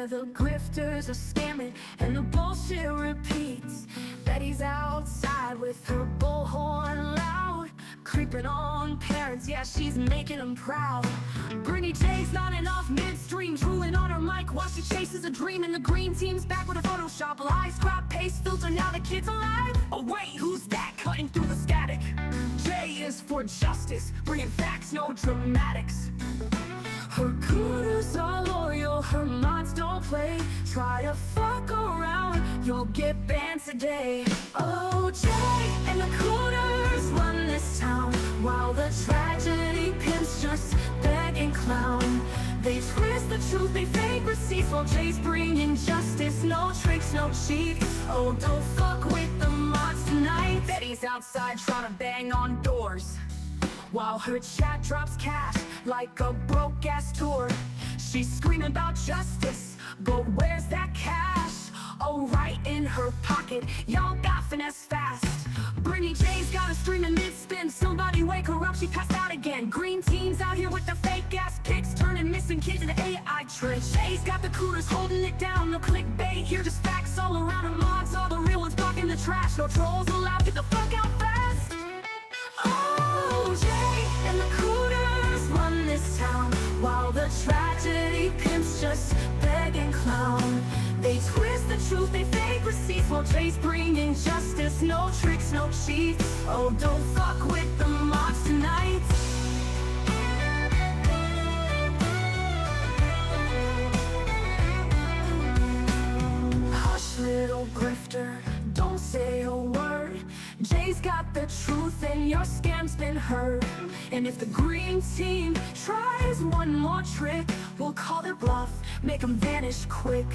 where the grifters are scamming and the bullshit repeats. Betty's outside with her bullhorn loud, creeping on parents, yeah, she's making them proud. Brittany J's nodding off midstream, drooling on her mic while she chases a dream. And the green team's back with a Photoshop live, scrap paste filter, now the kid's alive. Oh wait, who's that cutting through the static? J is for justice, bringing facts, no dramatics. Her cooters are loyal, her mods don't play. Try to fuck around, you'll get banned today. OJ and the cooters run this town, while the tragedy pimps just beg and clown. They twist the truth, they fake receipts, while Jay's bringing justice. No tricks, no cheats. Oh, don't fuck with the mods tonight. Betty's outside trying to bang on doors, while her chat drops cash like a broke-ass tour. She's screaming about justice, but where's that cash? Oh, right in her pocket, y'all got finesse fast. Brittany J's got a streaming mid-spin, somebody wake her up, she passed out again. Green team's out here with the fake-ass pics, turning missing kids into AI tricks. Jay's got the cooters holding it down, no clickbait here, just facts all around her mods. All the real ones blocking the trash, no trolls allowed, get the fuck out fast. OJ and the cooters run this town, while the tragedy pimps just beg and clown. They twist the truth, they fake receipts, while Jay's bringing justice. No tricks, no cheats. Oh, don't fuck with the mods tonight. Hush, little grifter, don't say a word. Jay's got the truth and your scam's been heard. And if the green team tries one more trick, we'll call their bluff, make them vanish quick.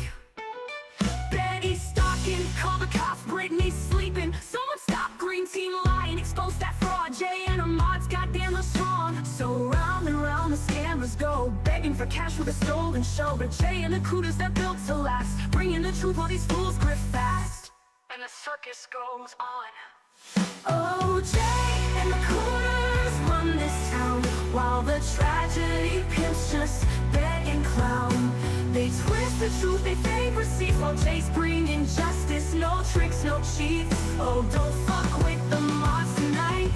Betty's stalking, call the cops, Brittany's sleeping. Someone stop green team lying, expose that fraud. Jay and her mods goddamn are strong. So round and round the scammers go, begging for cash with a stolen show. But Jay and the cooters, they're built to last, bringing the truth while these fools grift fast. And the circus goes on. OJ and the cooters run this town, while the tragedy pimps just beg and clown. They twist the truth, they fake receipts, while Jay's bringing justice. No tricks, no cheats. Oh, don't fuck with the mods tonight.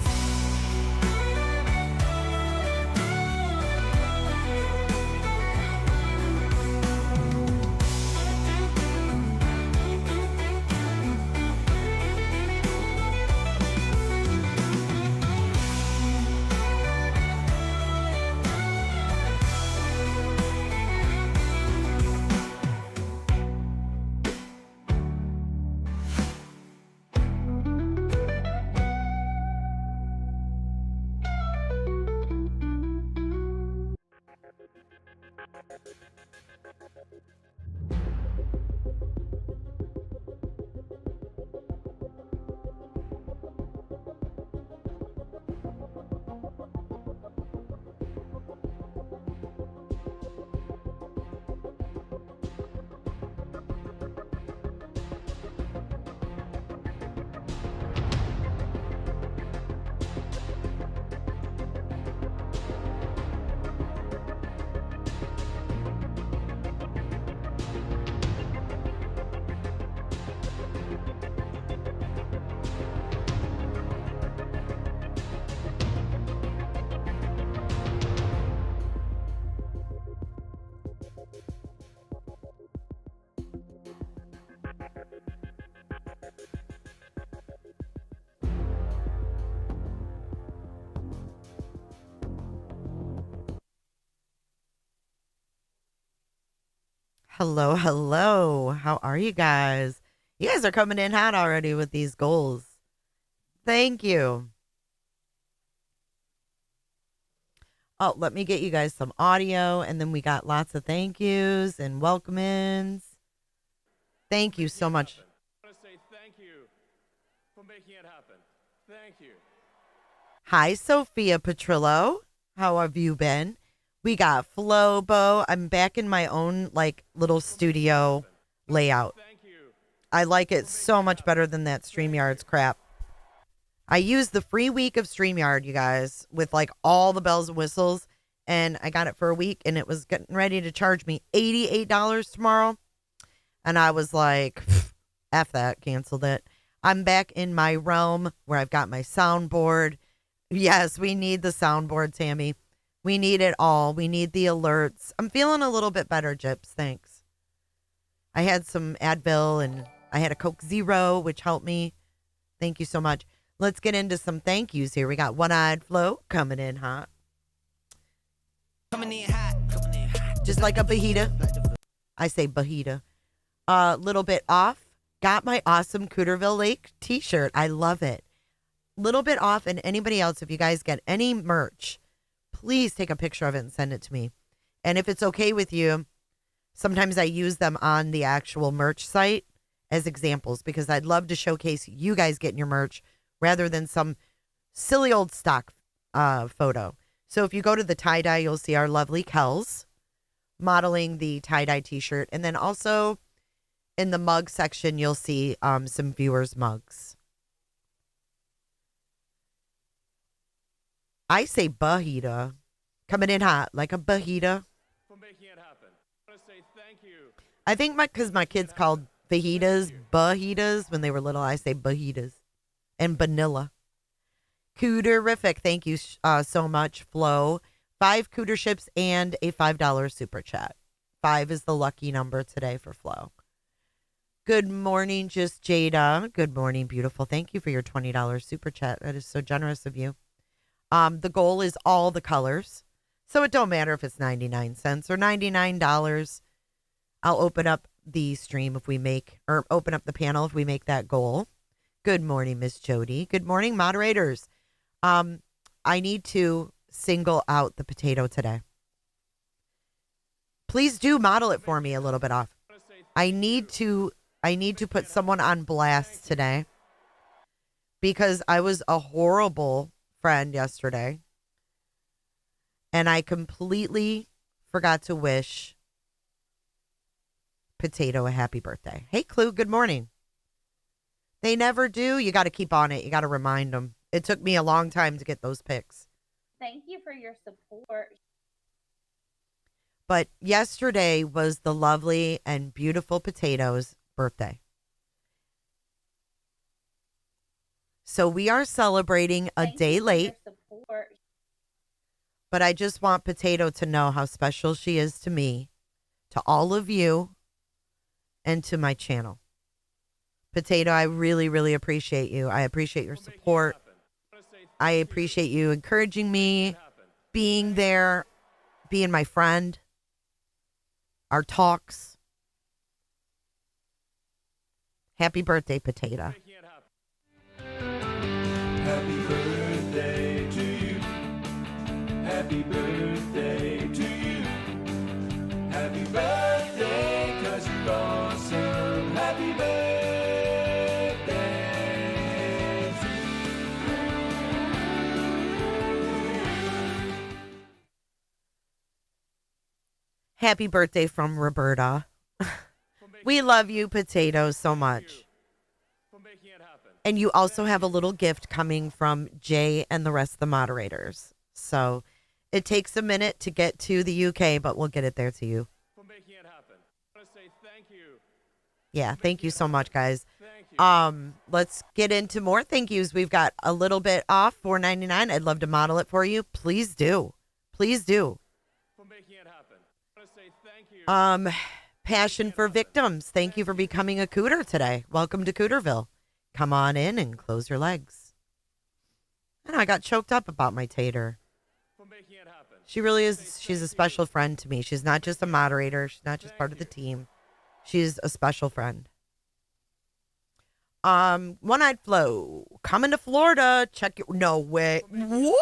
Hello, hello. How are you guys? You guys are coming in hot already with these goals. Thank you. Oh, let me get you guys some audio, and then we got lots of thank yous and welcome-ins. Thank you so much. I want to say thank you for making it happen. Thank you. Hi, Sophia Petrillo. How have you been? We got Flobo. I'm back in my own like little studio layout. I like it so much better than that StreamYard's crap. I used the free week of StreamYard, you guys, with like all the bells and whistles, and I got it for a week, and it was getting ready to charge me $88 tomorrow. And I was like, F that, canceled it. I'm back in my realm where I've got my soundboard. Yes, we need the soundboard, Tammy. We need it all. We need the alerts. I'm feeling a little bit better, Gyps. Thanks. I had some Advil and I had a Coke Zero, which helped me. Thank you so much. Let's get into some thank yous here. We got One-Eyed Flo coming in hot. Coming in hot. Coming in hot. Just like a fajita. I say fajita. Little bit off. Got my awesome Cooterville Lake t-shirt. I love it. Little bit off. And anybody else, if you guys get any merch, please take a picture of it and send it to me. And if it's okay with you, sometimes I use them on the actual merch site as examples because I'd love to showcase you guys getting your merch rather than some silly old stock photo. So if you go to the tie-dye, you'll see our lovely Kels modeling the tie-dye t-shirt. And then also in the mug section, you'll see some viewers' mugs. I say bajita. Coming in hot like a bajita. For making it happen. I want to say thank you. I think because my kids called fajitas bajitas when they were little. I say bajitas. And vanilla. Cooterific. Thank you so much, Flo. 5 cooter ships and a $5 super chat. 5 is the lucky number today for Flo. Good morning, Just Jada. Good morning, beautiful. Thank you for your $20 super chat. That is so generous of you. The goal is all the colors. So it don't matter if it's 99 cents or $99. I'll open up the stream if we make, or open up the panel if we make that goal. Good morning, Miss Jody. Good morning, moderators. I need to single out the potato today. Please do model it for me a little bit off. I need to put someone on blast today because I was a horrible friend yesterday and I completely forgot to wish Potato a happy birthday. Hey, Clue, good morning. They never do. You got to keep on it. You got to remind them. It took me a long time to get those pics. Thank you for your support. But yesterday was the lovely and beautiful Potato's birthday. So we are celebrating a Thank day you for late. your support. But I just want Potato to know how special she is to me, to all of you, and to my channel. Potato, I really, really appreciate you. I appreciate your support. I appreciate you encouraging me, being there, being my friend, our talks. Happy birthday, Potato. Happy birthday to you. Happy birthday to you. Happy birthday, 'cause you're awesome. Happy birthday to you. Happy birthday from Roberta. We love you, Potato, so much. For making it happen. And you also have a little gift coming from Jay and the rest of the moderators. So it takes a minute to get to the UK, but we'll get it there to you. For making it happen. I want to say thank you. Yeah, thank you so much, guys. Thank you. Let's get into more thank yous. We've got a little bit off, $4.99. I'd love to model it for you. Please do. Please do. For making it happen. I want to say thank you. Passion for Victims. Thank you for becoming a cooter today. Welcome to Cooterville. Come on in and close your legs. And I got choked up about my tater. For making it happen. She really is. She's a special friend to me. She's not just a moderator. She's not just part of the team. She's a special friend. One-Eyed Flo. Coming to Florida. Check your... No way. What? I want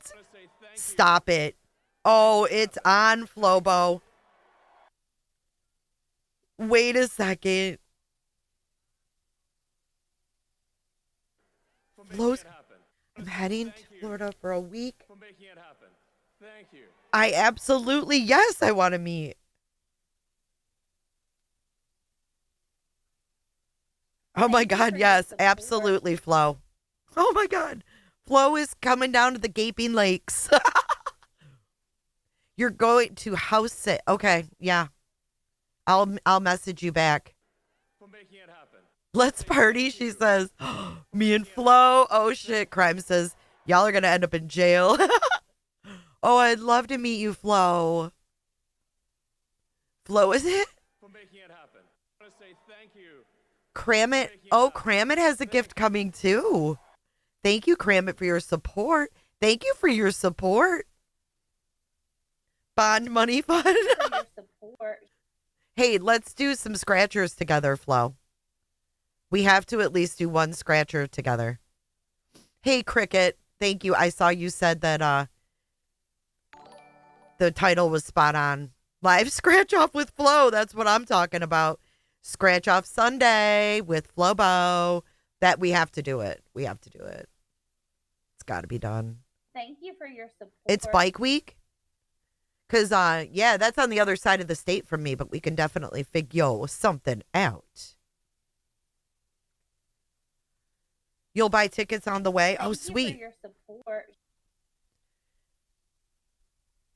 to say thank you. Stop it. Oh, it's on, Flobo. Wait a second. For making Flo's- it happen. I'm heading to Thank you. Florida for a week. For making it happen. Thank you. I absolutely, yes, I want to meet. Oh my Thank you God, for your yes, support. absolutely, Flo. Oh my God. Flo is coming down to the Gaping Lakes. You're going to house sit. Okay, yeah. I'll message you back. making it happen. Let's party, she says. Me and Flo. Oh, shit. Crime says, y'all are going to end up in jail. Oh, I'd love to meet you, Flo. Flo, is it? For making it happen. I want to say thank you. Kramit. Oh, Kramit has a gift coming too. Thank you, Kramit, for your support. Thank you for your support. Bond money fund. For your support. Hey, let's do some scratchers together, Flo. We have to at least do one scratcher together. Hey, Cricket. Thank you. I saw you said that the title was spot on. Live scratch off with Flo. That's what I'm talking about. Scratch off Sunday with Flobo. That we have to do it. We have to do it. It's got to be done. Thank you for your support. It's bike week. Because, yeah, that's on the other side of the state from me, but we can definitely figure something out. You'll buy tickets on the way? Thank Oh, you sweet. for your support.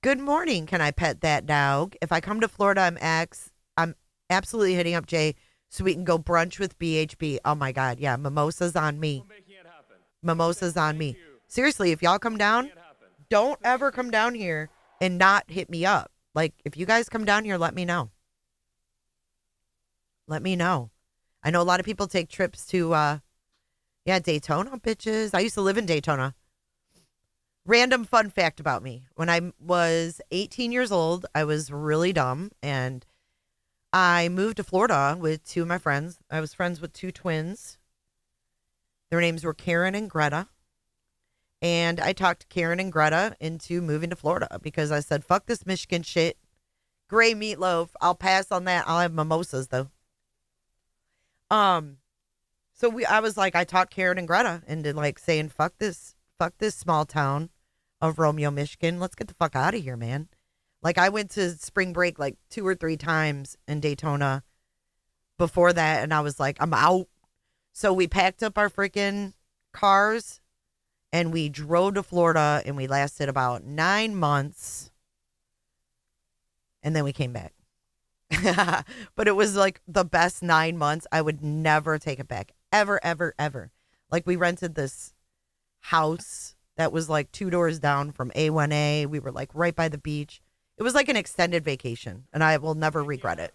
Good morning. Can I pet that dog? If I come to Florida, I'm absolutely hitting up Jay so we can go brunch with BHB. Oh, my God. Yeah, mimosas on me. For making it happen. Mimosas on me. Thank you. Seriously, if y'all come down, Making it happen. don't ever come down here and not hit me up. Like, if you guys come down here, let me know. Let me know. I know a lot of people take trips to, Daytona, bitches. I used to live in Daytona. Random fun fact about me. When I was 18 years old, I was really dumb, and I moved to Florida with two of my friends. I was friends with two twins. Their names were Karen and Greta. And I talked Karen and Greta into moving to Florida because I said, fuck this Michigan shit. Gray meatloaf. I'll pass on that. I'll have mimosas, though. I was like, I talked Karen and Greta into like saying, fuck this small town of Romeo, Michigan. Let's get the fuck out of here, man. Like, I went to spring break like 2 or 3 times in Daytona before that, and I was like, I'm out. So we packed up our freaking cars and we drove to Florida, and we lasted about 9 months, and then we came back. But it was like the best 9 months. I would never take it back. Ever, ever, ever. Like, we rented this house that was like 2 doors down from A1A. We were like right by the beach. It was like an extended vacation, and I will never regret it.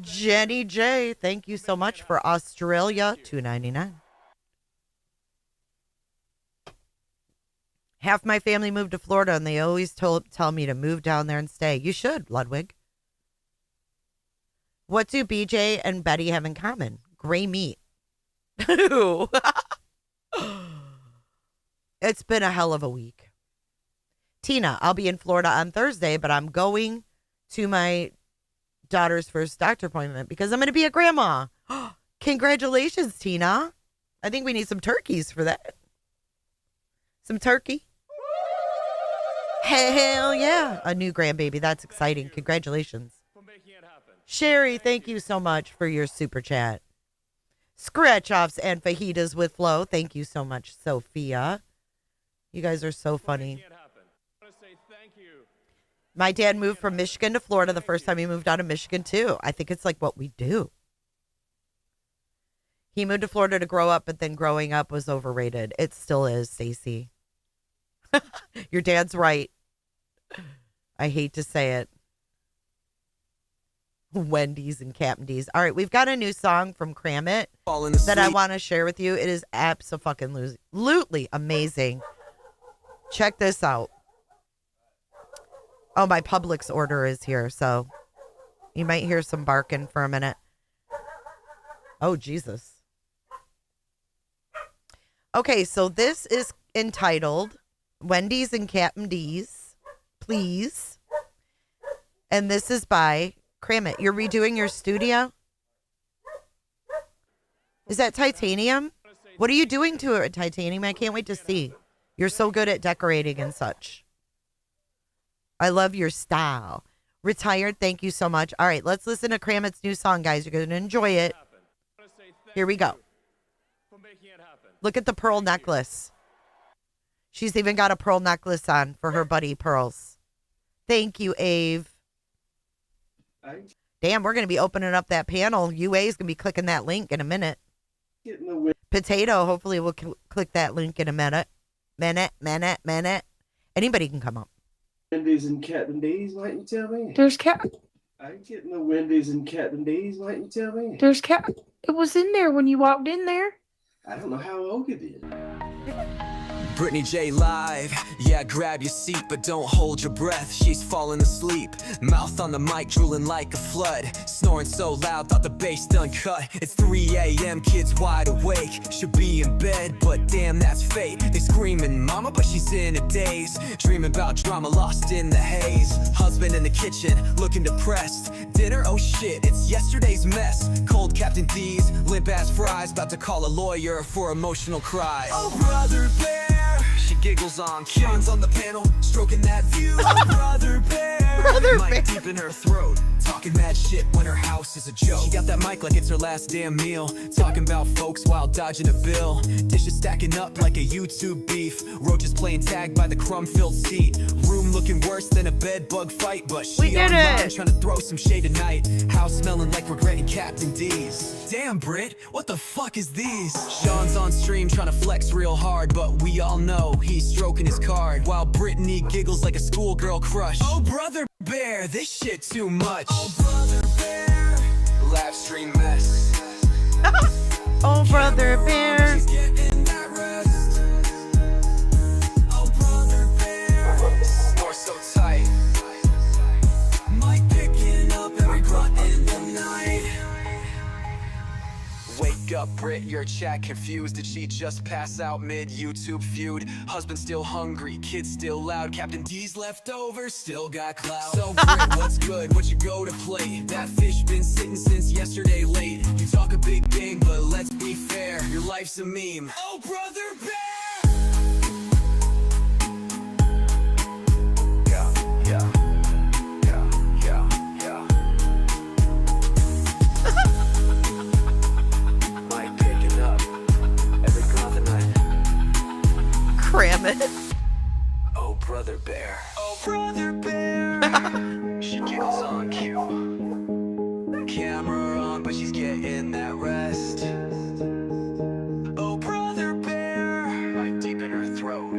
Jenny J, thank you so much for Australia, $2.99. Half my family moved to Florida, and they always tell me to move down there and stay. You should, Ludwig. What do BJ and Betty have in common? Gray meat. It's been a hell of a week. Tina, I'll be in Florida on Thursday, but I'm going to my daughter's first doctor appointment because I'm going to be a grandma. Congratulations, Tina. I think we need some turkeys for that. Some turkey. Hell yeah. A new grandbaby. That's exciting. Congratulations. For making it happen. Sherry, thank you so much for your super chat. Scratch offs and fajitas with Flo. Thank you so much, Sophia. You guys are so funny. Making it happen. I want to say thank you. My dad moved from Michigan to Florida the first time he moved out of Michigan, too. I think it's like what we do. He moved to Florida to grow up, but then growing up was overrated. It still is, Stacey. Your dad's right. I hate to say it. Wendy's and Captain D's. All right, we've got a new song from Kramit that I want to share with you. It is absolutely amazing. Check this out. Oh, my Publix order is here, so you might hear some barking for a minute. Oh, Jesus. Okay, so this is entitled Wendy's and Captain D's, Please. And this is by Kramit. You're redoing your studio? Is that titanium? What are you doing to it, titanium? I can't wait to see. You're so good at decorating and such. I love your style. Retired, thank you so much. All right, let's listen to Kramit's new song, guys. You're going to enjoy it. Here we go. For making it happen. Look at the pearl necklace. She's even got a pearl necklace on for her buddy Pearls. Thank you, Ave. Damn, we're going to be opening up that panel. UA is going to be clicking that link in a minute. Potato, hopefully we'll click that link in a minute. Minute. Anybody can come up. Wendy's and Captain D's, might you tell me? There's cat. I ain't getting no Wendy's and Captain D's, might you tell me? There's cat. It was in there when you walked in there. I don't know how Olga did. Brittany J live, yeah, grab your seat, but don't hold your breath. She's falling asleep, mouth on the mic, drooling like a flood, snoring so loud, thought the bass done cut. It's 3 a.m., kids wide awake, should be in bed, but damn, that's fate. They screaming mama, but she's in a daze, dreaming about drama, lost in the haze. Husband in the kitchen, looking depressed. Dinner, oh shit, it's yesterday's mess. Cold Captain D's, limp ass fries, about to call a lawyer for emotional cries. Oh brother bear, she giggles on Sean's on the panel, stroking that view. Oh, brother bear, Brother mic bear. deep in her throat, talking mad shit when her house is a joke. She got that mic like it's her last damn meal, talking about folks while dodging a bill. Dishes stacking up like a YouTube beef, roaches playing tag by the crumb-filled seat. Room looking worse than a bed bug fight, but We she did online it. trying to throw some shade tonight. House smelling like regretting Captain D's. Damn, Brit, what the fuck is these? Sean's on stream trying to flex real hard, but we all know he's stroking his card while Brittany giggles like a schoolgirl crush. Oh, brother bear, this shit too much. Oh, brother bear, live stream mess. Oh, brother bear. She's getting that rest. Oh, brother bear, snore so tight. Mic picking up every grunt in the night. Wake up, Brit, your chat confused. Did she just pass out mid-YouTube feud? Husband still hungry, kids still loud. Captain D's leftovers still got clout. So Brit, what's good? What you go to play? That fish been sitting since yesterday late. You talk a big game, but let's be fair, your life's a meme. Oh, brother bear! Yeah. Mic picking up every grunt of the night. Kramit. Oh, brother bear. Oh, brother bear. She giggles on cue. Camera on, but she's getting that rest. Oh, brother bear. Mic deep in her throat.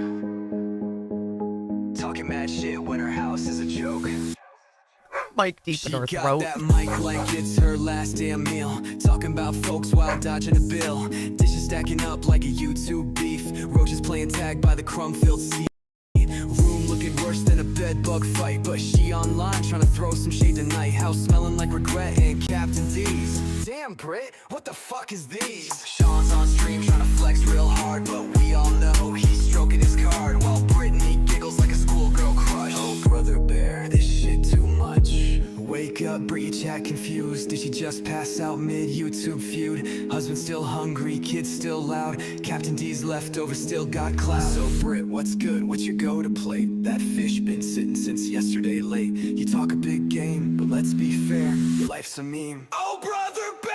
Talking mad shit when her house is a joke. Mic deep in her She got throat. that mic like it's her last damn meal. Talking about folks while dodging a bill. Dishes stacking up like a YouTube beef. Roaches playing tag by the crumb-filled seat. Room looking worse than a bed bug fight, but she online trying to throw some shade tonight. House smelling like regret and Captain D's. Damn, Brit, what the fuck is these? Sean's on stream trying to flex real hard, but we all know he's stroking his card while Brittany giggles like a schoolgirl crush. Oh, brother bear, this shit too much. Wake up, Brit, your chat confused. Did she just pass out mid-YouTube feud? Husband still hungry, kids still loud. Captain D's leftovers still got clout. So Brit, what's good? What you go to plate? That fish been sitting since yesterday late. You talk a big game, but let's be fair, your life's a meme. Oh, brother bear!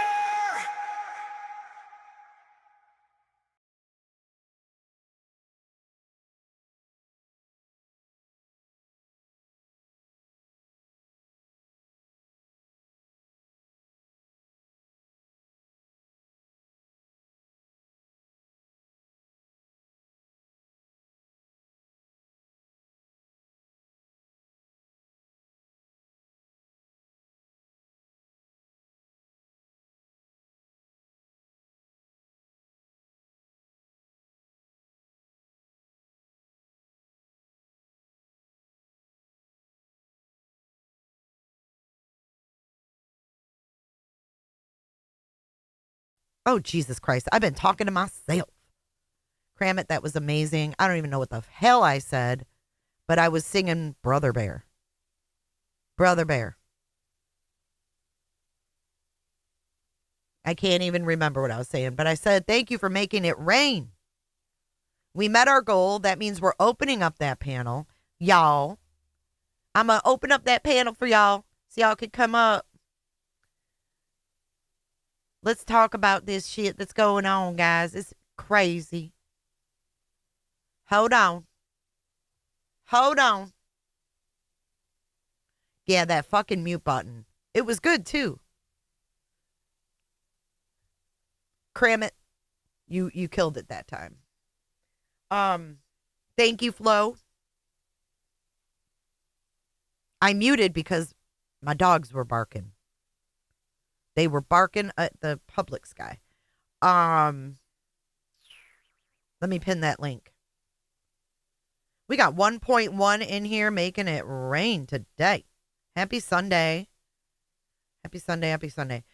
Oh, Jesus Christ. I've been talking to myself. Kramit, that was amazing. I don't even know what the hell I said, but I was singing Brother Bear. Brother Bear. I can't even remember what I was saying, but I said, thank you for making it rain. We met our goal. That means we're opening up that panel. Y'all. I'm going to open up that panel for y'all so y'all can come up. Let's talk about this shit that's going on, guys. It's crazy. Hold on. Hold on. Yeah, that fucking mute button. It was good too. Kramit, you killed it that time. Thank you, Flo. I muted because my dogs were barking. They were barking at the public sky. Let me pin that link. We got 1.1 in here making it rain today. Happy Sunday. Happy Sunday, happy Sunday.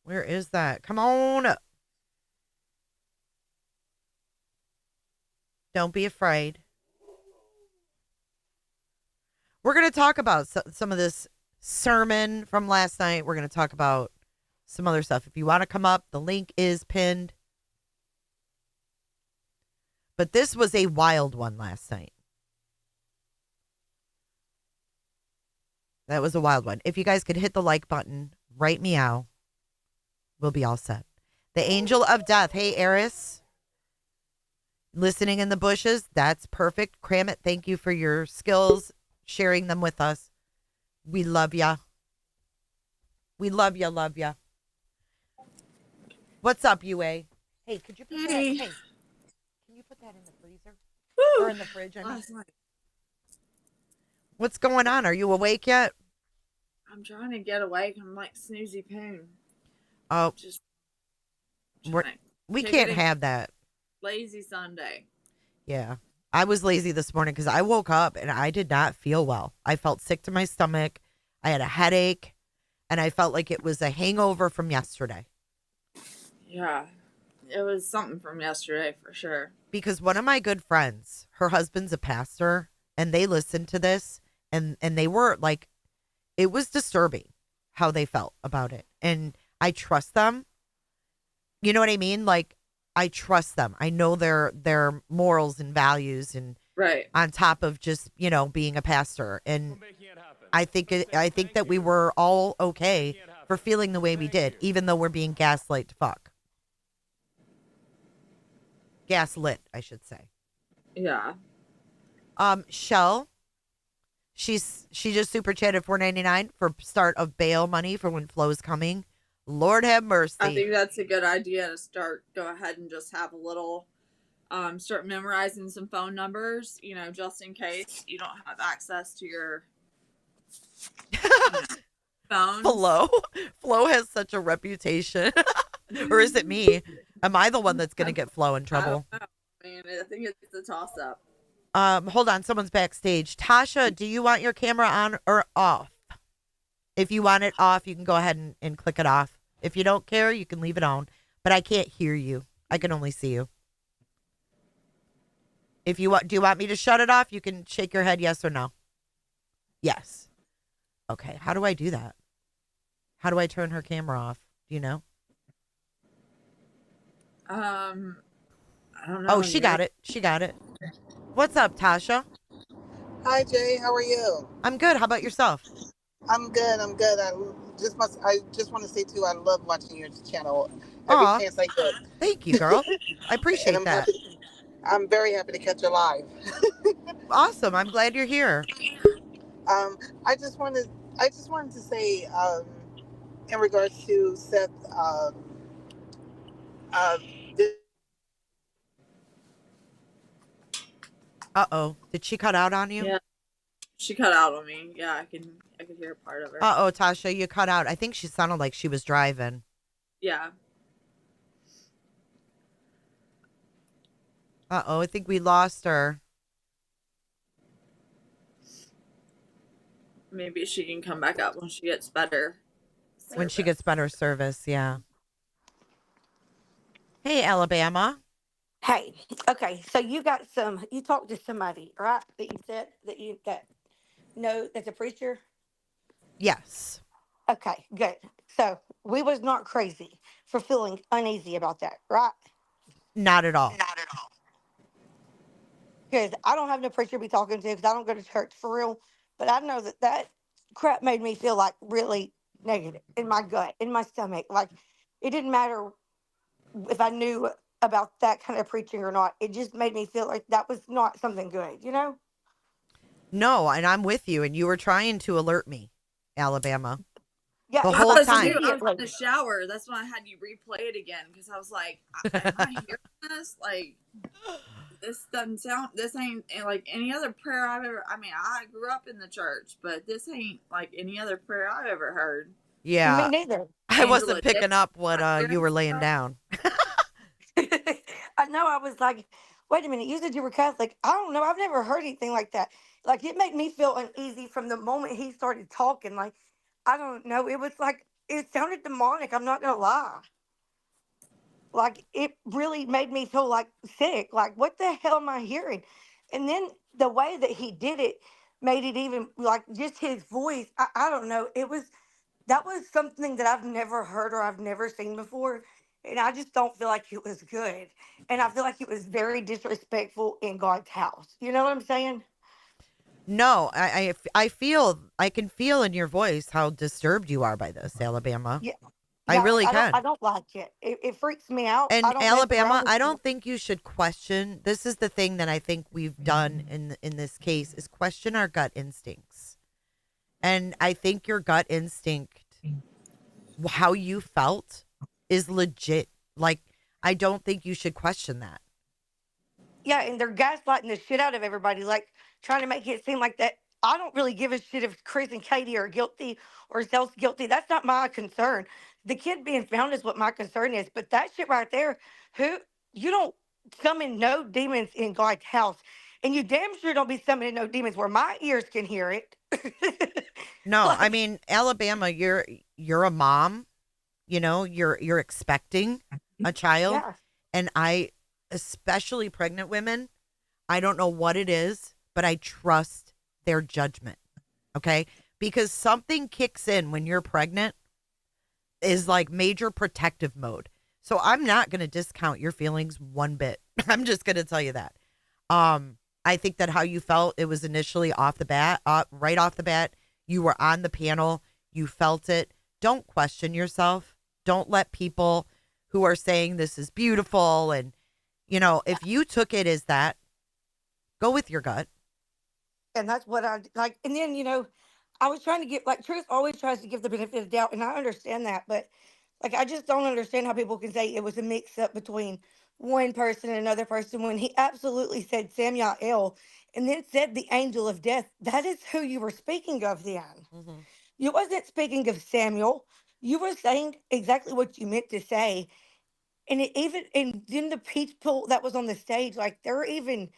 Where is that? Come on. Don't be afraid. We're going to talk about some of this sermon from last night. We're going to talk about some other stuff. If you want to come up, the link is pinned. But this was a wild one last night. That was a wild one. If you guys could hit the like button, write meow, we'll be all set. The Angel of Death. Hey, Eris. Listening in the bushes. That's perfect. Kramit, thank you for your skills, sharing them with us. We love ya. We love ya, love ya. What's up, UA? Hey, could you put that? Hey, can you put that in the freezer? Or in the fridge? I mean. What's going on? Are you awake yet? I'm trying to get awake. I'm like snoozy poon. Oh, Just we can't have that. Lazy Sunday. Yeah. I was lazy this morning because I woke up and I did not feel well. I felt sick to my stomach. I had a headache and I felt like it was a hangover from yesterday. Yeah. It was something from yesterday for sure. Because one of my good friends, her husband's a pastor, and they listened to this and they were like, it was disturbing how they felt about it. And I trust them. You know what I mean? Like, I trust them. I know their morals and values, and right on top of just, you know, being a pastor. And I think that we were all okay for feeling the way we did, even though we're being gaslit to fuck. Gaslit, I should say. Yeah. Shell, she just super chatted $4.99 for start of bail money for when Flo's coming. Lord have mercy. I think that's a good idea to go ahead and just have a little, start memorizing some phone numbers, you know, just in case you don't have access to your phone. Flo has such a reputation. Or is it me? Am I the one that's going to get Flo in trouble? I don't know. I mean, I think it's a toss up. Hold on. Someone's backstage. Tasha, do you want your camera on or off? If you want it off, you can go ahead and click it off. If you don't care, you can leave it on. But I can't hear you. I can only see you. If you want, do you want me to shut it off? You can shake your head yes or no. Yes. Okay. How do I do that? How do I turn her camera off? Do you know? I don't know. Oh, she got it. She got it. What's up, Tasha? Hi, Jay. How are you? I'm good. How about yourself? I'm good. I just want to say too, I love watching your channel every Aw, chance I get. thank you, girl. I appreciate And that. I'm very happy to catch you live. Awesome. I'm glad you're here. I just wanted to say, in regards to Seth, this, Uh-oh. Did she cut out on you? Yeah, she cut out on me. Yeah, I could hear part of her. Uh-oh, Tasha, you cut out. I think she sounded like she was driving. Yeah. Uh-oh, I think we lost her. Maybe she can come back up when she gets better. When she gets better service, yeah. Hey, Alabama. Hey, okay, so you talked to somebody, right? That you said that's a preacher. Yes. Okay, good. So we was not crazy for feeling uneasy about that, right? Not at all. Not at all. Because I don't have no preacher to be talking to because I don't go to church for real. But I know that crap made me feel like really negative in my gut, in my stomach. Like it didn't matter if I knew about that kind of preaching or not. It just made me feel like that was not something good, you know? No, and I'm with you, and you were trying to alert me, Alabama, Yeah, the it I whole was was time. too. I was immediately. in the shower. That's when I had you replay it again because I was like, "Am I hearing this? Like, this doesn't sound. This ain't like any other prayer I've ever. I mean, I grew up in the church, but this ain't like any other prayer I've ever heard." Me Yeah, neither. I Angela wasn't Davis, picking up what not you hearing were laying stuff. down. I know. I was like, wait a minute. You said you were Catholic. I don't know. I've never heard anything like that. Like, it made me feel uneasy from the moment he started talking. Like, I don't know. It was like, it sounded demonic. I'm not going to lie. Like, it really made me feel like sick. Like, what the hell am I hearing? And then the way that he did it made it even like just his voice. I don't know. That was something that I've never heard or I've never seen before. And I just don't feel like it was good. And I feel like it was very disrespectful in God's house. You know what I'm saying? No, I can feel in your voice how disturbed you are by this, Alabama. Yeah. I Yeah, like really I can. don't like it. It freaks me out. I And don't mess around Alabama, with I it. don't think you should question. This is the thing that I think we've done in this case is question our gut instincts. And I think your gut instinct, how you felt, is legit. Like, I don't think you should question that. Yeah, and they're gaslighting the shit out of everybody, like trying to make it seem like that. I don't really give a shit if Chris and Katie are guilty or self guilty. That's not my concern. The kid being found is what my concern is. But that shit right there, who you don't summon no demons in God's house, and you damn sure don't be summoning no demons where my ears can hear it. No, I Like, mean, Alabama, you're a mom, you're expecting a child, yeah, and I, especially pregnant women, I don't know what it is, but I trust their judgment. Okay? Because something kicks in when you're pregnant is like major protective mode. So I'm not going to discount your feelings one bit. I'm just going to tell you that. I think that how you felt, it was initially off the bat, right off the bat, you were on the panel, you felt it. Don't question yourself. Don't let people who are saying this is beautiful and, if you took it as that, go with your gut. and that's what I like. And then, I was trying to get, like, Truth always tries to give the benefit of the doubt, and I understand that, but like, I just don't understand how people can say it was a mix up between one person and another person when he absolutely said Samuel and then said the angel of death. That is who you were speaking of then. Mhm. You wasn't speaking of Samuel. You were saying exactly what you meant to say. And then the people that was on the stage, like, they're even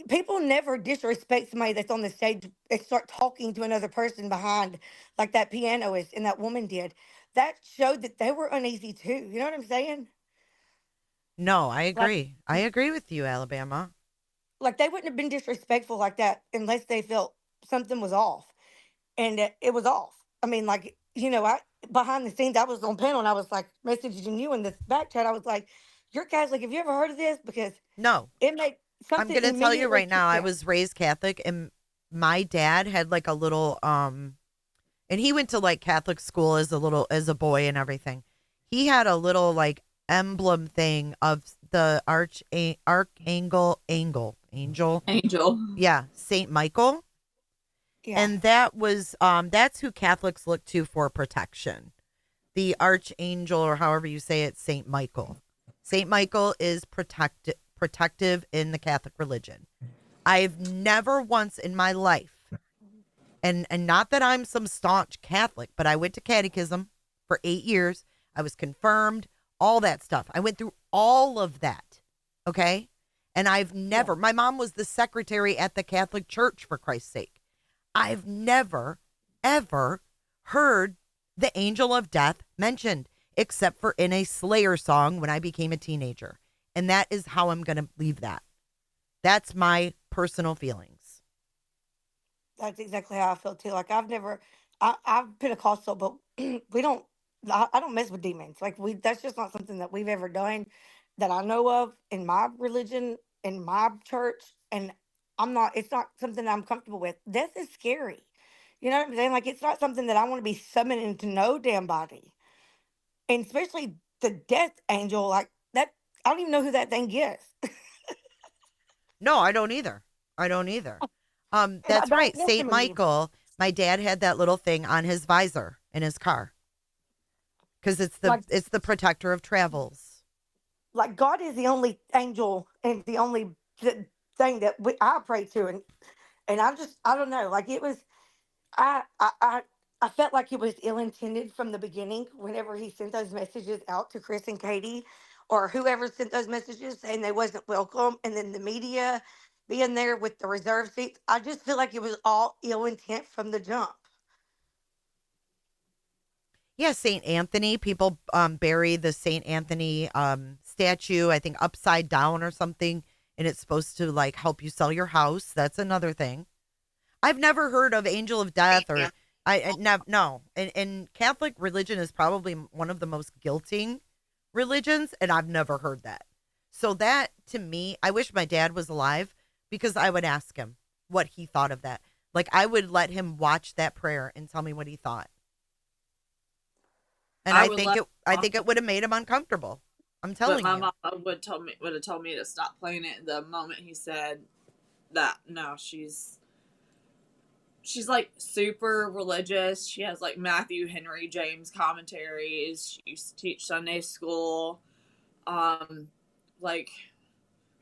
people never disrespect somebody that's on the stage and start talking to another person behind, like that pianist and that woman did. That showed that they were uneasy too. You know what I'm saying? No, I Like, agree. I agree with you, Alabama. like they wouldn't have been disrespectful like that unless they felt something was off, and it was off. I mean, like, I behind the scenes, I was on panel and I was like messaging you in this back chat. I was like, "You're Catholic. Have you ever heard of this?" Because No, it made I'm something going to tell you immediately right now, kicked I in. was raised Catholic and my dad had like a little, and he went to like Catholic school as a boy and everything. He had a little like emblem thing of the angel. Angel. Yeah, Saint Michael. Yeah, And that's who Catholics look to for protection. The archangel, or however you say it, Saint Michael. Saint Michael is protective in the Catholic religion. I've never once in my life, and not that I'm some staunch Catholic, but I went to catechism for 8 years. I was confirmed, all that stuff. I went through all of that. Okay? And I've yeah. never, my mom was the secretary at the Catholic Church, for Christ's sake. I've never, ever heard the angel of death mentioned, except for in a Slayer song when I became a teenager. And that is how I'm going to leave that. That's my personal feelings. That's exactly how I feel too. Like, I've Pentecostal, but we don't. I don't mess with demons. Like, that's just not something that we've ever done that I know of in my religion, in my church, and I'm not. It's not something that I'm comfortable with. Death is scary. You know what I'm saying? Like, it's not something that I want to be summoning to no damn body, and especially the death angel. Like that, I don't even know who that thing is. No, I don't either. I don't either. And I That's don't right. want Saint them in me. Michael. My dad had that little thing on his visor in his car because Like, it's the protector of travels. like God is the only angel and the only thing that I pray to, and I don't know, like it was, I I I, I felt like it was ill intended from the beginning. Whenever he sent those messages out to Chris and Katie, or whoever sent those messages saying they wasn't welcome, and then the media being there with the reserve seats, I just feel like it was all ill intent from the jump. Yeah, Saint Anthony. People bury the Saint Anthony statue, I think upside down or something, and it's supposed to like help you sell your house. That's another thing. I've never heard of angel of death or no. And Catholic religion is probably one of the most guilting religions, and I've never heard that. So that to me, I wish my dad was alive because I would ask him what he thought of that. Like I would let him watch that prayer and tell me what he thought. And I think it would have made him uncomfortable. I'm telling but my you. mom would have told me to stop playing it the moment he said that. No, she's like super religious. She has like Matthew Henry James commentaries. She used to teach Sunday school. Like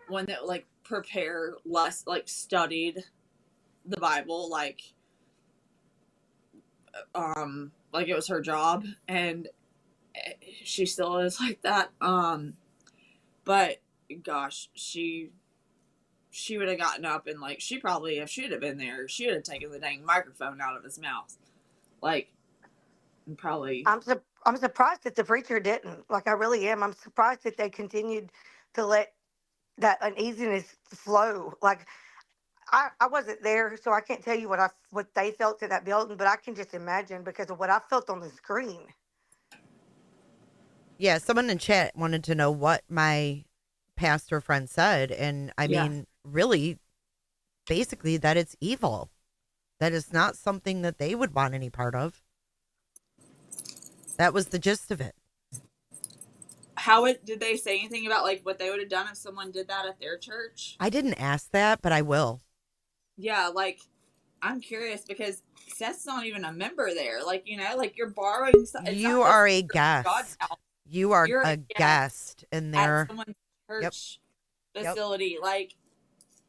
one that like prepare less like studied the Bible like it was her job, and she still is like that. But gosh, she would have gotten up and like she probably, if she'd have been there, she would have taken the dang microphone out of his mouth. Like, and probably. I'm surprised that the preacher didn't. Like, I really am. I'm surprised that they continued to let that uneasiness flow. Like, I wasn't there, so I can't tell you what they felt in that building, but I can just imagine because of what I felt on the screen. Yeah, someone in chat wanted to know what my pastor friend said, and I mean, really, basically that it's evil. That it's not something that they would want any part of. That was the gist of it. Did they say anything about like what they would have done if someone did that at their church? I didn't ask that, but I will. Yeah, like I'm curious because Seth's not even a member there. Like, you know, like you're borrowing stuff. You are a guest. You are a guest in there. At someone's church facility. Like,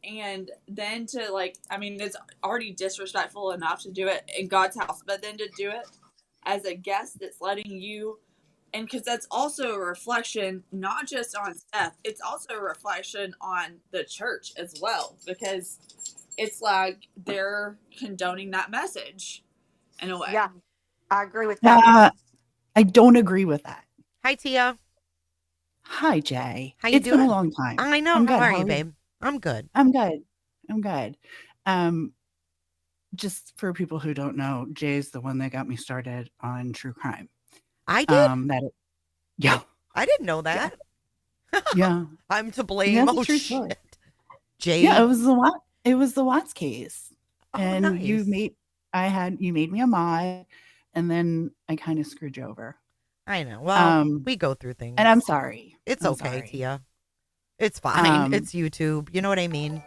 and then to like, I mean, it's already disrespectful enough to do it in God's house, but then to do it as a guest that's letting you, and because that's also a reflection, not just on Seth, it's also a reflection on the church as well, because it's like they're condoning that message in a way. Yeah, I agree with that. I don't agree with that. Hi, Tia. Hi, Jay. How you It's doing? been a long time. I know. I'm How good. are you, babe? I'm good. I'm good. Just for people who don't know, Jay's the one that got me started on true crime. I did? Yeah. I didn't know that. Yeah. I'm to blame. Yeah, Oh, true shit. story. Jay? Yeah, it was the Watts case. Oh, And nice. you made me a mod, and then I kind of screwed you over. I know. Well, we go through things. And I'm sorry. It's I'm okay, sorry. Tia. It's fine. It's YouTube. You know what I mean?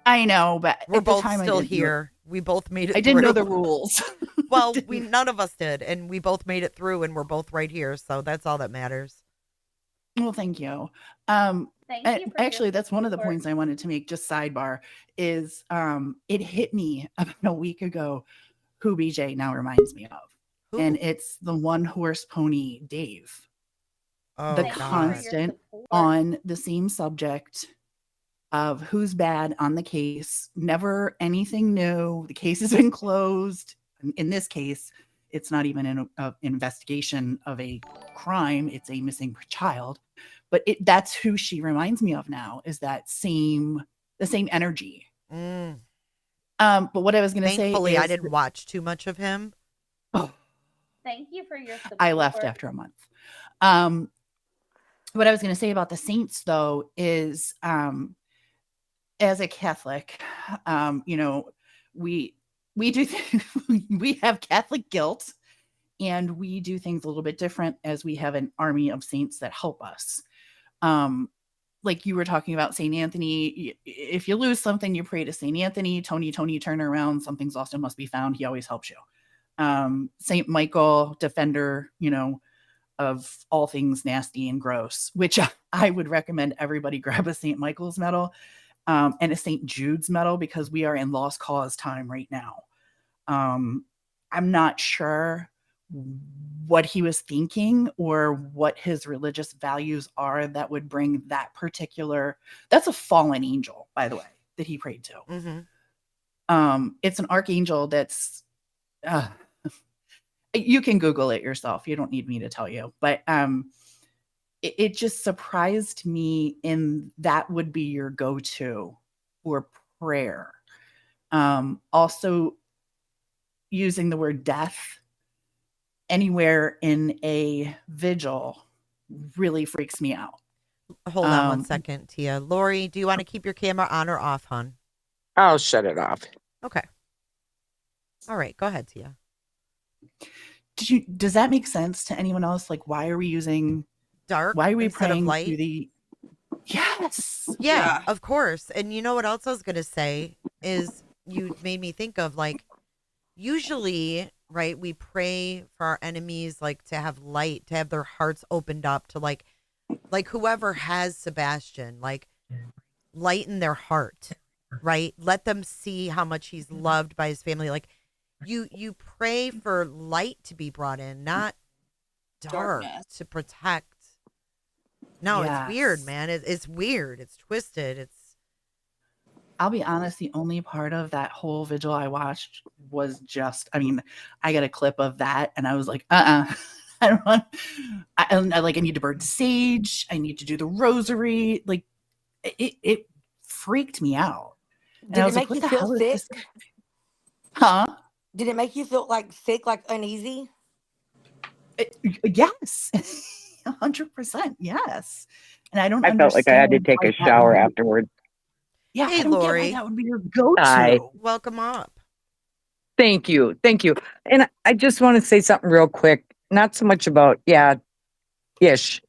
I know, but We're at the both time I still didn't know- here. We both made it I didn't know through. the rules. Well, none of us did, and we both made it through, and we're both right here, so that's all that matters. Well, thank you. Thank you for Actually, your that's one of the support. points I wanted to make. Just sidebar is it hit me about a week ago who BJ now reminds me of, Who? and it's the one horse pony Dave. Oh, The Thank you for your constant support. on the same subject of who's bad on the case. Never anything new. The case has been closed. In this case, it's not even an investigation of a crime. It's a missing child. But that's who she reminds me of now, is that the same energy. Mm. But what I was going to say Thankfully, is I didn't watch too much of him. Thank you for your support. I left after a month. What I was going to say about the saints, though, is as a Catholic, we do we have Catholic guilt, and we do things a little bit different as we have an army of saints that help us. like you were talking about St. Anthony, if you lose something, you pray to St. Anthony. Tony, turn around. Something's lost and must be found. He always helps you. St. Michael, defender, of all things nasty and gross, which I would recommend everybody grab a St. Michael's medal and a St. Jude's medal, because we are in lost cause time right now. I'm not sure what he was thinking or what his religious values are that would bring that particular, that's a fallen angel, by the way, that he prayed to. Mm-hmm. It's an archangel that's, you can Google it yourself. You don't need me to tell you, but it just surprised me in that would be your go-to for prayer. Also using the word death anywhere in a vigil really freaks me out. Hold on one second, Tia. Lori, do you want to keep your camera on or off, hon? I'll shut it off. Okay. All right, go ahead, Tia. Does that make sense to anyone else? Like, why are we using dark? Why are we instead praying of light? to the? Yes. Yeah, of course. And you know what else I was gonna say is you made me think of, like, usually, right, we pray for our enemies, like, to have light, to have their hearts opened up to like whoever has Sebastian, like, lighten their heart, right? Let them see how much he's loved by his family. Like, you pray for light to be brought in, not dark to protect. No, Yes. it's weird, man. It's weird. It's twisted. I'll be honest, the only part of that whole vigil I watched was just, I mean, I got a clip of that and I was like, I don't want, I need to burn sage. I need to do the rosary. Like, it freaked me out. And Did I it was like, make what you the feel hell is sick? this? Huh? Did it make you feel like sick, like uneasy? Yes. 100%. Yes. And I don't I felt like I had to understand take why a that shower would be- afterwards. Yeah, Hey, I don't get Lori. why that would be your go-to. Hi. Welcome up. Thank you. Thank you. And I just want to say something real quick. Not so much about, ish,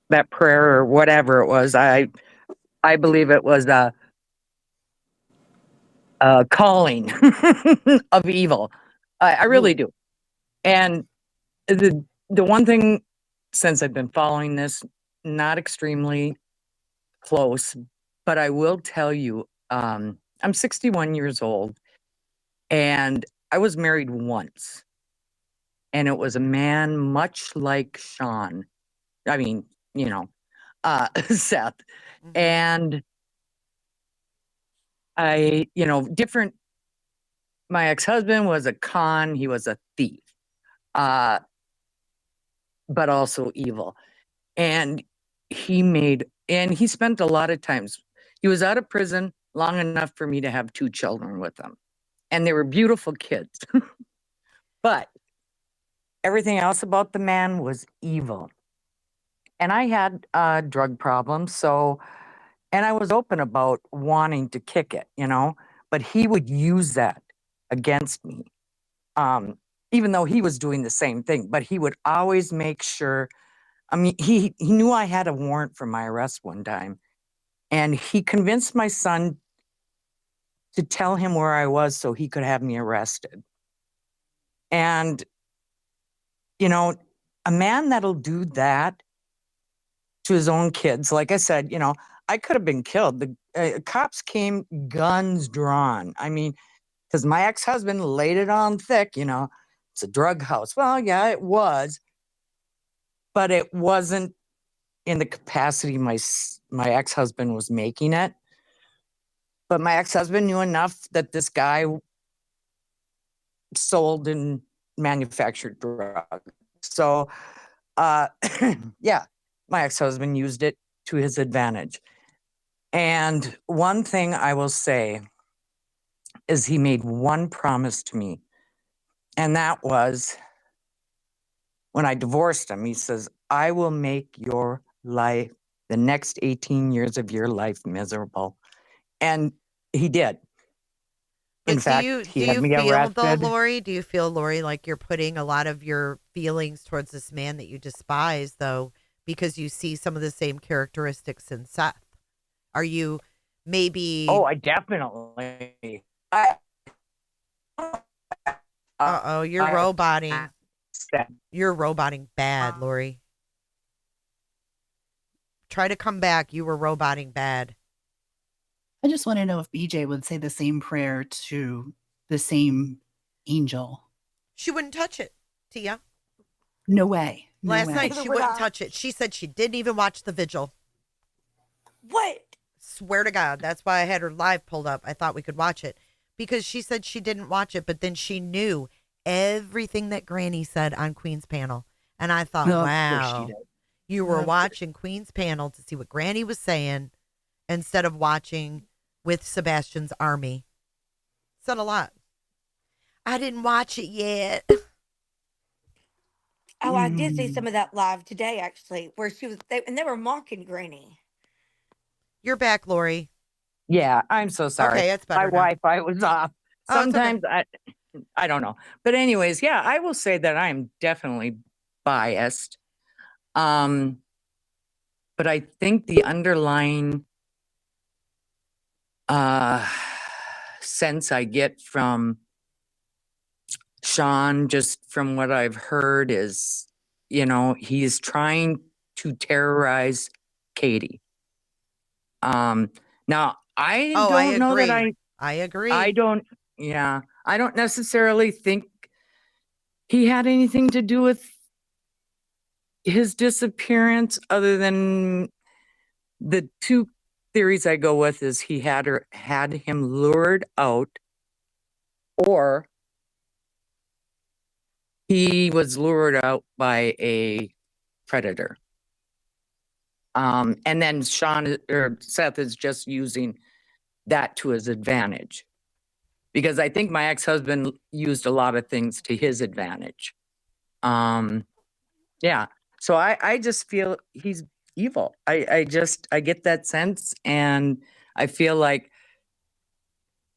that prayer or whatever it was. I believe it was a calling of evil. I really do. And the one thing, since I've been following this, not extremely close, but I will tell you, I'm 61 years old and I was married once. And it was a man much like Sean. I mean, Seth. Mhm. And my ex-husband was a con, he was a thief, but also evil. And he spent a lot of times, he was out of prison long enough for me to have 2 children with him. And they were beautiful kids. But everything else about the man was evil. And I had drug problems, and I was open about wanting to kick it, but he would use that against me. Even though he was doing the same thing, but he would always make sure, he knew I had a warrant for my arrest one time, and he convinced my son to tell him where I was so he could have me arrested. And, a man that'll do that to his own kids, like I said, I could have been killed. The cops came, guns drawn. I mean, because my ex-husband laid it on thick, it's a drug house. Well, yeah, it was, but it wasn't in the capacity my ex-husband was making it. But my ex-husband knew enough that this guy sold and manufactured drugs. So, yeah, my ex-husband used it to his advantage. And one thing I will say is he made one promise to me. And that was when I divorced him. He says, I will make your life, the next 18 years of your life, miserable. And he did. In fact, he had me arrested. Lori, do you feel, Lori, like you're putting a lot of your feelings towards this man that you despise, though, because you see some of the same characteristics in Seth? Are you maybe? Oh, I definitely. I Uh-oh, you're I- roboting. You're roboting bad, Lori. Try to come back. You were roboting bad. I just want to know if BJ would say the same prayer to the same angel. She wouldn't touch it, Tia. No way. No Last way. night Neither she would wouldn't I. touch it. She said she didn't even watch the vigil. What? Swear to God. That's why I had her live pulled up. I thought we could watch it because she said she didn't watch it, but then she knew everything that Granny said on Queen's panel. And I thought, No, of course she wow, did. you were Of course. watching Queen's panel to see what Granny was saying instead of watching with Sebastian's army. Said a lot. I didn't watch it yet. Oh, I did see some of that live today, actually, where they were mocking Granny. You're back, Lori. Yeah, I'm so sorry. Okay, it's My better now. Wi-Fi was off. Oh, it's okay. Sometimes I don't know. But anyways, yeah, I will say that I'm definitely biased. But I think the underlying sense I get from Sean, just from what I've heard, is, he's trying to terrorize Katie. Now I don't know that I agree. I don't necessarily think he had anything to do with his disappearance, other than the two theories I go with is he had him lured out, or he was lured out by a predator. And then Seth is just using that to his advantage. Because I think my ex-husband used a lot of things to his advantage. Yeah. So I just feel he's evil. I get that sense, and I feel like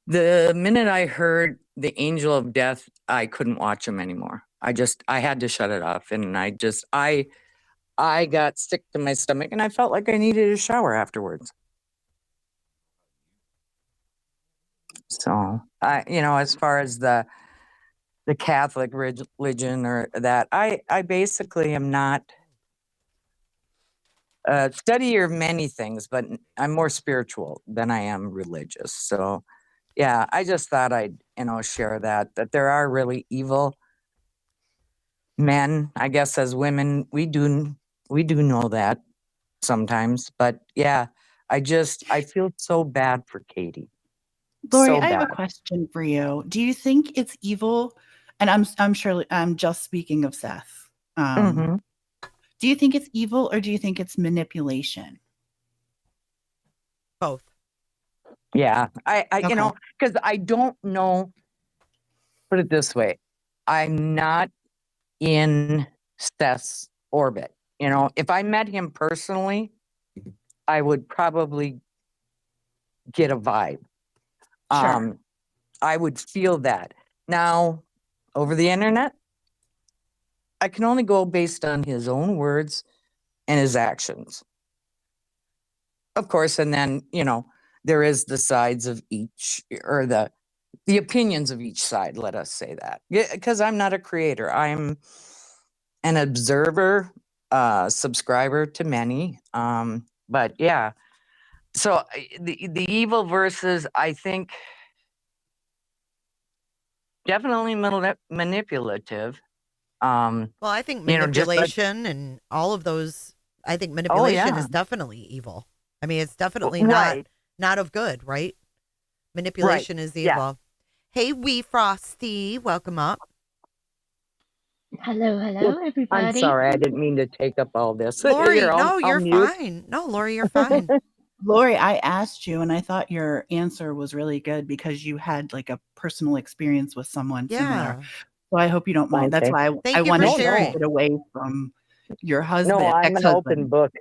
the minute I heard the Angel of Death, I couldn't watch him anymore. I had to shut it off, and I got sick to my stomach, and I felt like I needed a shower afterwards. So as far as the Catholic religion or that, I basically am not a studier of many things, but I'm more spiritual than I am religious. So yeah, I just thought I'd share that there are really evil men. I guess as women, we do know that sometimes, but yeah, I feel so bad for Katie. Lori, So I have a bad. question for you. Do you think it's evil? And I'm sure I'm just speaking of Seth. Mhm. Do you think it's evil, or do you think it's manipulation? Both. Yeah, I Okay. because I don't know. Put it this way, I'm not in Seth's orbit. If I met him personally, I would probably get a vibe. Sure. I would feel that. Now, over the internet, I can only go based on his own words and his actions. Of course, and then, there is the sides of each, or the opinions of each side, let us say that. Because I'm not a creator. I'm an observer, subscriber to many. But yeah. So the evil versus, I think, definitely manipulative. Well, I think Just like, manipulation and all of those, I think manipulation is definitely evil. I mean, it's definitely not of good, right? Manipulation is evil. Yeah. Hey, Wee Frosty, welcome up. Hello, everybody. I'm sorry, I didn't mean to take up all this. Lori, Here, you're mute. fine. No, Lori, you're fine. Lori, I asked you, and I thought your answer was really good because you had like a personal experience with someone similar. So I hope you don't mind. That's why I wanted to keep it away from your husband. No, I'm an open ex-husband. book.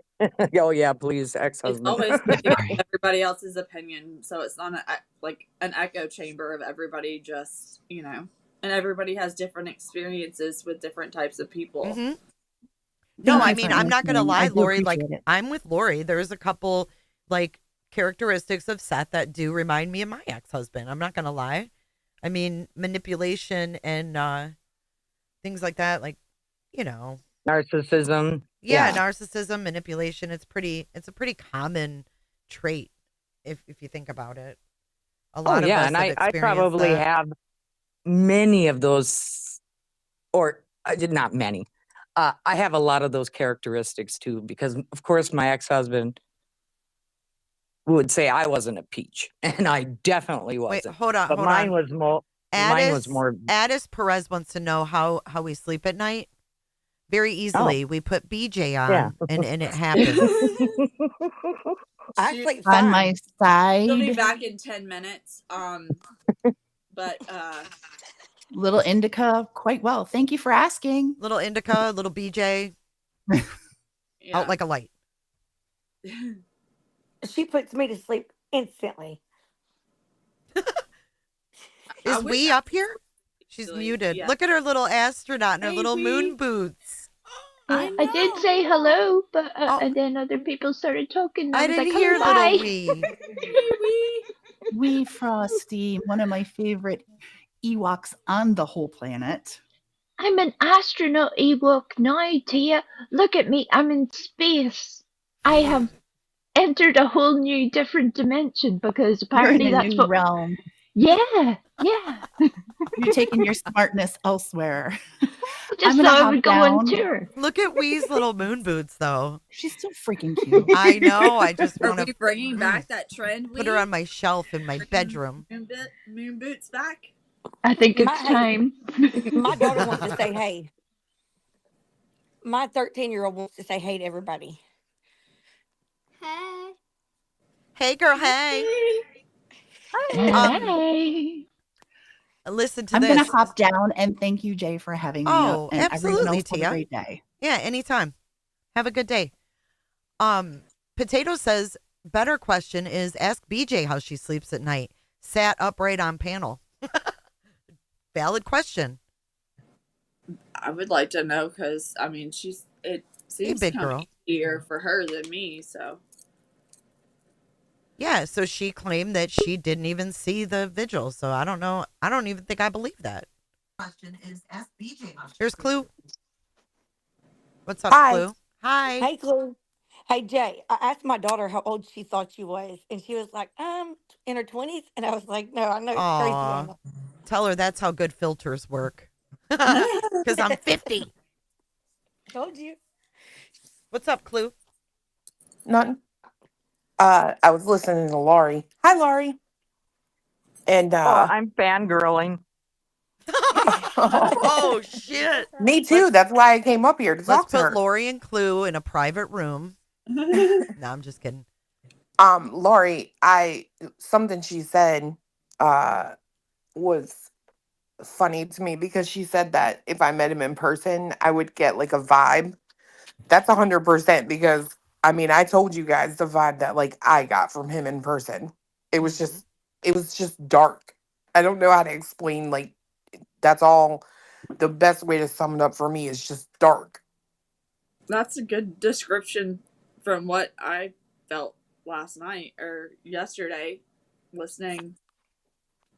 Oh yeah, please, It's ex-husband. always good to get everybody else's opinion, so it's not like an echo chamber of everybody. Just and everybody has different experiences with different types of people. Mm-hmm. No, I mean, I'm not gonna lie, Lori. Like, I'm with Lori. There's a couple like characteristics of Seth that do remind me of my ex-husband. I'm not going to lie. I mean, manipulation and things like that, like, you know. Narcissism. Yeah, narcissism, manipulation. It's a pretty common trait if you think about it. A lot of us and have I experienced probably that. have many of those, or I did not many. I have a lot of those characteristics too, because of course my ex-husband would say I wasn't a peach, and I definitely wasn't. Wait, hold on, but hold mine on. was more. Mine was more. Addis Perez wants to know how we sleep at night. Very easily, we put BJ on, and it happens. I sleep On fine. my She'll be side, back in 10 minutes. But little indica, quite well. Thank you for asking. Little indica, little BJ, out like a light. She puts me to sleep instantly. Is we up here? She's muted. yeah. Look at her little astronaut and her Hey, little Wee. moon boots. I did say hello, but and then other people started talking. And I was didn't like, hear "Hello, little bye." wee. Wee Frosty, one of my favorite Ewoks on the whole planet. I'm an astronaut Ewok now, Tia. Look at me. I'm in space. I have entered a whole new different dimension because You're apparently in a that's new what. realm. Yeah. You're taking your smartness elsewhere. I just thought I would go on tour. Look at Wee's little moon boots, though. She's so freaking cute. I know. I just Are want we to bringing back that trend? put her on my shelf in my bedroom. Moon boots back? I think it's time. My daughter wants to say hey. My 13-year-old wants to say hey to everybody. Hey. Hey, girl. Hey. Hey. Listen to I'm this. going to hop down and thank you, Jay, for having me. Oh, And everyone absolutely, else have Tia. a great day. Yeah, anytime. Have a good day. Potato says, better question is ask BJ how she sleeps at night. Sat upright on panel. Valid question. I would like to know because, I mean, it seems big kind girl. of easier for her than me, so. Yeah, so she claimed that she didn't even see the vigil. So I don't know. I don't even think I believe that. Question is ask BJ. Here's Clue. What's up, Hi. Clue? Hi. Hey, Clue. Hey, Jay. I asked my daughter how old she thought she was, and she was like, in her 20s. And I was like, no, I know it's crazy. Aw. Mama. Tell her that's how good filters work. Because I'm 50. Told you. What's up, Clue? Nothing. I was listening to Laurie. Hi, Laurie. And I'm fangirling. Oh, shit. Me too. That's why I came up here to Let's talk to put her. Lori and Clue in a private room. No, I'm just kidding. Laurie, something she said was funny to me because she said that if I met him in person, I would get like a vibe. That's 100% because I mean, I told you guys the vibe that like I got from him in person. It was just dark. I don't know how to explain, like, that's all. The best way to sum it up for me is just dark. That's a good description from what I felt last night or yesterday listening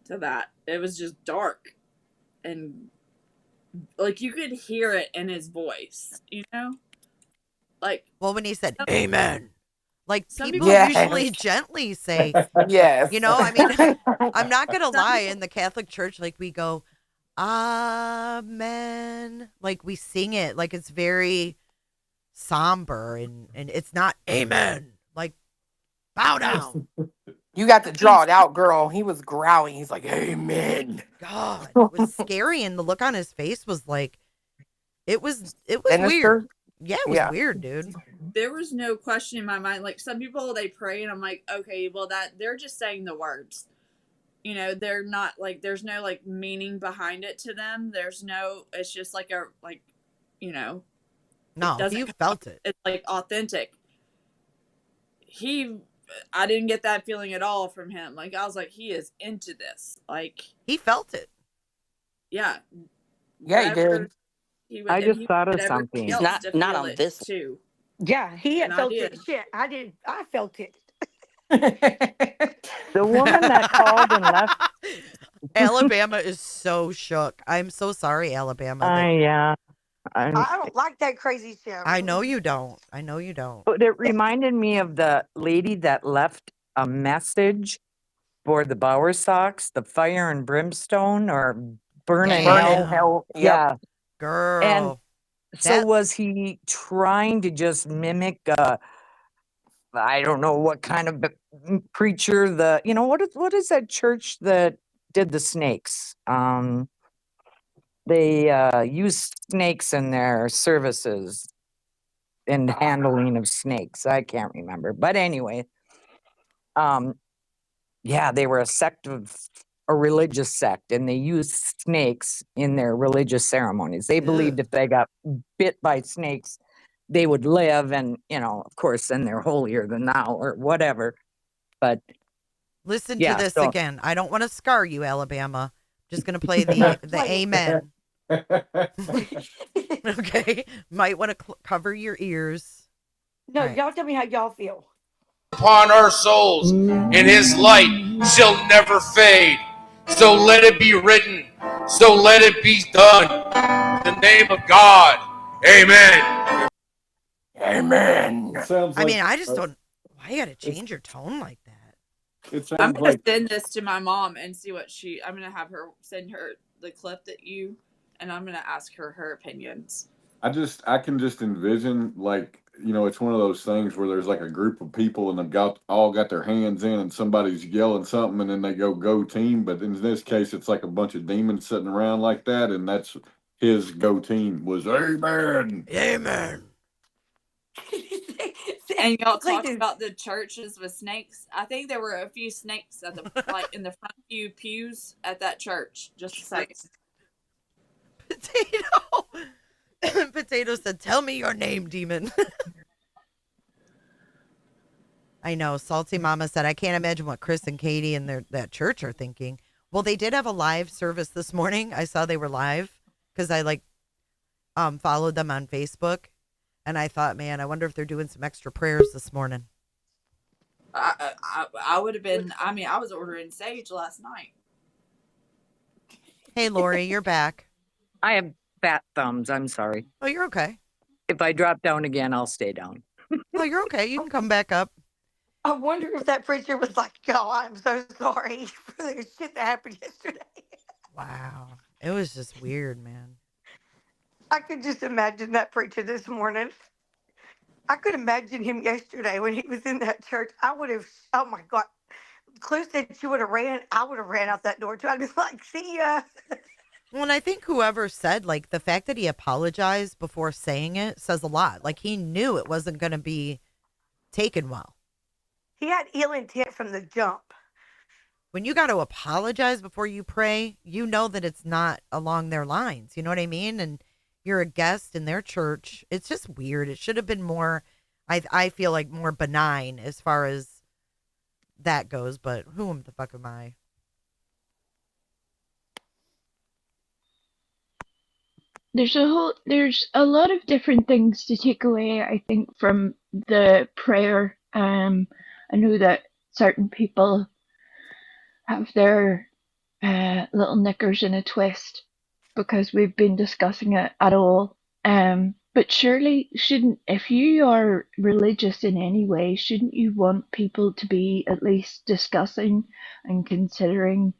to that. It was just dark. And like you could hear it in his voice, you know? Like, well, when he said amen, like people Yes. usually gently say, Yes. you know, I mean, I'm not going to lie. In the Catholic Church, like we go, amen. Like we sing it like it's very somber and it's not amen. Like bow down. You got to draw it out, girl. He was growling. He's like, amen. God, it was scary. And the look on his face was like, it was Sinister? weird. Yeah, it was weird, dude. There was no question in my mind. Like some people, they pray and I'm like, okay, well that they're just saying the words. You know, they're not like, there's no like meaning behind it to them. There's no, it's just like you know. No, you felt it. It's like authentic. I didn't get that feeling at all from him. Like I was like, he is into this. Like he felt it. Yeah. Yeah, he did. I just thought of something. Not on on this too. Yeah, he had And I felt did. it. Shit, I did. I felt it. The woman that called and left. Alabama is so shook. I'm so sorry, Alabama. Yeah. I don't like that crazy shit. I know you don't. I know you don't. But it reminded me of the lady that left a message for the Bower Sox, the fire and brimstone or burn in Damn. hell. Yep. Yeah. Girl. And so that- was he trying to just mimic I don't know what kind of preacher what is that church that did the snakes? They use snakes in their services and handling of snakes. I can't remember. But anyway, yeah, they were a religious sect, and they used snakes in their religious ceremonies. They believed if they got bit by snakes, they would live, and of course, then they're holier than thou or whatever. But Listen to this again. I don't want to scar you, Alabama. Just gonna play the amen. Okay, might want to cover your ears. No, y'all tell me how y'all feel. Upon our souls, and his light shall never fade. So let it be written, so let it be done. In the name of God, amen. Amen. I mean, I just don't. Why you gotta change your tone like that? I'm gonna send this to my mom and see what I'm gonna have her send her the clip and I'm gonna ask her her opinions. I can just envision, like, it's one of those things where there's like a group of people and they've all got their hands in and somebody's yelling something and then they go team. But in this case, it's like a bunch of demons sitting around like that. And that's his go team was amen. Amen. And y'all talked about the churches with snakes. I think there were a few snakes at the in the front few pews at that church. Just a second. Potato said, "Tell me your name, demon." I know. Salty Mama said, "I can't imagine what Chris and Katie and that church are thinking." Well, they did have a live service this morning. I saw they were live because I followed them on Facebook, and I thought, man, I wonder if they're doing some extra prayers this morning. I would have been. I mean, I was ordering sage last night. Hey, Lori, you're back. I have fat thumbs. I'm sorry. Oh, you're okay. If I drop down again, I'll stay down. Oh, you're okay. You can come back up. I wonder if that preacher was like, "Oh, I'm so sorry for the shit that happened yesterday." Wow. It was just weird, man. I could just imagine that preacher this morning. I could imagine him yesterday when he was in that church. I would have, oh my God. Clue said she would have ran. I would have ran out that door too. I'd be like, "See ya." Well, and I think whoever said, the fact that he apologized before saying it says a lot. Like, he knew it wasn't going to be taken well. He had ill intent from the jump. When you got to apologize before you pray, you know that it's not along their lines. You know what I mean? And you're a guest in their church. It's just weird. It should have been more, I feel like, more benign as far as that goes. But who the fuck am I? There's a lot of different things to take away, I think, from the prayer. I know that certain people have their little knickers in a twist because we've been discussing it at all. But surely if you are religious in any way, shouldn't you want people to be at least discussing and considering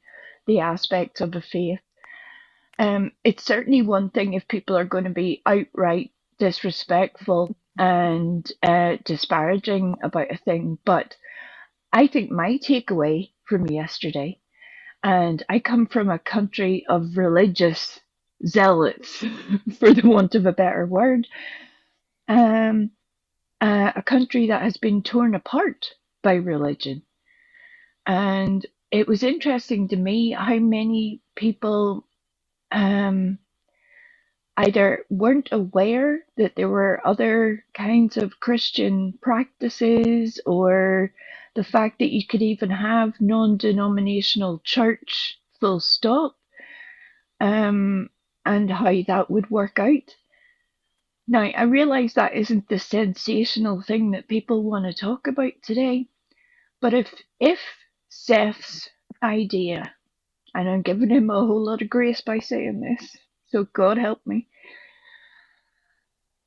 the aspects of a faith? It's certainly one thing if people are going to be outright disrespectful and disparaging about a thing, but I think my takeaway from yesterday, and I come from a country of religious zealots, for the want of a better word, a country that has been torn apart by religion. And it was interesting to me how many people either weren't aware that there were other kinds of Christian practices, or the fact that you could even have non-denominational church, full stop, and how that would work out. Now, I realise that isn't the sensational thing that people want to talk about today, But if Seth's idea, and I'm giving him a whole lot of grace by saying this, so God help me.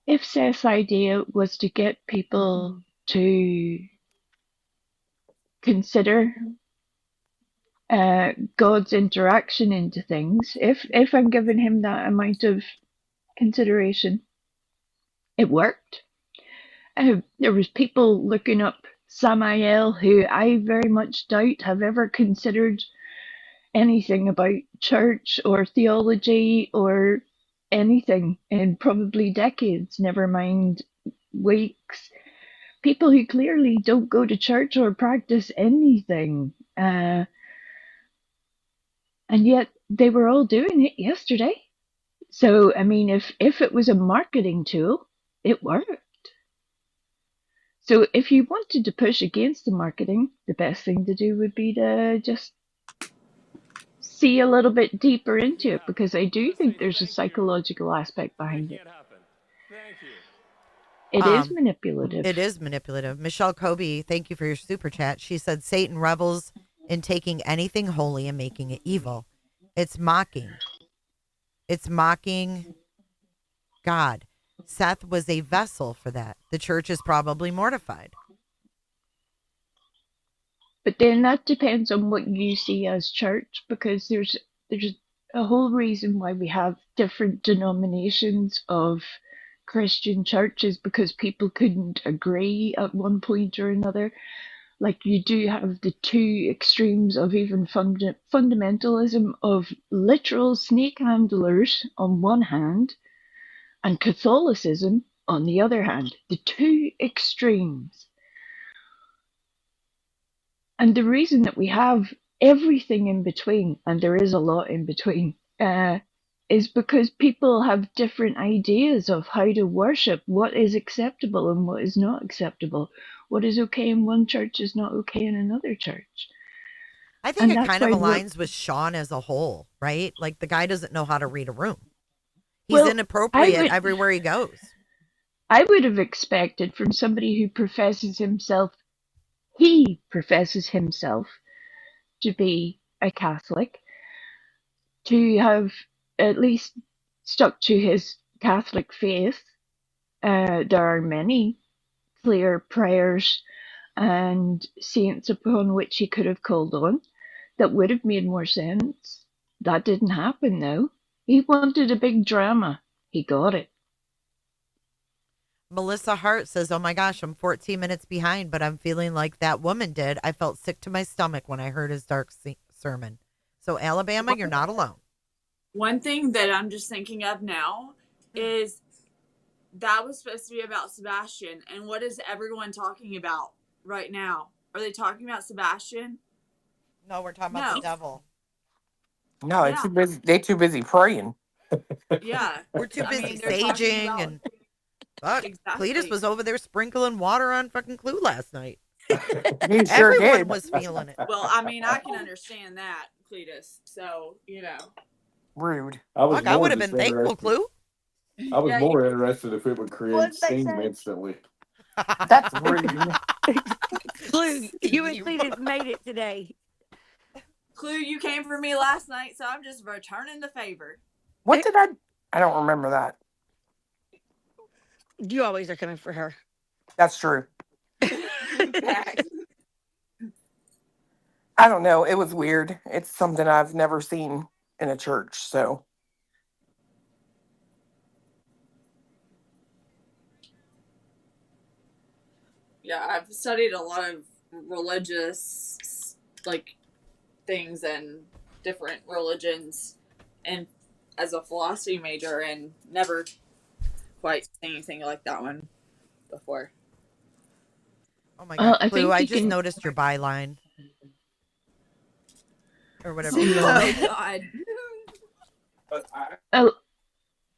If Seth's idea was to get people to consider God's interaction into things, if I'm giving him that amount of consideration, it worked. There was people looking up Samael who I very much doubt have ever considered anything about church or theology or anything in probably decades, never mind weeks. People who clearly don't go to church or practice anything. And yet they were all doing it yesterday. So, I mean, if it was a marketing tool, it worked. So if you wanted to push against the marketing, the best thing to do would be to just see a little bit deeper into it, because I do think there's a psychological aspect behind it. It is manipulative. It is manipulative. Michelle Kobe, thank you for your super chat. She said Satan revels in taking anything holy and making it evil. It's mocking. It's mocking God. Seth was a vessel for that. The church is probably mortified. But then that depends on what you see as church, because there's a whole reason why we have different denominations of Christian churches, because people couldn't agree at one point or another. Like, you do have the two extremes of even fundamentalism of literal snake handlers on one hand, and Catholicism on the other hand. The two extremes. And the reason that we have everything in between, and there is a lot in between, is because people have different ideas of how to worship, what is acceptable and what is not acceptable. What is okay in one church is not okay in another church. I think it kind of aligns with Sean as a whole, right? Like, the guy doesn't know how to read a room. He's inappropriate everywhere he goes. I would have expected from somebody who professes himself to be a Catholic, to have at least stuck to his Catholic faith. There are many clear prayers and saints upon which he could have called on that would have made more sense. That didn't happen, though. He wanted a big drama. He got it. Melissa Hart says, oh my gosh, I'm 14 minutes behind, but I'm feeling like that woman did. I felt sick to my stomach when I heard his dark sermon. So, Alabama, you're not alone. One thing that I'm just thinking of now is that was supposed to be about Sebastian. And what is everyone talking about right now? Are they talking about Sebastian? No, we're talking about the devil. No, they're too busy praying. Yeah. We're too busy saging and... Fuck, exactly. Cletus was over there sprinkling water on fucking Clue last night. Everyone was feeling it. Well, I mean, I can understand that, Cletus. So, Rude. I would have been thankful, Clue. I was more interested if it would create steam instantly. That's rude. Clue, you and Cletus made it today. Clue, you came for me last night, so I'm just returning the favor. What did I don't remember that. You always are coming for her. That's true. I don't know. It was weird. It's something I've never seen in a church, so. Yeah, I've studied a lot of religious, things and different religions and as a philosophy major, and never quite seen anything like that one before. Oh my God, Clue, I just noticed your byline. Or whatever. Oh, God.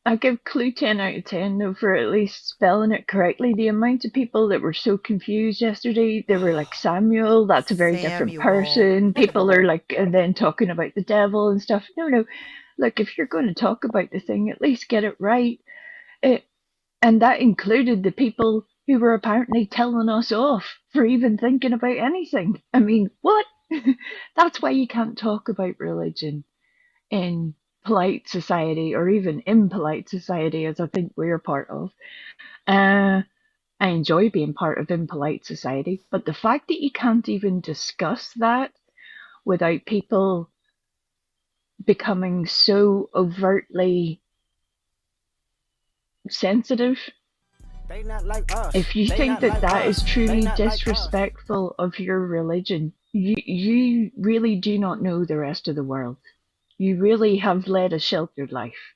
I give Clue 10 out of 10, though, for at least spelling it correctly. The amount of people that were so confused yesterday, they were like, Samuel, that's a very different person. People are and then talking about the devil and stuff. No. Look, if you're going to talk about the thing, at least get it right. And that included the people who were apparently telling us off for even thinking about anything. I mean, what? That's why you can't talk about religion in polite society, or even impolite society, as I think we're part of. I enjoy being part of impolite society, but the fact that you can't even discuss that without people becoming so overtly sensitive, if you think that that is truly disrespectful of your religion, you really do not know the rest of the world. You really have led a sheltered life.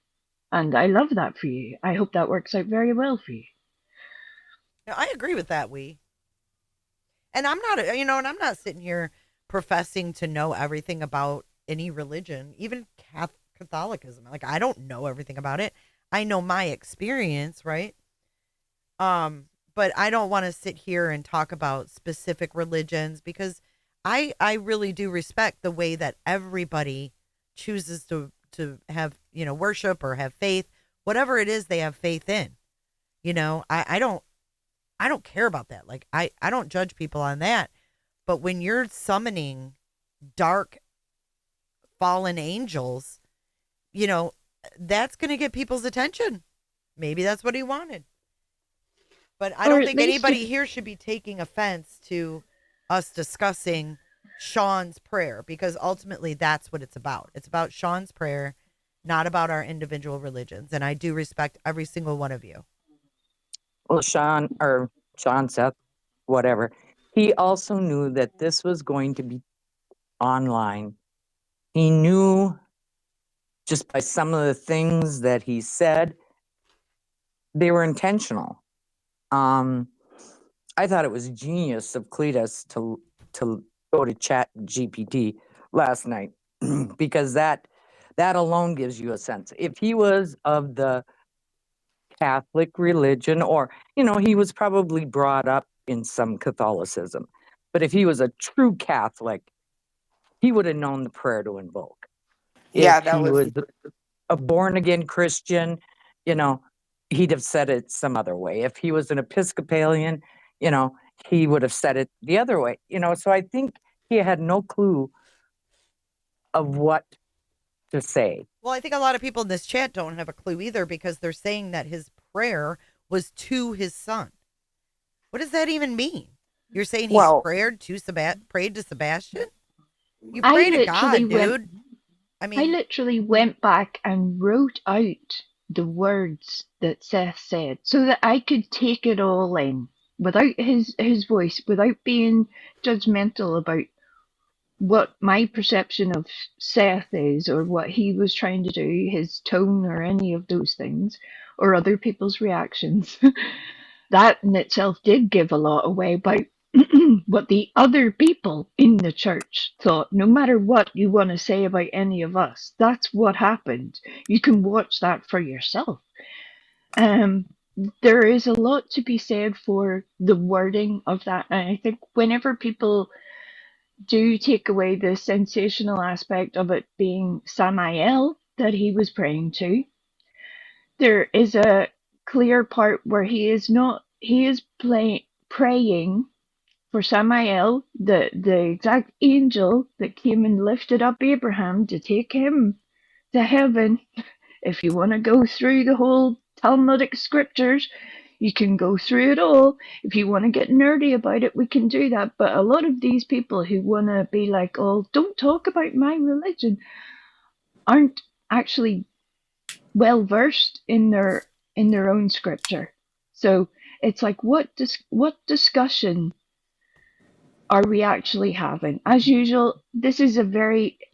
And I love that for you. I hope that works out very well for you. Now, I agree with that, and I'm not, and I'm not sitting here professing to know everything about any religion, even Catholicism. Like, I don't know everything about it. I know my experience, right? But I don't want to sit here and talk about specific religions, because I really do respect the way that everybody chooses to have, worship or have faith, whatever it is they have faith in. I don't care about that. Like, I don't judge people on that. But when you're summoning dark fallen angels, that's going to get people's attention. Maybe that's what he wanted. But I don't think anybody here should be taking offense to us discussing Sean's prayer, because ultimately that's what it's about. It's about Sean's prayer, not about our individual religions. And I do respect every single one of you. Well, Sean, Seth, whatever, he also knew that this was going to be online. He knew just by some of the things that he said, they were intentional. I thought it was genius of Cletus to go to Chat GPT last night, because that alone gives you a sense. If he was of the Catholic religion, or, he was probably brought up in some Catholicism, but if he was a true Catholic, he would have known the prayer to invoke. Yeah, If that he was was a born-again Christian, he'd have said it some other way. If he was an Episcopalian, he would have said it the other way. So I think he had no clue of what to say. Well, I think a lot of people in this chat don't have a clue either, because they're saying that his prayer was to his son. What does that even mean? You're saying he prayed to Sebastian? You pray to God, dude. I literally went back and wrote out the words that Seth said so that I could take it all in without his voice, without being judgmental about what my perception of Seth is, or what he was trying to do, his tone, or any of those things, or other people's reactions. That in itself did give a lot away about what the other people in the church thought. No matter what you want to say about any of us, that's what happened. You can watch that for yourself. There is a lot to be said for the wording of that, and I think whenever people do take away the sensational aspect of it being Samael that he was praying to, there is a clear part where he is praying for Samael, the exact angel that came and lifted up Abraham to take him to heaven. If you want to go through the whole Talmudic scriptures, you can go through it all. If you want to get nerdy about it, we can do that. But a lot of these people who want to be like, oh, don't talk about my religion, aren't actually well versed in their own scripture. So it's like, what discussion are we actually having? As usual, this is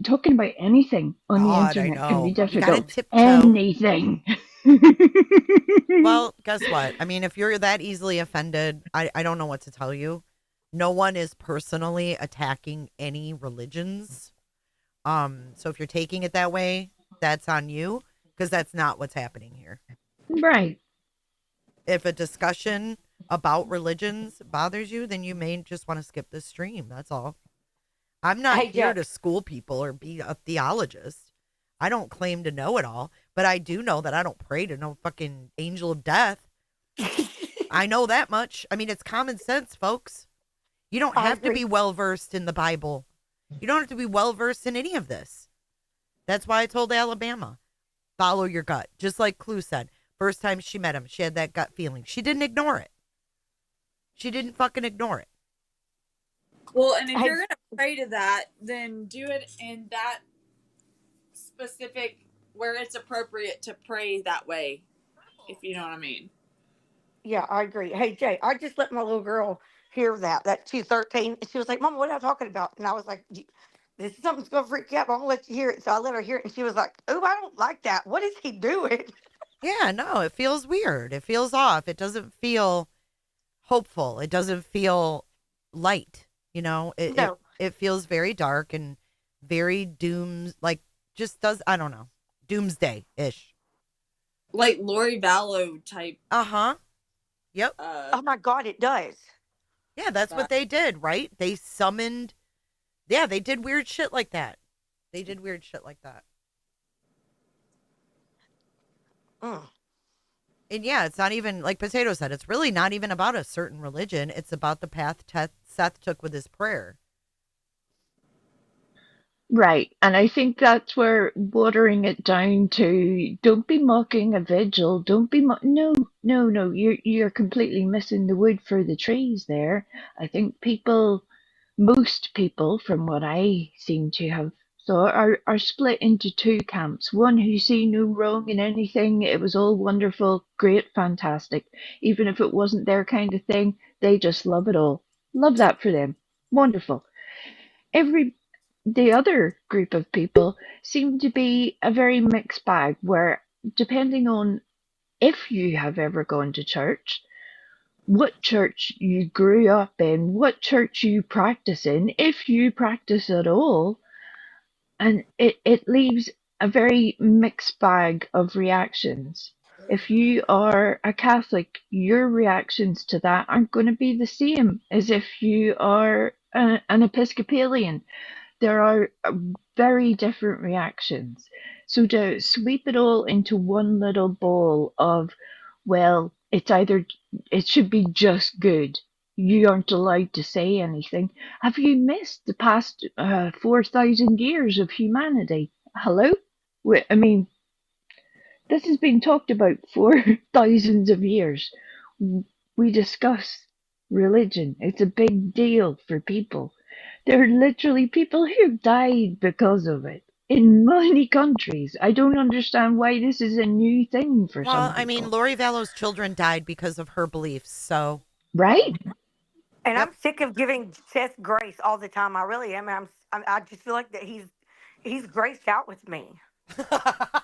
talking about anything on the internet can be difficult. Anything. Well, guess what? I mean, if you're that easily offended, I don't know what to tell you. No one is personally attacking any religions. So if you're taking it that way, that's on you, because that's not what's happening here. Right. If a discussion about religions bothers you, then you may just want to skip this stream. That's all. I'm not here to school people or be a theologist. I don't claim to know it all, but I do know that I don't pray to no fucking angel of death. I know that much. I mean, it's common sense, folks. You don't I have to agree. be well versed in the Bible. You don't have to be well versed in any of this. That's why I told Alabama, follow your gut. Just like Clue said, first time she met him, she had that gut feeling. She didn't ignore it. She didn't fucking ignore it. Well, and if Hey, you're gonna pray to that, then do it in that specific where it's appropriate to pray that way, if you know what I mean. yeah, I agree. Hey, Jay, I just let my little girl hear that she's 13. And she was like, Mama, what am I talking about? And I was like, this is something's going to freak you out, but I'm going to let you hear it. So I let her hear it. And she was like, oh, I don't like that. What is he doing? Yeah, no, it feels weird. It feels off. It doesn't feel hopeful. It doesn't feel light. You know, No. it feels very dark and very like just does, I don't know, doomsday-ish. Like Lori Vallow type. Uh-huh. Yep. Oh, my God, it does. Yeah, that's what they did, right? They summoned, yeah, they did weird shit like that. They did weird shit like that. And yeah, it's not even, like Potato said, it's really not even about a certain religion. It's about the path Seth took with his prayer. Right. And I think that's where watering it down to don't be mocking a vigil. Don't be no, no, no. You're completely missing the wood for the trees there. I think most people, from what I seem to have thought, are split into two camps. One who see no wrong in anything. It was all wonderful, great, fantastic. Even if it wasn't their kind of thing, they just love it all. Love that for them. Wonderful. The other group of people seem to be a very mixed bag where, depending on if you have ever gone to church, what church you grew up in, what church you practice in, if you practice at all, and it leaves a very mixed bag of reactions. If you are a Catholic, your reactions to that aren't going to be the same as if you are an Episcopalian. There are very different reactions. So to sweep it all into one little bowl of, well, it should be just good. You aren't allowed to say anything. Have you missed the past 4,000 years of humanity? Hello? I mean, this has been talked about for thousands of years. We discuss religion. It's a big deal for people. There are literally people who died because of it in many countries. I don't understand why this is a new thing for some Well, people. I mean, Lori Vallow's children died because of her beliefs, so. Right? And Yep. I'm sick of giving Seth grace all the time. I really am. I just feel like that he's graced out with me.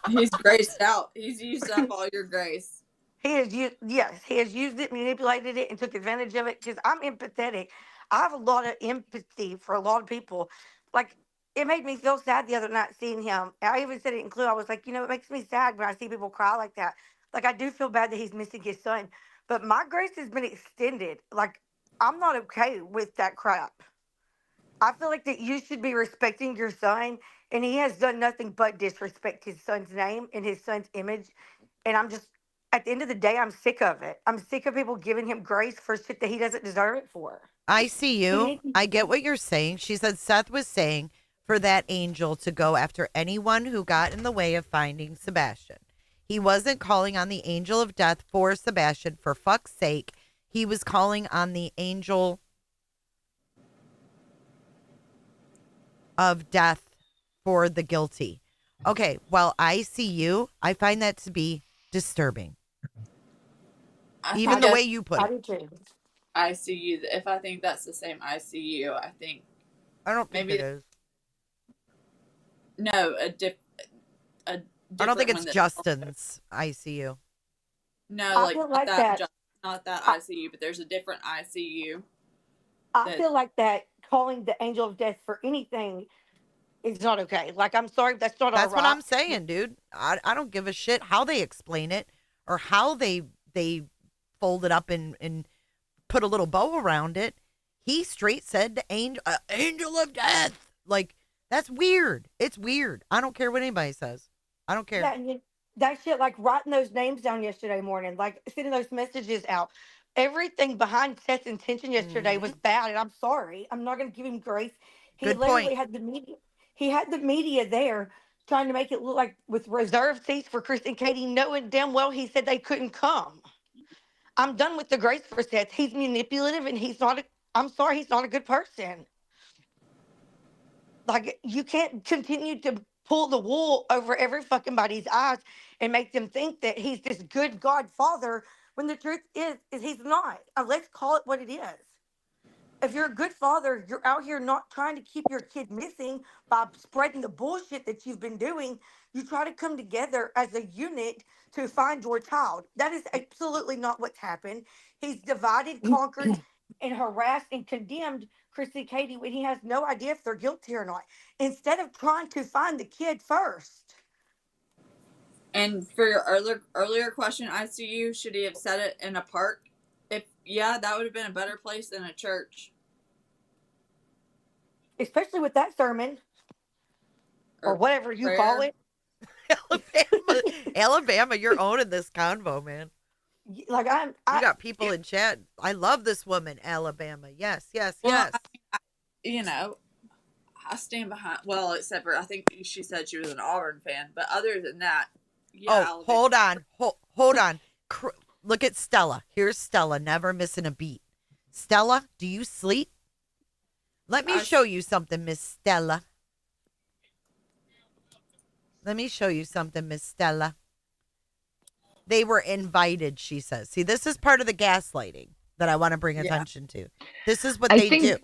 He's graced out. He's used up all your grace. He has used it, manipulated it, and took advantage of it. Because I'm empathetic. I have a lot of empathy for a lot of people. Like, it made me feel sad the other night seeing him. I even said it in Clue. I was like, it makes me sad when I see people cry like that. Like, I do feel bad that he's missing his son, but my grace has been extended. Like, I'm not okay with that crap. I feel like that you should be respecting your son, and he has done nothing but disrespect his son's name and his son's image. And I'm just, at the end of the day, I'm sick of it. I'm sick of people giving him grace for shit that he doesn't deserve it for. I see you. I get what you're saying. She said Seth was saying for that angel to go after anyone who got in the way of finding Sebastian. He wasn't calling on the angel of death for Sebastian, for fuck's sake. He was calling on the angel of death for the guilty. Okay, well, I see you. I find that to be disturbing. Even the way you put it. I see you. If I think that's the same I see you, I think. I don't think maybe it is. No, a I don't think it's Justin's ICU. No, I like feel not like that. that. Not that ICU, but there's a different ICU. I feel like that calling the angel of death for anything is not okay. Like, I'm sorry, that's not all right. That's what I'm saying, dude. I don't give a shit how they explain it or how they fold it up and put a little bow around it. He straight said the angel of death. Like, that's weird. It's weird. I don't care what anybody says. I don't care. Yeah, and that shit, like writing those names down yesterday morning, like sending those messages out. everything behind Seth's intention yesterday was bad, and I'm sorry. I'm not going to give him grace. He Good literally point. had the media. He had the media there trying to make it look like with reserved seats for Chris and Katie, knowing damn well he said they couldn't come. I'm done with the grace for Seth. He's manipulative, and he's not. I'm sorry, he's not a good person. Like, you can't continue to pull the wool over every fucking body's eyes and make them think that he's this good God father when the truth is he's not. Let's call it what it is. If you're a good father, you're out here not trying to keep your kid missing by spreading the bullshit that you've been doing. You try to come together as a unit to find your child. That is absolutely not what's happened. He's divided, conquered, and harassed and condemned Chrissy and Katie when he has no idea if they're guilty or not, instead of trying to find the kid first. And for your earlier question, ICU, should he have said it in a park? Yeah, that would have been a better place than a church. Especially with that sermon. Or whatever you prayer. call it. Alabama, you're owning this convo, man. Like, you got people in chat. I love this woman, Alabama. Yes, yes, Well, yes. I stand behind. Well, except for I think she said she was an Auburn fan, but other than that, yeah. Oh, hold on, hold on. Look at Stella. Here's Stella, never missing a beat. Stella, do you sleep? Let me show you something, Miss Stella. Let me show you something, Miss Stella. They were invited, she says. See, this is part of the gaslighting that I want to bring attention to. This is what they do.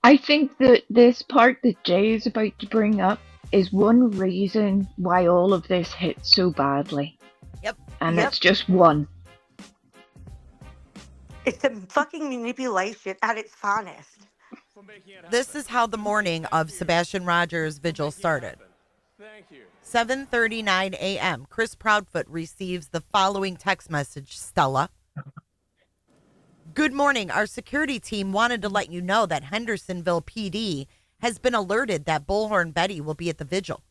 I think that this part that Jay is about to bring up is one reason why all of this hits so badly. Yep. And it's just one. It's a fucking manipulation at its finest. This is how the morning of Sebastian Rogers' Vigil started. 7:39 a.m. Chris Proudfoot receives the following text message, Stella. Good morning. Our security team wanted to let you know that Hendersonville PD has been alerted that Bullhorn Betty will be at the vigil.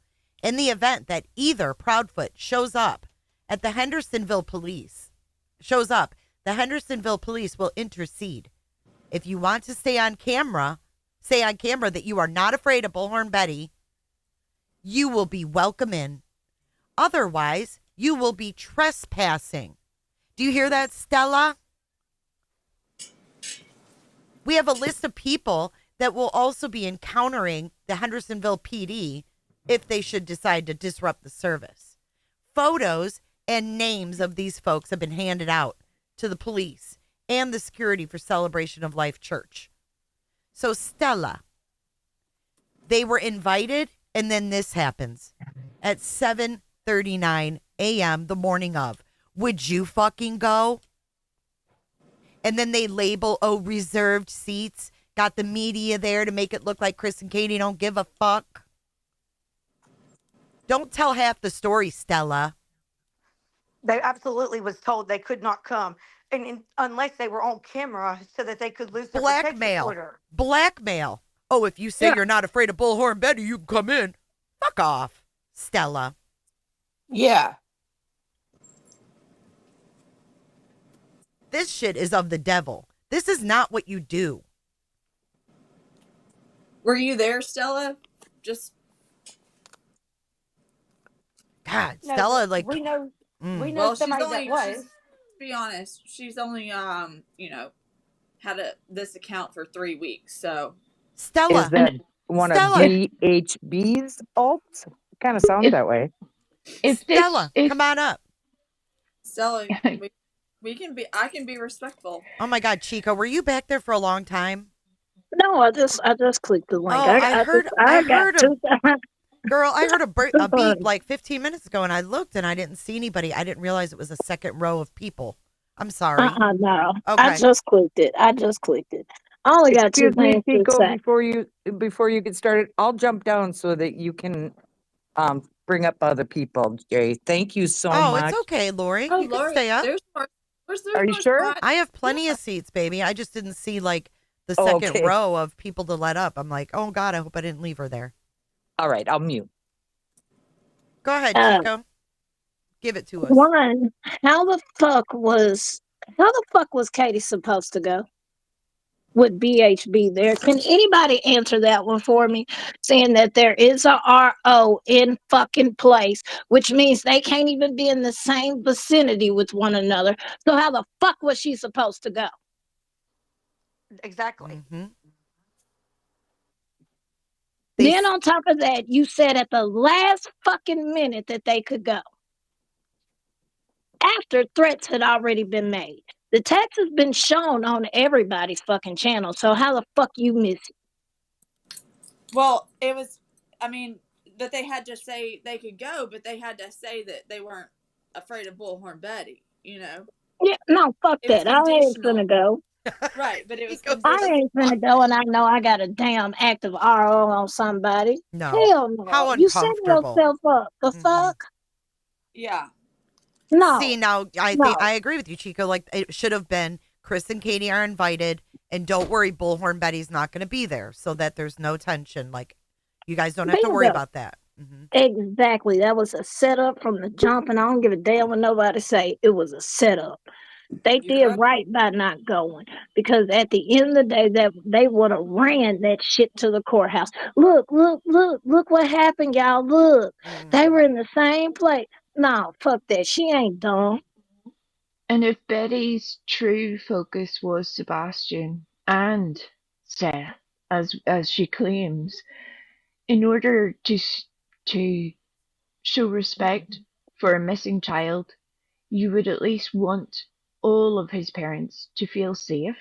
In the event that either Proudfoot shows up, the Hendersonville police will intercede. If you want to say on camera that you are not afraid of Bullhorn Betty, you will be welcome in. Otherwise, you will be trespassing. Do you hear that, Stella? We have a list of people that will also be encountering the Hendersonville PD if they should decide to disrupt the service. Photos and names of these folks have been handed out to the police and the security for Celebration of Life Church. So, Stella, they were invited, and then this happens at 7:39 a.m. the morning of. Would you fucking go? And then they label, reserved seats. Got the media there to make it look like Chris and Katie don't give a fuck. Don't tell half the story, Stella. They absolutely was told they could not come, and unless they were on camera so that they could lose their protection order. Blackmail. Oh, if you say you're not afraid of Bullhorn Betty, you can come in. Fuck off, Stella. Yeah. This shit is of the devil. This is not what you do. Were you there, Stella? God, no, Stella, like we know well, somebody that was. To be honest, she's only had this account for 3 weeks. So Stella, is that one of VHB's alts? Kind of sounds that way. Stella, come on up. Stella, I can be respectful. Oh my God, Chica, were you back there for a long time? No, I just clicked the link. Oh, I heard a beep like 15 minutes ago, and I looked and I didn't see anybody. I didn't realize it was a second row of people. I'm sorry. No, okay. I just clicked it. I only got 2 things to say. Before you get started, I'll jump down so that you can bring up other people, Jay. Thank you so much. Oh, it's okay, Lori. You can stay up. Are you sure? I have plenty of seats, baby. I just didn't see like the second row of people to let up. I'm like, oh God, I hope I didn't leave her there. All right, I'll mute. Go ahead, Chico. Give it to us. One, how the fuck was How the fuck was Katie supposed to go with BHB there? Can anybody answer that one for me? Saying that there is a RO in fucking place, which means they can't even be in the same vicinity with one another. So how the fuck was she supposed to go? Exactly. Then on top of that, you said at the last fucking minute that they could go. After threats had already been made. The text has been shown on everybody's fucking channel. So how the fuck you miss it? Well, it was, I mean, that they had to say they could go, but they had to say that they weren't afraid of Bullhorn Betty, you know? Yeah, no, fuck It was that. I ain't conditional. finna go. Right, but it was I conditional. ain't finna go, and I know I got a damn active RO on somebody. No. Hell no. How You set uncomfortable. yourself up. The fuck? Yeah. No. See, now I think I agree with you, Chico. Like, it should have been Chris and Katie are invited, and don't worry, Bullhorn Betty's not going to be there, so that there's no tension. Like, you guys don't have to worry Bingo. about that. Exactly. That was a setup from the jump, and I don't give a damn what nobody say. It was a setup. They did right by not going, because at the end of the day, that they would have ran that shit to the courthouse. Look what happened, y'all. Look, they were in the same place. No, fuck that. She ain't dumb. And if Betty's true focus was Sebastian and Seth, as she claims, in order to show respect for a missing child, you would at least want all of his parents to feel safe.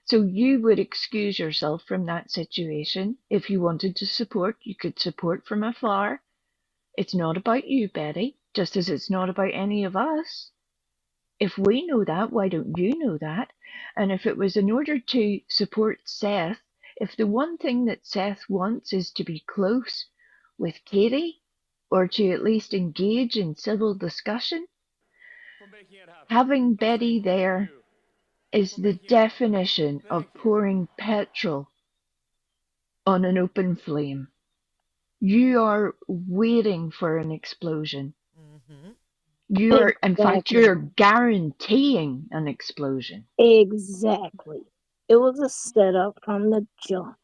So you would excuse yourself from that situation. If you wanted to support, you could support from afar. It's not about you, Betty, just as it's not about any of us. If we know that, why don't you know that? And if it was in order to support Seth, if the one thing that Seth wants is to be close with Katie, or to at least engage in civil discussion, having Betty there is the definition of pouring petrol on an open flame. You are waiting for an explosion. You're, in fact, you're guaranteeing an explosion. Exactly. It was a setup from the jump.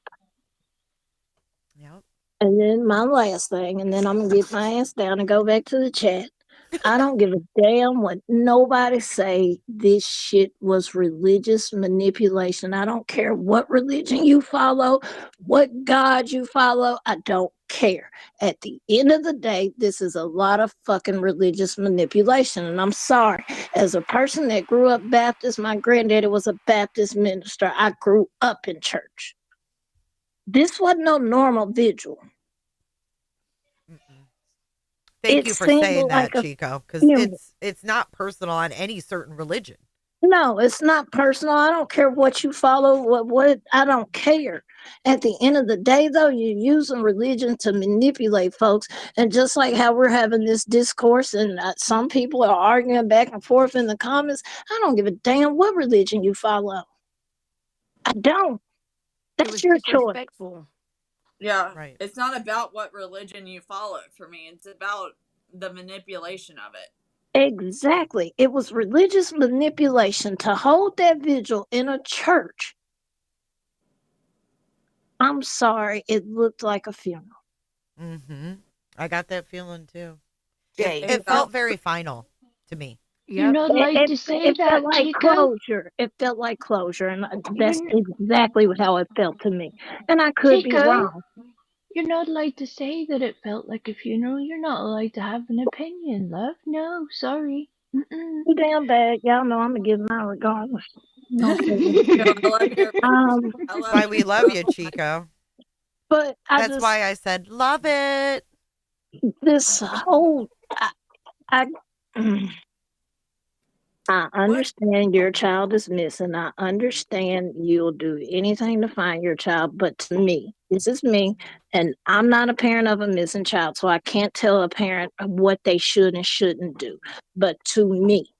Yep. And then my last thing, and then I'm gonna get my ass down and go back to the chat. I don't give a damn what nobody say. This shit was religious manipulation. I don't care what religion you follow, what God you follow. I don't care. At the end of the day, this is a lot of fucking religious manipulation. And I'm sorry. As a person that grew up Baptist, my granddaddy was a Baptist minister. I grew up in church. This wasn't no normal vigil. Thank It you for seemed saying like that, a Chico, because funeral. it's not personal on any certain religion. No, it's not personal. I don't care what you follow. What I don't care. At the end of the day, though, you're using religion to manipulate folks. And just like how we're having this discourse, and some people are arguing back and forth in the comments, I don't give a damn what religion you follow. I don't. That's your choice. Yeah. Right. It's not about what religion you follow for me. It's about the manipulation of it. Exactly. It was religious manipulation to hold that vigil in a church. I'm sorry, it looked like a funeral. I got that feeling too. Jay, It felt very final to me. You're not allowed to say It that, felt like Chico. closure. It felt like closure, and that's exactly how it felt to me. And I could be Chico, wrong. you're not allowed to say that it felt like a funeral. You're not allowed to have an opinion, love. No, sorry. Too damn bad. Y'all know I'm gonna give mine regardless. No That's why we love you, Chico. But That's why I said love it. This whole I understand your child is missing. I understand you'll do anything to find your child. But to me, this is me, and I'm not a parent of a missing child, so I can't tell a parent what they should and shouldn't do. But to me,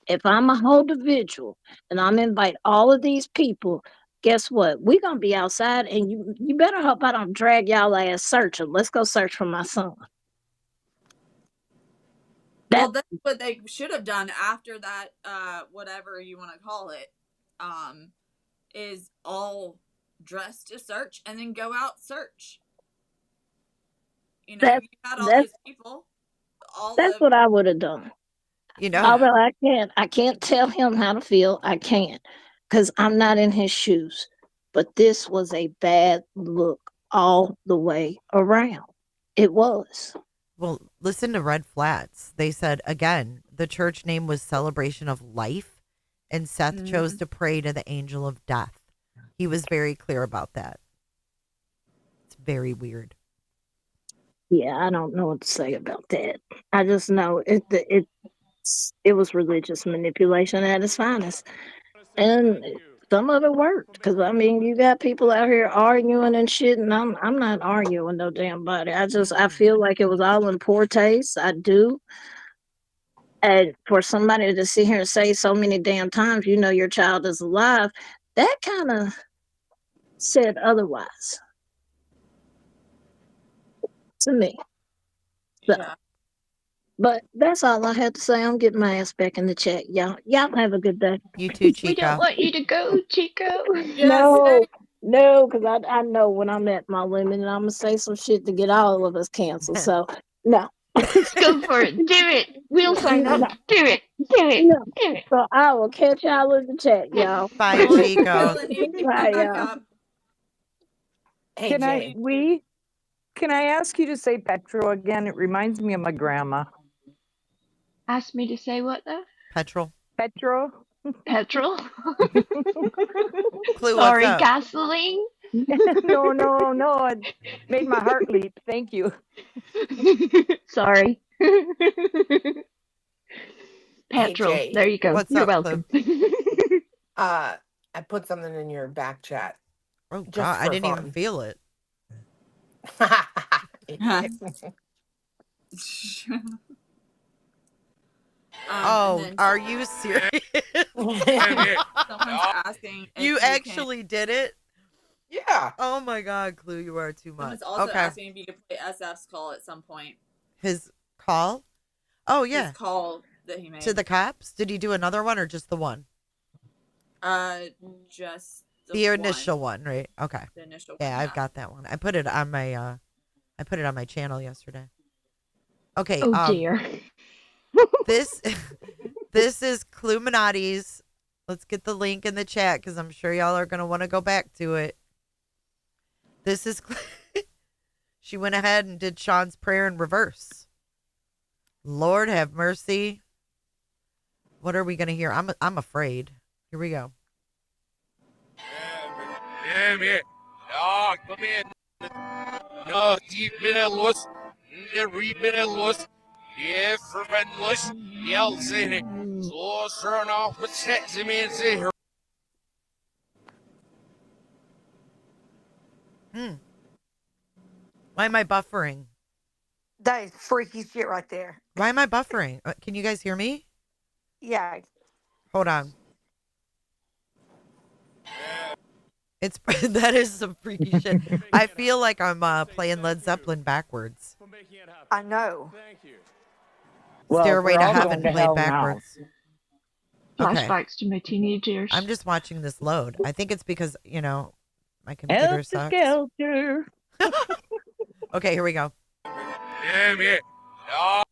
if I'm a hold a vigil and I'm invite all of these people, guess what? We're gonna be outside, and you better hope I don't drag y'all ass searching. Let's go search for my son. Well, that's what they should have done after that, whatever you want to call it, is all dress to search and then go out search. You know, That's you had all that's those people, all that's the what I would have done. You know, Although I can't tell him how to feel. I can't, because I'm not in his shoes. But this was a bad look all the way around. It was. well, listen to Red Flats. They said again, the church name was Celebration of Life, and Seth chose to pray to the angel of death. He was very clear about that. It's very weird. Yeah, I don't know what to say about that. I just know it was religious manipulation at its finest, and some of it worked. Because I mean, you got people out here arguing and shit, and I'm not arguing with no damn body. I feel like it was all in poor taste. I do. And for somebody to sit here and say so many damn times, you know, your child is alive, that kind of said otherwise to me. So, yeah. but that's all I had to say. I'm getting my ass back in the chat. Y'all have a good day. You too, We don't Chica. want you to go, Chico. No, because I know when I'm at my limit and I'm going to say some shit to get all of us canceled. So, no. Go for it. Do it. We'll sign up. No. Do it. Do it. No. Do it. So I will catch y'all in the chat, y'all. Bye, Chico. Bye, y'all. Hey, Can Jay. can I ask you to say Petro again? It reminds me of my grandma. Ask me to say what though? Petrol. Petro? Petrol? Clue, Sorry, what's up? gasoline? No. It made my heart leap. Thank you. Sorry. Hey, Petrol. Jay. There you go. What's You're up, welcome. I put something in your back chat. Oh, Just God. I for didn't fun. even feel it. Oh, and then are you serious? someone's asking if You can- actually did it? Yeah. Oh my God, Clue, you are too much. Someone's also Okay. asking if you could play SF's call at some point. His call? Oh, yeah. His call that he made. To the cops? Did he do another one or just the one? Just The one. initial one, right? Okay. The initial Yeah, one, I've got that one. I put it on my channel yesterday. Okay, Oh dear. this is Cluminati's. Let's get the link in the chat because I'm sure y'all are gonna want to go back to it. This is she went ahead and did Sean's prayer in reverse. Lord have mercy. What are we gonna hear? I'm afraid. Here we go. Yeah. Ja, kom igen. Ja, die binnen los. De binnen los. Die verwend los. Die al zijn. Zo turn off met sexy man zeggen. Why am I buffering? That is freaky shit right there. Why am I buffering? Can you guys hear me? Yeah. Hold on. It's that is some freaky shit. I feel like I'm playing Led Zeppelin backwards. I know. Well, Stairway we're to all Heaven going to played hell now. backwards. Okay. Flashbacks to my teenage years. I'm just watching this load. I think it's because, my computer Helter sucks. Skelter. Okay, here we go. Yeah. Ja.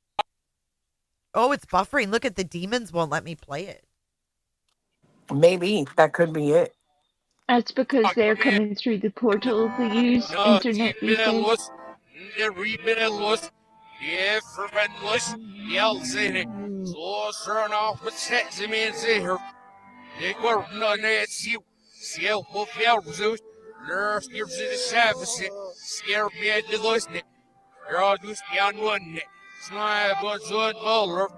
Oh, it's buffering. Look at the demons won't let me play it. Maybe that could be it. That's because they're coming through the portal. They use Ja, internet die these binnen days. los. De binnen los. Die verwend los. Die al zijn. Zo turn off met sexy man zeggen. Ik word nog net ziel. Ziel op jou zoet. Nurse hier zit de service. Scare me at the listening. Girl, dus beyond one. Smile, but zo'n baller.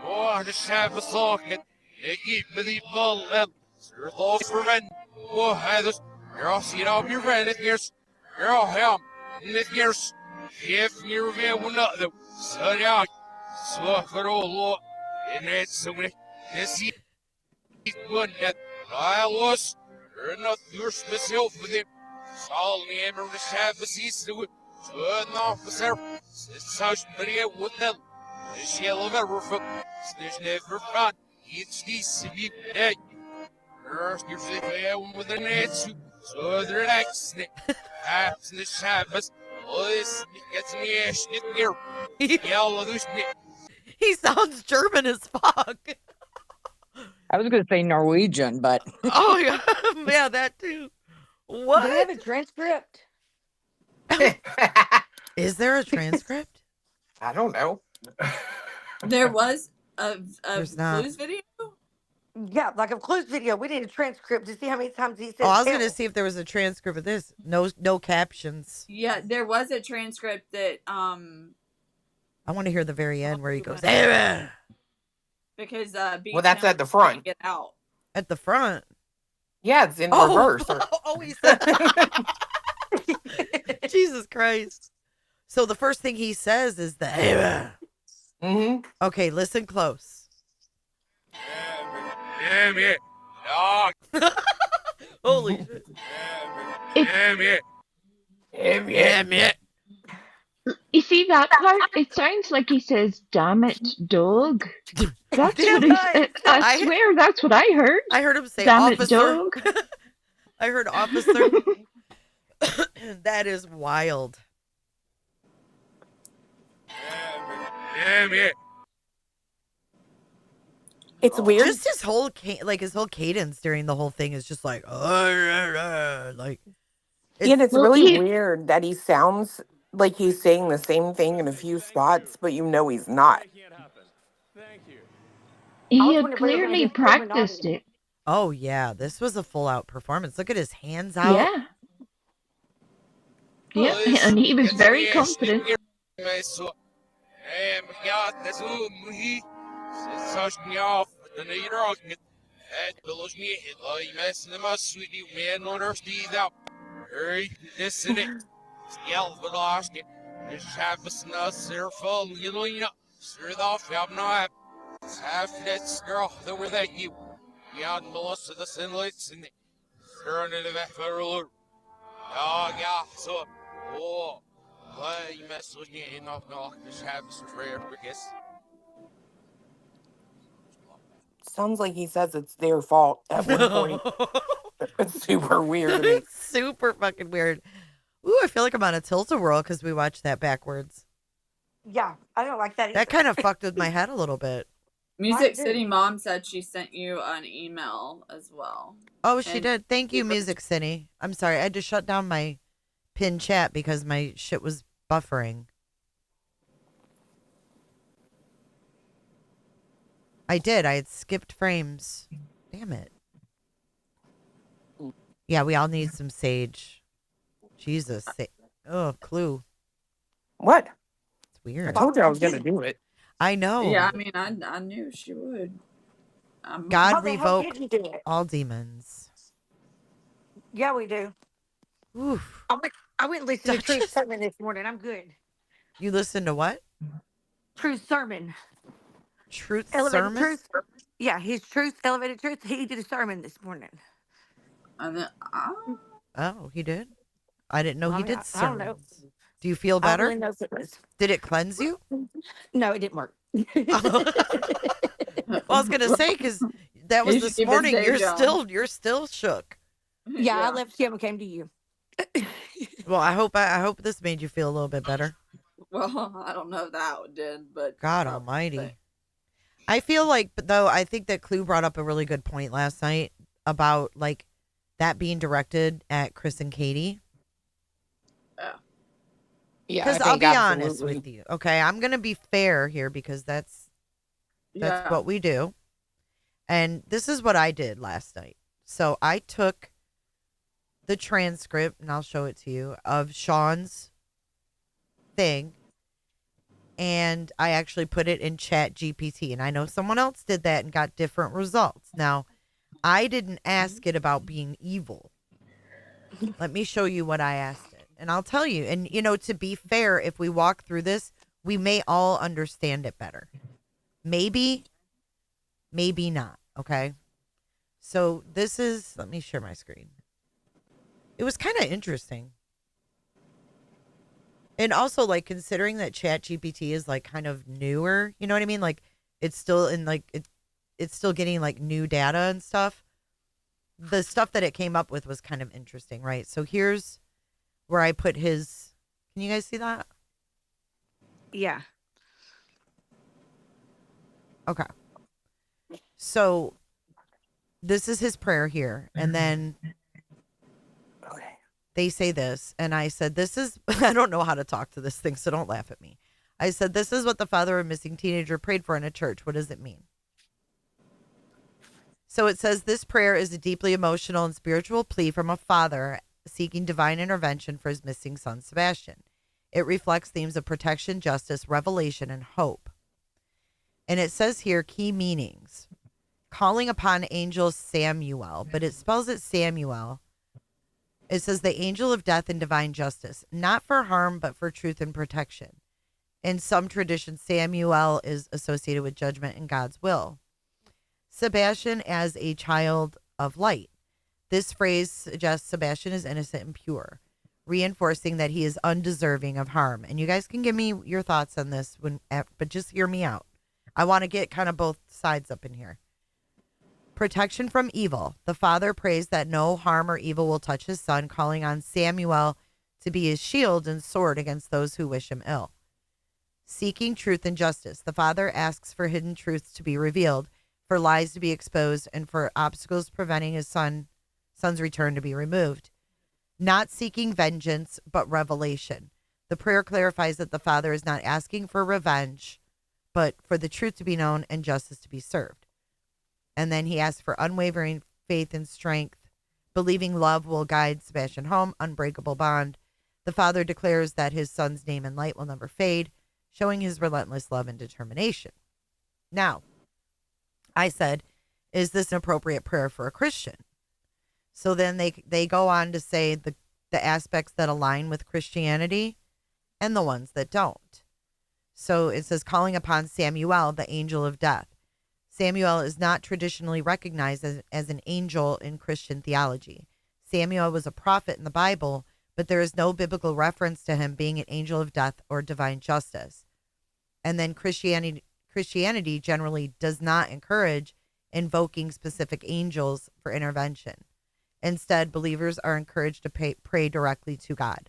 Oh, de schijven zaken. Ik keep me die bal up. You're lost for rent. Oh, Heathers. You're all seen all your rent years. You're all help. This year's. If you're real another. So yeah. So for all lot. And it's so many. This is one that I was. You're not your special for them. All the ever have a cease to it. To an officer. It's such many with them. This yellow never fuck. This never fun. It's this big day. First, you're sick with an answer. So the next thing. Perhaps the Shabbos. Oh, this gets me ash. Yellow this. He sounds German as fuck. I was going to say Norwegian, but Oh, yeah. Yeah, that too. What? Do they have a transcript? Is there a transcript? I don't know. There was a There's not. Clues video. Yeah, like a Clues video. We need a transcript to see how many times he says. Oh, I was going to hell. see if there was a transcript of this. No captions. Yeah, there was a transcript that I want to hear the very end where he goes, because Well, that's at the front. Get out. at the front. Yeah, it's in Oh. reverse. Oh, he said Jesus Christ. So the first thing he says is the Okay, listen close. Damn it. Dog. Holy shit. Damn it. Damn it. You see that part? It sounds like he says, "Damn it, dog." That's what he said. I swear that's what I heard. I heard him say Damn officer. it, dog. I heard officer. That is wild. Damn it. It's weird. Just his whole his whole cadence during the whole thing is just like like And it's Well, really he- weird that he sounds like he's saying the same thing in a few spots, but you know he's not. He I was had wondering if we were gonna clearly get Illuminati. practiced it. Oh yeah, this was a full out performance. Look at his hands out. Yeah. Yeah, and he was very confident. Melissa the Sinlets and turn into that federal. Oh, yeah, so, oh, you mess with me enough, no, just have some prayer, I guess. Sounds like he says it's their fault at one point. It's super weird to me. It's super fucking weird. Ooh, I feel like I'm on a tilt-a-whirl because we watched that backwards. Yeah, I don't like that. That either. kind of fucked with my head a little bit. Music do. City Mom said she sent you an email as well. Oh, she And did. Thank you, we were- Music City. I'm sorry. I had to shut down my pin chat because my shit was buffering. I did. I had skipped frames. Damn it. Yeah, we all need some sage. Jesus. Oh, Clue. What? It's I weird. told you I was going to do it. I know. Yeah, I mean, I knew she would. God How the hell revoke did you do it? all demons. Yeah, we do. Oof. I went and listened to Truth Sermon this morning. I'm good. You listen to what? Truth Sermon. Truth Elevated sermon? Truth. Yeah, his Truth, Elevated Truth. He did a sermon this morning. And then, Oh, he did? I didn't know Well, he I mean, did I don't know. sermons. Do you feel I don't better? really know if it was. Did it cleanse you? No, it didn't work. Well, I was gonna say because that was You this should give it morning. day You're job. still shook. Yeah, I left him and came to you. Well, I hope this made you feel a little bit better. Well, I don't know if that did, but God Almighty. I feel like, but though, I think that Clue brought up a really good point last night about like that being directed at Chris and Katie. Yeah, Because I I'll be think honest absolutely. with you. Okay, I'm gonna be fair here because that's yeah. what we do. And this is what I did last night. So I took the transcript, and I'll show it to you, of Sean's thing, and I actually put it in Chat GPT. And I know someone else did that and got different results. Now, I didn't ask it about being evil. Let me show you what I asked it. And I'll tell you, and you know, to be fair, if we walk through this, we may all understand it better. Maybe, maybe not. Okay. So this is, let me share my screen. It was kind of interesting. And also, like, considering that Chat GPT is like kind of newer, you know what I mean? Like, it's still in like it's still getting like new data and stuff. The stuff that it came up with was kind of interesting, right? So here's where I put his. Can you guys see that? Yeah. Okay. So this is his prayer here, and then they say this, and I said, this is, I don't know how to talk to this thing, so don't laugh at me. I said, this is what the father of a missing teenager prayed for in a church. What does it mean? So it says, this prayer is a deeply emotional and spiritual plea from a father seeking divine intervention for his missing son, Sebastian. It reflects themes of protection, justice, revelation, and hope. And it says here, key meanings. Calling upon angel Samuel, but it spells it Samuel. It says the angel of death and divine justice, not for harm, but for truth and protection. In some traditions, Samuel is associated with judgment and God's will. Sebastian as a child of light. This phrase suggests Sebastian is innocent and pure, reinforcing that he is undeserving of harm. And you guys can give me your thoughts on this, but just hear me out. I want to get kind of both sides up in here. Protection from evil. The father prays that no harm or evil will touch his son, calling on Samuel to be his shield and sword against those who wish him ill. Seeking truth and justice. The father asks for hidden truths to be revealed, for lies to be exposed, and for obstacles preventing his son's return to be removed. Not seeking vengeance, but revelation. The prayer clarifies that the father is not asking for revenge, but for the truth to be known and justice to be served. And then he asks for unwavering faith and strength, believing love will guide Sebastian home, unbreakable bond. The father declares that his son's name and light will never fade, showing his relentless love and determination. Now, I said, is this an appropriate prayer for a Christian? So then they go on to say the aspects that align with Christianity and the ones that don't. So it says, calling upon Samuel, the angel of death. Samuel is not traditionally recognized as an angel in Christian theology. Samuel was a prophet in the Bible, but there is no biblical reference to him being an angel of death or divine justice. And then Christianity generally does not encourage invoking specific angels for intervention. Instead, believers are encouraged to pray directly to God.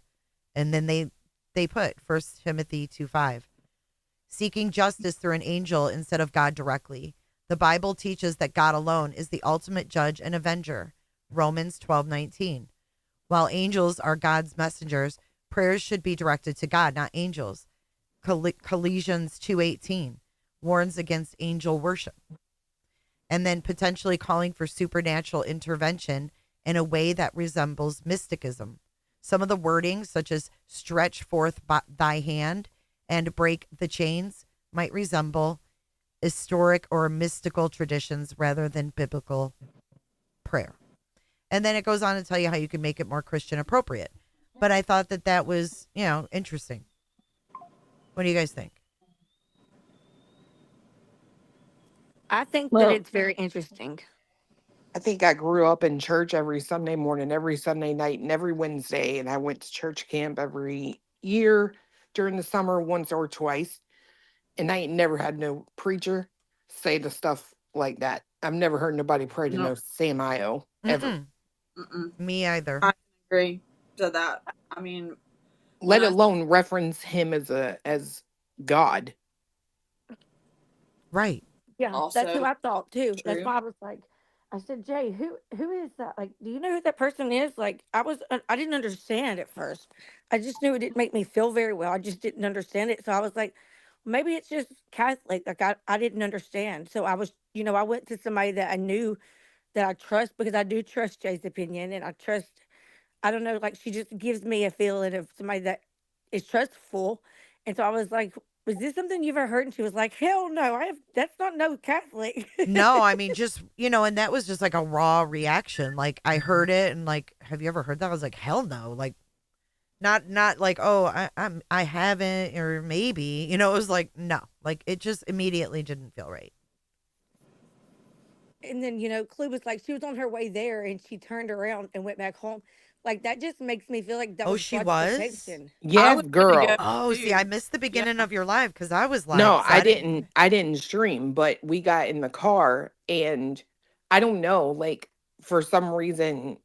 And then they put 1 Timothy 2:5, seeking justice through an angel instead of God directly. The Bible teaches that God alone is the ultimate judge and avenger. Romans 12:19. While angels are God's messengers, prayers should be directed to God, not angels. Colossians 2:18 warns against angel worship. And then potentially calling for supernatural intervention in a way that resembles mysticism. Some of the wording, such as stretch forth thy hand and break the chains, might resemble historic or mystical traditions rather than biblical prayer. And then it goes on to tell you how you can make it more Christian appropriate. But I thought that was, interesting. What do you guys think? I think that it's very interesting. I think I grew up in church every Sunday morning, every Sunday night, and every Wednesday. And I went to church camp every year during the summer, once or twice. And I ain't never had no preacher say the stuff like that. I've never heard nobody pray to no Samuel ever. Me either. I agree to that. I mean, let alone reference him as God. Right. Yeah, Also that's who I thought too. true. That's why I was like, I said, Jay, who is that? Like, do you know who that person is? Like, I didn't understand at first. I just knew it didn't make me feel very well. I just didn't understand it. So I was like, maybe it's just Catholic. Like, I didn't understand. So I was, I went to somebody that I knew that I trust, because I do trust Jay's opinion, and I don't know, like, she just gives me a feeling of somebody that is trustful. And so I was like, was this something you've ever heard? And she was like, hell no, that's not no Catholic. No, I mean, just, and that was just like a raw reaction. Like, I heard it and like, have you ever heard that? I was like, hell no. Like, not like, oh, I haven't, or maybe, it was like, no, like, it just immediately didn't feel right. And then, Clue was like, she was on her way there and she turned around and went back home. Like that just makes me feel like that Oh, was she was? blaxploitation. I Yes, was gonna go girl. Oh, see, I too. missed the Yeah. beginning of your live because I was live. No, so I didn't. I didn't stream, but we got in the car, and I don't know. Like for some reason,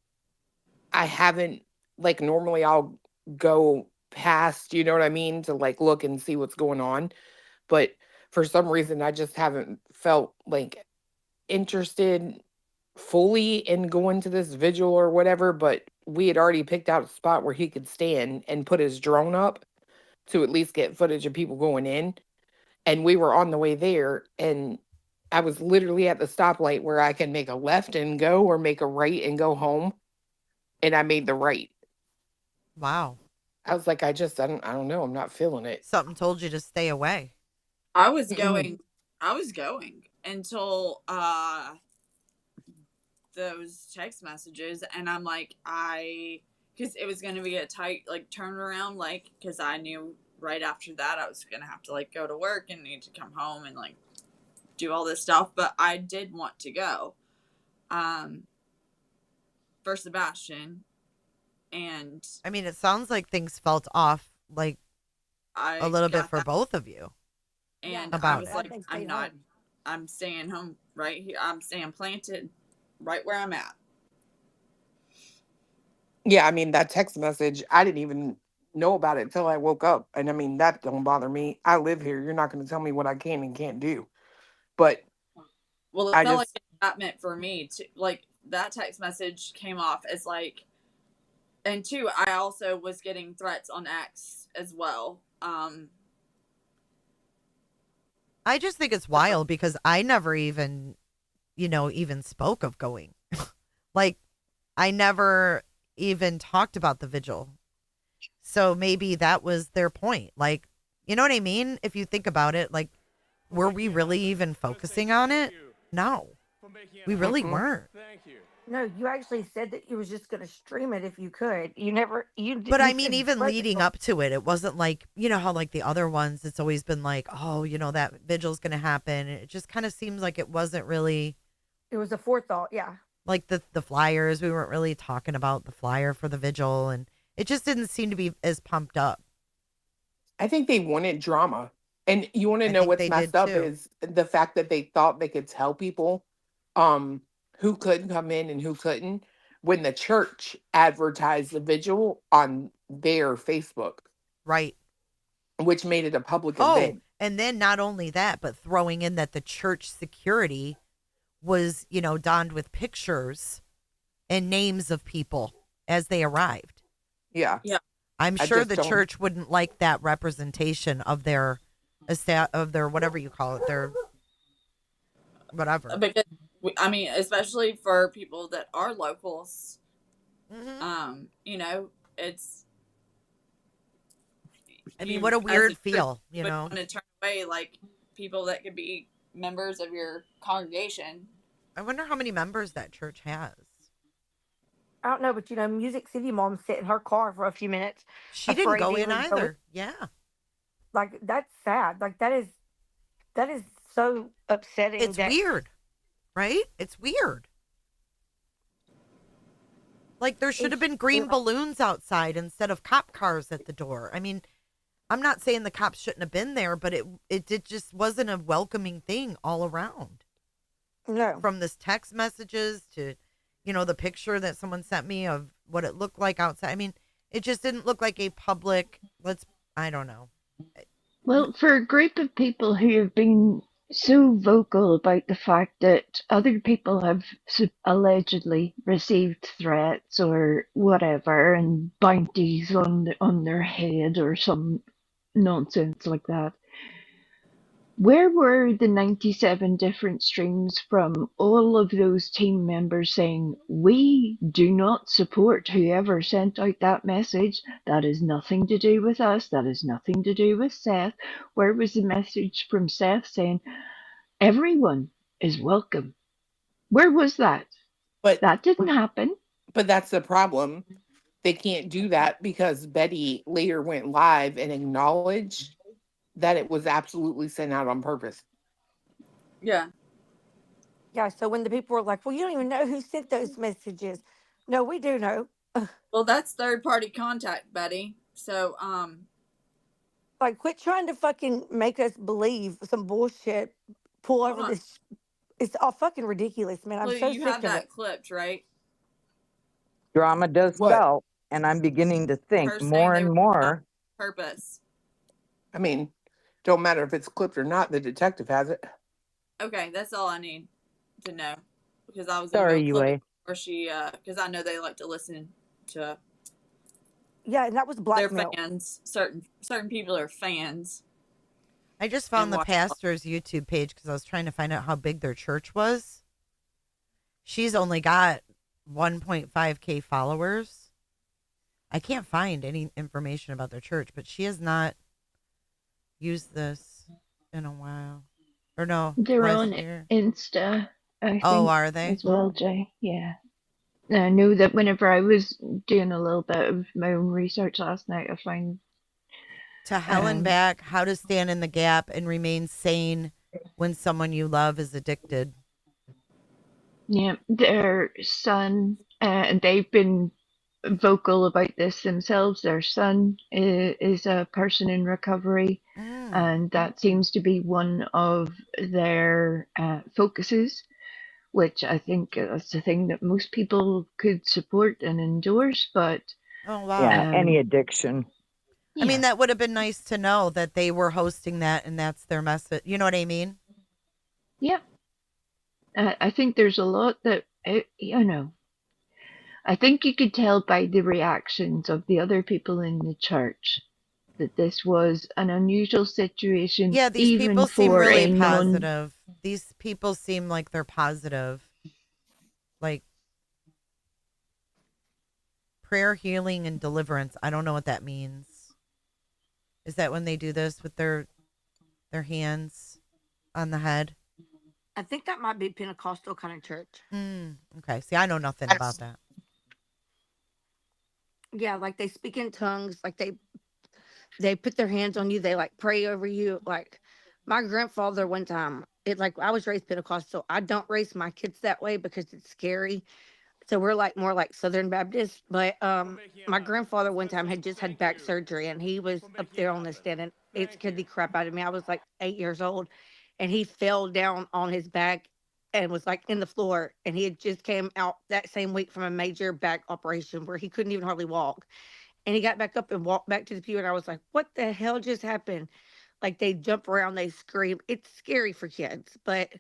I haven't. Like normally, I'll go past. You know what I mean? To like look and see what's going on, but for some reason, I just haven't felt like interested fully in going to this vigil or whatever. But we had already picked out a spot where he could stand and put his drone up to at least get footage of people going in. And we were on the way there, and I was literally at the stoplight where I can make a left and go or make a right and go home. And I made the right. Wow. I was like, I don't know. I'm not feeling it. Something told you to stay away. I was going until those text messages, and I'm like, because it was going to be a tight like turnaround, like because I knew right after that I was going to have to like go to work and need to come home and like do all this stuff, but I did want to go for Sebastian. And I mean, it sounds like things felt off like a little bit for both of you. And about I was it. like, I'm staying home right here. I'm staying planted right where I'm at. Yeah, I mean, that text message, I didn't even know about it until I woke up. And I mean, that don't bother me. I live here. You're not going to tell me what I can and can't do. But well, it felt like that meant for me to like that text message came off as like, and two, I also was getting threats on X as well. I just think it's wild because I never even, even spoke of going. Like, I never even talked about the vigil. So maybe that was their point. Like, you know what I mean? If you think about it, like, were we really even focusing on it? No, we really weren't. Thank you. No, you actually said that you was just going to stream it if you could. You never, you. But you I mean, said even present leading up to it, it wasn't like, how like the other ones, it's always been like, oh, that vigil's going to happen. It just kind of seems like it wasn't really. It was a forethought, yeah. Like the flyers, we weren't really talking about the flyer for the vigil, and it just didn't seem to be as pumped up. I think they wanted drama. And you want to know what's messed up is the fact that they thought they could tell people who could come in and who couldn't when the church advertised the vigil on their Facebook. Right. Which made it a public event. And then not only that, but throwing in that the church security was, donned with pictures and names of people as they arrived. Yeah. Yeah. I'm sure the church wouldn't like that representation of their whatever you call it, their whatever. Because I mean, especially for people that are locals, it's. I mean, what a weird feel, But want to turn away like people that could be members of your congregation. I wonder how many members that church has. I don't know, but Music City Mom sat in her car for a few minutes. She didn't go in either. Yeah. Like that's sad. Like that is so upsetting. It's weird, right? It's weird. Like there should have been green balloons outside instead of cop cars at the door. I mean, I'm not saying the cops shouldn't have been there, but it just wasn't a welcoming thing all around. No. From this text messages to, the picture that someone sent me of what it looked like outside. I mean, it just didn't look like a public, I don't know. Well, for a group of people who have been so vocal about the fact that other people have allegedly received threats or whatever and bounties on their head or some nonsense like that, where were the 97 different streams from all of those team members saying, we do not support whoever sent out that message? That is nothing to do with us. That is nothing to do with Seth. Where was the message from Seth saying, everyone is welcome? Where was that? But that didn't happen. But that's the problem. They can't do that because Betty later went live and acknowledged that it was absolutely sent out on purpose. Yeah. Yeah, so when the people were like, well, you don't even know who sent those messages. No, we do know. Well, that's third party contact, Betty. So, Like, quit trying to fucking make us believe some bullshit. Pull hold over on. this. It's all fucking ridiculous, man. I'm Clue, so you have sick of it. that clipped, right? Drama does What? sell, and I'm beginning to think Her saying more they and were more. purpose. I mean, don't matter if it's clipped or not. The detective has it. Okay, that's all I need to know because I was gonna Sorry, go clip UA. it where she, because I know they like to listen to Yeah, and that was their blackmail. fans. Certain people are fans. I just And found the watch- pastor's YouTube page because I was trying to find out how big their church was. She's only got 1.5K followers. I can't find any information about their church, but she has not used this in a while. Or no, They're last on year. Insta, I think. Oh, are they? As well, Jay. Yeah. I knew that whenever I was doing a little bit of my own research last night, I found To hell and back, how to stand in the gap and remain sane when someone you love is addicted. yeah, their son, and they've been vocal about this themselves. Their son is a person in recovery, and that seems to be one of their focuses, which I think is a thing that most people could support and endorse. But Oh, wow. Yeah, any addiction. I mean, that would have been nice to know that they were hosting that and that's their message. You know what I mean? Yeah. I think there's a lot that, you know, I think you could tell by the reactions of the other people in the church that this was an unusual situation. Yeah, these even people seem for really a non. positive. These people seem like they're positive. Like prayer, healing, and deliverance. I don't know what that means. Is that when they do this with their hands on the head? I think that might be Pentecostal kind of church. Okay. See, I know nothing about that. Yeah, like they speak in tongues, like they put their hands on you, they like pray over you. Like my grandfather one time, it like I was raised Pentecostal. I don't raise my kids that way because it's scary. So we're like more like Southern Baptist. But my grandfather one time had just had back surgery and he was up there on the stand and it scared the crap out of me. I was like 8 years old and he fell down on his back and was like in the floor and he had just came out that same week from a major back operation where he couldn't even hardly walk. And he got back up and walked back to the pew and I was like, what the hell just happened? Like they jump around, they scream. It's scary for kids, but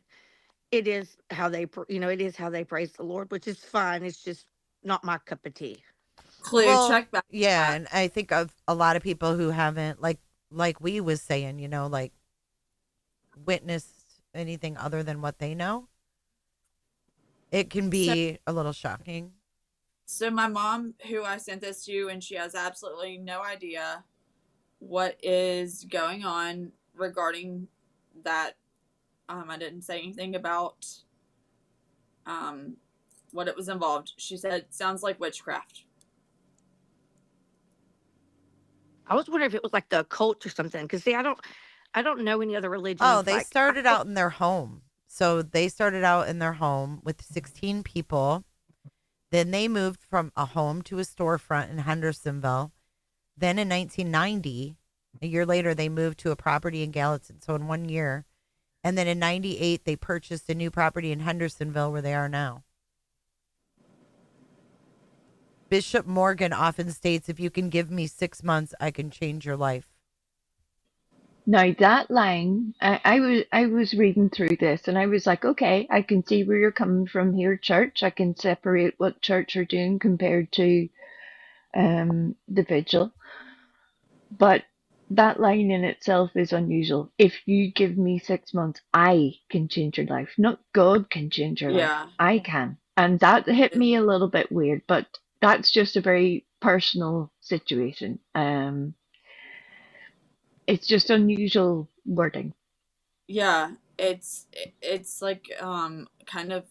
it is how they, it is how they praise the Lord, which is fine. It's just not my cup of tea. Clue, Well, check back. yeah, and I think of a lot of people who haven't, like we was saying, like witnessed anything other than what they know. It can be a little shocking. So my mom, who I sent this to, and she has absolutely no idea what is going on regarding that. I didn't say anything about what it was involved. She said, sounds like witchcraft. I was wondering if it was like the occult or something. Because see, I don't know any other religions. Oh, they like, started out in their home. So they started out in their home with 16 people. Then they moved from a home to a storefront in Hendersonville. Then in 1990, a year later, they moved to a property in Gallatin. So in 1 year. And then in 98, they purchased a new property in Hendersonville where they are now. Bishop Morgan often states, if you can give me 6 months, I can change your life. Now that line, I was reading through this and I was like, okay, I can see where you're coming from here, church. I can separate what church are doing compared to the vigil. But that line in itself is unusual. If you give me 6 months, I can change your life. Not God can change your life. I can. And that hit me a little bit weird, but that's just a very personal situation. It's just unusual wording. Yeah, it's like kind of,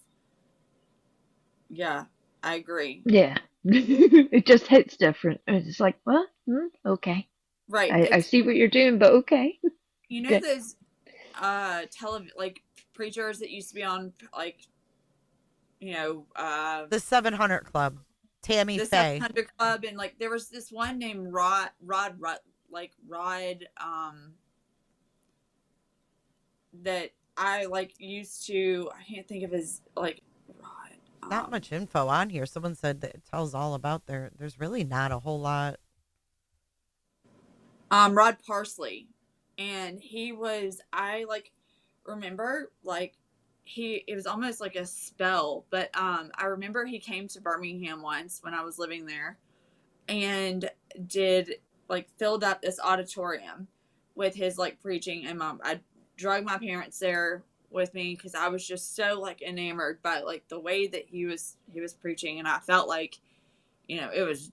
yeah, I agree. Yeah. It just hits different. It's like, what? Okay. Right. I see what you're doing, but okay. You know Okay. those like preachers that used to be on like, The 700 Club Tammy the Faye. 700 Club, and like there was this one named Rod, that I like used to. I can't think of his like Rod. Not much info on here. Someone said that it tells all about there's really not a whole lot. Rod Parsley, and I like remember like it was almost like a spell, but I remember he came to Birmingham once when I was living there, and filled up this auditorium with his like preaching, and I drug my parents there with me because I was just so like enamored by like the way that he was preaching, and I felt like, it was,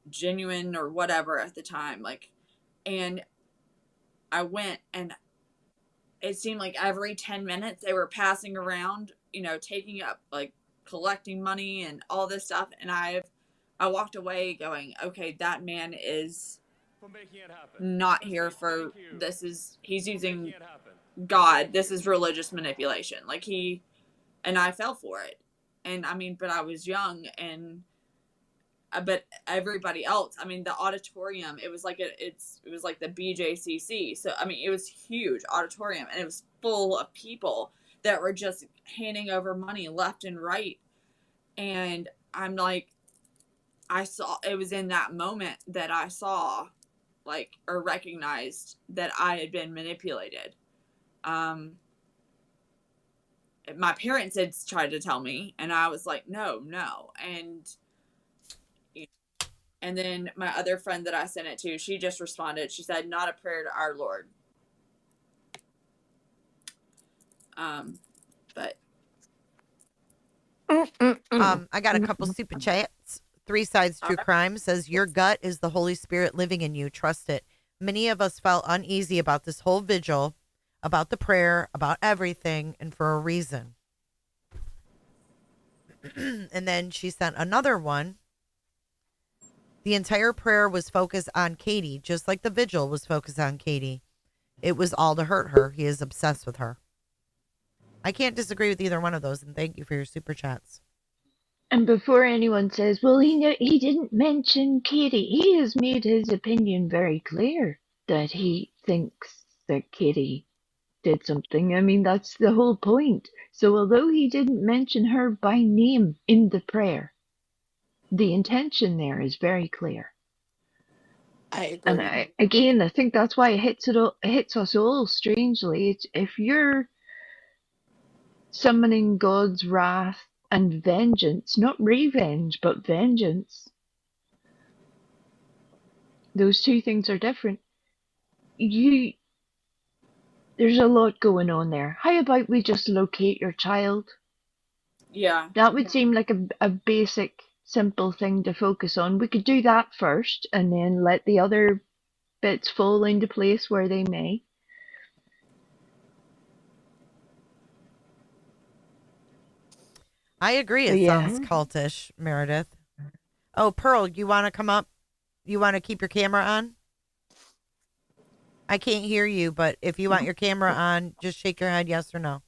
genuine or whatever at the time, like, and I went, and it seemed like every 10 minutes they were passing around, taking up, like, collecting money and all this stuff. And I walked away going, okay, that man is not here for this. He's using God. This is religious manipulation. Like and I fell for it. And I mean, but I was young, and but everybody else, I mean, the auditorium, it was like it was like the BJCC. So I mean, it was huge auditorium, and it was full of people that were just handing over money left and right. And I'm like, it was in that moment that I saw, like, or recognized that I had been manipulated. My parents had tried to tell me, and I was like, no. And then my other friend that I sent it to, she just responded. She said, not a prayer to our Lord. But I got a couple super chats. Three Sides True Crime says, your gut is the Holy Spirit living in you. Trust it. Many of us felt uneasy about this whole vigil, about the prayer, about everything, and for a reason. And then she sent another one. The entire prayer was focused on Katie, just like the vigil was focused on Katie. It was all to hurt her. He is obsessed with her. I can't disagree with either one of those, and thank you for your super chats. And before anyone says, well, he didn't mention Katie, he has made his opinion very clear that he thinks that Katie did something. I mean, that's the whole point. So although he didn't mention her by name in the prayer, the intention there is very clear. I agree. And I think that's why it hits us all strangely. It's if you're summoning God's wrath and vengeance, not revenge, but vengeance, those two things are different. There's a lot going on there. How about we just locate your child? Yeah. That would seem like a basic, simple thing to focus on. We could do that first and then let the other bits fall into place where they may. I agree. It sounds cultish, Meredith. Oh, Pearl, you want to come up? You want to keep your camera on? I can't hear you, but if you want your camera on, just shake your head yes or no.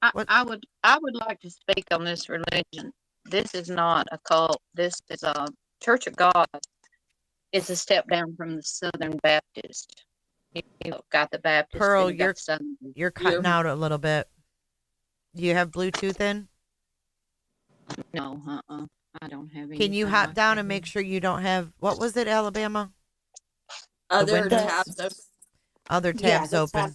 I would like to speak on this religion. This is not a cult. This is a Church of God. It's a step down from the Southern Baptist. You got the Baptist. Pearl, Southern. You're cutting out a little bit. Do you have Bluetooth in? No, I don't have any. Can you hop down and make sure you don't have, what was it, Alabama? Other tabs open. Other tabs open.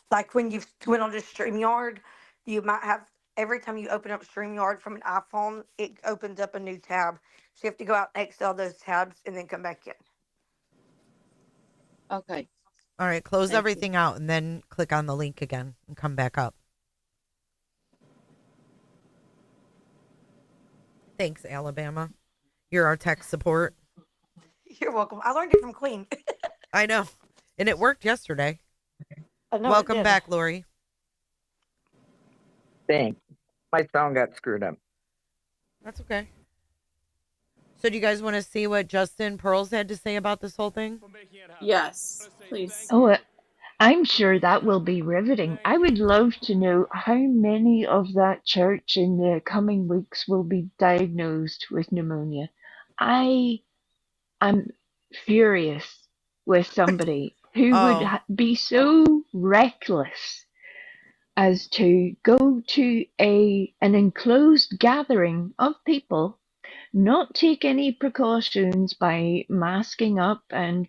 Like when you went on to StreamYard, you might have, every time you open up StreamYard from an iPhone, it opens up a new tab. So you have to go out and exit all those tabs and then come back in. Okay. All right, close everything out and then click on the link again and come back up. Thanks, Alabama. You're our tech support. You're welcome. I learned it from Queen. I know. And it worked yesterday. I know. Welcome back, Lori. Thanks. My sound got screwed up. That's okay. So do you guys want to see what Justin Pearls had to say about this whole thing? Yes, please. Oh, I'm sure that will be riveting. I would love to know how many of that church in the coming weeks will be diagnosed with pneumonia. I am furious with somebody who would be so reckless as to go to an enclosed gathering of people, not take any precautions by masking up and,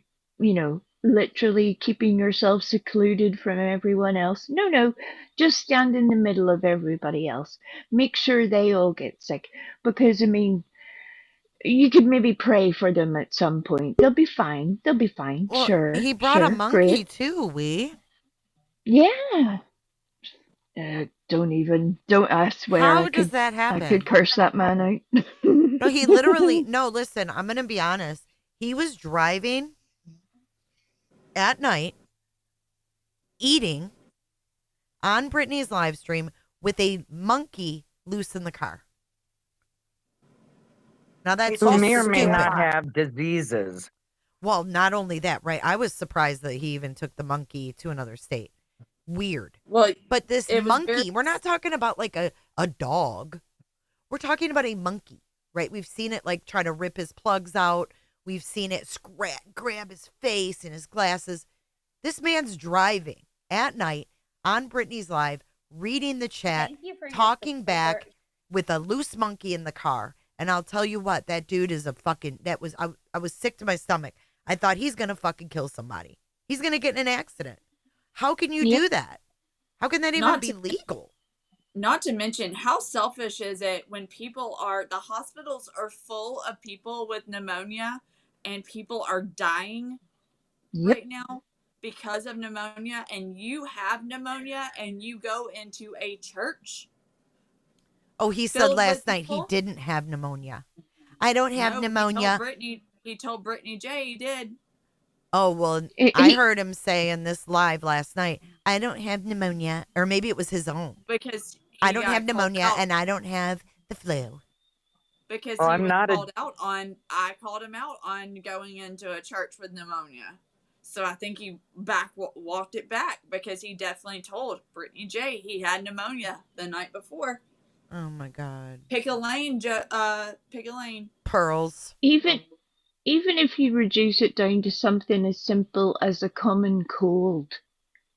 literally keeping yourself secluded from everyone else. No, just stand in the middle of everybody else. Make sure they all get sick. Because, you could maybe pray for them at some point. They'll be fine. They'll be fine. Well, Sure. he brought a sure, monkey great. too, Yeah. Don't I swear How I does could, that I could happen? curse that man out. No, he literally, no, listen, I'm going to be honest. He was driving at night, eating on Brittany's live stream with a monkey loose in the car. Now that's Who just may or may stupid. not have diseases. Well, not only that, right? I was surprised that he even took the monkey to another state. Weird. Well, but this it was monkey, very- we're not talking about like a dog. We're talking about a monkey, right? We've seen it like try to rip his plugs out. We've seen it grab his face and his glasses. This man's driving at night on Brittany's Live, reading the chat, talking back with a loose monkey in the car. And I'll tell you what, that dude is I was sick to my stomach. I thought he's going to fucking kill somebody. He's going to get in an accident. How can you do that? How can that even be legal? Not to mention, how selfish is it when the hospitals are full of people with pneumonia and people are dying right now because of pneumonia, and you have pneumonia and you go into a church? Oh, he said last night he didn't have pneumonia. I don't have pneumonia. He told Brittany J he did. Oh, well, I heard him say in this live last night, I don't have pneumonia. Or maybe it was his own. Because I don't have pneumonia and I don't have the flu. Because Oh, he I'm was not a- called out on, I called him out on going into a church with pneumonia. So I think he walked it back because he definitely told Brittany J he had pneumonia the night before. Oh my God. Pick a lane, pick a lane. Pearls. Even if you reduce it down to something as simple as a common cold,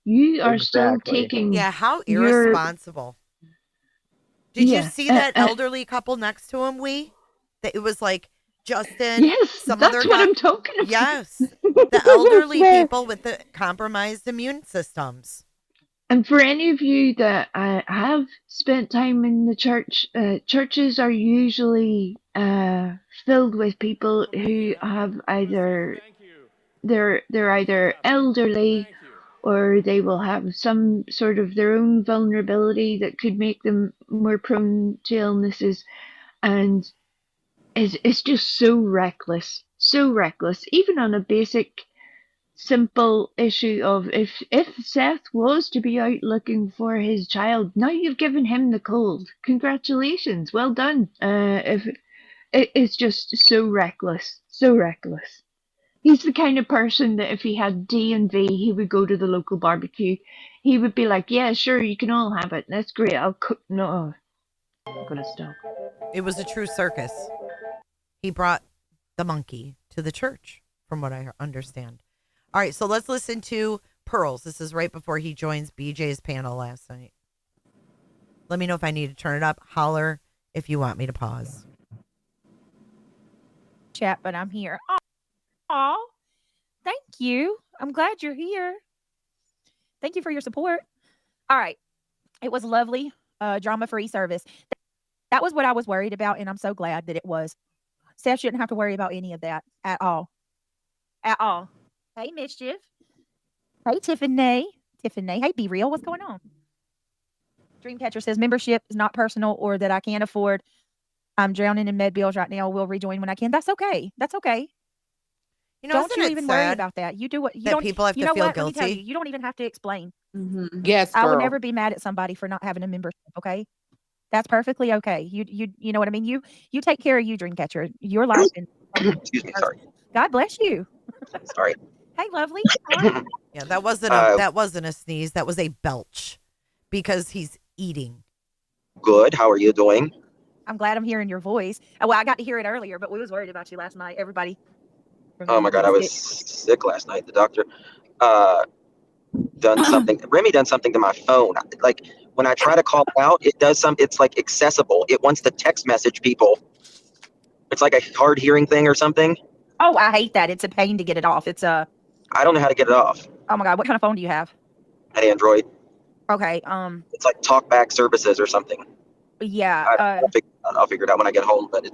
you are still taking. Yeah, how irresponsible. Did you see that elderly couple next to him, that it was like Justin, yes, some that's other what guy? I'm talking about. Yes, the elderly people with the compromised immune systems. And for any of you that have spent time in the church, churches are usually filled with people who have either they're either elderly or they will have some sort of their own vulnerability that could make them more prone to illnesses, and it's just so reckless, even on a basic simple issue of if Seth was to be out looking for his child, now you've given him the cold. Congratulations, well done. If it's just so reckless. He's the kind of person that if he had D&V, he would go to the local barbecue. He would be like, yeah, sure, you can all have it. That's great. I'll cook. No, I'm gonna stop. It was a true circus. He brought the monkey to the church, from what I understand. All right, so let's listen to Pearls. This is right before he joins BJ's panel last night. Let me know if I need to turn it up. Holler if you want me to pause. Chat, but I'm here. Oh, thank you. I'm glad you're here. Thank you for your support. All right. It was lovely, drama-free service. That was what I was worried about, and I'm so glad that it was. Seth shouldn't have to worry about any of that at all. At all. Hey, Mischief. Hey, Tiffany. Hey, Be Real. What's going on? Dreamcatcher says membership is not personal or that I can't afford. I'm drowning in med bills right now. We'll rejoin when I can. That's okay. You know, don't you isn't it even worry sad about that. You do what you that don't. people have you to know feel what? Let me tell guilty? you don't even have to explain. Yes, I would girl. never be mad at somebody for not having a membership. Okay, that's perfectly okay. You know what I mean. You take care of you, Dreamcatcher. Your life. And Excuse me, sorry. God bless you. Sorry. Hey, lovely. How are you? Yeah, that wasn't a sneeze. That was a belch because he's eating. Good. How are you doing? I'm glad I'm hearing your voice. Well, I got to hear it earlier, but we was worried about you last night. Everybody. Oh my God, I was sick last night. The doctor done something. Remy done something to my phone. Like when I try to call it out, it does some. It's like accessible. It wants to text message people. It's like a hard hearing thing or something. Oh, I hate that. It's a pain to get it off. It's a. I don't know how to get it off. Oh my God, what kind of phone do you have? An Android. Okay. It's like talkback services or something. Yeah. I'll figure it out when I get home. But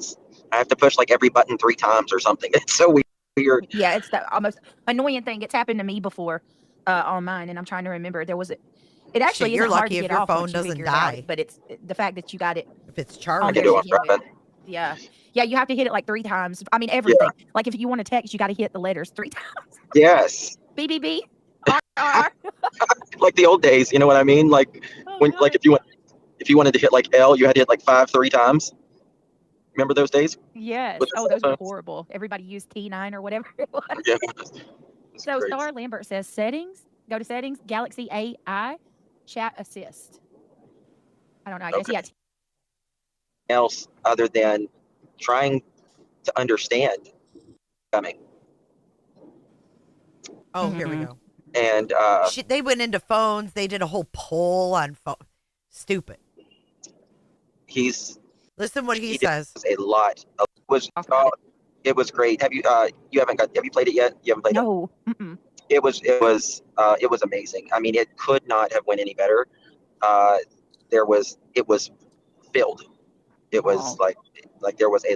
I have to push like every button 3 times or something. It's so weird. Yeah, it's the almost annoying thing. It's happened to me before on mine, and I'm trying to remember. There was it actually Shit, you're isn't hard lucky to if get your off phone once you doesn't figure it out, die. but it's the fact that you got it. If it's I charged. can do it on driving. Yeah. Yeah, you have to hit it like 3 times. I mean, everything. Like if you want to text, you got to hit the letters 3 times. Yes. BBB. RR. Like the old days, you know what I mean? Like like if you wanted to hit like L, you had to hit like 3 times. Remember those days? Yes. With the Oh, those cell were phones? horrible. Everybody used T9 or whatever it was. Yeah. So crazy. Star Lambert says settings. Go to settings. Galaxy AI. Chat assist. I don't know. I guess Okay. yeah. Else other than trying to understand coming. Oh, here we go. And Shit, they went into phones. They did a whole poll on phone. Stupid. Listen what he says. A lot. It was great. Have you have you played it yet? You haven't played No. it? No. It was amazing. I mean, it could not have went any better. It was filled. It was like there was a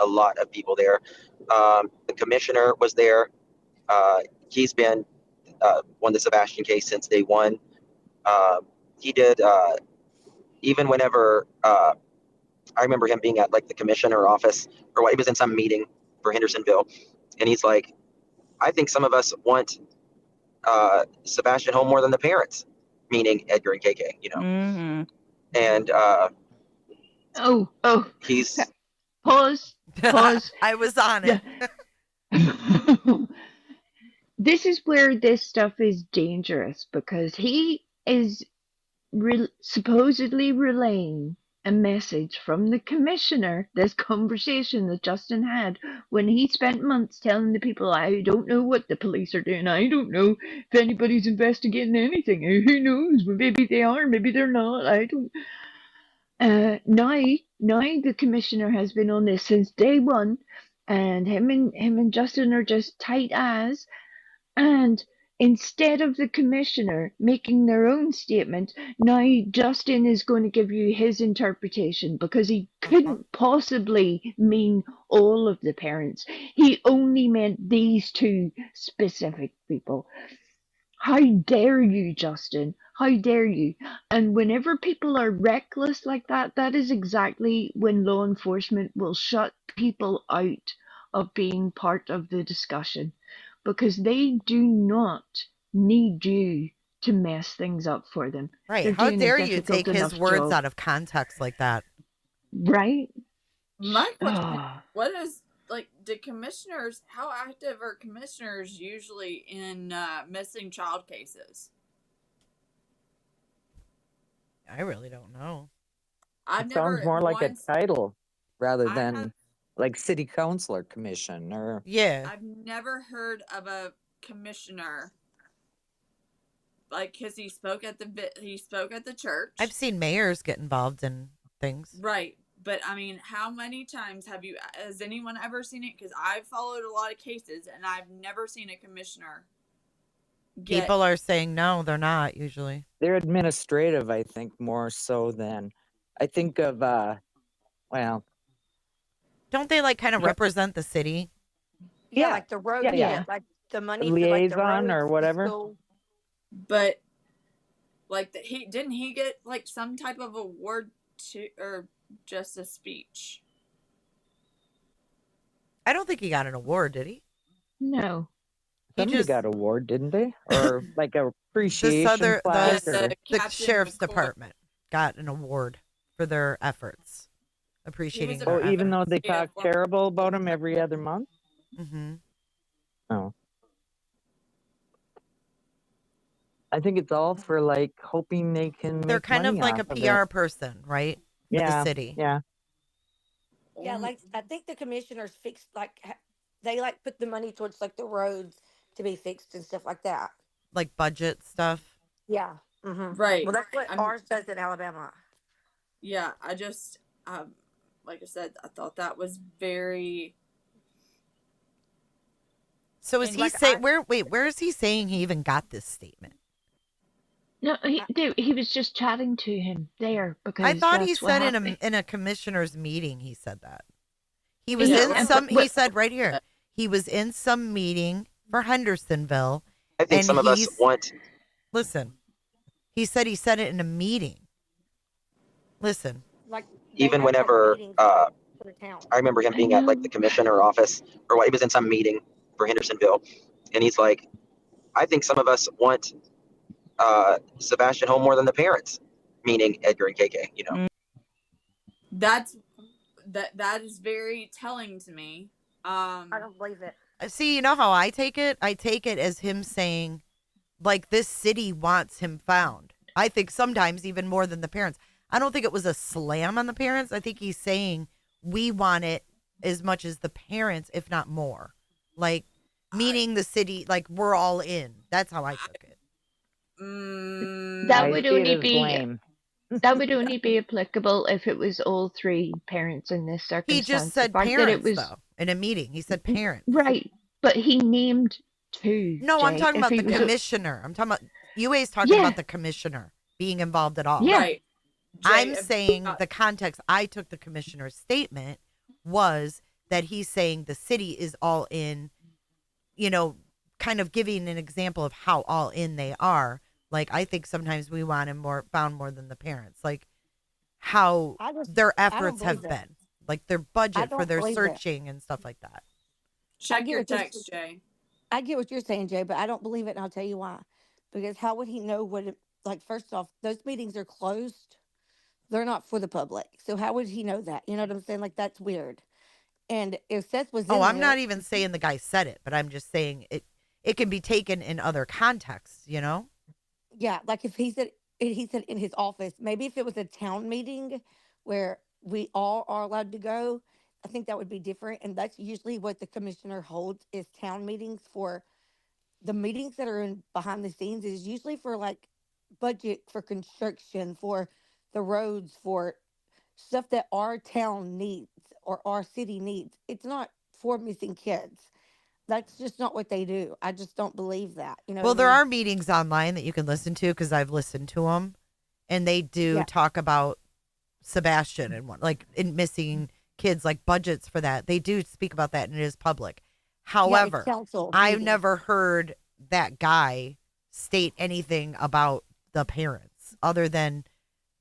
lot of people there. The commissioner was there. He's been won the Sebastian case since day one. He did even whenever I remember him being at like the commissioner office or what, he was in some meeting for Hendersonville, and he's like, I think some of us want Sebastian home more than the parents, meaning Edgar and KK, you know. Mm-hmm. And he's Pause. I was on it. This is where this stuff is dangerous because he is supposedly relaying a message from the commissioner, this conversation that Justin had when he spent months telling the people, I don't know what the police are doing. I don't know if anybody's investigating anything. Who knows? Maybe they are, maybe they're not. I don't. Now the commissioner has been on this since day one, and him and Justin are just tight as. And instead of the commissioner making their own statement, now Justin is going to give you his interpretation because he couldn't possibly mean all of the parents. He only meant these 2 specific people. How dare you, Justin? How dare you? And whenever people are reckless like that, that is exactly when law enforcement will shut people out of being part of the discussion because they do not need you to mess things up for them. Right. They're How doing a dare you difficult take his enough words job. out of context like that? Right? My question is, what is like, how active are commissioners usually in missing child cases? I really don't know. Sounds more like a title rather than like city councilor commission or. Yeah. I've never heard of a commissioner like because he spoke at the church. I've seen mayors get involved in things. Right. But I mean, how many times has anyone ever seen it? Because I've followed a lot of cases and I've never seen a commissioner People are saying no, they're not usually. They're administrative, I think, more so than I think of well. Don't they like kind of represent the city? Yeah, like the road, like the money for like the Liaison roads, or the whatever. school. But like didn't he get like some type of award or just a speech? I don't think he got an award, did he? No. Somebody got an award, didn't they? Or like a appreciation plaque. The sheriff's department got an award for their efforts, appreciating. Oh, their even though efforts. they talk terrible about him every other month. Mm-hmm. Oh. I think it's all for like hoping they can They're make kind of money like a off of PR it. person, right? For the Yeah, city. yeah. Yeah, like I think the commissioners fixed they like put the money towards like the roads to be fixed and stuff like that. Like budget stuff. Yeah. Mm-hmm. Right. Well, that's what I'm, ours does in Alabama. yeah, I just, like I said, I thought that was very. So is And he like say where is he saying he even got this statement? No, he was just chatting to him there because I thought he that's what said happened. in a commissioner's meeting he said that. He was Yeah, in and some but- he said right here. He was in some meeting for Hendersonville. I think and some of us want. Listen. He said it in a meeting. Listen. Like Even whenever I remember him being at like the commissioner office, or what, he was in some meeting for Hendersonville, and he's like, I think some of us want Sebastian home more than the parents, meaning Edgar and KK, you know. That is very telling to me. I don't believe it. See, you know how I take it? I take it as him saying, like, this city wants him found. I think sometimes even more than the parents. I don't think it was a slam on the parents. I think he's saying we want it as much as the parents, if not more. Like, meaning the city, like, we're all in. That's how I took it. That would only be that would only be applicable if it was all three parents in this circumstance. He just said The fact that parents, it was, though, in a meeting. He said parents. right, but he named two. No, I'm Jay. talking If about he the was a- commissioner. I'm talking about, UA's talking Yeah. about the commissioner being involved at all. Yeah. Right. I'm saying the context I took the commissioner's statement was that he's saying the city is all in, you know, kind of giving an example of how all in they are. Like, I think sometimes we want him found more than the parents. Like, how their efforts have believe that. been. Like, their budget for don't their believe that. searching and stuff like that. Check get your what you're- text, Jay. I get what you're saying, Jay, but I don't believe it, and I'll tell you why. Because how would he know what it, like, first off, those meetings are closed. They're not for the public. So how would he know that? You know what I'm saying? Like, that's weird. And if Seth was in Oh, I'm there- not even saying the guy said it, but I'm just saying it can be taken in other contexts, you know? Yeah, like if he said in his office, maybe if it was a town meeting where we all are allowed to go, I think that would be different. And that's usually what the commissioner holds is town meetings for the meetings that are in behind the scenes is usually for like budget for construction, for the roads, for stuff that our town needs or our city needs. It's not for missing kids. That's just not what they do. I just don't believe that. You know. Well, what I there mean? are meetings online that you can listen to because I've listened to them, and they do Yeah. talk about Sebastian and like in missing kids, like budgets for that. They do speak about that, and it is public. However, council I've meetings. never heard that guy state anything about the parents other than,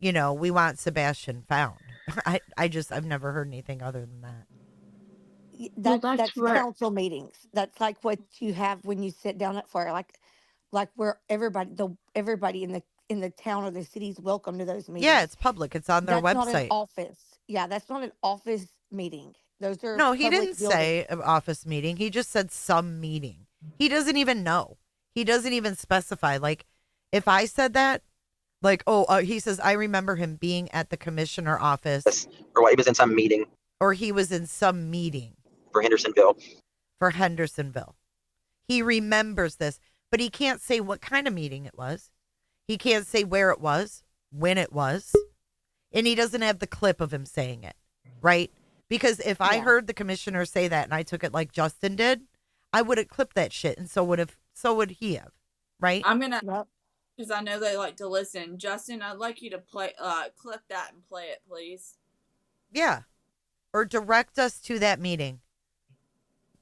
you know, we want Sebastian found. I've never heard anything other than that. That's where- council meetings. That's like what you have when you sit down at for like where everybody in the town or the city's welcome to those meetings. Yeah, it's public. It's on their That's not an website. office. Yeah, that's not an office meeting. Those are No, he public didn't buildings. say an office meeting. He just said some meeting. He doesn't even know. He doesn't even specify. Like, if I said that, like, he says, I remember him being at the commissioner office. Or what, he was in some meeting Or he was in some meeting for Hendersonville. for Hendersonville. He remembers this, but he can't say what kind of meeting it was. He can't say where it was, when it was. And he doesn't have the clip of him saying it, right? Because if I heard the commissioner say that and I took it like Justin did, I would have clipped that shit, and so would he have, right? I'm gonna, because I know they like to listen. Justin, I'd like you to play, clip that and play it, please. Yeah. Or direct us to that meeting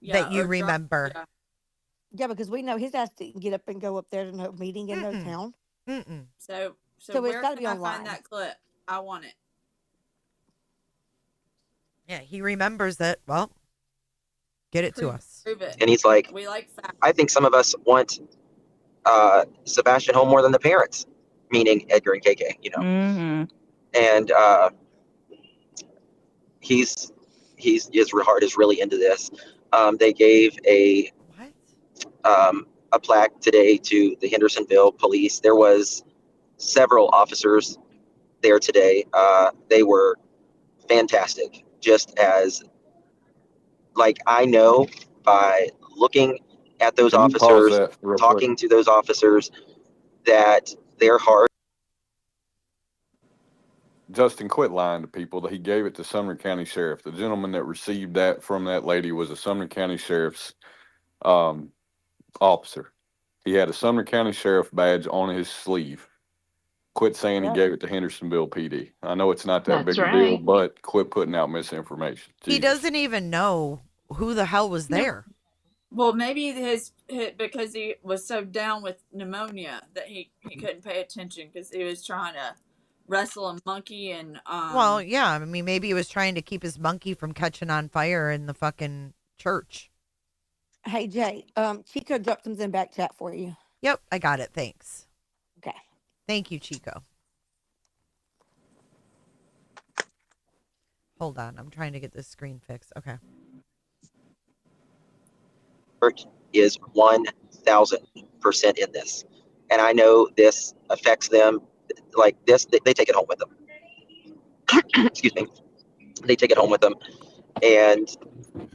that you remember. Yeah, because we know his ass didn't get up and go up there to no meeting in no town. Mm-mm. So So it's where gotta can be I online. find that clip? I want it. Yeah, he remembers it. Well, get it to us. Prove it. And he's like, we like facts. I think some of us want Sebastian home more than the parents, meaning Edgar and KK, you know. Mm-hmm. And his heart is really into this. They gave a a plaque today to the Hendersonville police. There was several officers there today. They were fantastic. Just as, like, I know by looking at those Can you pause officers, that real quick? talking to those officers, that their heart. Justin, quit lying to people. That he gave it to Sumner County Sheriff. The gentleman that received that from that lady was a Sumner County Sheriff's officer. He had a Sumner County Sheriff badge on his sleeve. Quit saying he gave it to Hendersonville PD. I know it's not that That's big a deal, right. but quit putting out misinformation. He Jesus. doesn't even know who the hell was there. Well, maybe his because he was so down with pneumonia that he couldn't pay attention because he was trying to wrestle a monkey and Well, yeah. I mean, maybe he was trying to keep his monkey from catching on fire in the fucking church. Hey, Jay, Chico dropped something in back chat for you. Yep, I got it. Thanks. Okay. Thank you, Chico. Hold on. I'm trying to get this screen fixed. Okay. Is 1,000% in this, and I know this affects them. Like this, they take it home with them. Excuse me. They take it home with them, and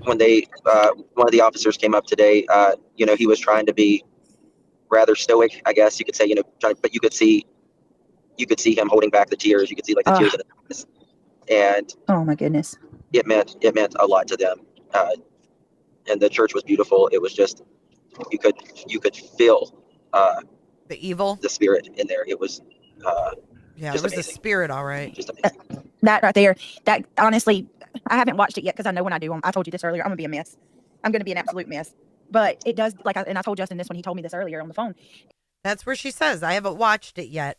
when they one of the officers came up today, he was trying to be rather stoic, I guess you could say, but you could see him holding back the tears. You could see like the tears in his eyes, and oh my goodness, it meant a lot to them. And the church was beautiful. It was just you could feel the evil, the spirit in there. It was yeah, it was amazing. a spirit, all right. Just amazing. That right there. That honestly, I haven't watched it yet because I know when I do, I told you this earlier, I'm gonna be a mess. I'm gonna be an absolute mess. But it does, and I told Justin this when he told me this earlier on the phone. That's where she says, I haven't watched it yet.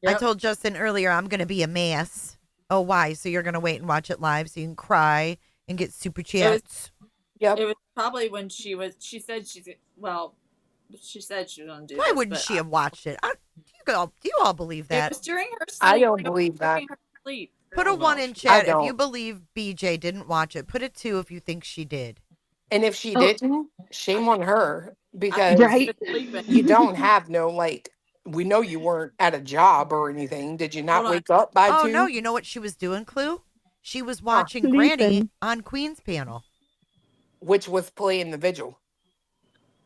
Yep. I told Justin earlier, I'm going to be a mess. Oh, why? So you're going to wait and watch it live so you can cry and get super chats. It was probably when she said she was going to do Why this, wouldn't but she have watched it? Do you all believe It that? was during her sleep. I don't believe that. During her sleep. Put a 1 in chat if you believe BJ didn't watch it. Put a 2 if you think she did. And if she didn't, shame on her, because Right. you don't have we know you weren't at a job or anything. Did you not wake up by 2? Oh, no. You know what she was doing, Clue? She was watching Granny on Queen's panel. Which was playing the Vigil.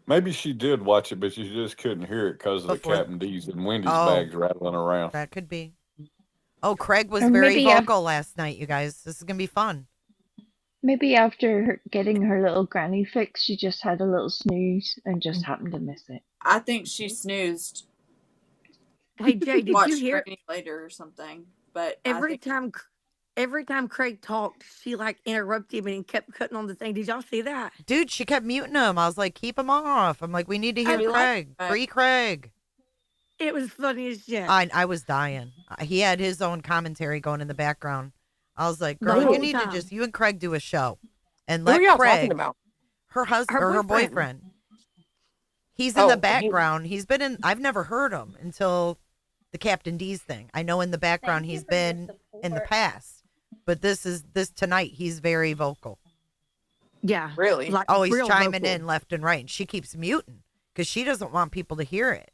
Maybe she did watch it, but she just couldn't hear it because of the Captain D's and Wendy's bags rattling around. That could be. Oh, Craig was Or very maybe vocal last night, you guys. This is going to be fun. Maybe after getting her little granny fix, she just had a little snooze and just happened to miss it. I think she snoozed. Hey, Jay, did Watched you hear? Granny later or something? But Every time Craig talked, she interrupted him and kept cutting on the thing. Did y'all see that? Dude, she kept muting him. I was like, keep him off. I'm like, we need to hear I Craig. like Free Craig. It was funny as shit. I was dying. He had his own commentary going in the background. I was like, girl, whole you need time. to just, you and Craig do a show. And Who let are y'all Craig, talking about? her husband or her boyfriend. He's in the background. He's been in, I've never heard him until the Captain D's thing. I know in the background he's been in the past. But this tonight, he's very vocal. Yeah. Really? Oh, he's real chiming vocal. in left and right. And she keeps muting because she doesn't want people to hear it.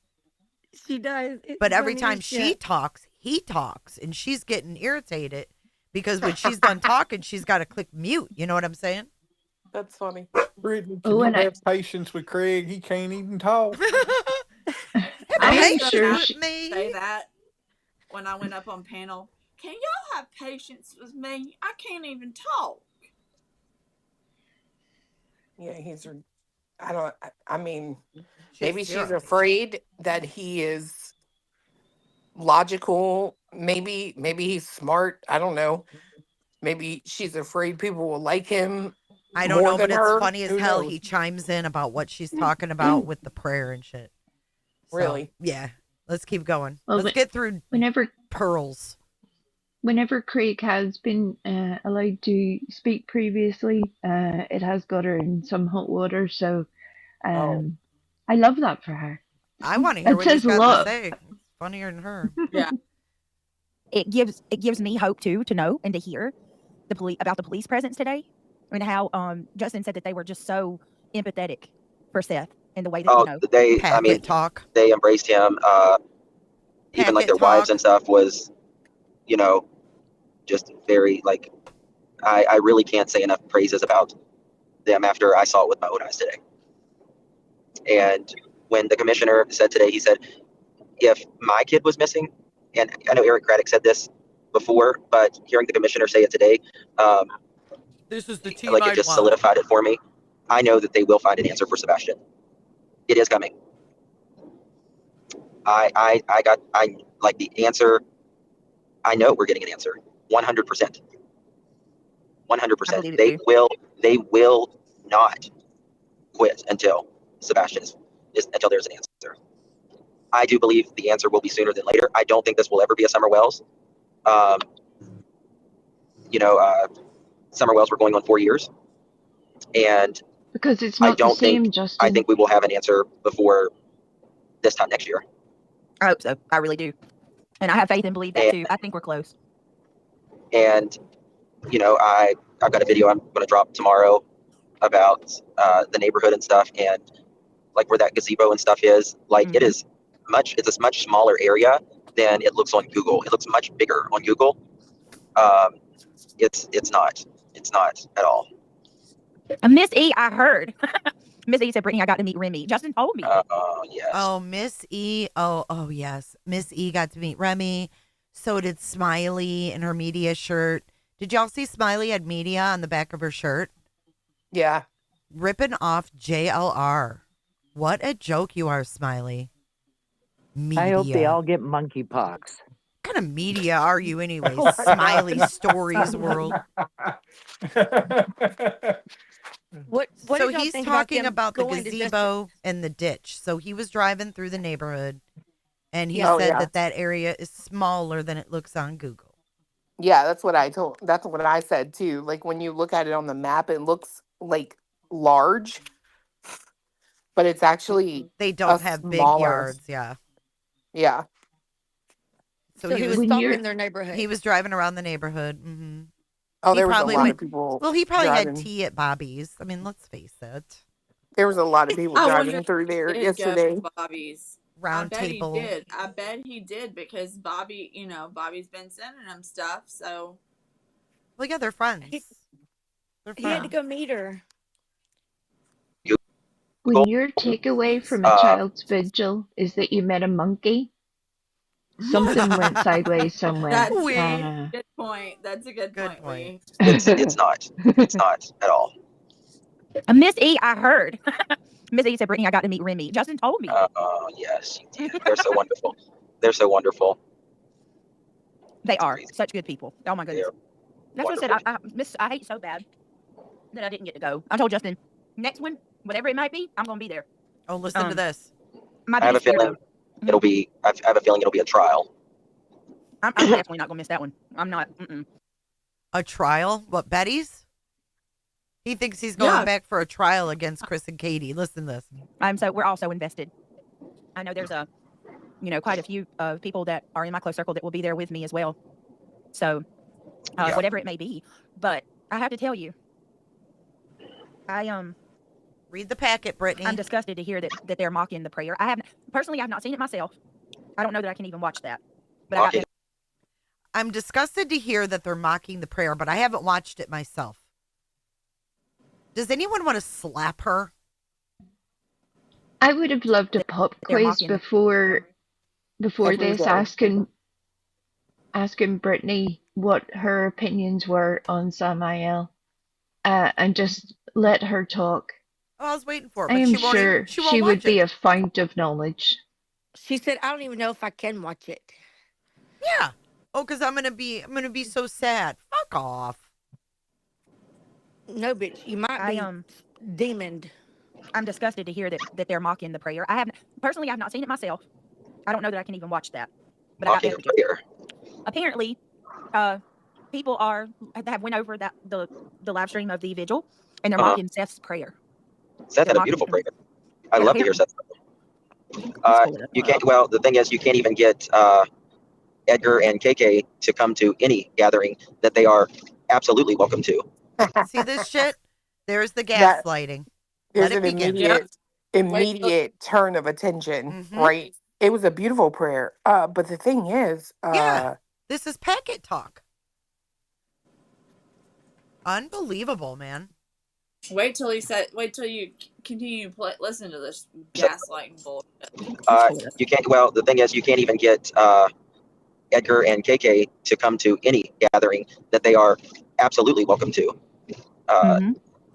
She does. It's But every funny time as she shit. talks, he talks. And she's getting irritated because when she's done talking, she's got to click mute. You know what I'm saying? That's funny. Brittany, Oh, can and you have patience with Craig? He can't even talk. I'm I'm so sure happy she- to say that when I went up on panel. Can y'all have patience with me? I can't even talk. Yeah, I mean, maybe she's zero. afraid that he is logical. Maybe he's smart. I don't know. Maybe she's afraid people will like him. I don't more know, but than it's her. funny as Who hell. knows? He chimes in about what she's talking about with the prayer and shit. So, Really? Yeah. Let's keep going. Well, Let's get through whenever pearls. Craig has been allowed to speak previously, it has got her in some hot water. So I love that for her. I want to hear It what he's says a got lot. to say. It's funnier than her. Yeah. It gives me hope too to know and to hear about the police presence today. I mean, how Justin said that they were just so empathetic for Seth in the way that, you know, they, I Packet mean, talk. they embraced him. Even like Packet their wives talk. and stuff was, you know, just very like, I really can't say enough praises about them after I saw it with my own eyes today. And when the commissioner said today, he said, if my kid was missing, and I know Eric Craddock said this before, but hearing the commissioner say it today, This is the team like it I'd just want. solidified it for me. I know that they will find an answer for Sebastian. It is coming. I like the answer. I know we're getting an answer. 100%. 100%. They will not quit until Sebastian is until there's an answer. I do believe the answer will be sooner than later. I don't think this will ever be a Summer Wells. Summer Wells were going on 4 years, and Because it's not the same, Justin. I think we will have an answer before this time next year. I hope so. I really do. And I have faith and believe that too. I think we're close. And, you know, I've got a video I'm going to drop tomorrow about the neighborhood and stuff, and like where that gazebo and stuff is. Like it's a much smaller area than it looks on Google. It looks much bigger on Google. It's not at all. Miss E, I heard. Miss E said, Brittany, I got to meet Remy. Justin told me. Yes. Oh, Miss E. Oh, yes. Miss E got to meet Remy. So did Smiley in her media shirt. Did y'all see Smiley had media on the back of her shirt? Yeah. Ripping off JLR. What a joke you are, Smiley. Media. I hope they all get monkeypox. What kind of media are you anyway? Smiley Stories World. What So did y'all he's think talking them about the going to gazebo and the ditch. So he was driving through the neighborhood, and he Oh, said yeah. that area is smaller than it looks on Google. Yeah, that's what I said too. Like when you look at it on the map, it looks like large, but it's actually They don't a have big smaller. yards. Yeah. Yeah. So he was stalking their neighborhood. He was driving around the neighborhood. Mm-hmm. Oh, He there was a probably lot went- of people. Well, he probably had driving. tea at Bobby's. I mean, let's face it. There was a lot of people I wonder driving if through he there did yesterday. go to Bobby's. Round I bet table. he did. I bet he did because Bobby, Bobby's been sending him stuff. So Well, yeah, they're friends. They're He had to friends. go meet her. When your takeaway from a child's vigil is that you met a monkey, something went sideways somewhere. that's Wee. a good point. That's a good point. Wee. It's not. It's not at all. Miss E, I heard. Miss E said, Brittany, I got to meet Remy. Justin told me. Yes, you did. They're so wonderful. They're so wonderful. They are such good people. Oh my goodness. That's what I said. I hate so bad that I didn't get to go. I told Justin, next one, whatever it might be, I'm gonna be there. Oh, listen to this. I have a feeling it'll be. I have a feeling it'll be a trial. I'm definitely not gonna miss that one. I'm not. A trial? What, Betty's? He thinks he's going back for a trial against Chris and Katie. Listen to this. We're all so invested. I know there's quite a few people that are in my close circle that will be there with me as well. So, whatever it may be. But I have to tell you, read the packet, Brittany. I'm disgusted to hear that they're mocking the prayer. I've not seen it myself. I don't know that I can even watch that. But I'm disgusted to hear that they're mocking the prayer, but I haven't watched it myself. Does anyone want to slap her? I would have loved a pop quiz mocking- before Every this, day. asking Brittany what her opinions were on Samael, and just let her talk. Oh, I was waiting for it, I but am she won't. sure She won't she would watch be it. a fount of knowledge. She said, I don't even know if I can watch it. Yeah. Oh, because I'm gonna be so sad. Fuck off. No, bitch, you might be demoned. I'm disgusted to hear that they're mocking the prayer. I've not seen it myself. I don't know that I can even watch that. But Mocking the prayer. Apparently, people have went over the live stream of the vigil, and they're mocking Seth's prayer. Seth had a beautiful prayer. I love to hear Seth. You can't. Well, the thing is, you can't even get Edgar and KK to come to any gathering that they are absolutely welcome to. See this shit? There's the gaslighting. There's Let it an begin. immediate immediate turn of attention, Mhm. right? It was a beautiful prayer. But the thing is, Yeah. This is packet talk. Unbelievable, man. Wait till you continue to listen to this gaslighting bullshit. You can't. Well, the thing is, you can't even get Edgar and KK to come to any gathering that they are absolutely welcome to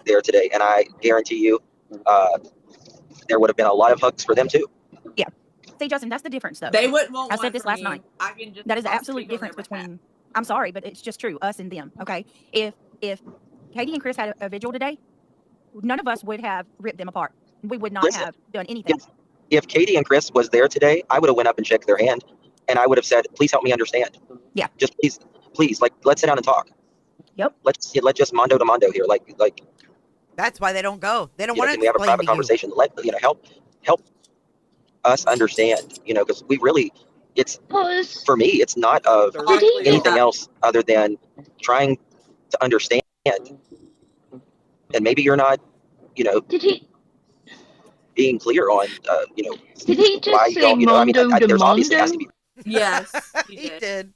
there today, and I guarantee you, there would have been a lot of hugs for them too. Yeah. See, Justin, that's the difference, though. They wouldn't want I one said this from last you. night. I can just That is the toss absolute people on their difference behalf. between. I'm sorry, but it's just true. Us and them. Okay. If Katie and Chris had a vigil today, none of us would have ripped them apart. We would not Listen, have done anything. if Katie and Chris was there today, I would have went up and shook their hand, and I would have said, "Please help me understand. Yeah. Just please, like, let's sit down and talk. Yep. Let's just mondo to mondo here. Like, That's why they don't go. They don't you know, want to can we have a explain private to you. conversation? Help us understand. You know, because we really, it's for me, it's not of anything else other than trying to understand. And maybe you're not, you know, being clear on, you know, Did he just why you say don't, you know, I mean, mondo de there's obviously has to mondo? be Yes, He did.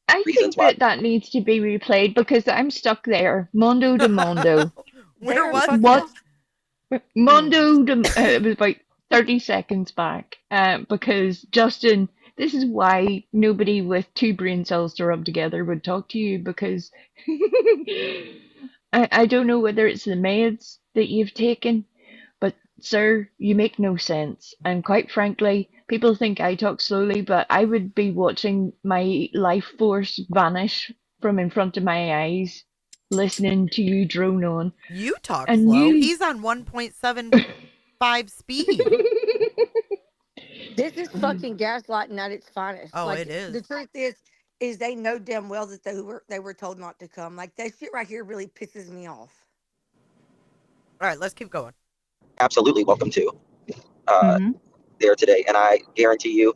I think that needs to be replayed because I'm stuck there. Mondo de mondo. Where was What? Mondo de. It was about 30 seconds back. Because Justin, this is why nobody with two brain cells to rub together would talk to you because I don't know whether it's the meds that you've taken, but sir, you make no sense. And quite frankly, people think I talk slowly, but I would be watching my life force vanish from in front of my eyes, listening to you drone on. You talk And slow. you- He's on 1.75 speed. This is fucking gaslighting at its finest. Oh, Like, it is. The truth is they know damn well that they were told not to come. Like that shit right here really pisses me off. All right, let's keep going. absolutely welcome to there today, and I guarantee you,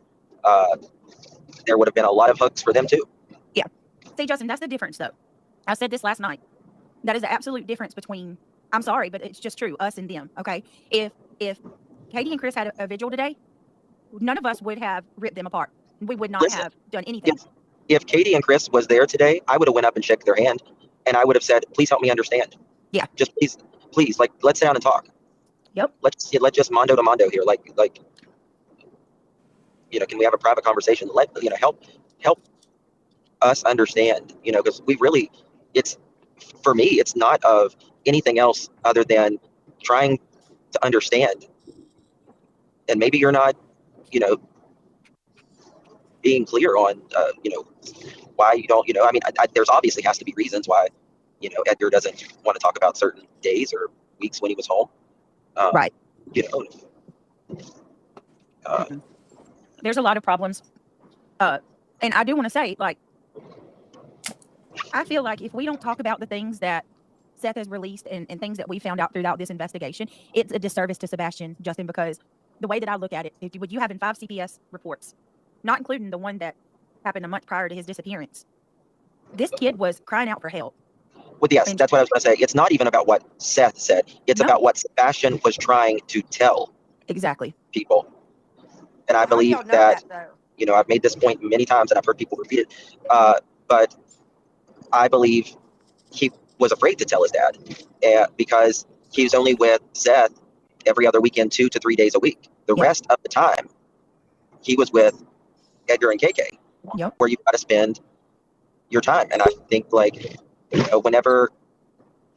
there would have been a lot of hugs for them too. Yeah. See, Justin, that's the difference, though. I said this last night. That is the absolute difference between. I'm sorry, but it's just true. Us and them. Okay. If Katie and Chris had a vigil today, none of us would have ripped them apart. We would not Listen, have done anything. If Katie and Chris was there today, I would have went up and shook their hand, and I would have said, "Please help me understand. Yeah. Just please, like, let's sit down and talk. Yep. Let's just mondo to mondo here. Like, you know, can we have a private conversation? You know, help us understand. You know, because we really, it's for me, it's not of anything else other than trying to understand. And maybe you're not, you know, being clear on, you know, why you don't, you know, I mean, there's obviously has to be reasons why, you know, Edgar doesn't want to talk about certain days or weeks when he was home. Right. You know, There's a lot of problems. And I do want to say, like, I feel like if we don't talk about the things that Seth has released and things that we found out throughout this investigation, it's a disservice to Sebastian, Justin, because the way that I look at it, with you having 5 CPS reports, not including the one that happened a month prior to his disappearance, this kid was crying out for help. well, yes, that's what I was going to say. It's not even about what Seth said. It's about what Sebastian was trying to tell exactly people. And I believe that, you know, I've made this point many times and I've heard people repeat it. But I believe he was afraid to tell his dad because he was only with Seth every other weekend, 2 to 3 days a week. The rest of the time, he was with Edgar and KK, where you've got to spend your time. And I think, like, you know, whenever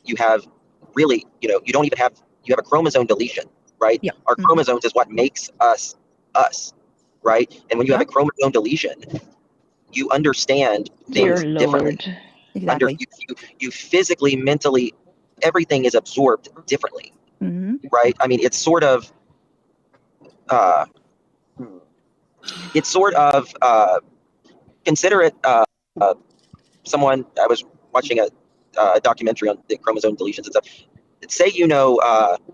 you have really, you know, you have a chromosome deletion, right? Yeah. Our chromosomes is what makes us us, right? And when you have a chromosome deletion, you understand things differently. Exactly. You physically, mentally, everything is absorbed differently, right? I mean, it's sort of consider it someone. I was watching a documentary on the chromosome deletions and stuff. Say you know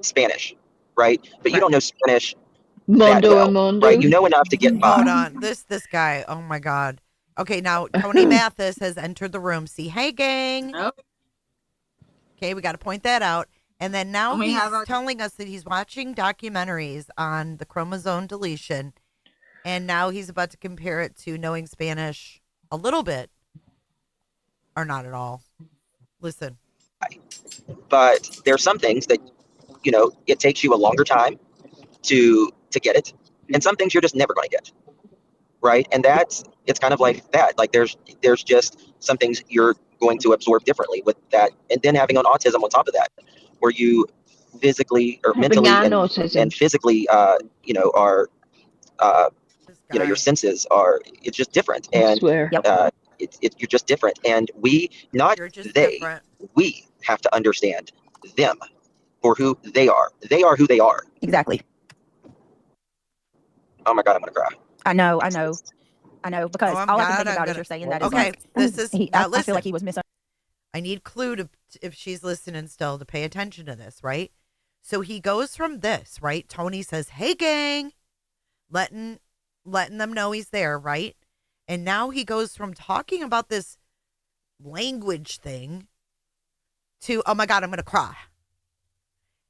Spanish, right? But you don't know Spanish that well, right? You know enough to get by. Hold on. This guy. Oh my God. Okay, now Tony Mathis has entered the room. See, hey gang. Okay, we got to point that out. And then now And we he's have our- telling us that he's watching documentaries on the chromosome deletion. And now he's about to compare it to knowing Spanish a little bit or not at all. Listen. But there are some things that, you know, it takes you a longer time to get it. And some things you're just never going to get. Right. And it's kind of like that. Like there's just some things you're going to absorb differently with that. And then having on autism on top of that, where you physically or mentally and physically, you know, are, you know, your senses are, it's just different. And you're just different. And we, not they, different. We have to understand them for who they are. They are who they are. Exactly. Oh my God, I'm going to cry. I know, because Oh, all I can think about is you're saying that is okay. like, This is I feel like he was misunderstood. I need Clue to, if she's listening still, to pay attention to this, right? So he goes from this, right? Tony says, "Hey, gang," letting them know he's there, right? And now he goes from talking about this language thing to, "Oh my God, I'm going to cry."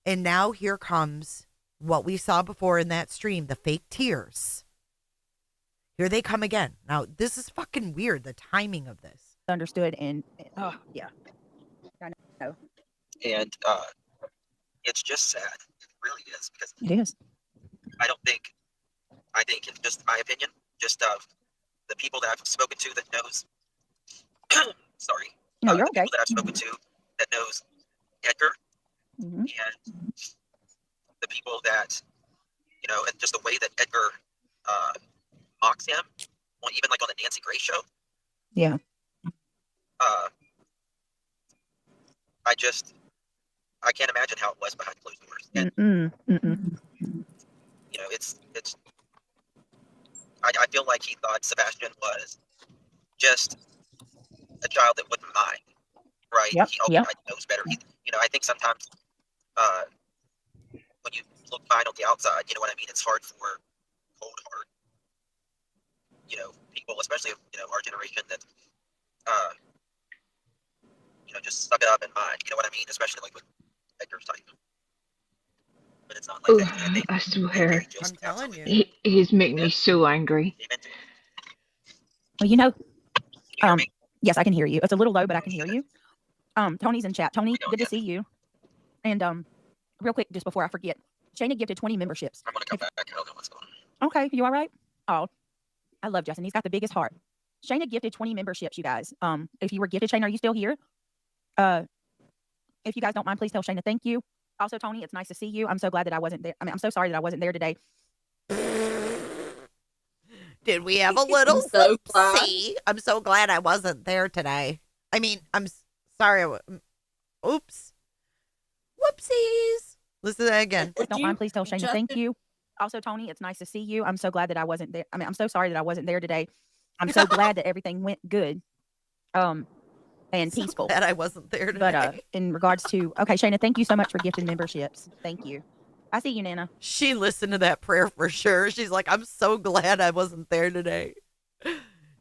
And now here comes what we saw before in that stream, the fake tears. Here they come again. Now, this is fucking weird, the timing of this. Understood, and oh, yeah. I know. And it's just sad. It really is. Because it is. I think it's just my opinion, just of the people that I've spoken to that knows, sorry. No, you're okay. People that I've spoken to that knows Edgar, mm-hmm. and the people that, you know, and just the way that Edgar mocks him, well, even like on the Nancy Grace show. Yeah. I can't imagine how it was behind closed doors. And, you know, I feel like he thought Sebastian was just a child that wouldn't mind, right? He knows better. You know, I think sometimes when you look fine on the outside, you know what I mean? It's hard for cold heart, you know, people, especially, you know, our generation that, you know, just suck it up and mind, you know what I mean? Especially like with Edgar's type. But it's not like that. I swear. I'm telling you. He's making me so angry. Well, you know, yes, I can hear you. It's a little low, but I can hear you. Tony's in chat. Tony, good to see you. And real quick, just before I forget, Shayna gifted 20 memberships. I'm gonna come back. I don't know what's going on. Okay, you all right? Oh, I love Justin. He's got the biggest heart. Shayna gifted 20 memberships, you guys. If you were gifted, Shayna, are you still here? If you guys don't mind, please tell Shayna thank you. Also, Tony, it's nice to see you. I'm so glad that I wasn't there. I mean, I'm so sorry that I wasn't there today. Did we have a little see? I'm so glad I wasn't there today. I mean, I'm sorry. Oops. Whoopsies. Listen to that again. Don't mind, please tell Shayna thank you. Also, Tony, it's nice to see you. I'm so glad that I wasn't there. I mean, I'm so sorry that I wasn't there today. I'm so glad that everything went good. And peaceful. Glad I wasn't there today. But in regards to, okay, Shayna, thank you so much for gifting memberships. Thank you. I see you, Nana. She listened to that prayer for sure. She's like, I'm so glad I wasn't there today.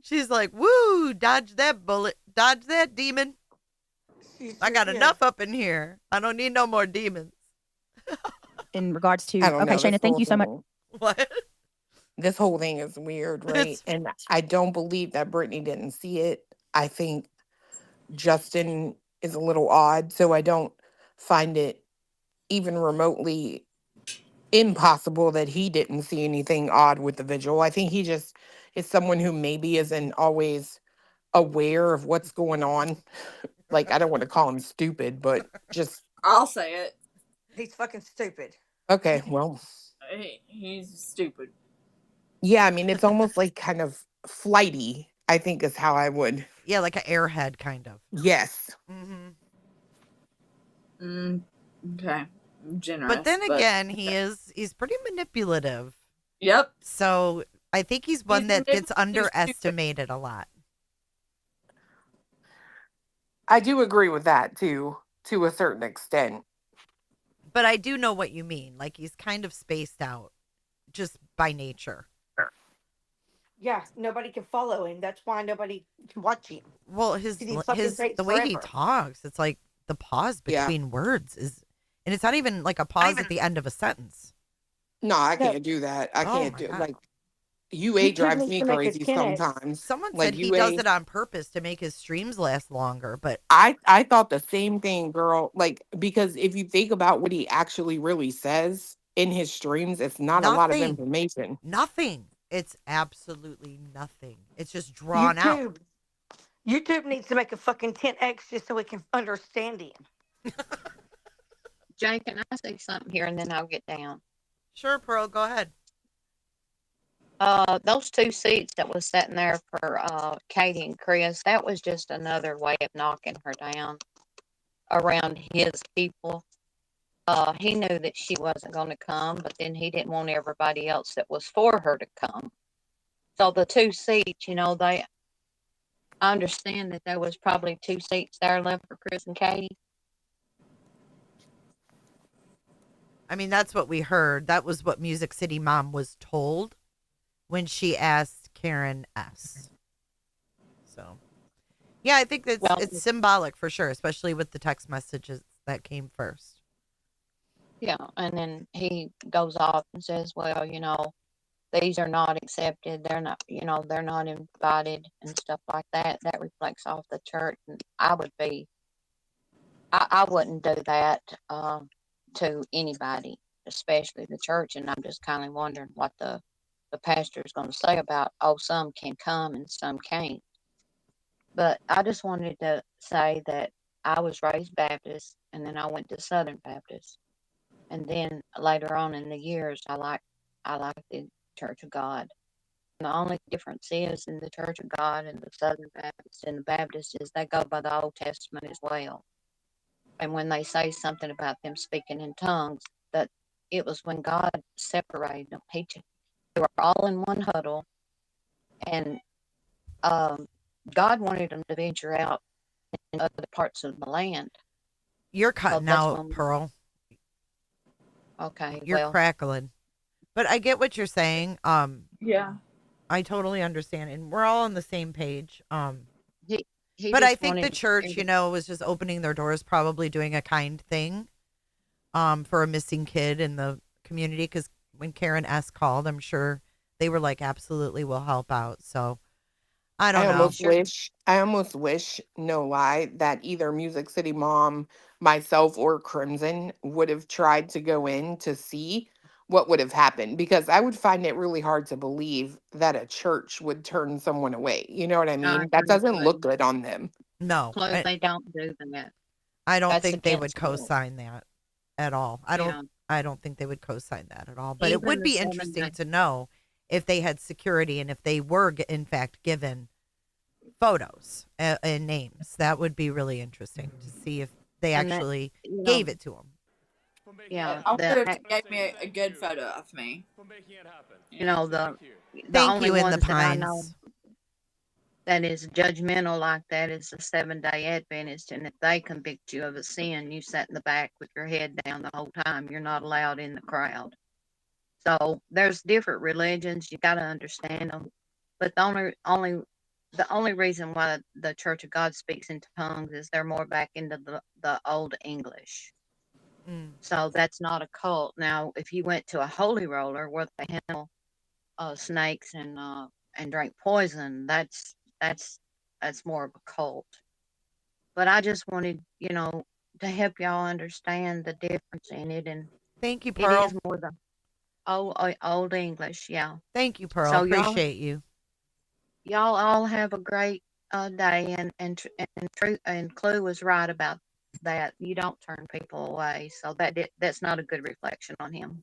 She's like, woo, dodge that bullet, dodge that demon. I got enough up in here. I don't need no more demons. In regards to, okay, Shayna, thank you so much. What? This whole thing is weird, right? And I don't believe that Brittany didn't see it. I think Justin is a little odd, so I don't find it even remotely impossible that he didn't see anything odd with the vigil. I think he just is someone who maybe isn't always aware of what's going on. Like, I don't want to call him stupid, but just... I'll say it. He's fucking stupid. Okay, well... He's stupid. Yeah, I mean, it's almost like kind of flighty, I think is how I would... Yeah, like an airhead kind of. Yes. Okay. Generous. But then again, he's pretty manipulative. Yep. So I think he's one that gets underestimated a lot. I do agree with that too, to a certain extent. But I do know what you mean. Like, he's kind of spaced out just by nature. Yeah, nobody can follow him. That's why nobody can watch him. Well, the way he talks, it's like the pause between words is And it's not even like a pause at the end of a sentence. No, I No, can't do that. I Oh can't my do God. like UA YouTube drives needs me to make a crazy 10x. sometimes. Someone Like said he does UA, it on purpose to make his streams last longer, but I thought the same thing, girl. Like, because if you think about what he actually really says in his streams, it's not a lot of nothing. information. Nothing. It's absolutely nothing. It's just drawn out. YouTube needs to make a fucking 10x just so we can understand him. Jay, can I say something here and then I'll get down? Sure, Pearl, go ahead. Those 2 seats that was sitting there for Katie and Chris, that was just another way of knocking her down around his people. He knew that she wasn't going to come, but then he didn't want everybody else that was for her to come. So the 2 seats, I understand that there was probably 2 seats there left for Chris and Katie. I mean, that's what we heard. That was what Music City Mom was told when she asked Karen S. So, yeah, I think it's symbolic for sure, especially with the text messages that came first. Yeah, and then he goes off and says, well, these are not accepted. They're not, they're not invited and stuff like that. That reflects off the church. And I wouldn't do that to anybody, especially the church. And I'm just kind of wondering what the pastor is going to say about, some can come and some can't. But I just wanted to say that I was raised Baptist, and then I went to Southern Baptist. And then later on in the years, I like the Church of God. And the only difference is in the Church of God and the Southern Baptist and the Baptist is they go by the Old Testament as well. And when they say something about them speaking in tongues, that it was when God separated them. They were all in one huddle, and God wanted them to venture out in other parts of the land. You're cutting out, Pearl. Okay, You're crackling. But I get what you're saying. Yeah. I totally understand, and we're all on the same page. He but I just think the wanted church, was just opening their doors, probably doing a kind thing, for a missing kid in the community. Because when Karen S. called, I'm sure they were like, absolutely, we'll help out. So I don't know. I almost wish, no lie, that either Music City Mom, myself, or Crimson would have tried to go in to see what would have happened, because I would find it really hard to believe that a church would turn someone away. You know what I mean? That doesn't look good on them. No, Plus, they don't do that. I don't That's think they would against the law. co-sign that at all. Yeah. I don't think they would co-sign that at all. But it Even would the be 7 interesting days. to know if they had security and if they were in fact given photos and names. That would be really interesting to see if they And that, actually gave it to them. Yeah, I wonder if they gave me a good photo of me. the Thank only you in the ones that I know pines. that is judgmental like that is the 7-day Adventist, and if they convict you of a sin, you sat in the back with your head down the whole time. You're not allowed in the crowd. So there's different religions. You got to understand them. But the only reason why the Church of God speaks in tongues is they're more back into the Old English. So that's not a cult. Now, if you went to a holy roller where they handle snakes and drink poison, that's more of a cult. But I just wanted, to help y'all understand the difference in it, and thank you, it Pearl. is more the old English, yeah. Thank you, Pearl. So Appreciate you. Y'all all have a great day, and Clue was right about that. You don't turn people away, so that's not a good reflection on him.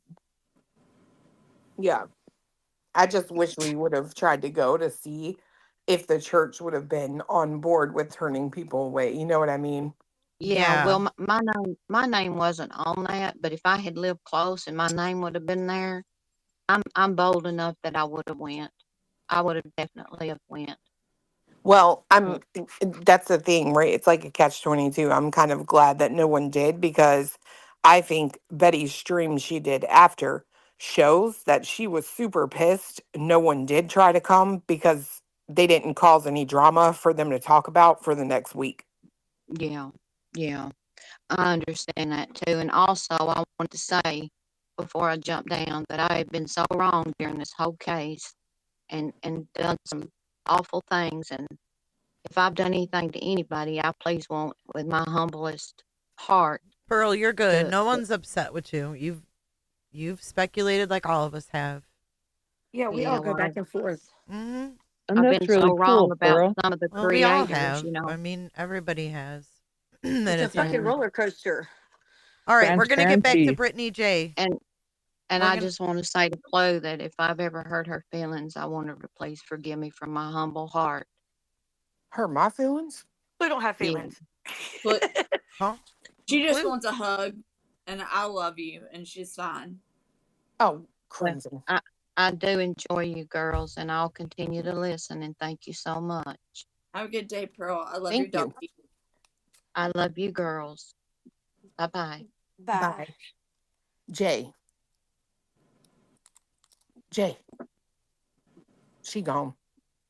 Yeah. I just wish we would have tried to go to see if the church would have been on board with turning people away. You know what I mean? Yeah, well, my name wasn't on that, but if I had lived close and my name would have been there, I'm bold enough that I would have went. I would have definitely have went. Well, that's the thing, right? It's like a catch-22. I'm kind of glad that no one did, because I think Betty's stream she did after shows that she was super pissed no one did try to come, because they didn't cause any drama for them to talk about for the next week. Yeah, yeah. I understand that too. And also, I want to say before I jump down that I have been so wrong during this whole case and done some awful things. And if I've done anything to anybody, I please want with my humblest heart. Pearl, you're good. to- No to- one's upset with you. You've speculated like all of us have. Yeah, we Yeah, all go well, back and forth. Mm-hmm. And I've that's been really so wrong cool, about Pearl. some of the Well, we all creators, have. you know. I mean, everybody has. And It's a it's fucking hard. roller coaster. All right, we're gonna get back to Transparency. Brittany J. And We're I gonna- just want to say to Chloe that if I've ever hurt her feelings, I want her to please forgive me from my humble heart. Hurt my feelings? We don't have Yeah. feelings. But Huh? she just Blue? wants a hug, and I love you, and she's fine. Oh, Well, crazy. I do enjoy you girls, and I'll continue to listen. And thank you so much. Have a good day, Pearl. I love Thank your you. doggy. I love you girls. Bye bye. Bye. Bye. Jay. She gone.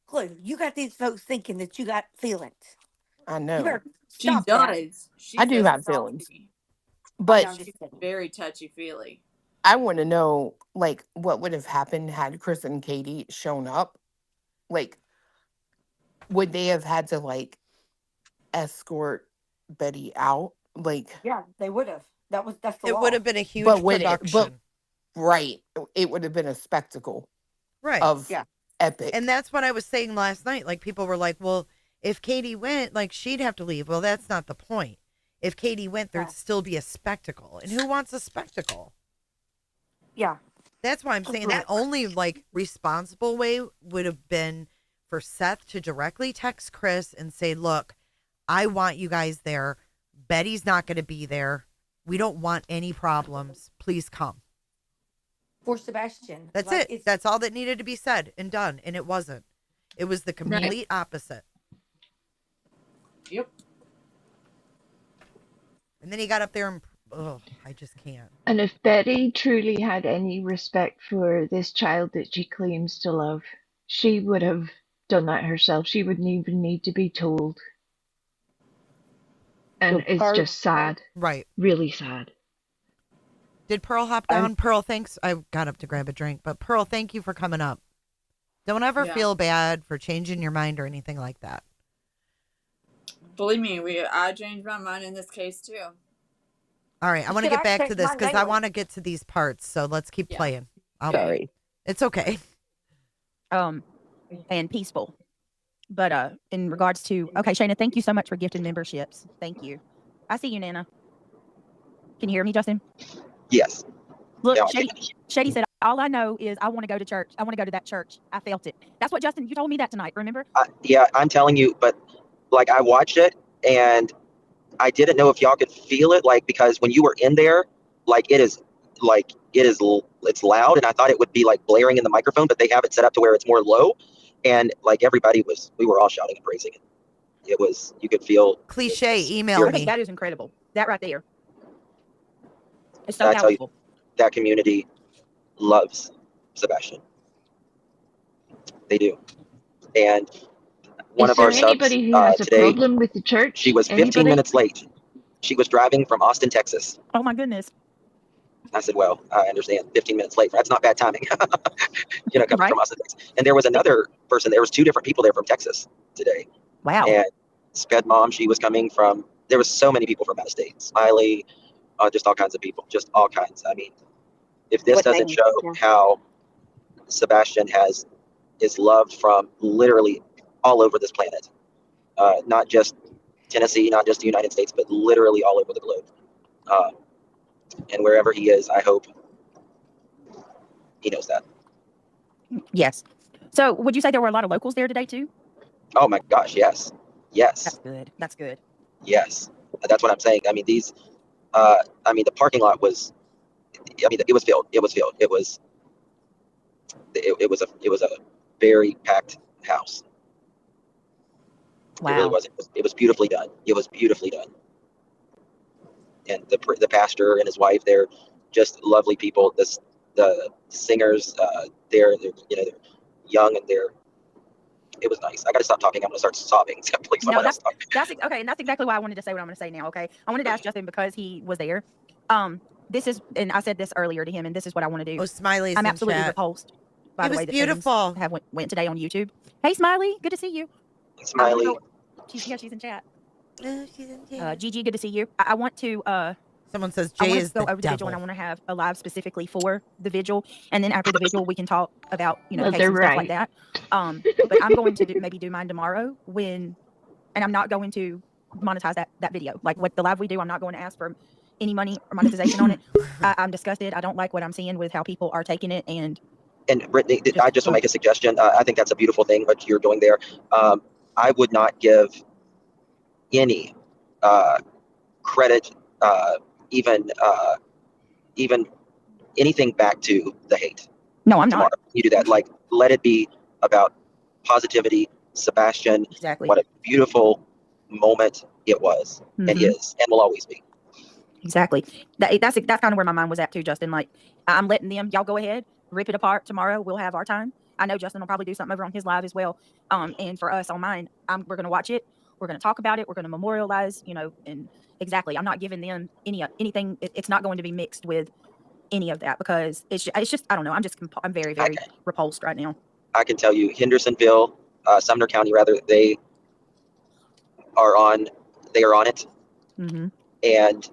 Clue, you got these folks thinking that you got feelings. I You know. better She stop that. does. She I do says have it's all feelings. me. But No, I'm just She's kidding. very touchy feely. I want to know, like, what would have happened had Chris and Katie shown up? Like, would they have had to, like, escort Betty out? Like, Yeah, they would have. That's the It law. would have been a huge but would it, production. right. It would have been a spectacle Right. of Yeah. epic. And that's what I was saying last night. Like, people were like, well, if Katie went, like, she'd have to leave. Well, that's not the point. If Katie went, there'd still be a spectacle. And who wants a spectacle? Yeah. That's why I'm saying the only, like, responsible way would have been for Seth to directly text Chris and say, look, I want you guys there. Betty's not going to be there. We don't want any problems. Please come. For Sebastian. That's Like, it. it's- That's all that needed to be said and done. And it wasn't. It was the complete opposite. Yep. And then he got up there and, oh, I just can't. And if Betty truly had any respect for this child that she claims to love, she would have done that herself. She wouldn't even need to be told. And The it's part- just sad. Right. Really sad. Did Pearl hop down? Pearl, thanks. I got up to grab a drink, but Pearl, thank you for coming up. Don't ever Yeah. feel bad for changing your mind or anything like that. Believe me, I changed my mind in this case too. All right, I want to Should get I back take to this mine because I daily? want to get to these parts. So let's keep Yeah. playing. Sorry. It's okay. And peaceful. But in regards to Shayna, thank you so much for gifting memberships. Thank you. I see you, Nana. Can you hear me, Justin? Yes. Look, Yeah, Shady said, all I know is I want to go to church. I want to go to that church. I felt it. That's what Justin, you told me that tonight, remember? yeah, I'm telling you, but like I watched it and I didn't know if y'all could feel it, like because when you were in there, it's loud, and I thought it would be like blaring in the microphone, but they have it set up to where it's more low, and like we were all shouting and praising it. It was, you could feel Cliche, email I me. think that is incredible. That right there. It's so I tell you, powerful. that community loves Sebastian. They do, and one Is of our there subs anybody who has a today, problem with the church? she was 15 Anybody? minutes late. She was driving from Austin, Texas. Oh my goodness. I said, well, I understand. 15 minutes late. That's not bad timing. Coming Right? from Austin, Texas. And there was another person. There was two different people there from Texas today. Wow. And Sped Mom, she was coming from, there was so many people from out of state. Smiley, just all kinds of people. Just all kinds. I mean, if this What doesn't name? show how Sebastian is loved from literally all over this planet. Not just Tennessee, not just the United States, but literally all over the globe. And wherever he is, I hope he knows that. Yes. So would you say there were a lot of locals there today too? Oh my gosh, yes. Yes. That's good. That's good. Yes. That's what I'm saying. I mean, the parking lot was, it was filled. It was filled. It was a very packed house. Wow. It really was. It was beautifully done. It was beautifully done. And the pastor and his wife, they're just lovely people. The singers, they're young and they're It was nice. I got to stop talking. I'm going to start sobbing. So please, No, someone else talk. that's okay, and that's exactly why I wanted to say what I'm going to say now. Okay, I wanted to ask Justin because he was there. This is, and I said this earlier to him, and this is what I want to do. Oh, Smiley's I'm in absolutely chat. repulsed by It the was way that beautiful. things have went today on YouTube. Hey, Smiley, good to see you. Smiley. She's in chat. Oh, she's in chat. Gigi, good to see you. I want to. Someone says I Jay want is to go the over the vigil, devil. and I want to have a live specifically for the vigil, and then after the vigil, we can talk about Well, case they're and stuff like right. that. But I'm going to maybe do mine tomorrow and I'm not going to monetize that video. Like what the live we do, I'm not going to ask for any money or monetization on it. I'm disgusted. I don't like what I'm seeing with how people are taking it. And Brittany, I just will make a suggestion. I think that's a beautiful thing what you're doing there. I would not give any credit, even anything back to the hate. No, I'm tomorrow. not. You do that. Like, let it be about positivity. Sebastian, Exactly. what a beautiful moment it was, and is, and will always be. Exactly. That's kind of where my mind was at too, Justin. Like, I'm letting y'all go ahead, rip it apart tomorrow. We'll have our time. I know Justin will probably do something over on his live as well. And for us on mine, we're going to watch it. We're going to talk about it. We're going to memorialize, and exactly. I'm not giving them anything. It's not going to be mixed with any of that because it's just, I don't know. I'm very, very repulsed right now. I can tell you, Hendersonville, Sumner County, rather, they are on it, and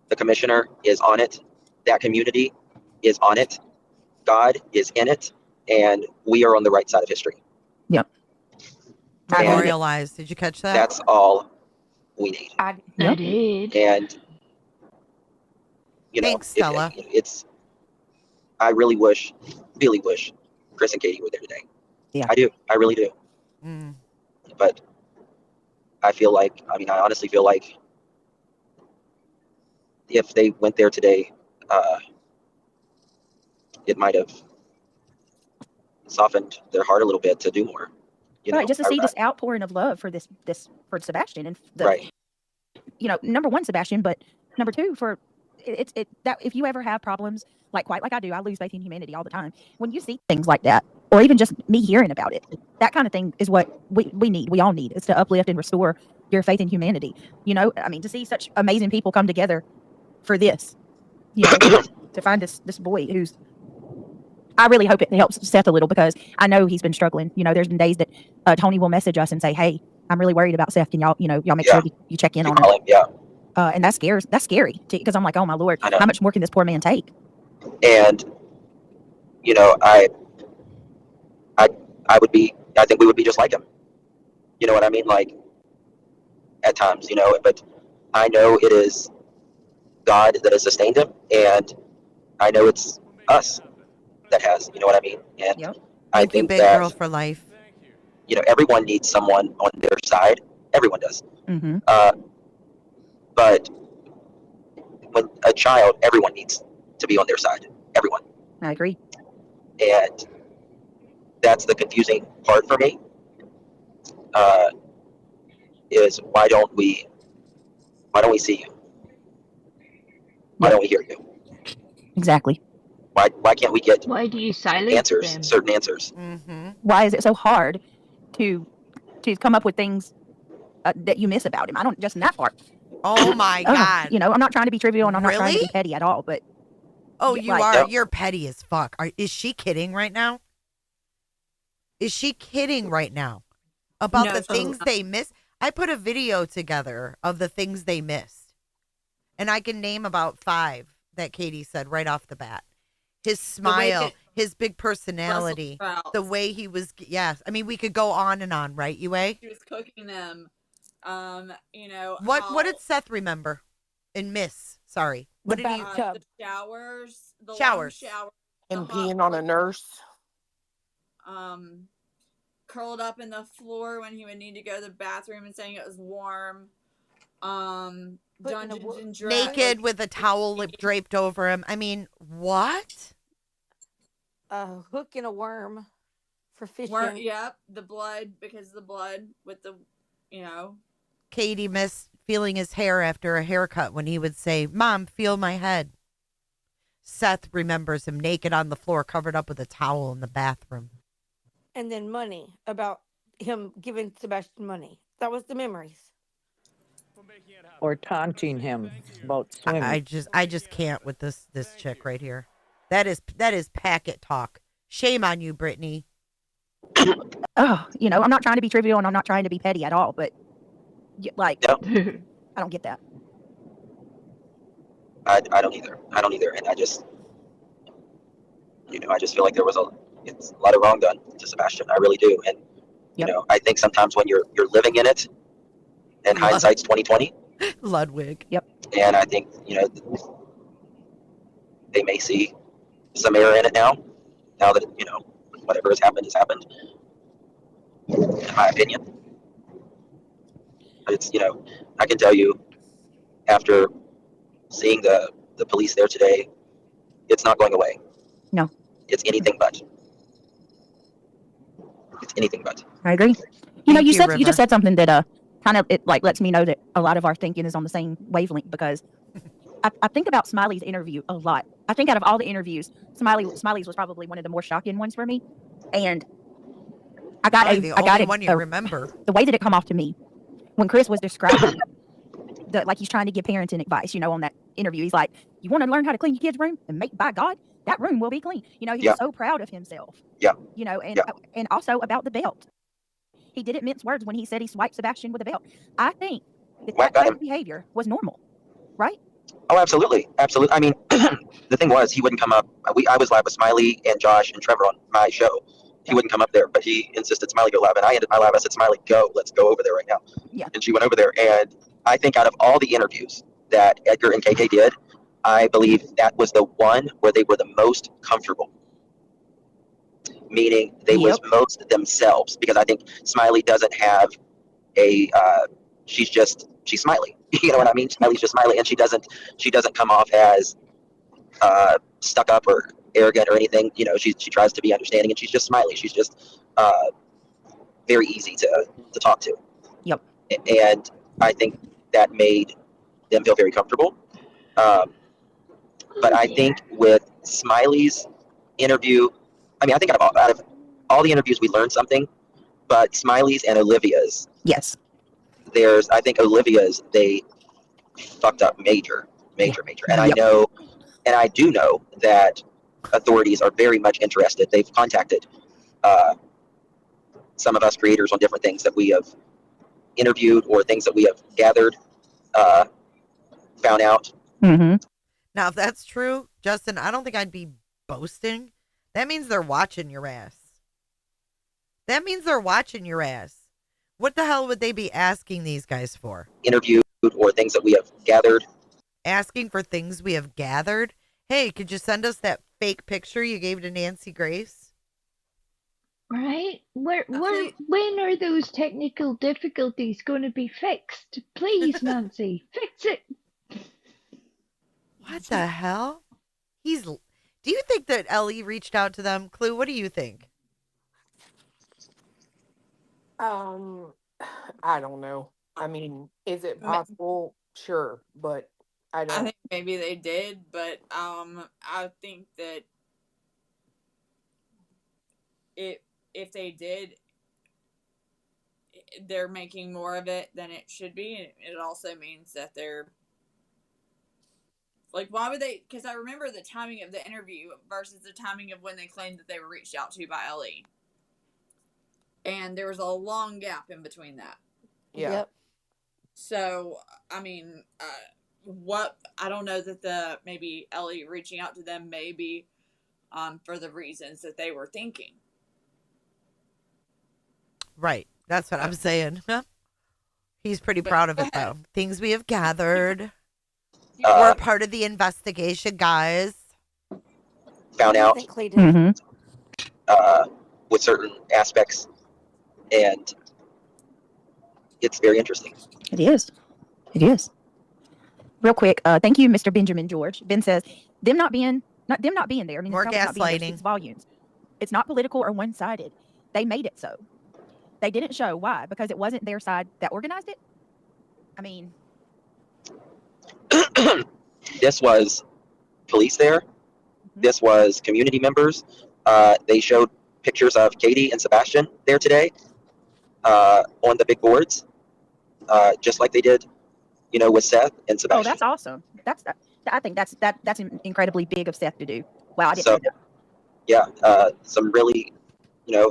the commissioner is on it. That community is on it. God is in it, and we are on the right side of history. Yep. Memorialized. Did you catch that? That's all we need. I did. And Thanks, Stella. I really wish Chris and Katie were there today. Yeah, I do. I really do. But I honestly feel like if they went there today, it might have softened their heart a little bit to do more. Right, just to see this outpouring of love for for Sebastian and right. Number one, Sebastian, but number two, for that if you ever have problems quite like I do, I lose faith in humanity all the time. When you see things like that, or even just me hearing about it, that kind of thing is what we need. We all need. It's to uplift and restore your faith in humanity. To see such amazing people come together for this, to find this boy who's. I really hope it helps Seth a little because I know he's been struggling. There's been days that Tony will message us and say, "Hey, I'm really worried about Seth. Can y'all make sure you check in on him?" And that scares. That's scary because I'm like, oh my Lord, how much more can this poor man take? And I think we would be just like him. You know what I mean? Like at times, but I know it is God that has sustained him, and I know it's us that has. You know what I mean? And I Thank you, think big that girl for life. everyone needs someone on their side. Everyone does. But when a child, everyone needs to be on their side. Everyone. I agree. And that's the confusing part for me. Is why don't we see you? Why don't we hear you? Exactly. Why can't we get Why do you silence answers? them? Certain answers. Why is it so hard to come up with things that you miss about him? I don't just in that part. Oh my God. I'm not trying to be trivial and I'm not trying to Really? be petty at all, but Oh, you are. You're petty as fuck. Is she kidding right now? Is she kidding right now about No, the so- things they miss? I put a video together of the things they missed, and I can name about 5 that Katie said right off the bat. His smile, his big personality, the way he was. Yes, I mean we could go on and on, right, Yue? She was cooking them. What did Seth remember and miss? Sorry, what did he? The showers, the Showers. long shower, And peeing on a nurse. Curled up in the floor when he would need to go to the bathroom and saying it was warm. Dungeons and Dragons. Naked with a towel draped over him. I mean, what? A hook and a worm for fishing. Yep, the blood, because the blood with the, Katie missed feeling his hair after a haircut when he would say, "Mom, feel my head." Seth remembers him naked on the floor, covered up with a towel in the bathroom. And then money about him giving Sebastian money. That was the memories. Or taunting him about I swimming. I just can't with this chick right here. That is packet talk. Shame on you, Brittany. Oh, you know, I'm not trying to be trivial and I'm not trying to be petty at all, but like, Yep. I don't get that. I don't either. I don't either. And I just, I just feel like there was a lot of wrong done to Sebastian. I really do. And, I think sometimes when you're living in it, and hindsight's 20/20. Ludwig. Yep. And I think, they may see some error in it now that, whatever has happened, in my opinion. But it's, I can tell you, after seeing the police there today, it's not going away. No. It's anything but. It's anything but. I agree. You know, you River. just said something that kind of it like lets me know that a lot of our thinking is on the same wavelength, because I think about Smiley's interview a lot. I think out of all the interviews, Smiley's was probably one of the more shocking ones for me. And I got only one you remember. The way that it come off to me when Chris was describing like he's trying to give parenting advice, on that interview. He's like, "You want to learn how to clean your kid's room, and by God, that room will be clean." He was so proud of himself. Yeah. And also about the belt. He didn't mince words when he said he swiped Sebastian with a belt. I think that type of behavior was normal, right? Oh, absolutely. Absolutely. I mean, the thing was, he wouldn't come up. I was live with Smiley and Josh and Trevor on my show. He wouldn't come up there, but he insisted Smiley go live. And I ended my live. I said, "Smiley, go. Let's go over there right now." Yeah. And she went over there. And I think out of all the interviews that Edgar and KK did, I believe that was the one where they were the most comfortable. Meaning they was most themselves, because I think Smiley doesn't have she's Smiley. You know what I mean? Smiley's just Smiley, and she doesn't come off as stuck up or arrogant or anything. She tries to be understanding, and she's just Smiley. She's just very easy to talk to. Yep. And I think that made them feel very comfortable. But I think with Smiley's interview, I mean, I think out of all the interviews we learned something, but Smiley's and Olivia's. Yes. I think Olivia's, they fucked up major. And I do know that authorities are very much interested. They've contacted some of us creators on different things that we have interviewed or things that we have gathered, found out. Mm-hmm. Now, if that's true, Justin, I don't think I'd be boasting. That means they're watching your ass. What the hell would they be asking these guys for? Interviewed or things that we have gathered. Asking for things we have gathered? Hey, could you send us that fake picture you gave to Nancy Grace? Right? When are those technical difficulties going to be fixed? Please, Nancy, fix it. What the hell? Do you think that Ellie reached out to them? Clue, what do you think? I don't know. I mean, is it possible? Sure, but I don't. I think maybe they did, but I think that if they did, they're making more of it than it should be. It also means that they're like, why would they? Because I remember the timing of the interview versus the timing of when they claimed that they were reached out to by Ellie. And there was a long gap in between that. Yeah. Yep. So, I mean, I don't know that maybe Ellie reaching out to them maybe for the reasons that they were thinking. Right. That's what I'm saying. He's pretty proud of it, though. Things we have gathered. We're part of the investigation, guys. Found out Mm-hmm. with certain aspects, and it's very interesting. It is. Real quick, thank you, Mr. Benjamin George. Ben says, them not being there. I mean, More not being there gaslighting. speaks volumes. It's not political or one-sided. They made it so. They didn't show why, because it wasn't their side that organized it. I mean, This was police there. This was community members. They showed pictures of Katie and Sebastian there today. on the big boards, just like they did, with Seth and Oh, Sebastian. that's awesome. I think that's incredibly big of Seth to do. Wow, I didn't So know that. yeah, some really,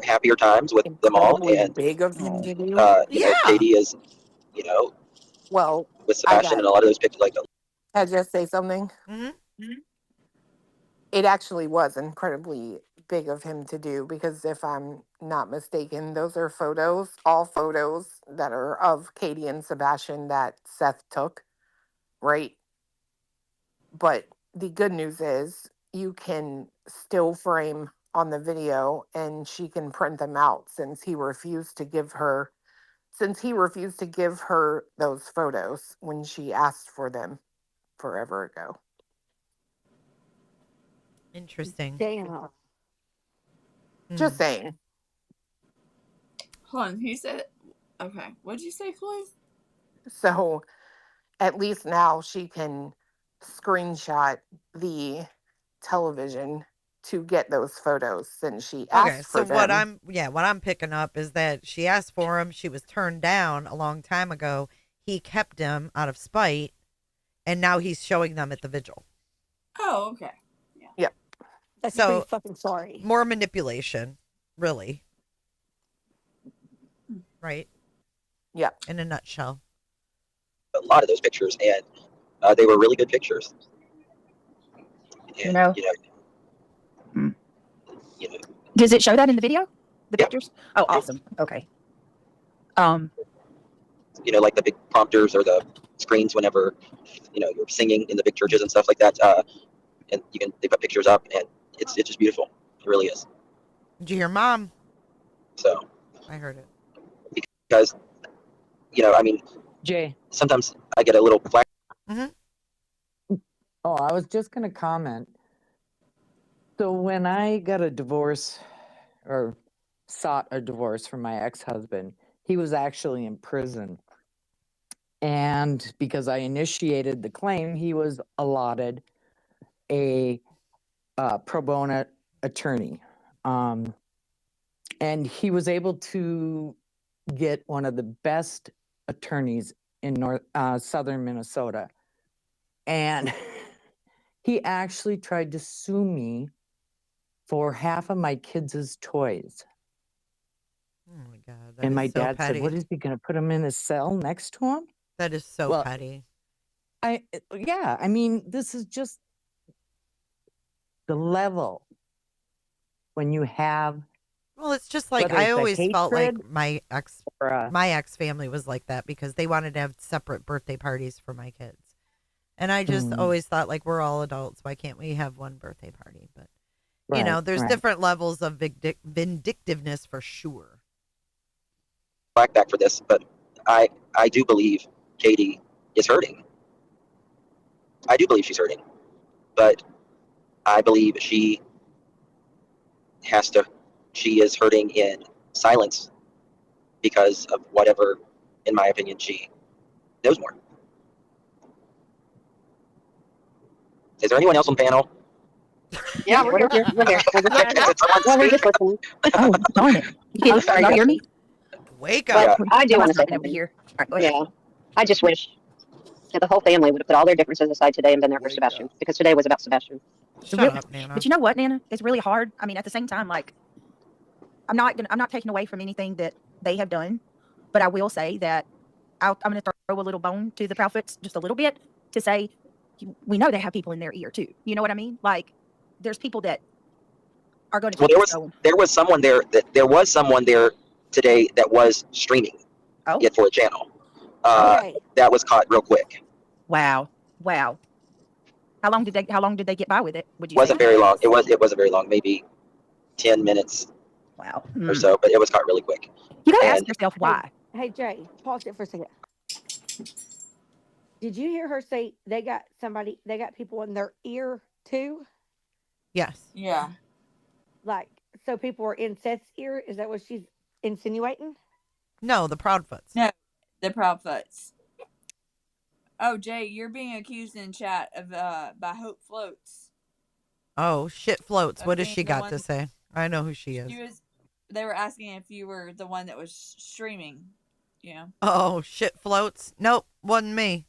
happier times with them all, Incredibly and big of him to do. Katie is, you know, Well, with I Sebastian got. and a lot of those pictures, like Can I just say something? Mm-hmm. It actually was incredibly big of him to do because if I'm not mistaken, those are all photos that are of Katie and Sebastian that Seth took, right? But the good news is you can still frame on the video and she can print them out since he refused to give her those photos when she asked for them forever ago. Interesting. Damn. Just saying. Hold on, he said. Okay, what did you say, Chloe? So at least now she can screenshot the television to get those photos since she Okay, asked so for them. what I'm picking up is that she asked for him, she was turned down a long time ago. He kept him out of spite, and now he's showing them at the vigil. Oh, okay. Yep. That's pretty So fucking sorry. more manipulation, really. Right? Yep. In a nutshell. a lot of those pictures, and they were really good pictures. And, Does it show that in the video? The pictures? Oh, awesome. Okay. Like the big prompters or the screens whenever, you're singing in the big churches and stuff like that. And they put pictures up, and it's just beautiful. It really is. Did you hear Mom? So I heard it. Because, Jay. sometimes I get a little flack. Oh, I was just going to comment. So when I got a divorce or sought a divorce from my ex-husband, he was actually in prison. And because I initiated the claim, he was allotted a pro bono attorney. And he was able to get one of the best attorneys in southern Minnesota. And he actually tried to sue me for half of my kids' toys. Oh my God. And my dad said, what is he going to put him in a cell next to him? That is so petty. I mean, this is just the level when you have. Well, it's just like I always felt like my ex or family was like that because they wanted to have separate birthday parties for my kids. And I just always thought, like, we're all adults. Why can't we have one birthday party? But, there's different levels of vindictiveness for sure. Back for this, but I do believe Katie is hurting. I do believe she's hurting, but I believe she is hurting in silence because of whatever, in my opinion, she knows more. Is there anyone else on the panel? Yeah, we're here. We're here. We're just listening. Oh, darn it. I'm sorry. Y'all hear me? Wake But up. I do I want to must say not have been able to something. hear. All right, go ahead. Yeah. I just wish that the whole family would have put all their differences aside today and been there for Sebastian, because today was about Sebastian. Shut up, Nana. But you know what, Nana? It's really hard. I mean, at the same time, like, I'm not taking away from anything that they have done, but I will say that I'm going to throw a little bone to the Prophets, just a little bit, to say we know they have people in their ear too. You know what I mean? Like, there's people that are going to. Well, there was someone there today that was streaming it for a channel. That was caught real quick. Wow. How long did they get by with it? Would you Wasn't say? very long. It wasn't very long. Maybe 10 minutes. Wow. Or so, but it was caught really quick. You gotta ask yourself why. Hey, Jay, pause it for a second. Did you hear her say they got people in their ear too? Yes. Yeah. Like, so people were in Seth's ear? Is that what she's insinuating? No, the Proudfoots. No, the Proudfoots. Oh, Jay, you're being accused in chat of by Hope Floats. Oh, shit floats. What does being she the got one- to say? I know who she is. they were asking if you were the one that was streaming. Yeah. Oh, shit floats. Nope, wasn't me.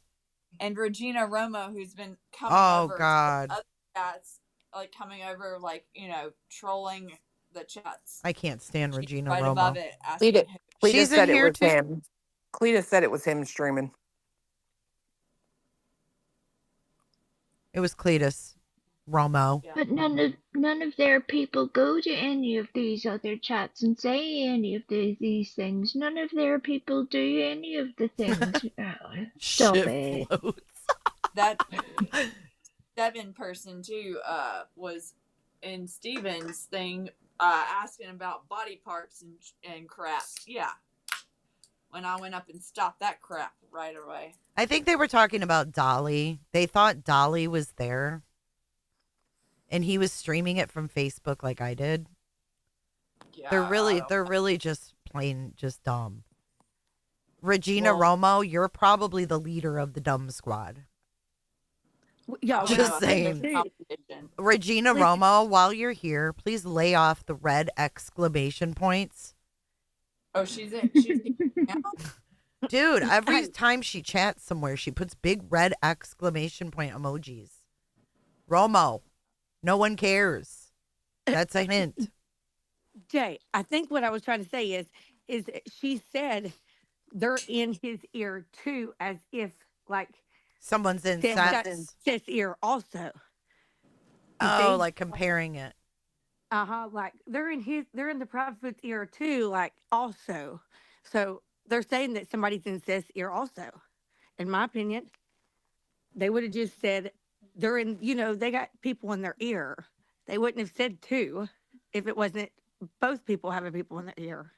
And Regina Romo, who's been coming Oh, over God. to other chats, like coming over, like, you know, trolling the chats. I can't stand Regina Right Romo. above it, asking Cletus, who. Cletus She's in said it here was too. him. Cletus said it was him streaming. It was Cletus Romo. But none of their people go to any of these other chats and say any of these things. None of their people do any of the things. Stop Shit it. floats. That 7 person too was in Steven's thing asking about body parts and crap. Yeah. When I went up and stopped that crap right away. I think they were talking about Dolly. They thought Dolly was there. And he was streaming it from Facebook like I did. Yeah, They're really just plain just dumb. Regina Romo, you're probably the leader of the dumb squad. Yeah, Just saying. Regina Romo, while you're here, please lay off the red exclamation points. Oh, she's in now? Dude, every time she chats somewhere, she puts big red exclamation point emojis. Romo, no one cares. That's a hint. Jay, I think what I was trying to say is she said they're in his ear too, as if like Someone's in Seth's ear also. Oh, like comparing it. Like they're in the prophet's ear too, like also. So they're saying that somebody's in Seth's ear also. In my opinion, they would have just said they're in. They got people in their ear. They wouldn't have said two if it wasn't both people having people in their ear.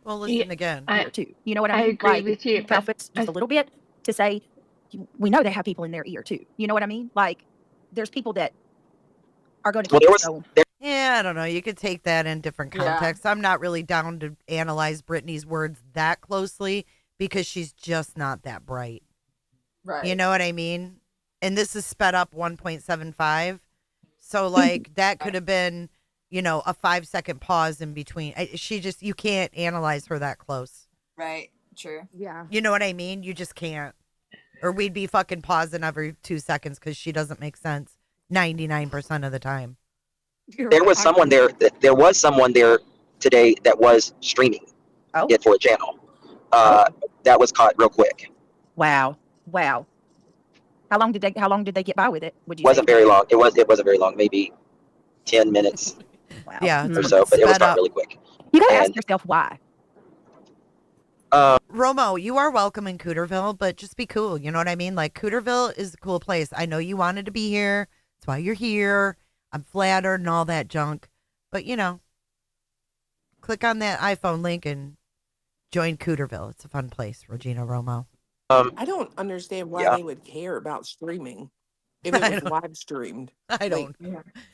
Well, listen again. Too. You know what I mean? agree with you, but Prophets just a little bit to say, we know they have people in their ear too. You know what I mean? Like, there's people that are going to keep going. Yeah, I don't know. You could take that in different contexts. I'm not really down to analyze Brittany's words that closely because she's just not that bright. Right. You know what I mean? And this is sped up 1.75. So, like, that could have been, a 5-second pause in between. You can't analyze her that close. Right. True. Yeah. You know what I mean? You just can't. Or we'd be fucking pausing every 2 seconds because she doesn't make sense 99% of the time. There was someone there. There was someone there today that was streaming it for a channel. That was caught real quick. Wow. How long did they get by with it? Would you Wasn't say? very long. It wasn't very long. Maybe 10 minutes. Wow. Yeah, or so. But it was caught really quick. You gotta ask yourself why. Romo, you are welcome in Cooterville, but just be cool. You know what I mean? Like, Cooterville is a cool place. I know you wanted to be here. That's why you're here. I'm flattered and all that junk. But, click on that iPhone link and join Cooterville. It's a fun place, Regina Romo. I don't understand why they would care about streaming if it was live streamed. I don't.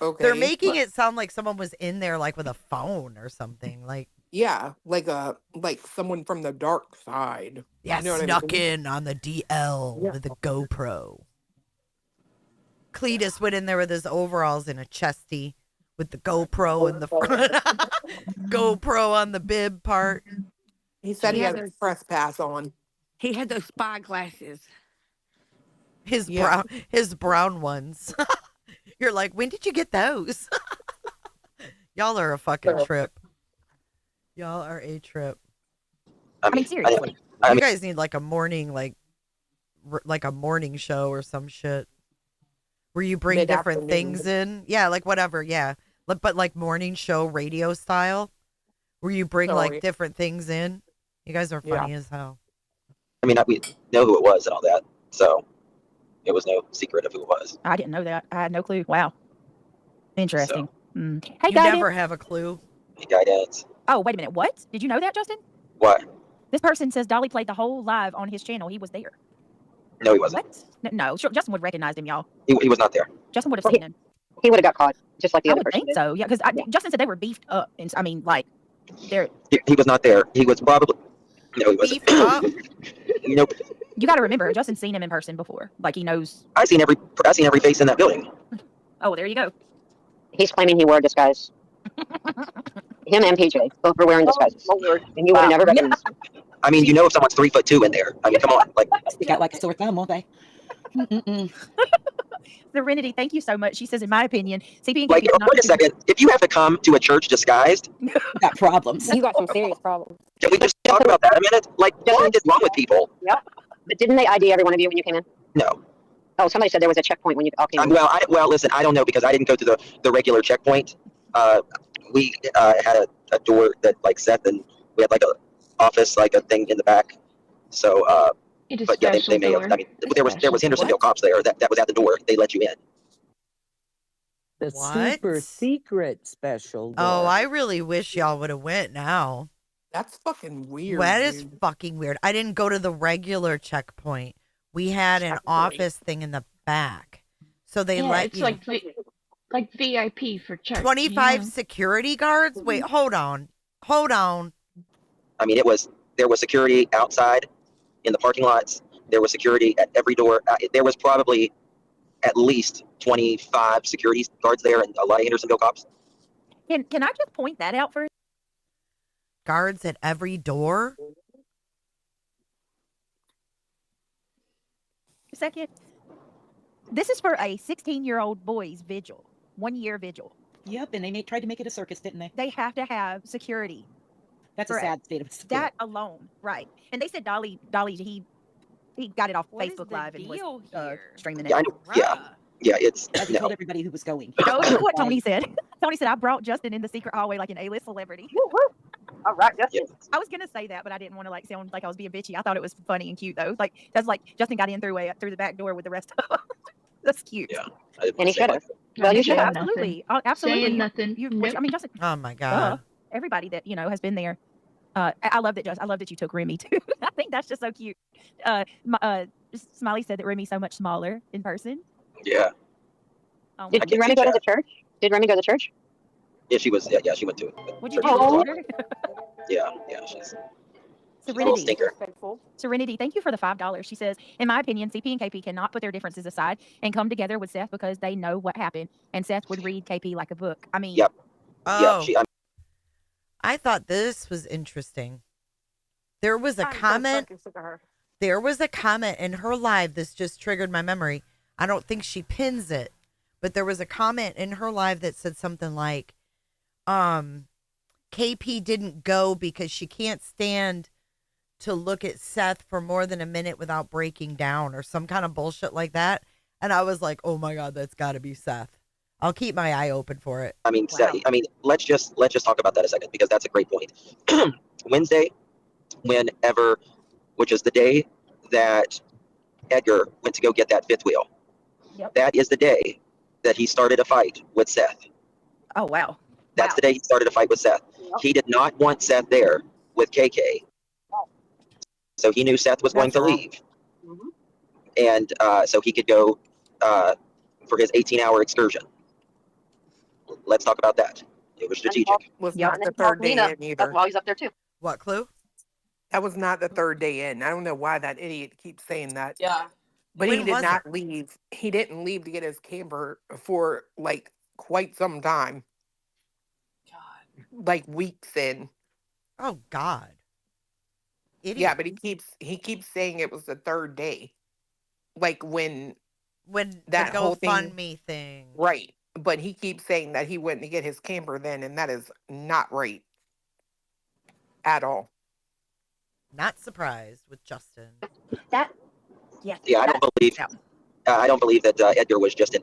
Okay. They're making it sound like someone was in there, like, with a phone or something. Like, yeah, like someone from the dark side. yeah, You know what I snuck mean? in on the DL with a GoPro. Cletus went in there with his overalls and a chesty with the GoPro in the front. GoPro on the bib part. He said he had a press pass on. He had those spy glasses. His brown ones. You're like, when did you get those? Y'all are a fucking trip. Y'all are a trip. I mean, seriously. You guys need like a morning, like a morning show or some shit. Where you bring different things in. Yeah, like whatever, yeah. But like morning show radio style. Where you bring like different things in. You guys are funny as hell. I mean, we know who it was and all that. So it was no secret of who it was. I didn't know that. I had no clue. Wow. Interesting. Hey, You guys. never have a clue. Hey, guidance. Oh, wait a minute. What? Did you know that, Justin? What? This person says Dolly played the whole live on his channel. He was there. No, he wasn't. What? No, sure, Justin would have recognized him, y'all. He was not there. Justin would have seen him. He would have got caught, just like the I other would person think did. so. Yeah, because Justin said they were beefed up. And I mean, like, they're. He was not there. He was probably. No, he wasn't. Nope. You got to remember, Justin's seen him in person before. Like, he knows. I seen every face in that building. Oh, there you go. He's claiming he wore a disguise. Him and PJ both were wearing disguises, and you would have never recognized them. I mean, you know, if someone's 3'2" in there, I mean, come on, like They got like a sore thumb, won't they? Serenity, thank you so much. She says, in my opinion, CP and like, KP wait a second. If you have to come to a church disguised, You got problems. You got some serious problems. can we just talk about that a minute? Like, what is wrong with people? Yep. But didn't they ID every one of you when you came in? No. Oh, somebody said there was a checkpoint when you all came in. Well, listen, I don't know because I didn't go to the regular checkpoint. We had a door that like Seth, and we had like a office, like a thing in the back. So, but yeah, they may have. I mean, there was Hendersonville cops there that was at the door. They let you in. The What? super secret special. Oh, door. I really wish y'all would have went now. That's fucking weird. That is dude. fucking weird. I didn't go to the regular checkpoint. We had an office thing in the back. So they let it's you. like VIP for church. 25 security guards? Wait, hold on. I mean, there was security outside in the parking lots. There was security at every door. There was probably at least 25 security guards there, and a lot of Hendersonville cops. Can I just point that out first? Guards at every door? A second. This is for a 16-year-old boy's vigil, 1 year vigil. Yep, and they tried to make it a circus, didn't they? They have to have security. That's a sad state of affairs. That alone, right? And they said Dolly, he got it off Facebook Live and was streaming it. Yeah, it's. As he told everybody who was going. No, that's what Tony said. Tony said, I brought Justin in the secret hallway like an A-list celebrity. All right, Justin. I was gonna say that, but I didn't want to like sound like I was being bitchy. I thought it was funny and cute though. Like that's like Justin got in through the back door with the rest of them. That's cute. Yeah. And he should have. Well, you should have. Absolutely. Absolutely. Saying nothing. I mean, Justin. Oh my God. Everybody that has been there. I love that. I love that you took Remy too. I think that's just so cute. Smiley said that Remy's so much smaller in person. Yeah. Did Remy go to the church? Did Remy go to church? Yeah, she was. Yeah, she went to it. Would you Oh. Yeah, she's a Serenity. little stinker. Serenity, thank you for the $5. She says, in my opinion, CP and KP cannot put their differences aside and come together with Seth because they know what happened. And Seth would read KP like a book. I mean, Yep. Oh, Yeah, I thought this was interesting. There was a comment. There was a comment in her live. This just triggered my memory. I don't think she pins it, but there was a comment in her live that said something like, KP didn't go because she can't stand to look at Seth for more than a minute without breaking down or some kind of bullshit like that. And I was like, oh my God, that's got to be Seth. I'll keep my eye open for it. I mean, let's just talk about that a second because that's a great point. Wednesday, which is the day that Edgar went to go get that fifth wheel. Yep. That is the day that he started a fight with Seth. Oh, wow. That's the day he started a fight with Seth. Yep. He did not want Seth there with KK. So he knew Seth was going to leave. Mm-hmm. And so he could go for his 18-hour excursion. Let's talk about that. It was strategic. Was not the third day in either. That's why he's up there too. What, Clue? That was not the third day in. I don't know why that idiot keeps saying that. Yeah. But When he did was not leave. He didn't leave to get his camper for like quite some time. Like weeks in. Oh God. Idiot. Yeah, but he keeps saying it was the third day. Like when that the whole GoFundMe thing. Right. But he keeps saying that he went to get his camper then, and that is not right. At all. Not surprised with Justin. Yeah, I don't believe that Edgar was just in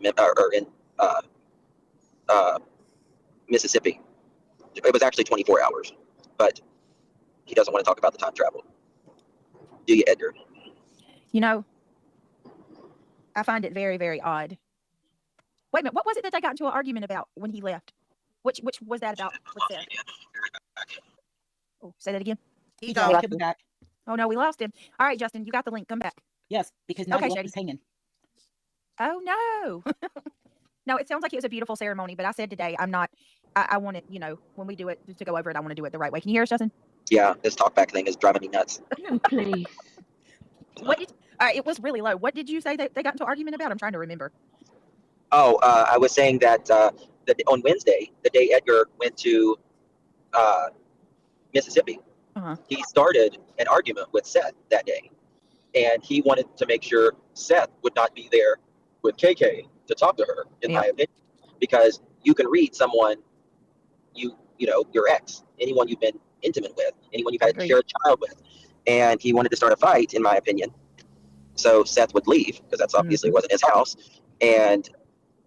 Mississippi. It was actually 24 hours, but he doesn't want to talk about the time travel. Do you, Edgar? I find it very, very odd. Wait a minute, what was it that they got into an argument about when he left? Which was that about with Seth? Oh, say that again. He got him back. Oh no, we lost him. All right, Justin, you got the link. Come back. Yes, because now Okay, he's hanging. Oh no. No, it sounds like it was a beautiful ceremony, but I said today I want it, when we do it to go over it, I want to do it the right way. Can you hear us, Justin? Yeah, this talkback thing is driving me nuts. No, please. It was really low. What did you say that they got into an argument about? I'm trying to remember. Oh, I was saying that on Wednesday, the day Edgar went to Mississippi, he started an argument with Seth that day, and he wanted to make sure Seth would not be there with KK to talk to her, in my opinion, because you can read someone you know, your ex, anyone you've been intimate with, anyone you've had shared a child with, and he wanted to start a fight, in my opinion. So Seth would leave because that's obviously wasn't his house, and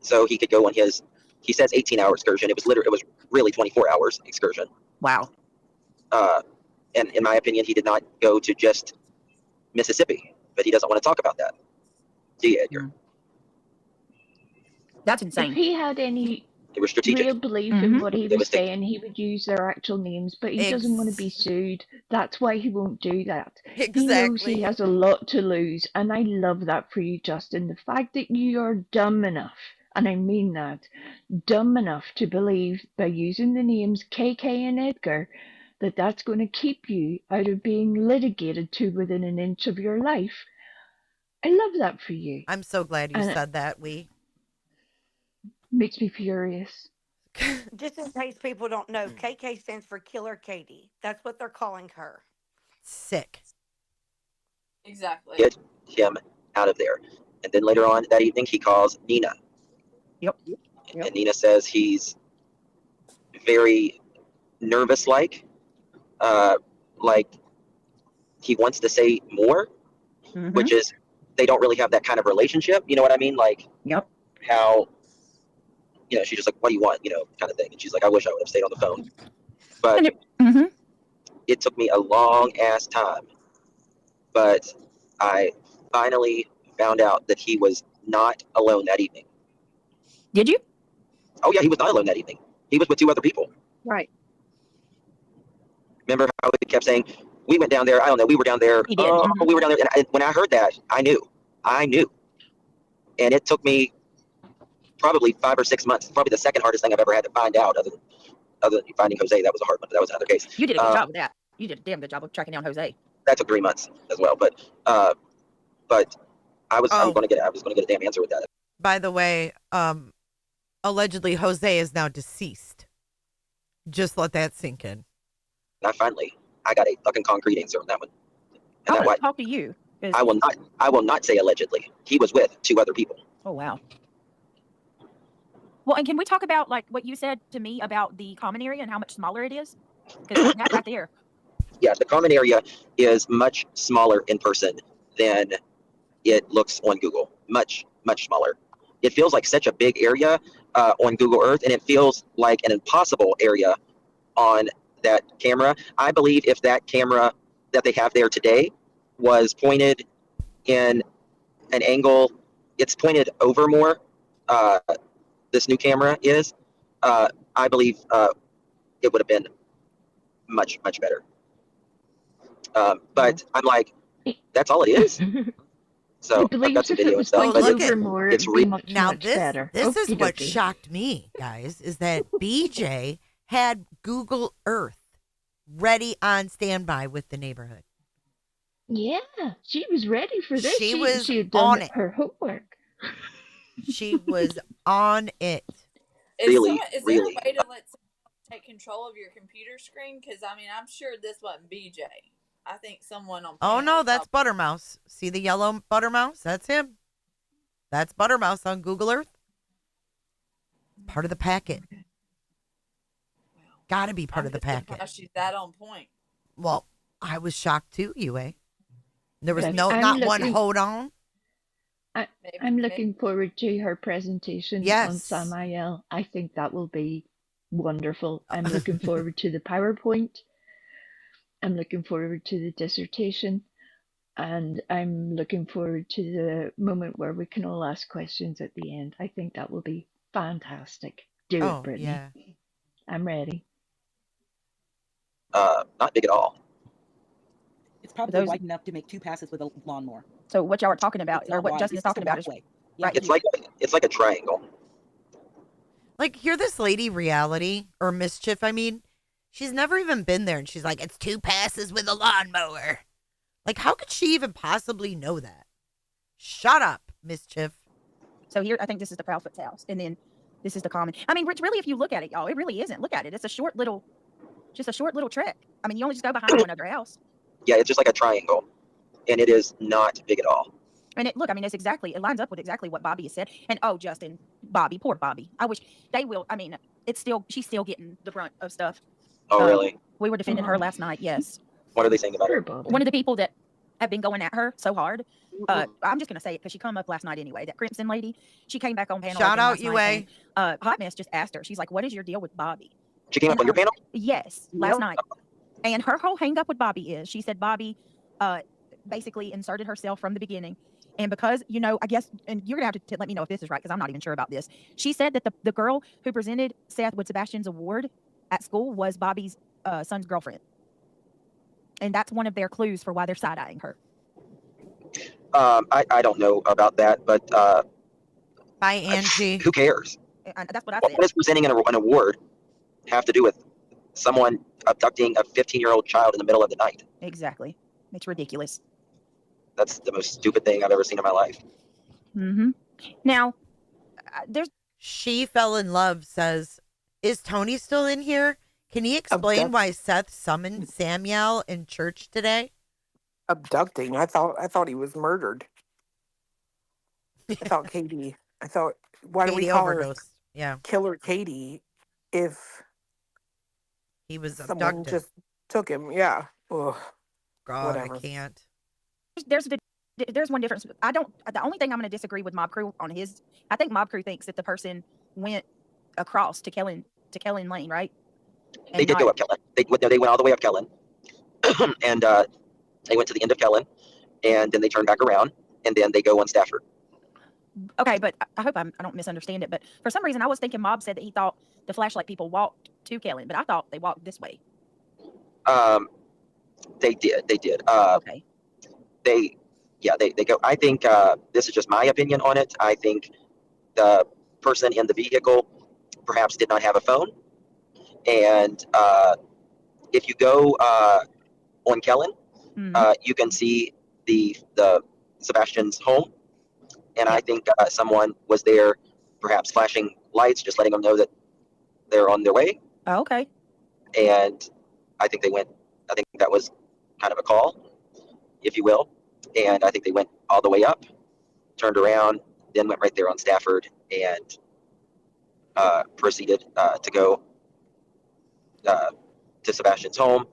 so he could go on his. He says 18-hour excursion. It was really 24 hours excursion. Wow. And in my opinion, he did not go to just Mississippi, but he doesn't want to talk about that. Do you, Edgar? That's If insane. he had any It was strategic. real belief in what he was saying, he would use their actual names, but he doesn't want to be sued. That's why he won't do that. He knows he has a lot to lose, and I love that for you, Justin. The fact that you are dumb enough, and I mean that, dumb enough to believe by using the names KK and Edgar that that's going to keep you out of being litigated to within an inch of your life. I love that for you. I'm so glad you said that, Makes me furious. Just in case people don't know, KK stands for Killer Katie. That's what they're calling her. Sick. Exactly. Get him out of there. And then later on that evening, he calls Nina. Yep. And Nina says he's very nervous, like he wants to say more, which is they don't really have that kind of relationship. You know what I mean? Like, how, you know, she's just like, what do you want? You know, kind of thing. And she's like, I wish I would have stayed on the phone. But it took me a long ass time. But I finally found out that he was not alone that evening. Did you? Oh, yeah, he was not alone that evening. He was with 2 other people. Right. Remember how he kept saying, we went down there. I don't know. We were down there. He did. We were down there. And when I heard that, I knew. And it took me probably 5 or 6 months. Probably the second hardest thing I've ever had to find out, other than finding Jose. That was a hard one, but that was another case. You did a good job with that. You did a damn good job of tracking down Jose. That took 3 months as well. But I was going to get a damn answer with that. By the way, allegedly Jose is now deceased. Just let that sink in. And I got a fucking concrete answer on that one. And I want to talk to you. I will not say allegedly. He was with 2 other people. Oh, wow. Well, and can we talk about like what you said to me about the common area and how much smaller it is? Because that's right there. Yeah, the common area is much smaller in person than it looks on Google. Much, much smaller. It feels like such a big area on Google Earth, and it feels like an impossible area on that camera. I believe if that camera that they have there today was pointed in an angle, it's pointed over more. This new camera is. I believe it would have been much, much better. But I'm like, that's all it is. So I've got some video and stuff. But it's now this is what shocked me, guys, is that BJ had Google Earth ready on standby with the neighborhood. Yeah, she was ready for this. She had on done it. her homework. She was on it. Is there a way to let someone take control of your computer screen? Because I mean, I'm sure this wasn't BJ. I think someone on. Oh no, that's Buttermouse. See the yellow Buttermouse? That's him. That's Buttermouse on Google Earth. Part of the packet. Got to be part of the packet. She's that on point. Well, I was shocked too, Yue. There was not one hold on. I'm looking forward to her presentation on Samael. I think that will be wonderful. I'm looking forward to the PowerPoint. I'm looking forward to the dissertation. And I'm looking forward to the moment where we can all ask questions at the end. I think that will be fantastic. Do it, Brittany. Yeah. I'm ready. Not big at all. It's probably wide enough to make 2 passes with a lawnmower. So what y'all are talking about, or what Justin is talking about, is right. It's like a triangle. Like, hear this lady reality or mischief. I mean, she's never even been there, and she's like, it's 2 passes with a lawnmower. Like, how could she even possibly know that? Shut up, mischief. So here, I think this is the Proudfoot's house, and then This is the common. I mean, really, if you look at it, y'all, it really isn't. Look at it. It's a short little trek. I mean, you only just go behind one other house. Yeah, it's just like a triangle, and it is not big at all. And it lines up with exactly what Bobby has said. And Justin, Bobby, poor Bobby. I wish they will. I mean, she's still getting the brunt of stuff. Oh, really? We were defending her last night. Yes. What are they saying about her? One of the people that have been going at her so hard. I'm just gonna say it because she come up last night anyway. That Crimson lady, she came back on panel. Shout out UA. Hot Mess just asked her. She's like, "What is your deal with Bobby?" She came up on your panel? Yes, last night. And her whole hang up with Bobby is she said Bobby basically inserted herself from the beginning. And because, I guess, and you're going to have to let me know if this is right because I'm not even sure about this. She said that the girl who presented Seth with Sebastian's award at school was Bobby's son's girlfriend. And that's one of their clues for why they're side-eyeing her. I don't know about that, but bye, Angie. Who cares? That's what I said. What does presenting an award have to do with someone abducting a 15-year-old child in the middle of the night? Exactly. It's ridiculous. That's the most stupid thing I've ever seen in my life. Mm-hmm. Now, She Fell in Love says, is Tony still in here? Can he explain why Seth summoned Samuel in church today? Abducting. I thought he was murdered. I thought why do we Katie call overdosed. her Yeah. Killer Katie if he was someone abducted? just took him? Yeah. Ugh. God, Whatever. I can't. There's one difference. The only thing I'm going to disagree with Mob Crew on I think Mob Crew thinks that the person went across to Kellen Lane, right? They did go up Kellen. They went all the way up Kellen, and they went to the end of Kellen, and then they turned back around, and then they go on Stafford. Okay, but I hope I don't misunderstand it. But for some reason, I was thinking Mob said that he thought the flashlight people walked to Kellen, but I thought they walked this way. They did. Okay. They go. I think this is just my opinion on it. I think the person in the vehicle perhaps did not have a phone, and if you go on Kellen, you can see the Sebastian's home, and I think someone was there, perhaps flashing lights, just letting them know that they're on their way. Oh, okay. And I think they went. I think that was kind of a call, if you will. And I think they went all the way up, turned around, then went right there on Stafford, and proceeded to go to Sebastian's home.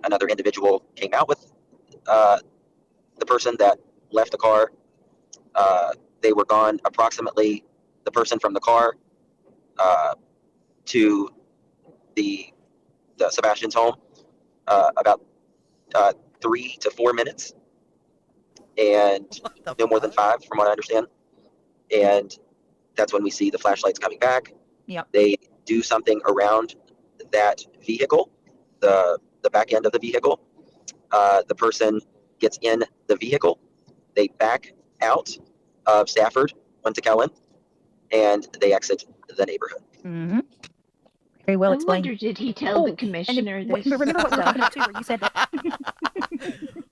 Another individual came out with the person that left the car. They were gone approximately, the person from the car to the Sebastian's home, about 3 to 4 minutes, and no more than 5 from what I understand. And that's when we see the flashlights coming back. Yep. They do something around that vehicle, the back end of the vehicle. The person gets in the vehicle. They back out of Stafford, went to Kellen, and they exit the neighborhood. Mm-hmm. Very well explained. I wonder, did he tell the commissioner this? Remember what we were talking about too, where you said that.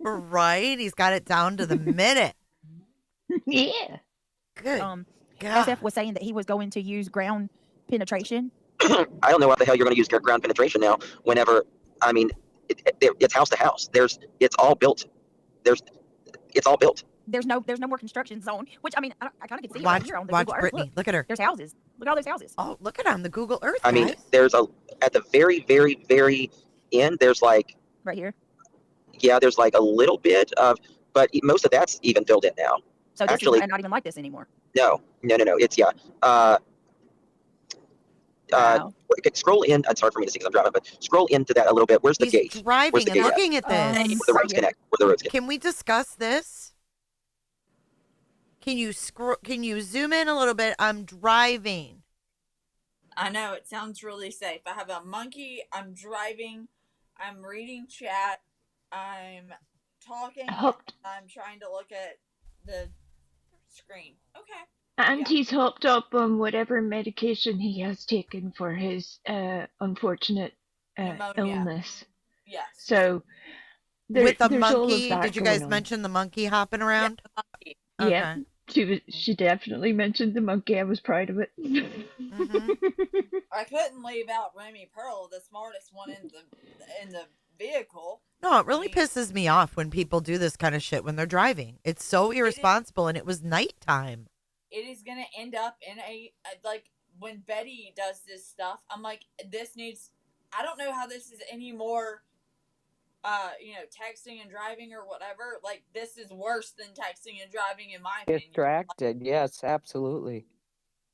Right? He's got it down to the minute. Yeah. Good. SF was saying that he was going to use ground penetration. I don't know what the hell you're going to use ground penetration now. Whenever, I mean, it's house to house. It's all built. It's all built. There's no more construction zone. Which I mean, I kind of can see Watch, right here on the watch Google Brittany. Earth. Look at her. There's houses. Look at all those houses. Oh, look at on the Google Earth. I mean, guys. there's at the very, very, very end. There's like right here. Yeah, there's like a little bit of, but most of that's even filled in now. So this Actually, is not even like this anymore. No. It's Wow. Scroll in. It's hard for me to see because I'm driving, but scroll into that a little bit. Where's the He's gate? Where's driving the and gate looking at this. Where the roads connect. Where the roads connect. Can we discuss this? Can you zoom in a little bit? I'm driving. I know, it sounds really safe. I have a monkey, I'm driving, I'm reading chat, I'm talking, I'm trying to look at the screen. Okay. And he's hopped up on whatever medication he has taken for his unfortunate illness. Yes. So with the there's all of monkey, that did you guys going on. mention the monkey hopping around? Yeah, the monkey. Yeah. Okay. She definitely mentioned the monkey. I was proud of it. I couldn't leave out Remy Pearl, the smartest one in the vehicle. No, it really pisses me off when people do this kind of shit when they're driving. It's so irresponsible, and it was nighttime. It is gonna end up in like when Betty does this stuff. I'm like, this needs. I don't know how this is any more. Texting and driving or whatever. Like, this is worse than texting and driving, in my opinion. Distracted. Yes, absolutely.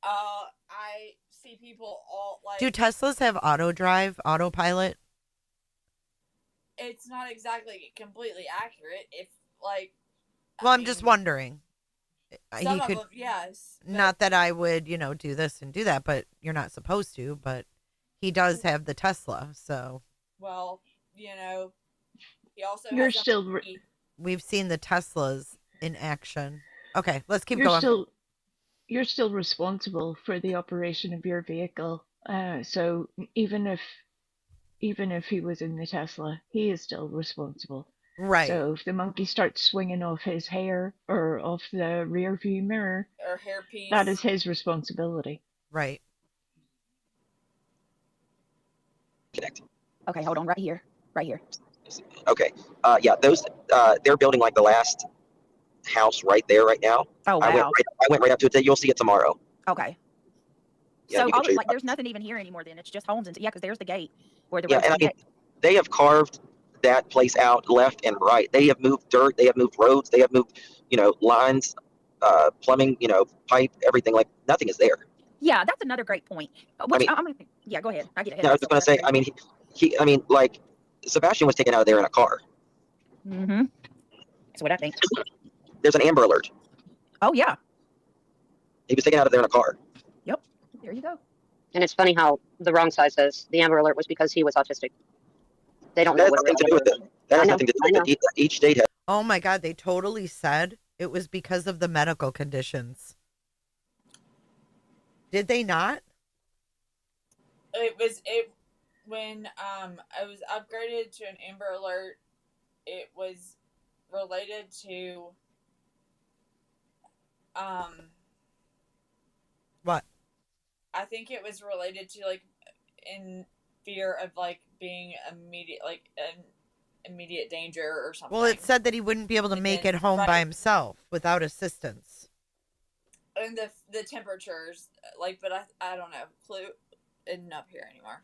I see people all like. Do Teslas have auto drive, autopilot? It's not exactly completely accurate. If like. Well, I'm just wondering. Some of them, yes. Not that I would, do this and do that, but you're not supposed to. But he does have the Tesla, so. Well, he also. You're has still. We've seen the Teslas in action. Okay, let's keep going. You're still responsible for the operation of your vehicle. So even if he was in the Tesla, he is still responsible. Right. So if the monkey starts swinging off his hair or off the rear view mirror, or hairpiece, that is his responsibility. Right. Connect. Okay, hold on, right here. Okay. Yeah, those they're building like the last house right there right now. Oh, wow. I went right up to it. You'll see it tomorrow. Okay. Yeah, So you can show you- there's nothing even here anymore. Then it's just homes and because there's the gate where the Yeah, road's and I the mean, gate. they have carved that place out left and right. They have moved dirt. They have moved roads. They have moved, lines, plumbing, pipe, everything. Like nothing is there. Yeah, that's another great point. Yeah, go ahead. I get ahead. No, I was just going to say. I mean, like Sebastian was taken out of there in a car. Mm-hmm. That's what I think. There's an Amber Alert. Oh yeah. He was taken out of there in a car. Yep. There you go. And it's funny how the wrong side says the Amber Alert was because he was autistic. They don't That know has what nothing to do with it. That has nothing to do with it. Each state has. Oh my God, they totally said it was because of the medical conditions. Did they not? When I was upgraded to an Amber Alert, it was related to what? I think it was related to like in fear of like being immediate danger or something. Well, it said that he wouldn't be able to make it home by himself without assistance. And the temperatures, but I don't know. Clue isn't up here anymore.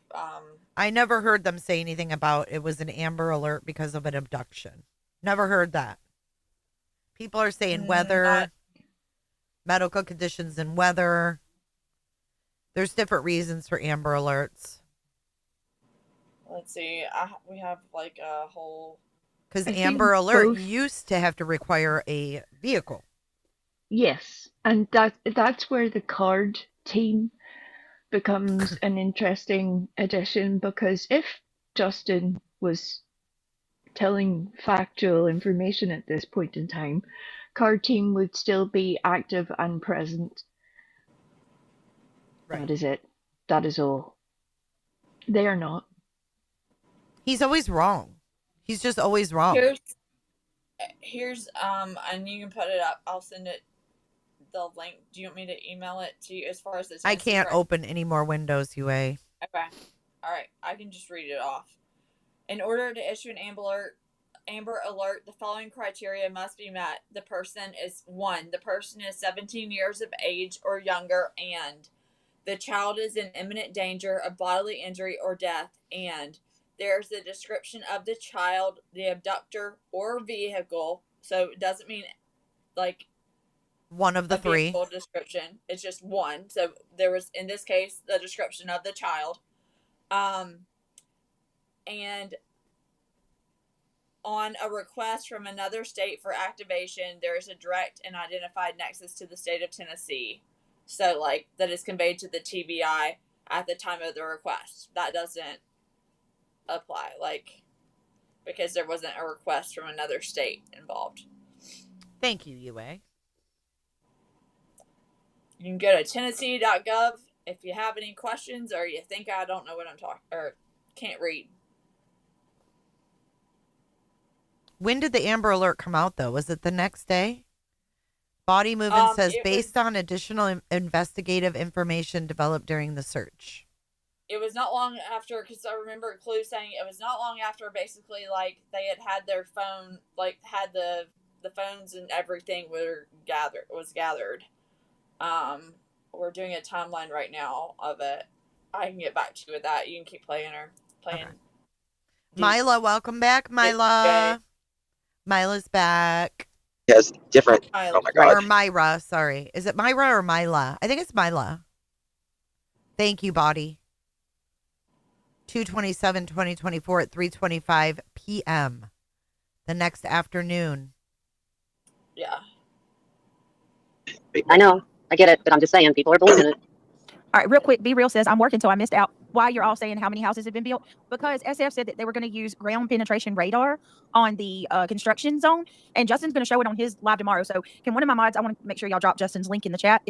I never heard them say anything about it was an Amber Alert because of an abduction. Never heard that. People are saying weather, medical conditions and weather. There's different reasons for Amber Alerts. Let's see. We have like a whole. Because Amber Alert used to have to require a vehicle. Yes, and that's where the card team becomes an interesting addition, because if Justin was telling factual information at this point in time, card team would still be active and present. Right. That is it. That is all. They are not. He's always wrong. He's just always wrong. Here's and you can put it up. I'll send it the link. Do you want me to email it to you as far as the I can't open any more windows, UA. Okay. All right. I can just read it off. In order to issue an Amber Alert, the following criteria must be met. The person is 1. The person is 17 years of age or younger, and the child is in imminent danger of bodily injury or death, and there's the description of the child, the abductor, or vehicle. So it doesn't mean like one of the three. Description. It's just one. So there was, in this case, the description of the child. And on a request from another state for activation, there is a direct and identified nexus to the state of Tennessee. So, that is conveyed to the TBI at the time of the request. That doesn't apply, because there wasn't a request from another state involved. Thank you, UA. You can go to tennessee.gov if you have any questions or you think I don't know what I'm talking or can't read. When did the Amber Alert come out, though? Was it the next day? Body Movement says, It based was on additional investigative information developed during the search. it was not long after, because I remember Clue saying it was not long after, basically, like, they had their phone, like, had the phones and everything was gathered. We're doing a timeline right now of it. I can get back to you with that. You can keep playing. Okay. Mila, welcome back, Mila. Mila's back. Has different. Oh my God. Or Myra, sorry. Is it Myra or Mila? I think it's Mila. Thank you, Body. 2/27/2024 at 3:25 p.m. the next afternoon. Yeah. I know. I get it, but I'm just saying people are believing it. All right, real quick, Be Real says, I'm working, so I missed out. Why you're all saying how many houses have been built? Because SF said that they were going to use ground penetration radar on the construction zone, and Justin's going to show it on his live tomorrow. So can one of my mods, I want to make sure y'all drop Justin's link in the chat.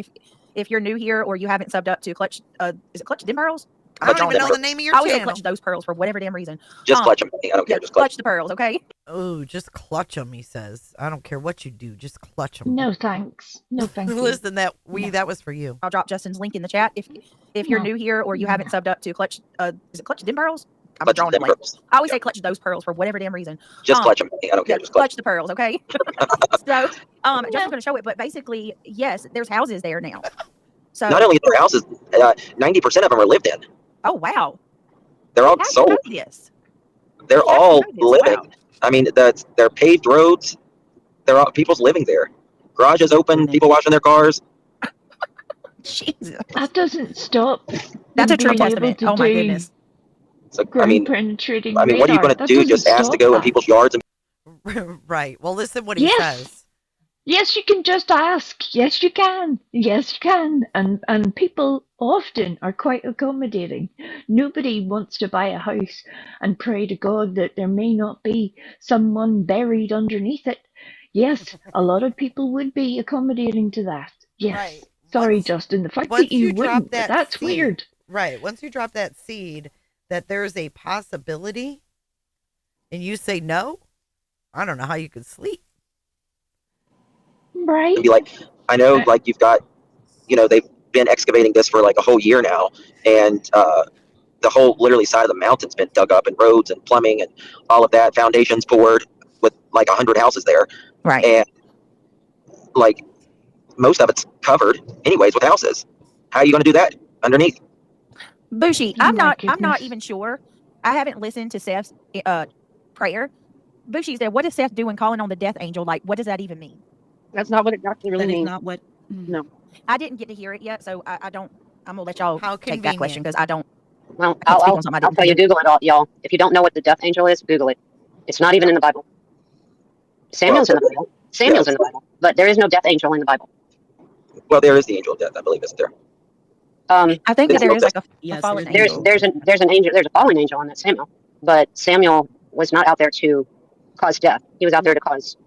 If you're new here or you haven't subbed up to Clutch, is it Clutch Dim Pearls? I don't even know the name of your I always say channel. Clutch Those Pearls for whatever damn reason. Just clutch them. I don't care. Just clutch the pearls, okay? Oh, just clutch them, he says. I don't care what you do. Just clutch them. No thanks. No thank you. Listen, that was for you. I'll drop Justin's link in the chat. If you're new here or you haven't subbed up to Clutch, is it Clutch Dim Pearls? I'm drawing it like I always say Clutch Those Pearls for whatever damn reason. Just clutch them. I don't care. Just clutch the pearls, okay? So, Justin's going to show it, but basically, yes, there's houses there now. So not only are there houses, 90% of them are lived in. Oh wow. They're all sold. Yes. They're all living. Wow. I mean, they're paved roads. They're all people's living there. Garages open. People washing their cars. Jesus. That doesn't stop. That's a true testament. Oh my goodness. So, I mean, what are you going to do? Just ask to go in people's yards? Right. Well, listen what he says. Yes, you can just ask. Yes, you can. Yes, you can. And people often are quite accommodating. Nobody wants to buy a house and pray to God that there may not be someone buried underneath it. Yes, a lot of people would be accommodating to that. Yes. Right. Sorry, Justin. The fact that you wouldn't, that's seed, weird. Right. Once you drop that seed that there's a possibility and you say no, I don't know how you could sleep. Right. And be like, I know, like you've got, they've been excavating this for like a whole year now, and the whole literally side of the mountain's been dug up, and roads and plumbing and all of that, foundations poured with like 100 houses there, right? And like most of it's covered anyways with houses. How are you going to do that underneath? Bushi, I'm not even sure. I haven't listened to Seth's prayer. Bushi said, "What is Seth doing calling on the death angel? Like, what does that even mean?" That's not what it actually really means. Not what. No. I didn't get to hear it yet, so I don't. I'm gonna let y'all take that question because I don't. Well, I'll tell you, Google it, all, y'all. If you don't know what the death angel is, Google it. It's not even in the Bible. Samuel's in the Bible. Samuel's in the Bible, but there is no death angel in the Bible. Well, there is the angel of death, I believe, isn't there? I think that there is like a fallen angel. There's an angel. There's a fallen angel on that Samuel, but Samuel was not out there to cause death. He was out there to cause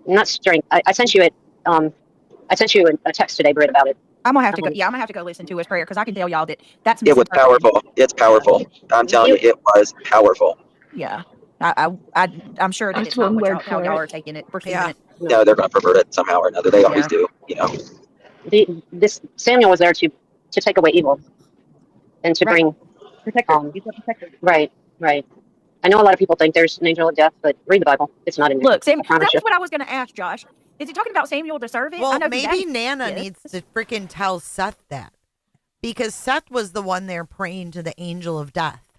not strength. I sent you it. I sent you a text today, Britt, about it. I'm gonna have to go. Yeah, I'm gonna have to go listen to his prayer because I can tell y'all that that's. It was powerful. It's powerful. I'm telling you, it was powerful. Yeah, I'm sure that it's not what how y'all are taking it. Yeah. No, they're gonna pervert it somehow or another. They always do. This Samuel was there to take away evil, and to bring protector. He's a protector. Right. I know a lot of people think there's an angel of death, but read the Bible. It's not in there. Look, Samuel, that's what I was going to ask Josh. Is he talking about Samuel the servant? Well, I know maybe Nana needs to freaking tell Seth that. Because Seth was the one there praying to the angel of death.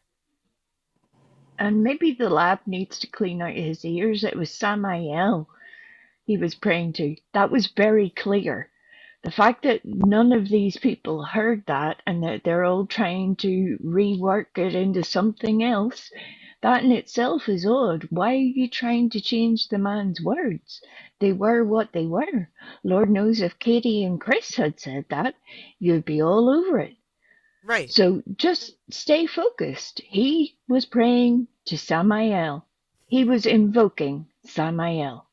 And maybe the lab needs to clean out his ears. It was Samael he was praying to. That was very clear. The fact that none of these people heard that and that they're all trying to rework it into something else, that in itself is odd. Why are you trying to change the man's words? They were what they were. Lord knows if Katie and Chris had said that, you'd be all over it. Right. So just stay focused. He was praying to Samael. He was invoking Samael.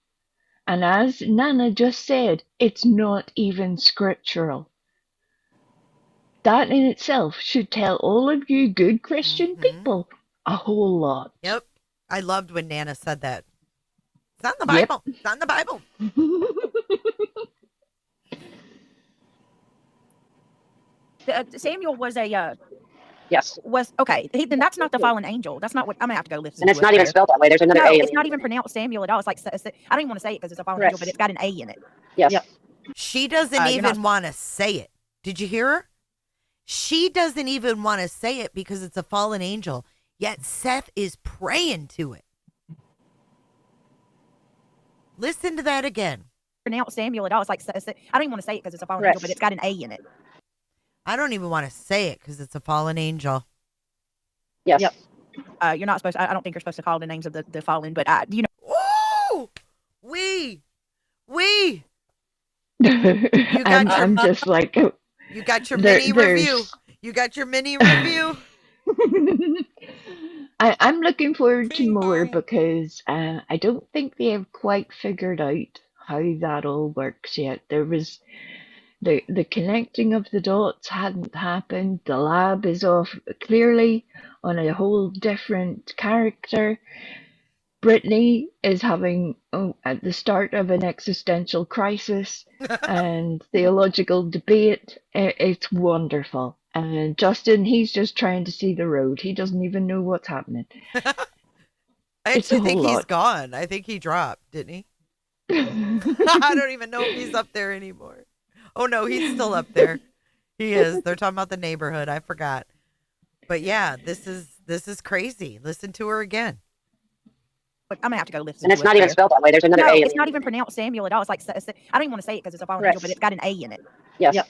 And as Nana just said, it's not even scriptural. That in itself should tell all of you good Christian people a whole lot. Yep. I loved when Nana said that. It's not in the Bible. It's not in the Bible. Samuel was a Yes. was okay. Then that's not the fallen angel. That's not what I'm gonna have to go listen. And it's to not even spelled that way. There's another no, A in it's the not end. even pronounced Samuel at all. It's like I don't even want to say it because it's a fallen Correct. angel, but it's got an A in it. Yes. Yep. She doesn't You're even not- want to say it. Did you hear her? She doesn't even want to say it because it's a fallen angel. Yet Seth is praying to it. Listen to that again. Pronounce Samuel at all. It's like I don't even want to say it because it's a fallen Correct. angel, but it's got an A in it. I don't even want to say it because it's a fallen angel. Yes. Yep. You're not supposed. I don't think you're supposed to call the names of the fallen, but you know. Ooh, we. You got I'm just like you got your mini review. You got your mini review. I'm looking forward to more because I don't think they have quite figured out how that all works yet. There was the connecting of the dots hadn't happened. The lab is off clearly on a whole different character. Brittany is having at the start of an existential crisis and theological debate. It's wonderful. And Justin, he's just trying to see the road. He doesn't even know what's happening. I It's a actually think whole he's lot. gone. I think he dropped, didn't he? I don't even know if he's up there anymore. Oh no, he's still up there. He is. They're talking about the neighborhood. I forgot. But yeah, this is crazy. Listen to her again. I'm gonna have to go listen. And it's to not it even there. spelled that way. There's another No, A in it's the not end. even pronounced Samuel at all. It's like I don't even want to say it because it's a fallen Correct. angel, but it's got an A in it. Yes. Yep.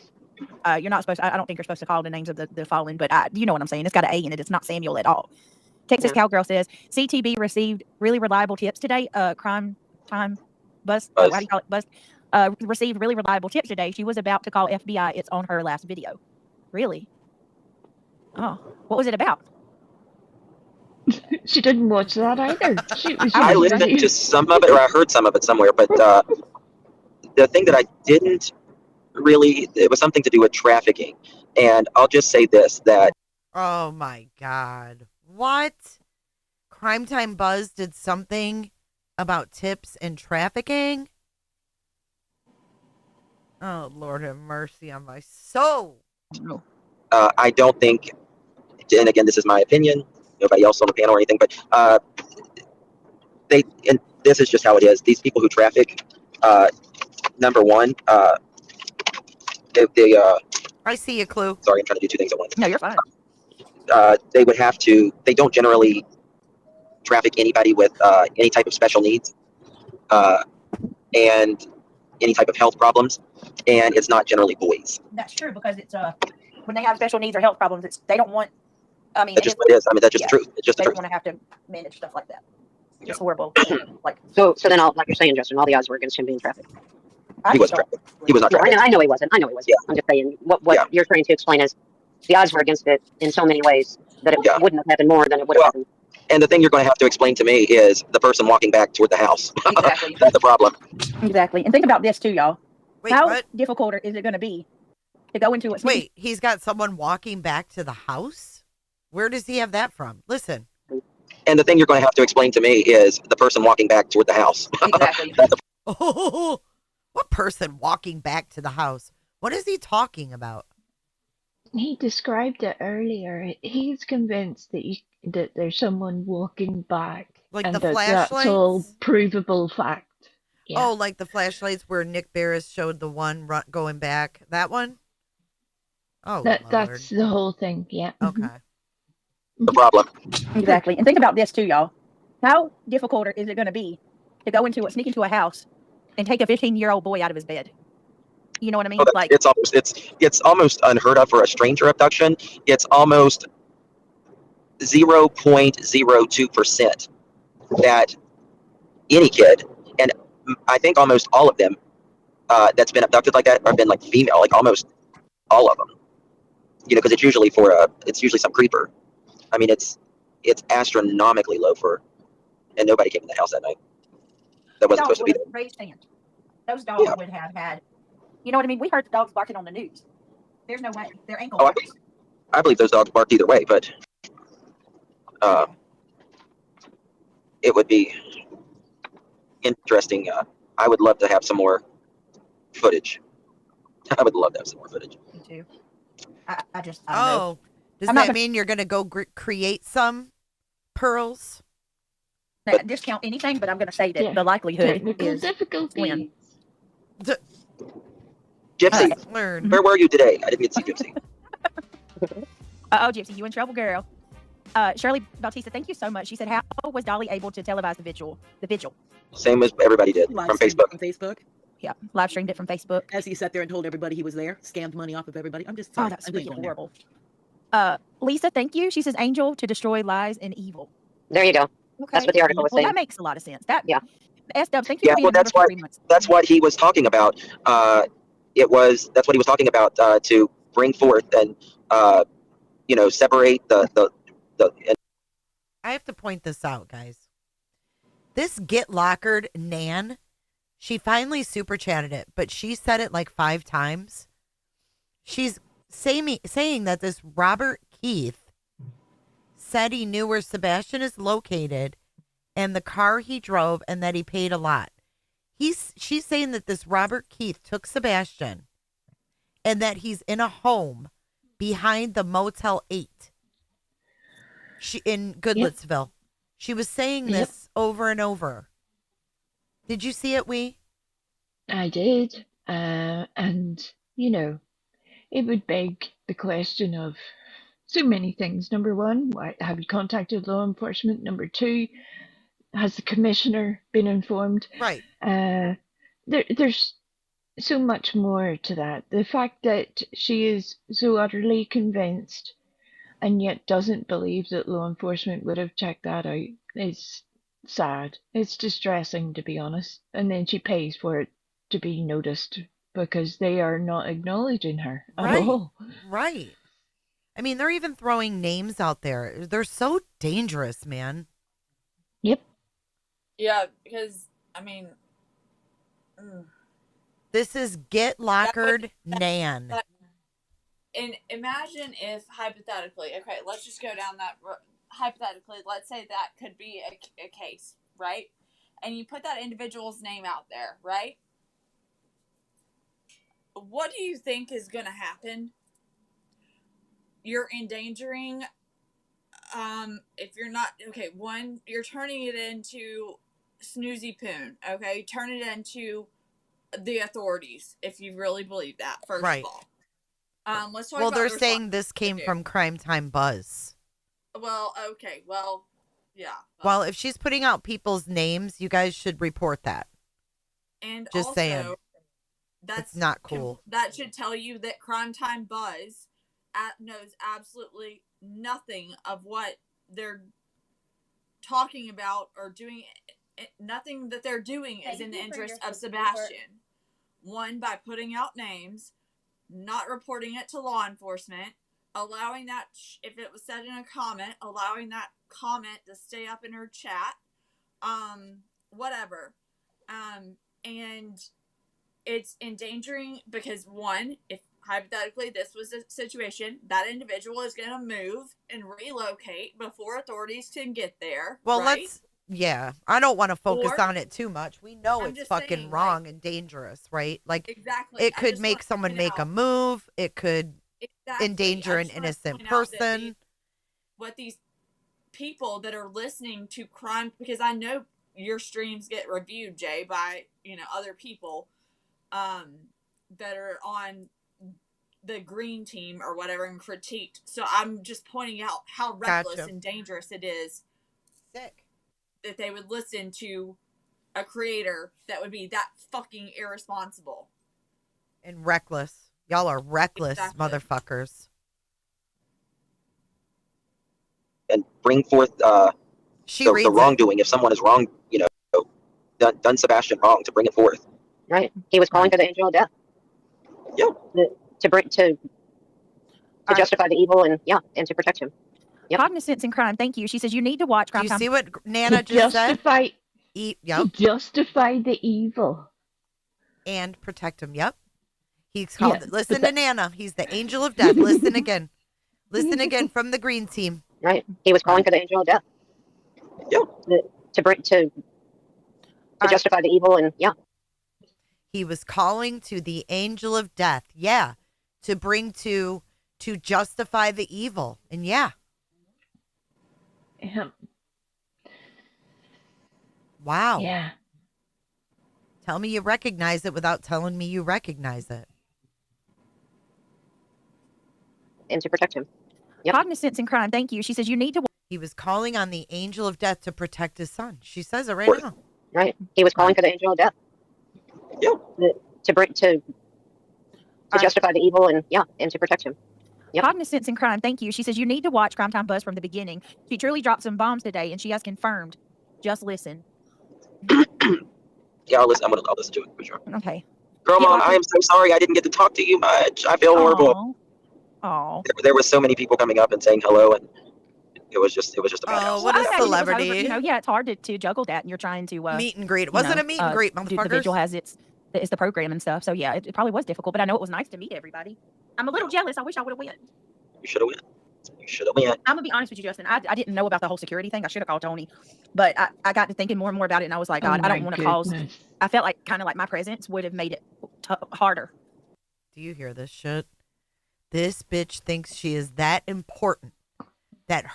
You're not supposed. I don't think you're supposed to call the names of the fallen, but you know what I'm saying. It's got an A in it. It's not Samuel at all. Texas Cowgirl says CTB received really reliable tips today. Crime time bust. How do you call it? Bust. Received really reliable tips today. She was about to call FBI. It's on her last video. Really? Oh, what was it about? She didn't watch that either. I listened to some of it, or I heard some of it somewhere, but the thing that I didn't really, it was something to do with trafficking. And I'll just say this, that Oh my God. What? Crime Time Buzz did something about tips and trafficking? Oh, Lord have mercy on my soul. I don't think, and again, this is my opinion, nobody else on the panel or anything, but and this is just how it is. These people who traffic, number one, I see a clue. Sorry, I'm trying to do two things at once. No, you're fine. They would have to, they don't generally traffic anybody with any type of special needs and any type of health problems, and it's not generally boys. That's true because it's when they have special needs or health problems, they don't want. I mean, That's just what it is. I mean, that's just the truth. It's just the they don't truth. want to have to manage stuff like that. It's horrible. Like So then, like you're saying, Justin, all the odds were against him being trafficked. He wasn't trafficked. He was not No, trafficked. I know he wasn't. I know he wasn't. I'm just saying what you're trying to explain is the odds were against it in so many ways that it wouldn't have happened more than it would have happened. And the thing you're going to have to explain to me is the person walking back toward the house. Exactly. That's the problem. Exactly. And think about this too, y'all. Wait, How what? difficult is it going to be to go into a Wait, he's got someone walking back to the house? Where does he have that from? Listen. And the thing you're going to have to explain to me is the person walking back toward the house. Exactly. Oh, what person walking back to the house? What is he talking about? He described it earlier. He's convinced that there's someone walking back, Like and the that's all flashlights? provable fact. Yeah. Oh, like the flashlights where Nick Barris showed the one going back. That one? Oh, That's the whole thing. Yeah. Okay. The problem. Exactly. And think about this too, y'all. How difficult is it going to be to go sneak into a house and take a 15-year-old boy out of his bed? You know what I mean? Oh, Like it's almost unheard of for a stranger abduction. It's almost 0.02% that any kid, and I think almost all of them that's been abducted like that have been like female, like almost all of them. You know, because it's usually some creeper. I mean, it's astronomically low and nobody came in the house that night. That wasn't supposed to be there. raised hand. Those dogs would have had. You know what I mean? We heard the dogs barking on the news. There's no way. They're ankle Oh, bites. I believe those dogs barked either way, but it would be interesting. I would love to have some more footage. I would love to have some more footage. Me too. I don't know. Does I'm not that gonna- mean you're going to go create some pearls? Not discount anything, but I'm going to say that the likelihood Technical is difficulty. Gypsy, where were you today? I didn't get to see Gypsy. Oh, Gypsy, you in trouble, girl. Shirley Bautista, thank you so much. She said, how was Dolly able to televise the vigil? Same as everybody did Live from streamed Facebook. From Facebook. Yeah, live streamed it from Facebook. As he sat there and told everybody he was there, scammed money off of everybody. I'm just Oh, sorry. that's I'm really just going there. horrible. Lisa, thank you. She says, Angel to destroy lies and evil. There you go. Okay. That's what the article was Well, saying. that makes a lot of sense. That Yeah. S-Dub, thank you Yeah, for being well, a member for 3 months. that's what he was talking about. That's what he was talking about to bring forth and separate the. I have to point this out, guys. This Get Lockered Nan, she finally super chatted it, but she said it like 5 times. She's saying that this Robert Keith said he knew where Sebastian is located and the car he drove and that he paid a lot. She's saying that this Robert Keith took Sebastian and that he's in a home behind the Motel 8 in Goodlettsville. She was saying this over and over. Did you see it, Wee? I did. And, it would beg the question of so many things. Number one, why have you contacted law enforcement? Number two, has the commissioner been informed? Right. There's so much more to that. The fact that she is so utterly convinced and yet doesn't believe that law enforcement would have checked that out is sad. It's distressing, to be honest. And then she pays for it to be noticed because they are not acknowledging her at all. Right. I mean, they're even throwing names out there. They're so dangerous, man. Yep. Yeah, because This is Get Lockered Nan. And imagine if hypothetically, okay, let's just go down that hypothetically. Let's say that could be a case, right? And you put that individual's name out there, right? What do you think is going to happen? You're endangering. If you're not one, you're turning it into snoozy poon. Okay, turn it into the authorities if you really believe that. First of all. Let's talk about they're the saying this came from Crime Time Buzz. Well, okay. Well, yeah. Well, if she's putting out people's names, you guys should report that. And just also, saying. That's not cool. That should tell you that Crime Time Buzz knows absolutely nothing of what they're talking about or doing. Nothing that they're doing is in the interest of Sebastian. One, by putting out names, not reporting it to law enforcement, allowing that, if it was said in a comment, allowing that comment to stay up in her chat, whatever. And it's endangering because, one, if hypothetically this was a situation, that individual is going to move and relocate before authorities can get there. Well, right? I don't want to focus Or- on it too much. We know I'm it's just fucking saying, wrong and dangerous, right? Like, Exactly. it I could just make wanna someone point make a out- move. It could Exactly. endanger I an just wanna innocent point out that person. what these people that are listening to crime, because I know your streams get reviewed, Jay, by other people that are on the green team or whatever and critiqued. So I'm just pointing out how reckless Gotcha. and dangerous it is. Sick. That they would listen to a creator that would be that fucking irresponsible. And reckless. Y'all are reckless Exactly. motherfuckers. And bring forth She the reads it. wrongdoing. If someone is wrong, done Sebastian wrong, to bring it forth. Right. He was calling for the angel of death. Yeah. To justify the evil and to protect him. Yep. Cognizance in crime. Thank you. She says you need to watch Crime Do you Time. see what Nana just said? To justify the evil. And protect him. Yep. He's called. Yeah, Listen but to Nana. He's the angel of death. Listen again. Listen again from the green team. Right. He was calling for the angel of death. Yeah. To To justify the evil and yeah. He was calling to the angel of death. Yeah. To bring to justify the evil. And yeah. Wow. Yeah. Tell me you recognize it without telling me you recognize it. And to protect him. Yep. Cognizance in crime. Thank you. She says you need to. He was calling on the angel of death to protect his son. She says it right now. Right. He was calling for the angel of death. Yeah. To bring to justify the evil and yeah, and to protect him. Yep. Cognizance in crime. Thank you. She says you need to watch Crime Time Buzz from the beginning. She truly dropped some bombs today, and she has confirmed. Just listen. Yeah, I'll listen to it for sure. Okay. Girl, Mom, I am so sorry I didn't get to talk to you much. I feel horrible. Oh. There was so many people coming up and saying hello, and it was just a madhouse. What a celebrity. You know, yeah, it's hard to juggle that, and you're trying to meet and greet. It wasn't a meet and greet, motherfuckers. The Vigil has its the program and stuff. So yeah, it probably was difficult, but I know it was nice to meet everybody. I'm a little jealous. I wish I would have went. You should have went. You should have went. I'm gonna be honest with you, Justin. I didn't know about the whole security thing. I should have called Tony, but I got to thinking more and more about it, and I was like, God, I don't want to cause. I felt like kind of like my presence would have made it harder. Do you hear this shit? This bitch thinks she is that important that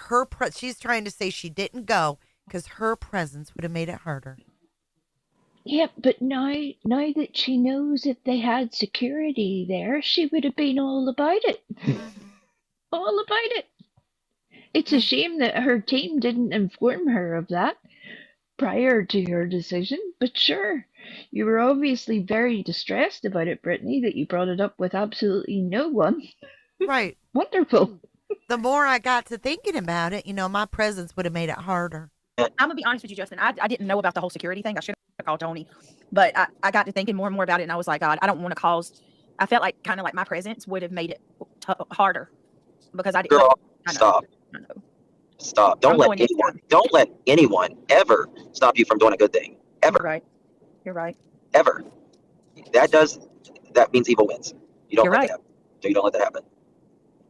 she's trying to say she didn't go because her presence would have made it harder. Yeah, but now that she knows if they had security there, she would have been all about it. All about it. It's a shame that her team didn't inform her of that prior to her decision, but sure, you were obviously very distressed about it, Brittany, that you brought it up with absolutely no one. Right. Wonderful. The more I got to thinking about it, my presence would have made it harder. I'm gonna be honest with you, Justin. I didn't know about the whole security thing. I should have called Tony, but I got to thinking more and more about it, and I was like, God, I don't want to cause. I felt like kind of like my presence would have made it harder because I didn't. Girl, stop. Stop. Don't let anyone ever stop you from doing a good thing. Ever. You're right. Ever. That means evil wins. You don't let that happen. So you don't let that happen.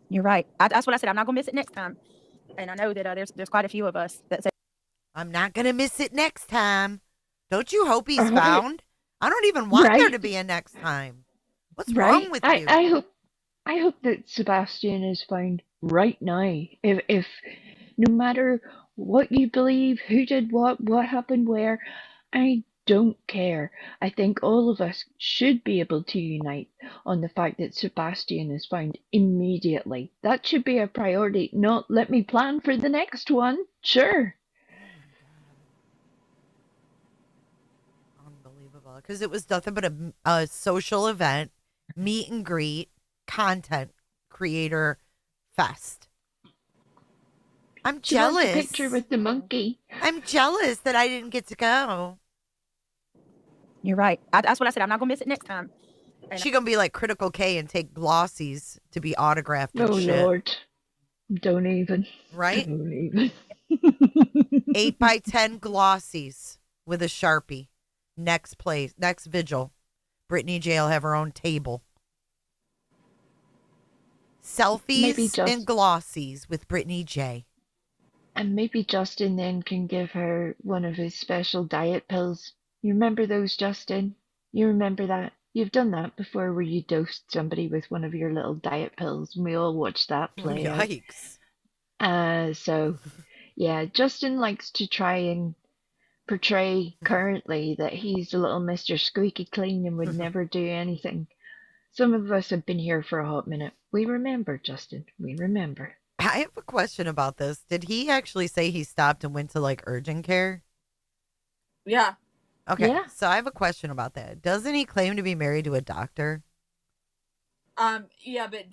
You're right. That's what I said. I'm not gonna miss it next time. And I know that there's quite a few of us that say I'm not gonna miss it next time. Don't you hope he's found? I don't even want there to be a next time. What's wrong with you? I hope that Sebastian is found right now. If no matter what you believe, who did what happened where, I don't care. I think all of us should be able to unite on the fact that Sebastian is found immediately. That should be a priority, not let me plan for the next one. Sure. Unbelievable. Because it was nothing but a social event, meet and greet, content creator fest. I'm jealous. She wants a picture with the monkey. I'm jealous that I didn't get to go. You're right. That's what I said. I'm not gonna miss it next time. She gonna be like Critical K and take glossies to be autographed and shit. Lord, don't even. Right? Don't even. 8x10 glossies with a Sharpie. Next Vigil. Brittany J will have her own table. Selfies and glossies with Brittany J. And maybe Justin then can give her one of his special diet pills. You remember those, Justin? You remember that? You've done that before where you dosed somebody with one of your little diet pills. And we all watched that play out. Yikes. So, yeah, Justin likes to try and portray currently that he's a little Mr. Squeaky Clean and would never do anything. Some of us have been here for a hot minute. We remember, Justin. We remember. I have a question about this. Did he actually say he stopped and went to like urgent care? Yeah. Okay. Yeah. So I have a question about that. Doesn't he claim to be married to a doctor? Yeah, but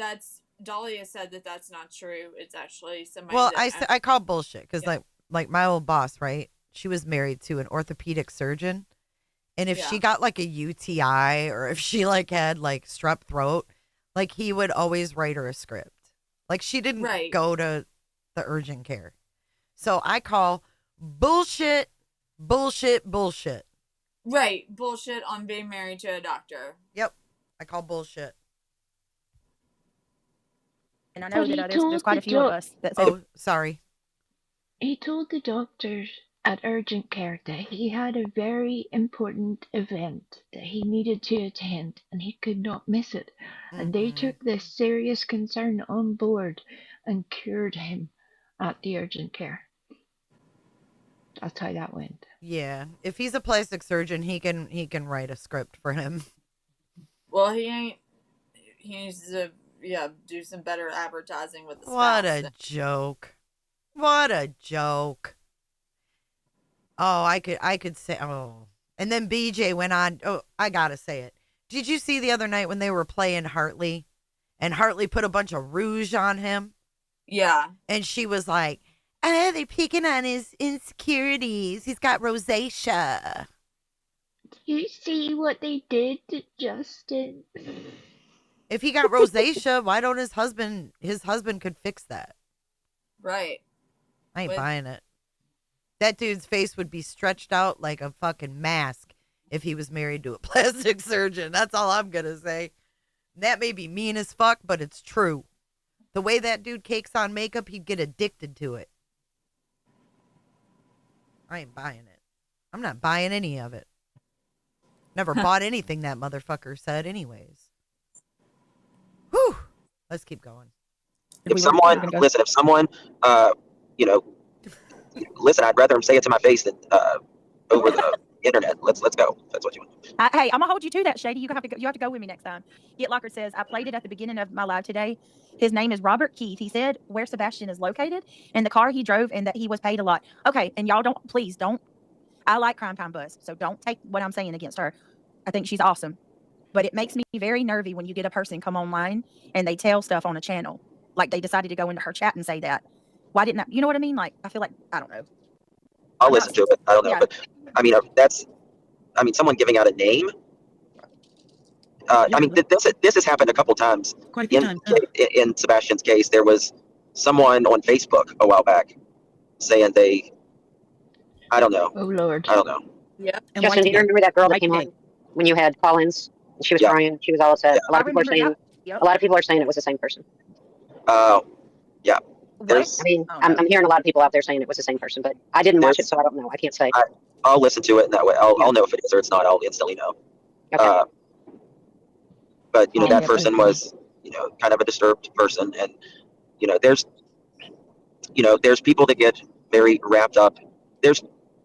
Dahlia said that that's not true. It's actually somebody. Well, I call bullshit because like my old boss, right? She was married to an orthopedic surgeon. And if she got like a UTI or if she like had like strep throat, like he would always write her a script. Like she didn't go to the urgent care. So I call bullshit, bullshit, bullshit. Right. Bullshit on being married to a doctor. Yep. I call bullshit. And I know that there's quite a few of us that say. Oh, sorry. He told the doctors at urgent care that he had a very important event that he needed to attend and he could not miss it. And they took this serious concern on board and cured him at the urgent care. That's how that went. Yeah, if he's a plastic surgeon, he can write a script for him. Well, he ain't. He needs to do some better advertising with the spouse. What a joke! What a joke! Oh, I could say. Oh, and then BJ went on. Oh, I gotta say it. Did you see the other night when they were playing Hartley, and Hartley put a bunch of rouge on him? Yeah. And she was like, "Oh, they're picking on his insecurities. He's got rosacea." You see what they did to Justin? If he got rosacea, why don't his husband could fix that? Right. I ain't buying it. That dude's face would be stretched out like a fucking mask if he was married to a plastic surgeon. That's all I'm going to say. That may be mean as fuck, but it's true. The way that dude cakes on makeup, he'd get addicted to it. I ain't buying it. I'm not buying any of it. Never bought anything that motherfucker said anyways. Whew. Let's keep going. If someone, listen, I'd rather him say it to my face than over the internet. Let's go. That's what you want. Hey, I'm gonna hold you to that, Shady. You have to go with me next time. Get Locker says, I played it at the beginning of my live today. His name is Robert Keith. He said where Sebastian is located and the car he drove and that he was paid a lot. Okay, and y'all please don't. I like Crime Time Buzz, so don't take what I'm saying against her. I think she's awesome. But it makes me very nervy when you get a person come online and they tell stuff on a channel. Like they decided to go into her chat and say that. Why didn't I? You know what I mean? Like, I feel like, I don't know. I'll listen to it. I don't know. Yeah. But, I mean, someone giving out a name. This has happened a couple times. Quite a few times. In Sebastian's case, there was someone on Facebook a while back saying I don't know. Oh, Lord. I don't know. Yeah. Justin, do you remember that girl that came on when you had call-ins? She was crying. She was all upset. A lot of people are saying it was the same person. Yeah. I'm hearing a lot of people out there saying it was the same person, but I didn't watch it, so I don't know. I can't say. I'll listen to it, and that way I'll know if it is or it's not. I'll instantly know. Okay. But that person was kind of a disturbed person, and there's people that get very wrapped up.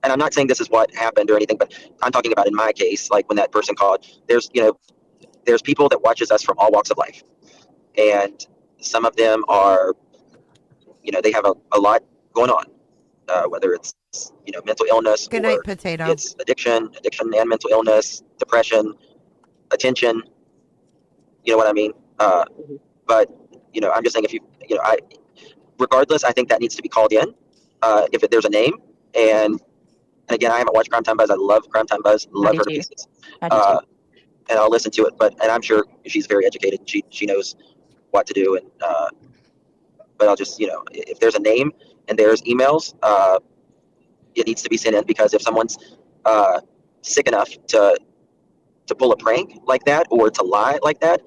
And I'm not saying this is what happened or anything, but I'm talking about in my case, like when that person called. There's people that watches us from all walks of life, and some of them are, they have a lot going on, whether it's mental illness, good night, potato. It's addiction and mental illness, depression, attention. You know what I mean? But I'm just saying regardless, I think that needs to be called in if there's a name. And again, I haven't watched Crime Time Buzz. I love Crime Time Buzz. Love her to pieces. And I'll listen to it. And I'm sure she's very educated. She knows what to do. And but I'll just if there's a name and there's emails, it needs to be sent in, because if someone's sick enough to pull a prank like that or to lie like that,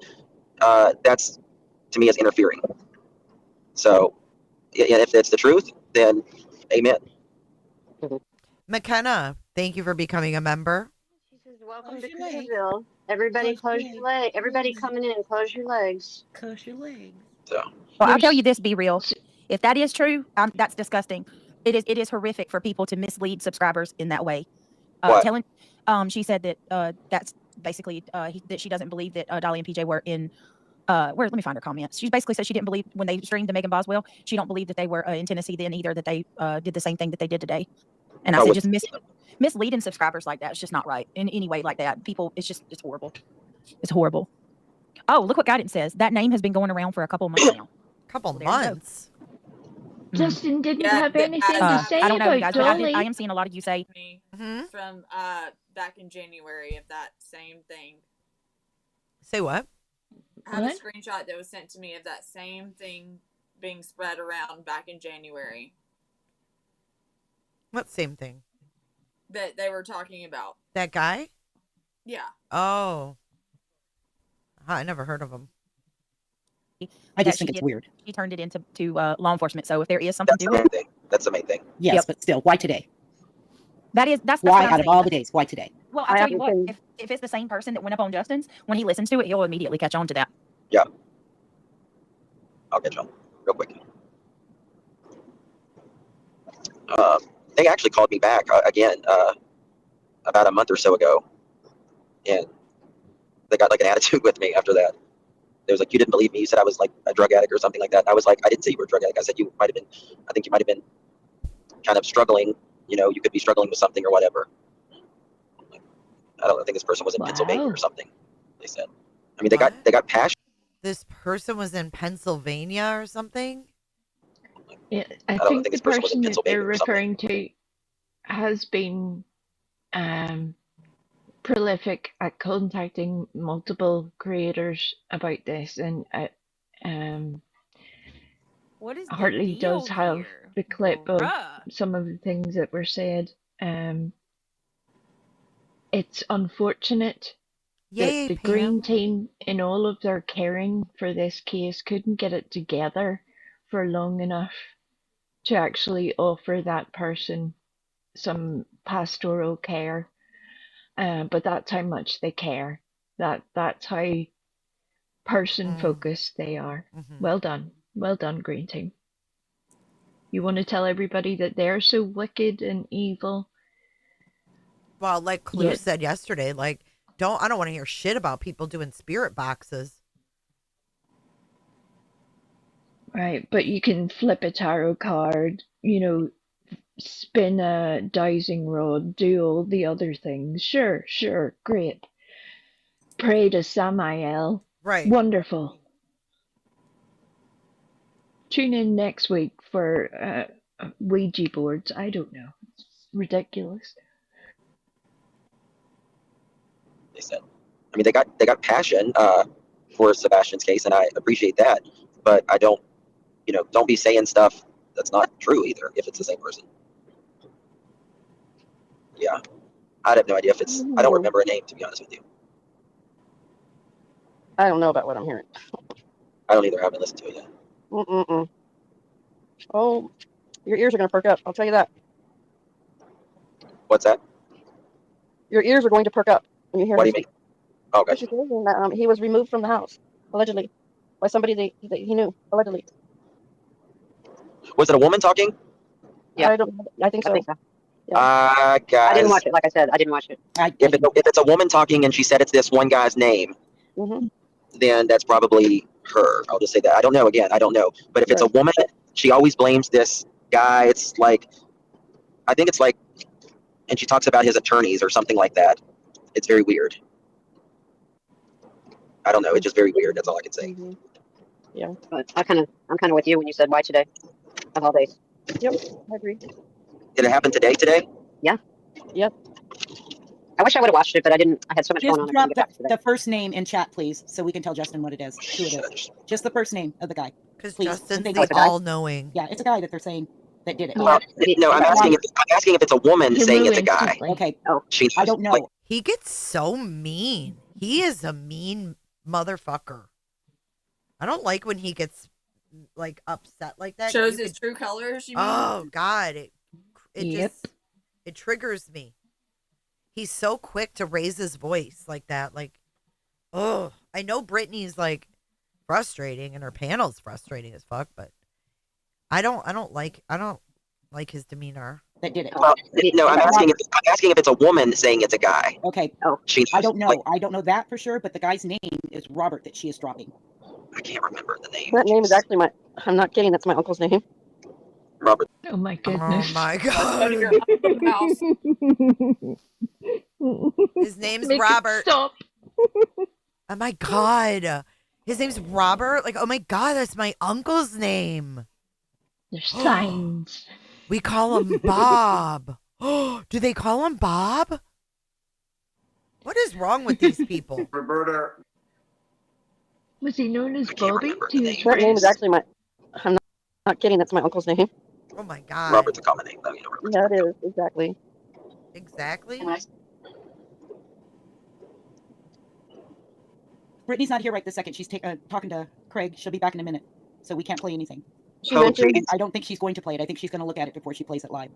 that's to me is interfering. So if it's the truth, then amen. McKenna, thank you for becoming a member. She says, welcome to Hendersonville. Everybody close your legs. Everybody coming in, close your legs. Close your legs. So. Well, I'll tell you this, be real. If that is true, that's disgusting. It is horrific for people to mislead subscribers in that way. She said that that's basically that she doesn't believe that Dolly and PJ were in. Let me find her comments. She basically said she didn't believe when they streamed the Megan Boswell. She don't believe that they were in Tennessee then either. That they did the same thing that they did today. And I said just misleading subscribers like that is just not right in any way like that. People, it's horrible. It's horrible. Oh, look what Guidance says. That name has been going around for a couple of months now. Couple months. Justin didn't have anything to say I don't know, about guys, Dolly. I am seeing a lot of you say from back in January of that same thing. Say what? I have a screenshot that was sent to me of that same thing being spread around back in January. What same thing? That they were talking about. That guy? Yeah. Oh. I never heard of him. I just think it's weird. He turned it into law enforcement. So if there is something to it. That's the main thing. Yes, but still, why today? That's Why what I'm out of saying. all the days? Why today? Well, I'll tell you what, if it's the same person that went up on Justin's, when he listens to it, he'll immediately catch on to that. Yeah. I'll get you on real quick. They actually called me back again about a month or so ago, and they got like an attitude with me after that. They was like, you didn't believe me. You said I was like a drug addict or something like that. I was like, I didn't say you were a drug addict. I said you might have been. I think you might have been kind of struggling. You know, you could be struggling with something or whatever. I think this person was in Pennsylvania or something. They said. I mean, they got passion. This person was in Pennsylvania or something? Yeah, I don't think think the this person was in person that Pennsylvania they're or something. referring to has been prolific at contacting multiple creators about this, and What is the Hartley deal does have here? the clip of Bruh. some of the things that were said. It's unfortunate Yay, that the Pam. Green Team, in all of their caring for this case, couldn't get it together for long enough to actually offer that person some pastoral care. But that's how much they care. That's how person focused they are. Well done. Well done, Green Team. You want to tell everybody that they're so wicked and evil? Well, like Clue Yeah. said yesterday, like, I don't want to hear shit about people doing spirit boxes. Right, but you can flip a tarot card, spin a dowsing rod, do all the other things. Sure, great. Pray to Samael. Right. Wonderful. Tune in next week for Ouija boards. I don't know. It's ridiculous. They said. I mean, they got passion for Sebastian's case, and I appreciate that. But I don't, don't be saying stuff that's not true either. If it's the same person. Yeah, I'd have no idea if it's. I don't remember a name, to be honest with you. I don't know about what I'm hearing. I don't either. I haven't listened to it yet. Mm-mm-mm. Oh, your ears are going to perk up. I'll tell you that. What's that? Your ears are going to perk up when you hear What do him you mean? Oh, She's gotcha. saying that he was removed from the house, allegedly, by somebody that he knew, allegedly. Was it a woman talking? Yeah. I think so. Guys, I didn't watch it. Like I said, I didn't watch it. If it's a woman talking and she said it's this one guy's name, then that's probably her. I'll just say that. I don't know. Again, I don't know. But if it's a woman, she always blames this guy. It's like, I think it's like, and she talks about his attorneys or something like that. It's very weird. I don't know. It's just very weird. That's all I can say. Yeah, but I'm kind of with you when you said why today, of all days. Yep, I agree. Did it happen today? Yeah. Yep. I wish I would have watched it, but I didn't. I had so much Just going on. I drop couldn't get back to the first name in chat, please, so we can tell Justin what it is, who it is. Just the first name of the guy. Because Please. Justin's Thank the you. all-knowing. Yeah, it's a guy that they're saying that did it. No, I'm asking if it's a woman saying it's a guy. Okay. Oh, I don't know. Like, He gets so mean. He is a mean motherfucker. I don't like when he gets like upset like that. Shows his true colors, you mean? Oh God, it Yep. just it triggers me. He's so quick to raise his voice like that. Like, oh, I know Brittany's like frustrating and her panel's frustrating as fuck, but I don't like his demeanor. That did it. well, no, I'm asking if it's a woman saying it's a guy. Okay. Oh, I don't know. I don't know that for sure, but the guy's name is Robert that she is dropping. I can't remember the name. that name is actually my. I'm not kidding. That's my uncle's name. Robert. Oh my Oh goodness. my God. His name's Make it Robert. stop. Oh my God. His name's Robert. Like, oh my God, that's my uncle's name. There's signs. We call him Bob. Do they call him Bob? What is wrong with these people? Roberta. Was he known as Bobby to his That name is friends? actually my. I'm not kidding. That's my uncle's name. Oh my God. Robert's a common name, though. You know, Robert's Yeah, it is exactly. Exactly. Brittany's not here right this second. She's talking to Craig. She'll be back in a minute, so we can't play anything. She mentioned. I don't think she's going to play it. I think she's going to look at it before she plays it live.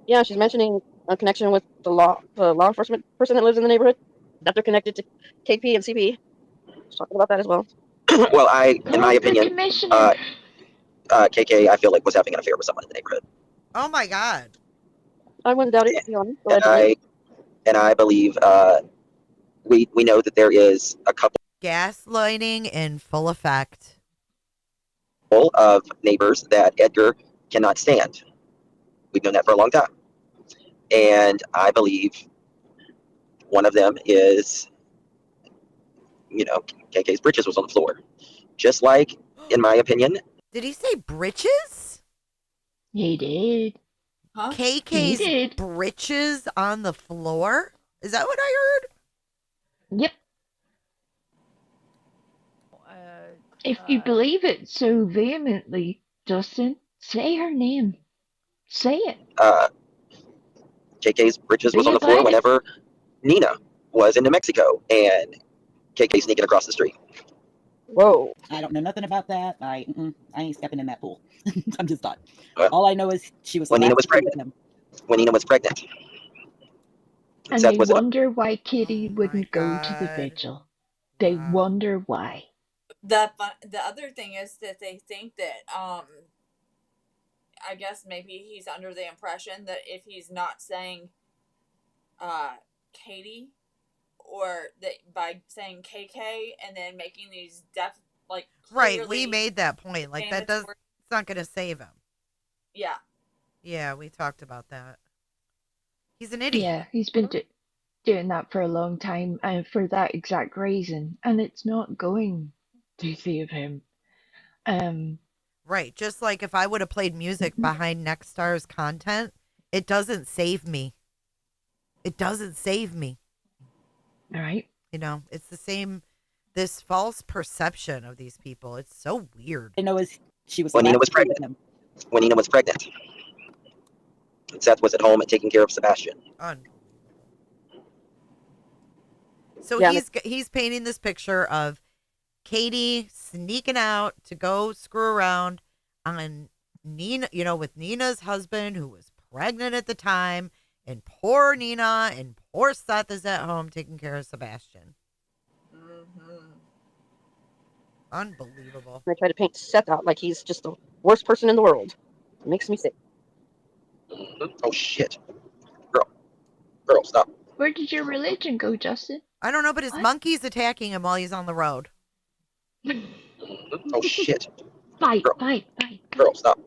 Yeah, she's mentioning a connection with the law enforcement person that lives in the neighborhood. That they're connected to KP and CP. She's talking about that as well. Well, in my Oh, the opinion, commissioner. KK, I feel like was having an affair with someone in the neighborhood. Oh my God. I wouldn't doubt it, to be honest. And I believe we know that there is a couple Gaslighting in full effect. of neighbors that Edgar cannot stand. We've known that for a long time. And I believe one of them is, KK's britches was on the floor. Just like, in my opinion. Did he say britches? He did. Huh? KK's He did. britches on the floor? Is that what I heard? Yep. If you believe it so vehemently, Justin, say her name. Say it. KK's britches was Be on the about floor it. whenever Nina was in New Mexico and KK sneaking across the street. Whoa. I don't know nothing about that. I ain't stepping in that pool. I'm just not. All I know is she was When the Nina last was to see pregnant. him. When Nina was pregnant. And Seth they was wonder why Kitty wouldn't go to the vigil. They wonder why. The other thing is that they think that I guess maybe he's under the impression that if he's not saying Katie, or that by saying KK and then making these Right, we made that point. Like that it's not going to save him. Yeah. Yeah, we talked about that. He's an idiot. Yeah, he's been doing that for a long time, and for that exact reason, and it's not going to save him. Right, just like if I would have played music behind Next Star's content, it doesn't save me. It doesn't save me. Right. It's the same, this false perception of these people. It's so weird. I know is she was when the Nina last was to see pregnant. him. When Nina was pregnant. And Seth was at home and taking care of Sebastian. So Yeah, he's painting this picture of Katie sneaking out to go screw around on Nina, with Nina's husband who was pregnant at the time, and poor Nina and poor Seth is at home taking care of Sebastian. Unbelievable. I try to paint Seth out like he's just the worst person in the world. It makes me sick. Oh shit. Girl, stop. Where did your religion go, Justin? I don't know, but his monkey's attacking him while he's on the road. Oh shit. Fight. Girl, stop.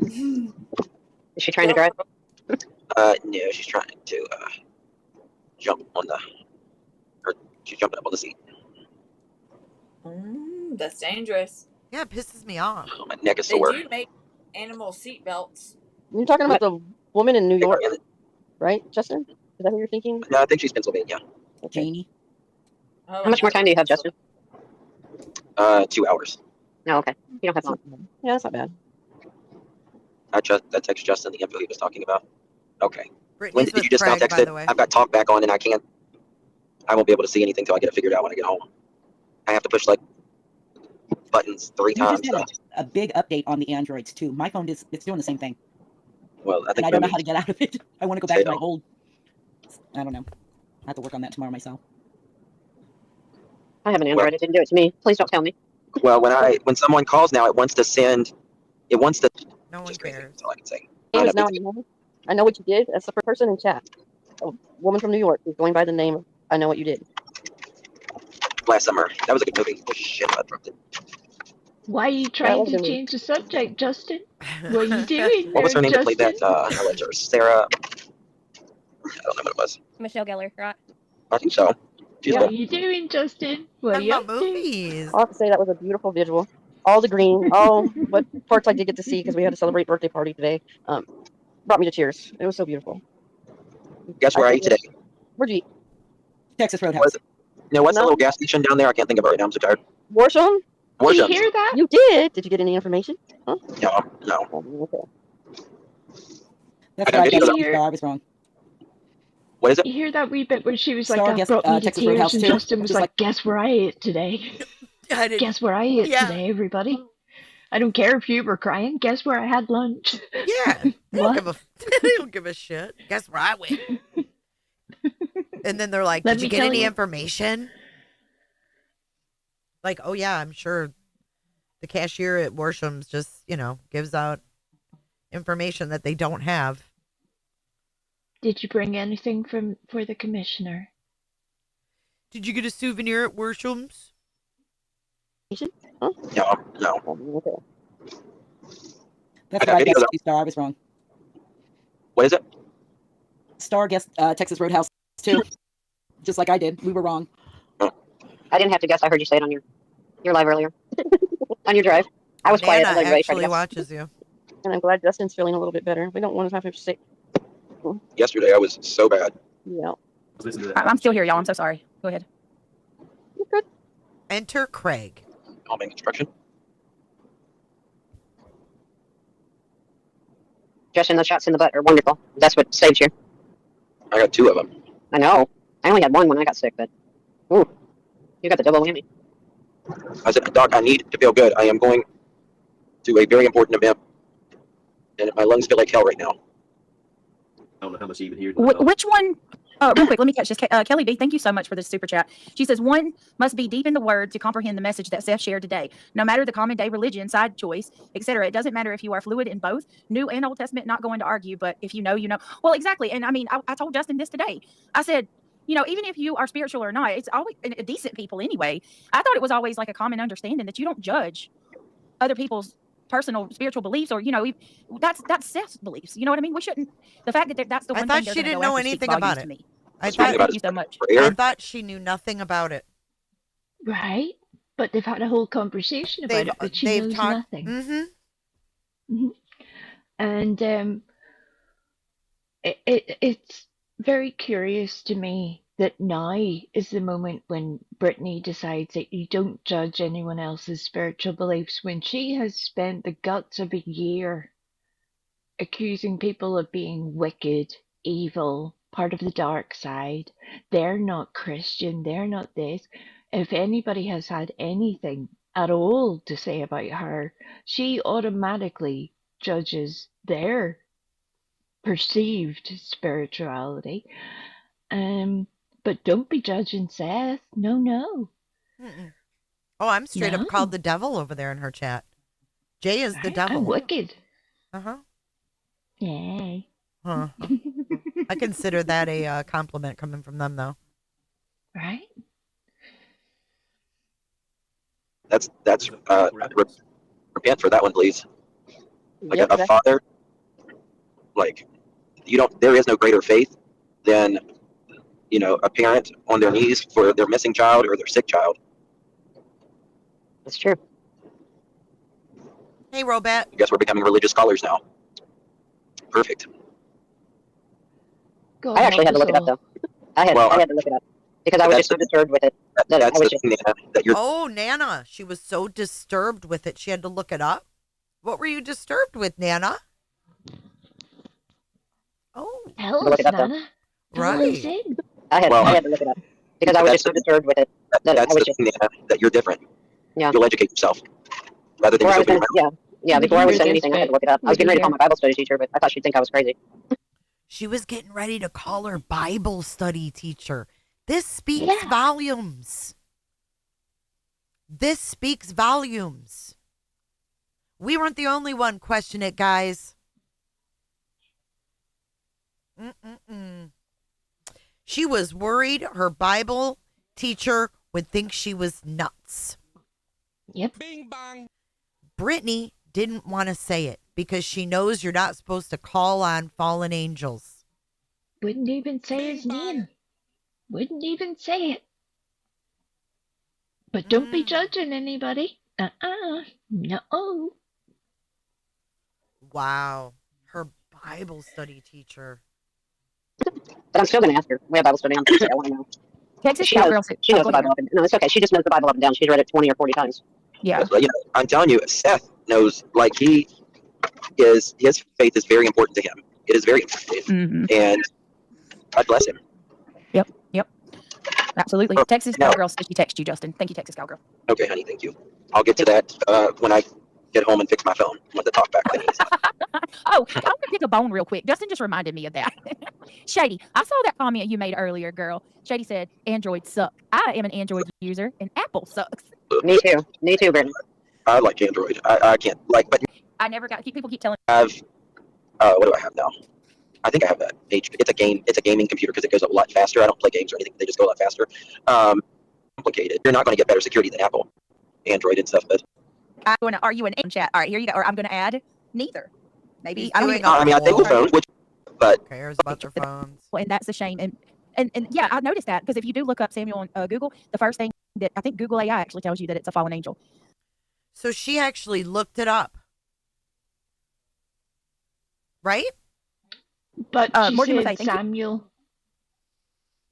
Is she trying to drive? No, she's trying to jump on she's jumping up on the seat. That's dangerous. Yeah, it pisses me off. Oh, my neck is They sore. do make animal seat belts. You're talking about the woman in New York, right, Justin? Is that who you're thinking? No, I think she's Pennsylvania. Janie. Oh, How much more time do you have, Justin? 2 hours. No, okay. You don't have long. Yeah, that's not bad. I text Justin the info he was talking about. Okay. Brittany's When did with you just now Craig, text by it? the way. I've got talk back on and I won't be able to see anything till I get it figured out when I get home. I have to push buttons 3 You times. just had a big update on the Androids too. My phone it's doing the same thing. Well, I think And I don't know maybe- how to get out of it. I want to go back to my old. I don't know. I have to work on that tomorrow myself. I have an Android. It didn't do it to me. Please don't tell me. Well, when someone calls now, it wants to. No one cares. That's all I can say. Anyways, now I know what you did. That's the person in chat. A woman from New York who's going by the name of I Know What You Did. Last summer, that was a good movie. Oh shit, I dropped it. Why are you trying to change the subject, Justin? What are you doing What was her there, name that played Justin? that? Ledger? Sarah. I don't know what it was. Michelle Gellar, right? I think so. She's What are cool. you doing, Justin? What are you up to? Movies. I'll have to say that was a beautiful visual. All the green, all what parts I did get to see because we had to celebrate birthday party today. Brought me to tears. It was so beautiful. Guess where I ate today? Where'd you eat? Texas What Roadhouse. is it? No, what's the little gas station down there? I can't think of it right now. I'm so tired. Warsham? Did you Warsham. hear that? You did. Did you get any information? Huh? No. Okay. That's I what I got thought. videos. I was wrong. What is it? You hear that wee bit where she was like, Star that guest, brought me to Texas tears, Roadhouse and too. Justin was Just like, guess where I ate today? I didn't- Guess where I ate Yeah. today, everybody? I don't care if you were crying. Guess where I had lunch? Yeah. They don't What? give a they don't give a shit. Guess where I went? And then they're like, Let "Did you me get tell any you. information?" Like, "Oh yeah, I'm sure the cashier at Worsham's just, gives out information that they don't have." Did you bring anything for the commissioner? Did you get a souvenir at Worsham's? No, no. That's I got what I video, guessed. though. Star, I was wrong. What is it? Star guessed Texas Roadhouse too, just like I did. We were wrong. I didn't have to guess. I heard you say it on your live earlier on your drive. I was quiet. I Nana let everybody try to actually guess. watches you. And I'm glad Justin's feeling a little bit better. We don't want to have him sick. Yesterday I was so bad. Yeah. I'm still here, y'all. I'm so sorry. Go ahead. Enter Craig. Calming instruction. Justin, those shots in the butt are wonderful. That's what saved you. I got 2 of them. I know. I only had one when I got sick, but ooh, you got the double whammy. I said, Doc, I need to feel good. I am going to a very important event, and my lungs feel like hell right now. I don't know how much you even hear. Which one? Oh, real quick, let me catch this. Kelly B, thank you so much for this super chat. She says, one must be deep in the word to comprehend the message that Seth shared today. No matter the common day religion, side choice, etc. It doesn't matter if you are fluid in both, New and Old Testament, not going to argue, but if you know, you know. Well, exactly. And I mean, I told Justin this today. I said, even if you are spiritual or not, it's always decent people anyway. I thought it was always like a common understanding that you don't judge other people's personal spiritual beliefs, or that's Seth's beliefs. You know what I mean? We shouldn't. The fact that that's the one I thought thing she didn't know anything about it. I thank you so much. I thought she knew nothing about it. Right, but they've had a whole conversation about it, but she knows nothing. Mm-hmm. And it's very curious to me that now is the moment when Brittany decides that you don't judge anyone else's spiritual beliefs, when she has spent the guts of a year accusing people of being wicked, evil, part of the dark side. They're not Christian, they're not this. If anybody has had anything at all to say about her, she automatically judges their perceived spirituality. But don't be judging Seth. No. Mm-mm. Oh, I'm straight up called the devil over there in her chat. Jay is the devil. I'm wicked. Uh-huh. Yay. Huh. I consider that a compliment coming from them, though. Right? That's repent for that one, please. Like a father, like there is no greater faith than a parent on their knees for their missing child or their sick child. That's true. Hey, Robet. I guess we're becoming religious scholars now. Perfect. I actually had to look it up though. I had to look it up because I was just so disturbed with it. Oh, Nana, she was so disturbed with it. She had to look it up. What were you disturbed with, Nana? Oh, tell us, Nana. Right. I had to look it up because I was just so disturbed with it. That you're different. Yeah. You'll educate yourself rather than just open your mouth. Yeah. Before I was saying anything, I had to look it up. I was getting ready to call my Bible study teacher, but I thought she'd think I was crazy. She was getting ready to call her Bible study teacher. This speaks volumes. This speaks volumes. We weren't the only one question it, guys. She was worried her Bible teacher would think she was nuts. Yep. Bing bang. Brittany didn't want to say it because she knows you're not supposed to call on fallen angels. Wouldn't even say his name. Wouldn't even say it. But don't be judging anybody. No. Wow. Her Bible study teacher. But I'm still going to ask her. We have Bible study on Thursday. I want to know. Texas She knows the Bible up and no, it's okay. She just knows the Bible up and down. She's read it 20 or 40 times. Yeah. But, I'm telling you, Seth knows, like his faith is very important to him. It is very important. And God bless him. Yep. Absolutely. Texas Cowgirl says she texted you, Justin. Thank you, Texas Cowgirl. Okay, honey, thank you. I'll get to that when I get home and fix my phone with the talkback thingies. Oh, I'm gonna pick a bone real quick. Justin just reminded me of that. Shady, I saw that comment you made earlier, girl. Shady said, Androids suck. I am an Android user and Apple sucks. Me too. Me too, Brittany. I like Android. I can't like, but I never got people keep telling I have what do I have now? I think I have that HP. It's a gaming computer because it goes a lot faster. I don't play games or anything. They just go a lot faster. Complicated. You're not going to get better security than Apple, Android and stuff. But are you an in chat? All right, here you go. Or I'm gonna add neither. Maybe He's I don't doing even know. I mean, I take phones, but Who cares about their phones? Well, and that's a shame. And yeah, I noticed that because if you do look up Samuel on Google, the first thing that I think Google AI actually tells you that it's a fallen angel. So she actually looked it up, right? But she Morgan said Lefay, thank you. Samuel.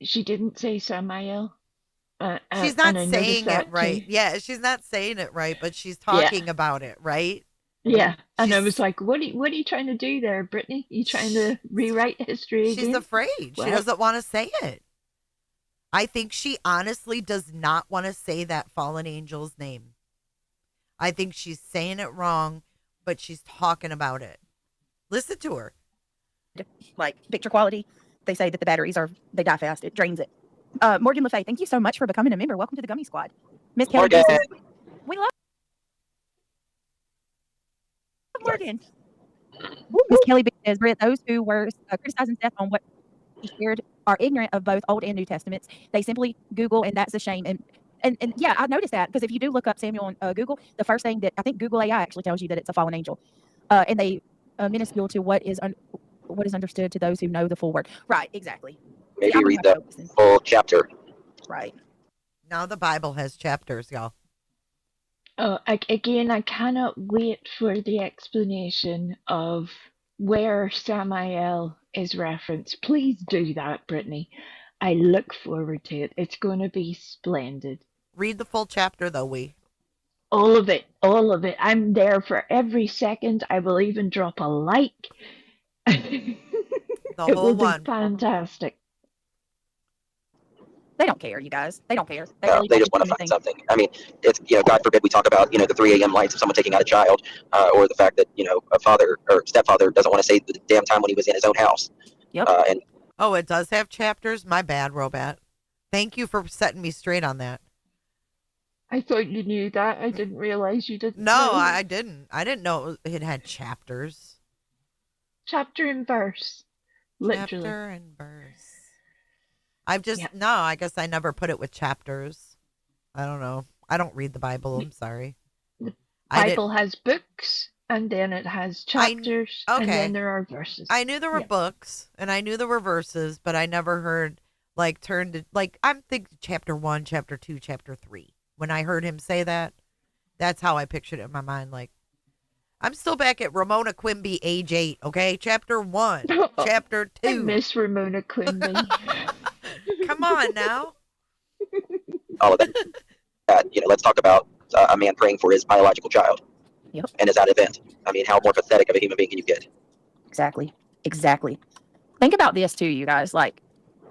She didn't say Samael. She's not and I noticed saying that it right. too. Yeah, she's not saying it right, but she's talking about it, right? Yeah, and I was like, "What are you trying to do there, Brittany? You trying to rewrite history She's again?" afraid. What? She doesn't want to say it. I think she honestly does not want to say that fallen angel's name. I think she's saying it wrong, but she's talking about it. Listen to her. Like picture quality, they say that the batteries they die fast. It drains it. Morgan Lefay, thank you so much for becoming a member. Welcome to the Gummy Squad. Miss Kelly, B says, we love Morgan. Miss Kelly B says, Britt, those who were criticizing Seth on what he shared are ignorant of both Old and New Testaments. They simply Google, and that's a shame. And yeah, I noticed that because if you do look up Samuel on Google, the first thing that I think Google AI actually tells you that it's a fallen angel, and they minuscule to what is understood to those who know the full word. Right, exactly. maybe read the full chapter. Right. Now the Bible has chapters, y'all. Again, I cannot wait for the explanation of where Samael is referenced. Please do that, Brittany. I look forward to it. It's going to be splendid. Read the full chapter, though, All of it. All of it. I'm there for every second. I will even drop a like. The It whole will be one. fantastic. They don't care, you guys. They don't care. They, No, really they don't just want to do find anything. something. I mean, it's, God forbid we talk about, the 3 a.m. lights of someone taking out a child, or the fact that, a father or stepfather doesn't want to say the damn time when he was in his own house. Yep. And Oh, it does have chapters? My bad, Robot. Thank you for setting me straight on that. I thought you knew that. I didn't realize you didn't. No, know. I didn't. I didn't know it had chapters. Chapter and verse. Literally. Chapter and verse. No, I guess I never put it with chapters. I don't know. I don't read the Bible. I'm sorry. Bible has books, and then it has chapters, and then there are verses. I knew there were books, and I knew there were verses, but I never heard, I'm thinking chapter 1, chapter 2, chapter 3. When I heard him say that, that's how I pictured it in my mind. Like, I'm still back at Ramona Quimby, age 8, okay? Chapter 1, chapter 2. I miss Ramona Quimby. Come on now. all of that. Let's talk about a man praying for his biological child. Yep. And is that event. I mean, how more pathetic of a human being can you get? Exactly. Think about this too, you guys. Like,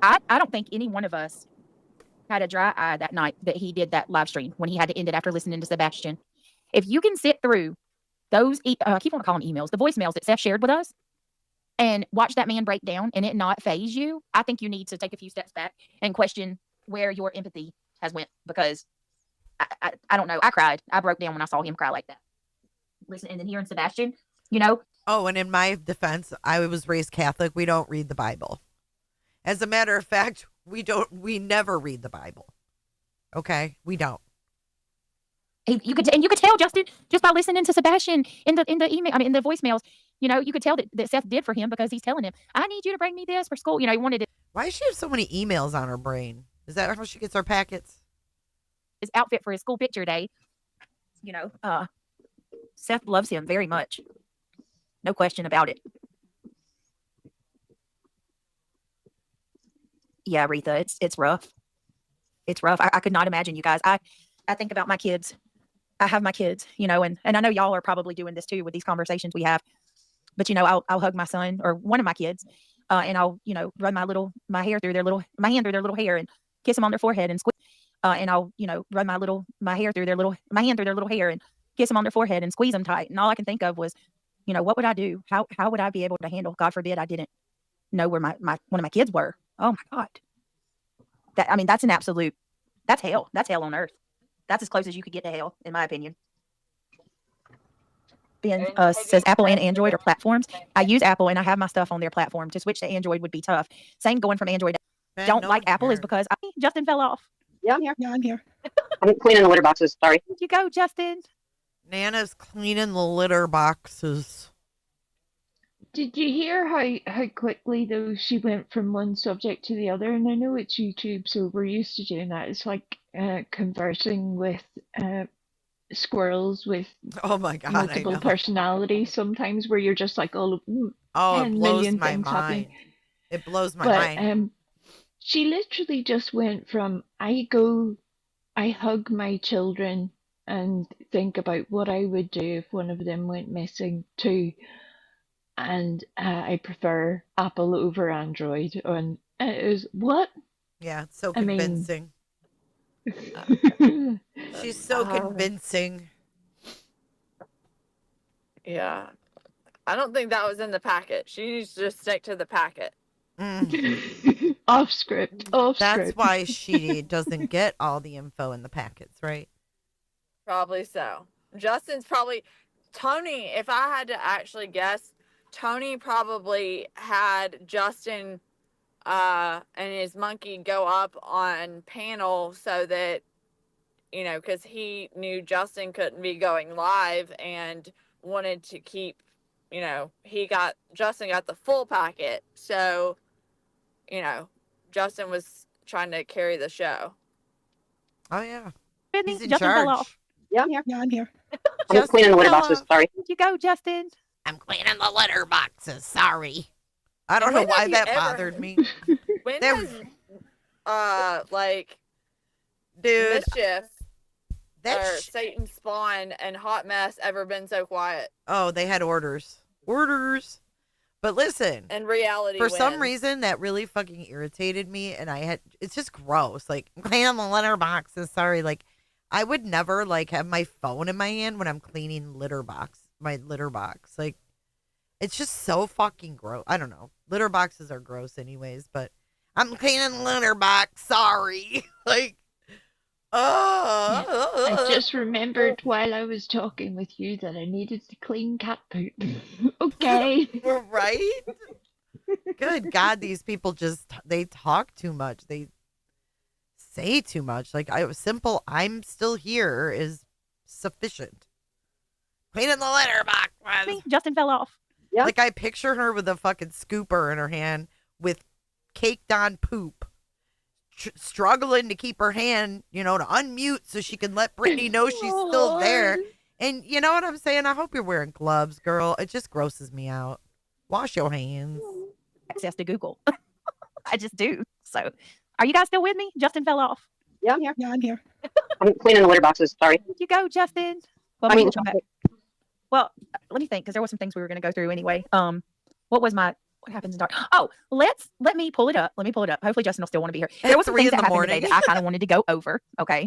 I don't think any one of us had a dry eye that night that he did that live stream when he had to end it after listening to Sebastian. If you can sit through those, I keep on calling them emails, the voicemails that Seth shared with us, and watch that man break down and it not phase you, I think you need to take a few steps back and question where your empathy has went, because I don't know. I cried. I broke down when I saw him cry like that. Listen, and then hearing Sebastian, Oh, and in my defense, I was raised Catholic. We don't read the Bible. As a matter of fact, we never read the Bible. Okay? We don't. You could tell, Justin, just by listening to Sebastian in the email, in the voicemails, you could tell that Seth did for him, because he's telling him, I need you to bring me this for school. He wanted it. Why does she have so many emails on her brain? Is that how she gets her packets? His outfit for his school picture day. Seth loves him very much. No question about it. Yeah, Retha, it's rough. It's rough. I could not imagine, you guys. I think about my kids. I have my kids, and I know y'all are probably doing this too with these conversations we have. But I'll hug my son or one of my kids, and I'll run my hand through their little hair and kiss them on their forehead and squeeze. And I'll run my hand through their little hair and kiss them on their forehead and squeeze them tight. And all I can think of was, what would I do? How would I be able to handle? God forbid I didn't know where my one of my kids were. Oh my God. That's an absolute. That's hell. That's hell on earth. That's as close as you could get to hell, in my opinion. Ben says Apple and Android are platforms. I use Apple and I have my stuff on their platform. To switch to Android would be tough. Same going from Android. Don't like Apple is because Justin fell off. Yeah, I'm here. Yeah, I'm here. I'm cleaning the litter boxes. Sorry. Where'd you go, Justin? Nana's cleaning the litter boxes. Did you hear how quickly though she went from one subject to the other? And I know it's YouTube, so we're used to doing that. It's like conversing with squirrels with oh my God, multiple personalities sometimes, where you're just like, it 10 blows million my things mind. happening. It blows my mind. She literally just went from I hug my children and think about what I would do if one of them went missing to, and I prefer Apple over Android. And it was what? Yeah, it's so convincing. She's so convincing. Yeah. I don't think that was in the packet. She needs to just stick to the packet. Off script. That's why she doesn't get all the info in the packets, right? Probably so. Justin's probably Tony, if I had to actually guess, Tony probably had Justin and his monkey go up on panel so that, because he knew Justin couldn't be going live and wanted to keep, Justin got the full packet. So, Justin was trying to carry the show. Oh, yeah. He's in Justin fell charge. off. Yeah, I'm here. Yeah, I'm here. I'm cleaning the litter boxes. Sorry. Where'd you go, Justin? I'm cleaning the litter boxes. Sorry. I don't know When why have you that ever- bothered me. When There- has, Dude, Mischief that or Satan Spawn and Hot Mess ever been so quiet? oh, they had orders. But listen, And reality for some wins. reason that really fucking irritated me, and it's just gross. Like, I'm cleaning the litter boxes. Sorry, like, I would never have my phone in my hand when I'm cleaning my litter box. Like, it's just so fucking gross. I don't know. Litter boxes are gross anyways, but I'm cleaning the litter box. Sorry. I just remembered while I was talking with you that I needed to clean cat poop. Okay. Right? Good God, these people they talk too much. They say too much. Simple, I'm still here is sufficient. Cleaning the litter box. Justin fell off. Yeah. I picture her with a fucking scooper in her hand with caked on poop. Struggling to keep her hand, to unmute so she can let Brittany know she's still there. And you know what I'm saying? I hope you're wearing gloves, girl. It just grosses me out. Wash your hands. Access to Google. I just do. So, are you guys still with me? Justin fell off. Yeah, I'm here. Yeah, I'm here. I'm cleaning the litter boxes. Sorry. Where'd you go, Justin? Well, I maybe mean, we'll come back. Well, let me think, because there were some things we were going to go through anyway. What happens in dark? Oh, let me pull it up. Hopefully Justin will still want to be here. There was some 3 things in that the happened today morning. that I kind of wanted to go over. Okay.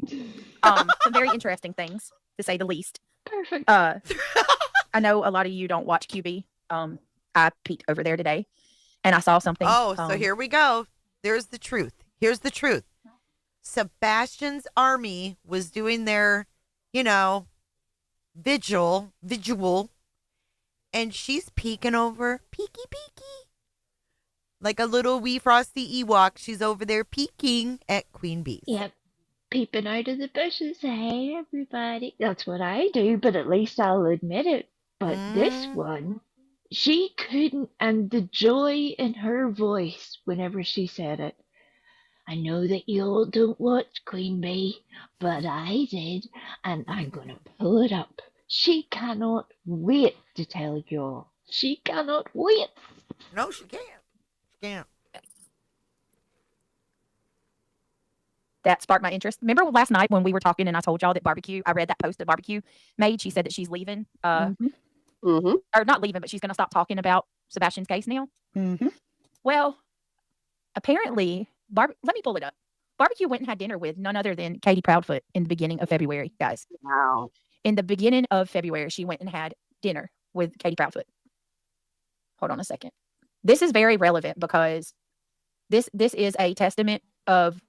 Some very interesting things, to say the least. Perfect. I know a lot of you don't watch QB. I peeked over there today and I saw something. Oh, so here we go. There's the truth. Here's the truth. Sebastian's army was doing their, vigil, and she's peeking over, peeky. Like a little wee frosty Ewok, she's over there peeking at Queen Bees. Yep. Peeping out of the bushes. Hey, everybody. That's what I do, but at least I'll admit it. But this one, she couldn't, and the joy in her voice whenever she said it. I know that you all don't watch Queen Bee, but I did, and I'm going to pull it up. She cannot wait to tell you all. She cannot wait. No, she can't. Can't. That sparked my interest. Remember last night when we were talking and I told y'all that I read that post that Barbecue made. She said that she's leaving, or not leaving, but she's going to stop talking about Sebastian's case now. Well, apparently, let me pull it up. Barbecue went and had dinner with none other than Katie Proudfoot in the beginning of February, guys. Wow. In the beginning of February, she went and had dinner with Katie Proudfoot. Hold on a second. This is very relevant because this is a testament of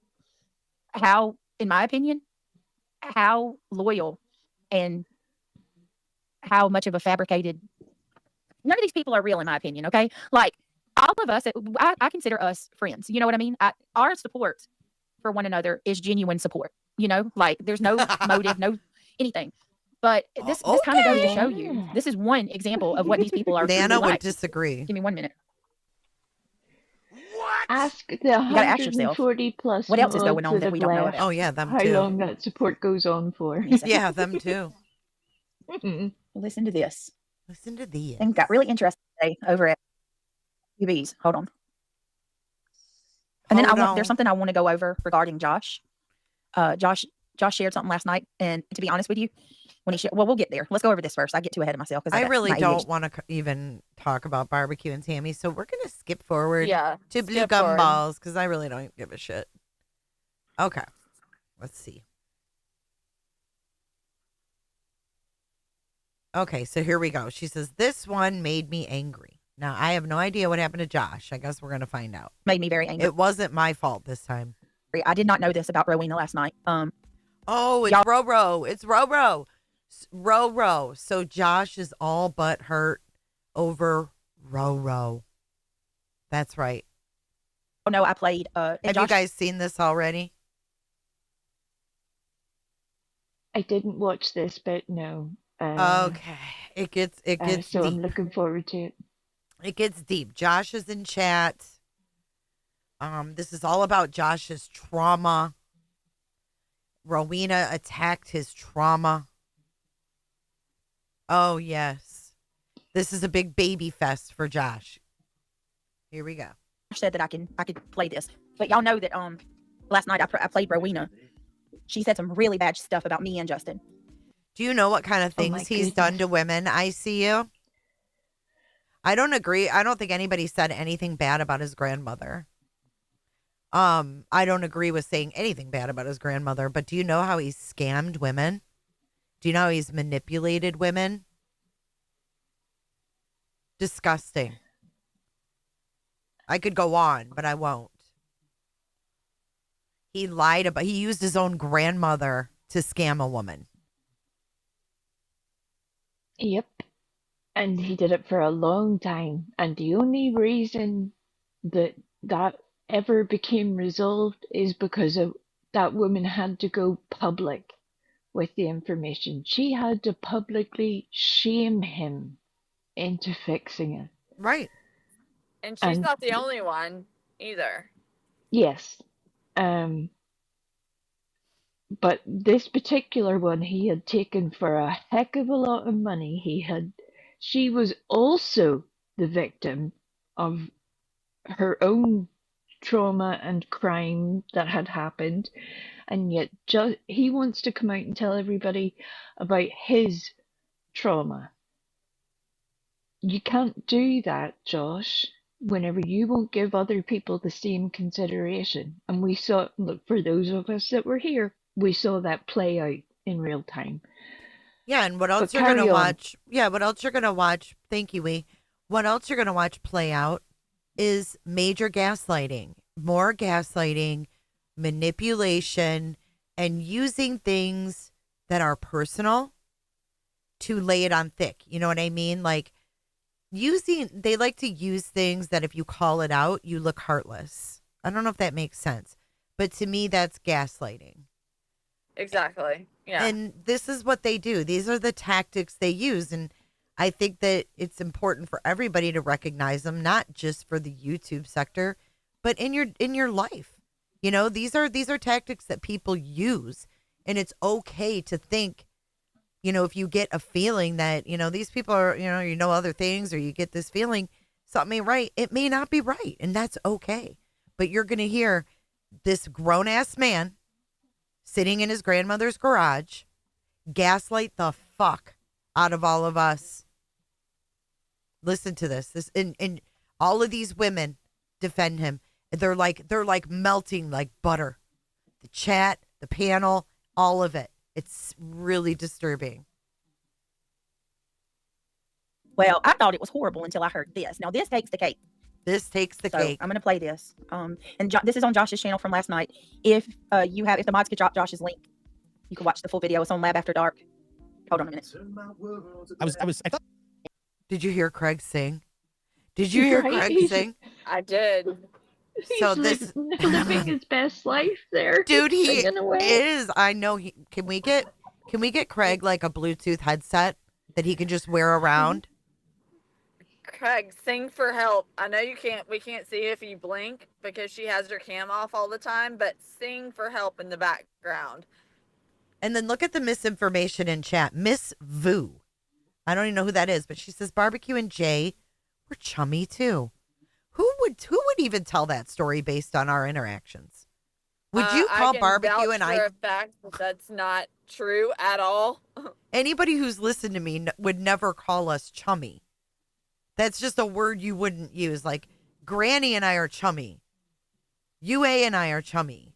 how, in my opinion, how loyal and how much of a fabricated. None of these people are real, in my opinion. Okay, like all of us, I consider us friends. You know what I mean? Our support for one another is genuine support. You know, like there's no motive, no anything. But this kind of goes to show you. This is one example of what these people are. Nana would like. disagree. Give me 1 minute. Ask the You gotta ask yourself, 140 plus what else is going on mods that we don't know left about? Oh yeah, them how too. long that support goes on for. Yeah, them too. Listen to this. Listen to these. Things got really interesting today over at UB's. Hold on. And then there's something I want to go over regarding Josh. Josh shared something last night, and to be honest with you, when he we'll get there. Let's go over this first. I get too ahead of myself because I really don't want to even talk about barbecue and Tammy, so we're gonna skip forward to blue gumballs because I really don't give a shit. Okay, let's see. Okay, so here we go. She says, this one made me angry. Now, I have no idea what happened to Josh. I guess we're going to find out. Made me very angry. It wasn't my fault this time. I did not know this about Rowena last night. Oh, it's Roro. It's Roro. Roro. So Josh is all but hurt over Roro. That's right. Oh, no, I played. Have you guys seen this already? I didn't watch this, but no. Okay. It gets so deep. I'm looking forward to it. It gets deep. Josh is in chat. This is all about Josh's trauma. Rowena attacked his trauma. Oh, yes. This is a big baby fest for Josh. Here we go. Said that I could play this. But y'all know that last night I played Rowena. She said some really bad stuff about me and Justin. Do you know what kind of things he's done to women? I see you. I don't agree. I don't think anybody said anything bad about his grandmother. I don't agree with saying anything bad about his grandmother, but do you know how he's scammed women? Do you know how he's manipulated women? Disgusting. I could go on, but I won't. He used his own grandmother to scam a woman. Yep. And he did it for a long time. And the only reason that ever became resolved is because that woman had to go public with the information. She had to publicly shame him into fixing it. Right. And she's not the only one either. Yes. But this particular one he had taken for a heck of a lot of money. She was also the victim of her own trauma and crime that had happened, and yet he wants to come out and tell everybody about his trauma. You can't do that, Josh, whenever you won't give other people the same consideration. And we saw, look, for those of us that were here, we saw that play out in real time. Yeah, and what else you're going to watch? Yeah, what else you're going to watch? Thank you, Wee. What else you're going to watch play out is major gaslighting, more gaslighting, manipulation, and using things that are personal to lay it on thick. You know what I mean? Like they like to use things that if you call it out, you look heartless. I don't know if that makes sense, but to me, that's gaslighting. Exactly. Yeah. And this is what they do. These are the tactics they use. And I think that it's important for everybody to recognize them, not just for the YouTube sector, but in your life. You know, these are tactics that people use, and it's okay to think, you know, if you get a feeling that, you know, these people are, you know other things, or you get this feeling something ain't right, it may not be right, and that's okay. But you're going to hear this grown ass man sitting in his grandmother's garage gaslight the fuck out of all of us. Listen to this. And all of these women defend him. They're like melting like butter. The chat, the panel, all of it. It's really disturbing. Well, I thought it was horrible until I heard this. Now, this takes the cake. This takes the So cake. I'm going to play this. And this is on Josh's channel from last night. If the mods could drop Josh's link, you can watch the full video. It's on Lab After Dark. Hold on a minute. I thought. Did you hear Craig sing? Did you hear Craig sing? I did. So He's living his best life there. Dude, he singing away. is. I know. Can we get Craig like a Bluetooth headset that he can just wear around? Craig, sing for help. I know we can't see if you blink because she has her cam off all the time, but sing for help in the background. And then look at the misinformation in chat. Miss Vu. I don't even know who that is, but she says Barbecue and Jay were chummy too. Who would even tell that story based on our interactions? Would you call Barbecue and I for a fact that's not true at all. Anybody who's listened to me would never call us chummy. That's just a word you wouldn't use. Like, Granny and I are chummy. UA and I are chummy.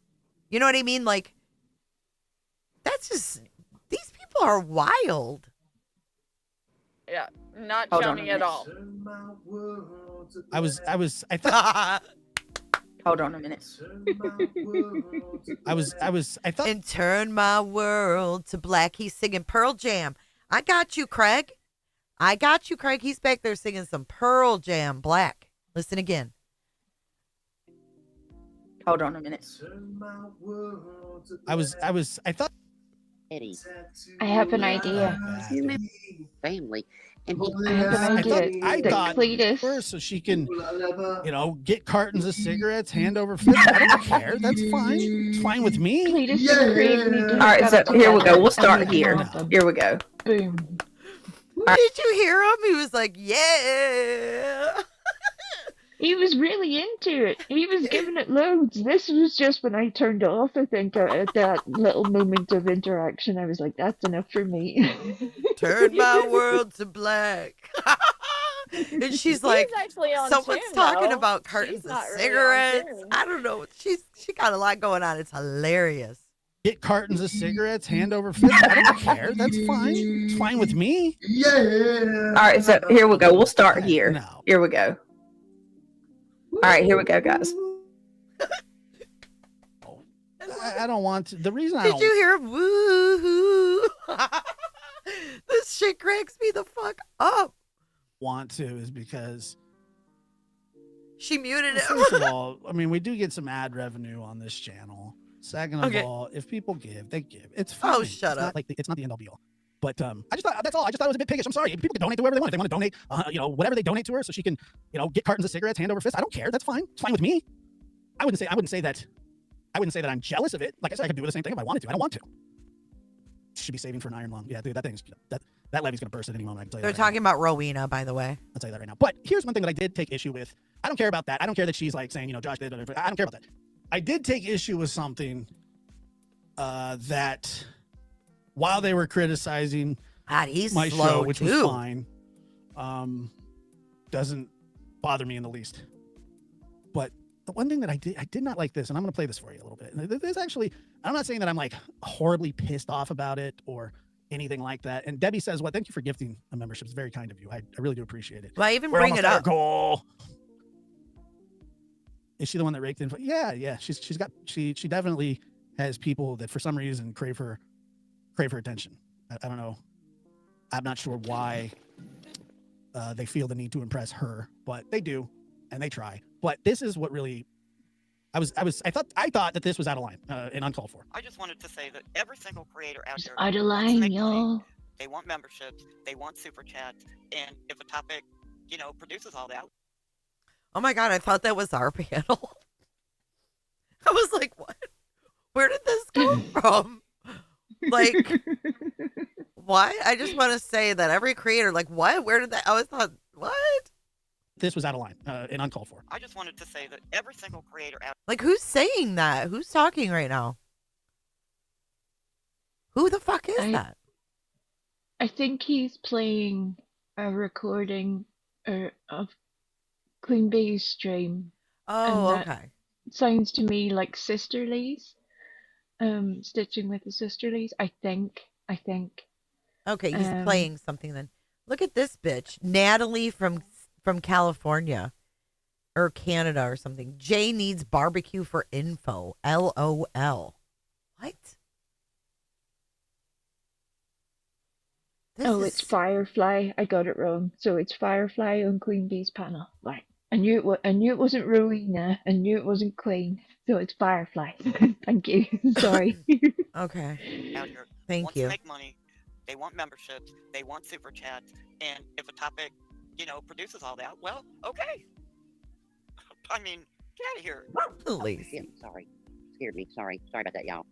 You know what I mean? Like, that's just, these people are wild. Yeah, not Hold chummy at all. I thought. Hold on a minute. I thought. And turn my world to black. He's singing Pearl Jam. I got you, Craig. He's back there singing some Pearl Jam Black. Listen again. Hold on a minute. I thought. Eddie. I have an idea. Family. And he I have an idea. I that thought Cletus, her so she can, get cartons of cigarettes, hand over fist. I don't care. That's fine. It's fine with me. Cletus and Craig need to All right, so here we go. We'll start here. Here we go. Boom. Did you hear him? He was like, yeah. He was really into it. He was giving it loads. This was just when I turned off, I think, at that little moment of interaction. I was like, that's enough for me. Turn my world to black. And she's like, someone's talking about cartons of cigarettes. I don't know. She got a lot going on. It's hilarious. Get cartons of cigarettes, hand over fist. I don't care. That's fine. It's fine with me. All right, so here we go. We'll start here. Here we go. All right, here we go, guys. I don't want to. The reason I Did don't you hear him? Woo-hoo. This shit cracks me the fuck up. want to is because she muted him. First of all, I mean, we do get some ad revenue on this channel. Second of all, if people give, they give. It's fine. Oh, shut up. It's not the end all be all. But I just thought that's all. I just thought it was a bit piggish. I'm sorry. People can donate to whoever they want. If they want to donate, whatever they donate to her, so she can, get cartons of cigarettes, hand over fist. I don't care. That's fine. It's fine with me. I wouldn't say that I'm jealous of it. Like I said, I could do the same thing if I wanted to. I don't want to. Should be saving for an iron lung. Yeah, dude, that levee's gonna burst at any moment. I can tell you. They're talking about Rowena, by the way. I'll tell you that right now. But here's one thing that I did take issue with. I don't care about that. I don't care that she's like saying, Josh did. I don't care about that. I did take issue with something that while they were criticizing my show, which was fine, doesn't bother me in the least. But the one thing that I did not like this, and I'm going to play this for you a little bit. There's actually, I'm not saying that I'm like horribly pissed off about it or anything like that. And Debbie says, "Well, thank you for gifting a membership. It's very kind of you. I really do appreciate it." Why even bring it up? Goal. Is she the one that raked in? Yeah. She definitely has people that for some reason crave her attention. I don't know. I'm not sure why they feel the need to impress her, but they do, and they try. But this is what really I thought that this was out of line and uncalled for. I just wanted to say that every single creator out there out of line, y'all. They want memberships, they want super chats, and if a topic, produces all that. Oh my God, I thought that was our panel. I was like, what? Where did this come from? Like, what? I just want to say that every creator, like, what? Where did that? I always thought, what? This was out of line and uncalled for. I just wanted to say that every single creator out Like, who's saying that? Who's talking right now? Who the fuck is that? I think he's playing a recording of Queen Bee's stream. Oh, and that okay. Sounds to me like Sisterly's. Stitching with the Sisterly's. I think. Okay, he's playing something then. Look at this bitch, Natalie from California or Canada or something. Jay needs barbecue for info. LOL. What? It's Firefly. I got it wrong. So it's Firefly on Queen Bee's panel. Right. I knew it wasn't Rowena. I knew it wasn't Queen. So it's Firefly. Thank you. Sorry. Okay. Out here Thank wants you. to make money. They want memberships. They want super chats. And if a topic, produces all that, well, okay. I mean, get out of here. Please. Yeah, sorry. Scared me. Sorry about that, y'all.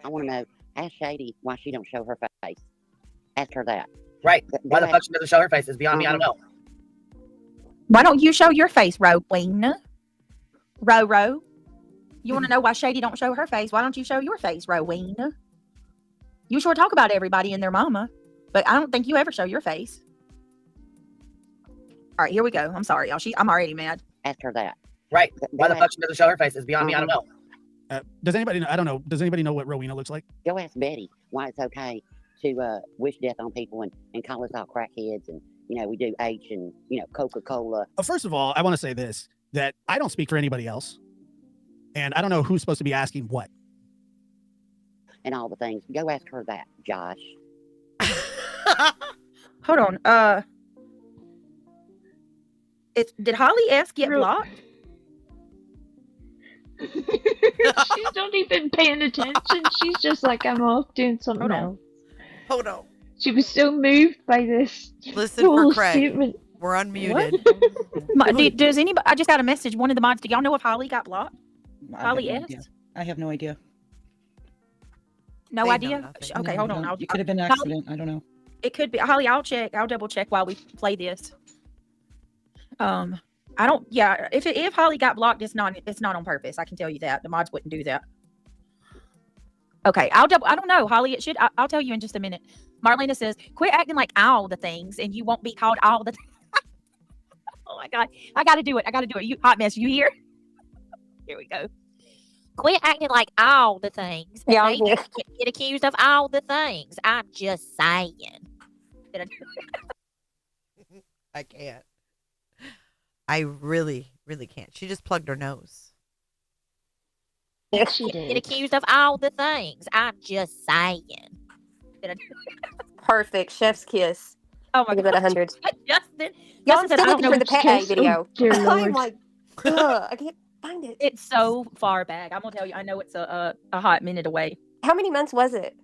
I want to know, ask Shady why she don't show her face. Ask her that. Right. Why the fuck she doesn't show her face is beyond me. I don't know. Why don't you show your face, Rowena? Ro. You want to know why Shady don't show her face? Why don't you show your face, Rowena? You sure talk about everybody and their mama, but I don't think you ever show your face. All right, here we go. I'm sorry, y'all. I'm already mad. Ask her that. Right. Why the fuck she doesn't show her face is beyond me. I don't know. Does anybody know? I don't know. Does anybody know what Rowena looks like? Go ask Betty why it's okay to wish death on people and call us all crackheads and, we do H and, Coca-Cola. First of all, I want to say this, that I don't speak for anybody else. And I don't know who's supposed to be asking what. And all the things. Go ask her that, Josh. Hold on. Did Holly S get blocked? She's not even paying attention. She's just like, I'm off doing something else. Hold on. She was so moved by this. Listen for whole Craig. statement. We're unmuted. Does anybody? I just got a message. One of the mods. Do y'all know if Holly got blocked? Holly S. I have no idea. No idea. Okay, hold on. It could have been an accident. I don't know. It could be. Holly, I'll check. I'll double check while we play this. I don't. Yeah. If Holly got blocked, it's not on purpose. I can tell you that. The mods wouldn't do that. Okay, I don't know, Holly. It should. I'll tell you in just a minute. Marlena says, "Quit acting like all the things, and you won't be called all the." Oh my God, I got to do it. You hot mess. You here? Here we go. Quit acting like all the things. Yeah, They just get accused of all the things. I'm just saying. Did I do it? I can't. I really, really can't. She just plugged her nose. She did. Get accused of all the things. I'm just saying. Did I do it? Perfect. Chef's kiss. Oh my God. 100. Justin. Y'all, I'm said, still I don't looking know for the which pet kiss. video. Oh, dear I'm Lord. like, ugh, I can't find it. It's so far back. I'm gonna tell you. I know it's a hot minute away. How many months was it?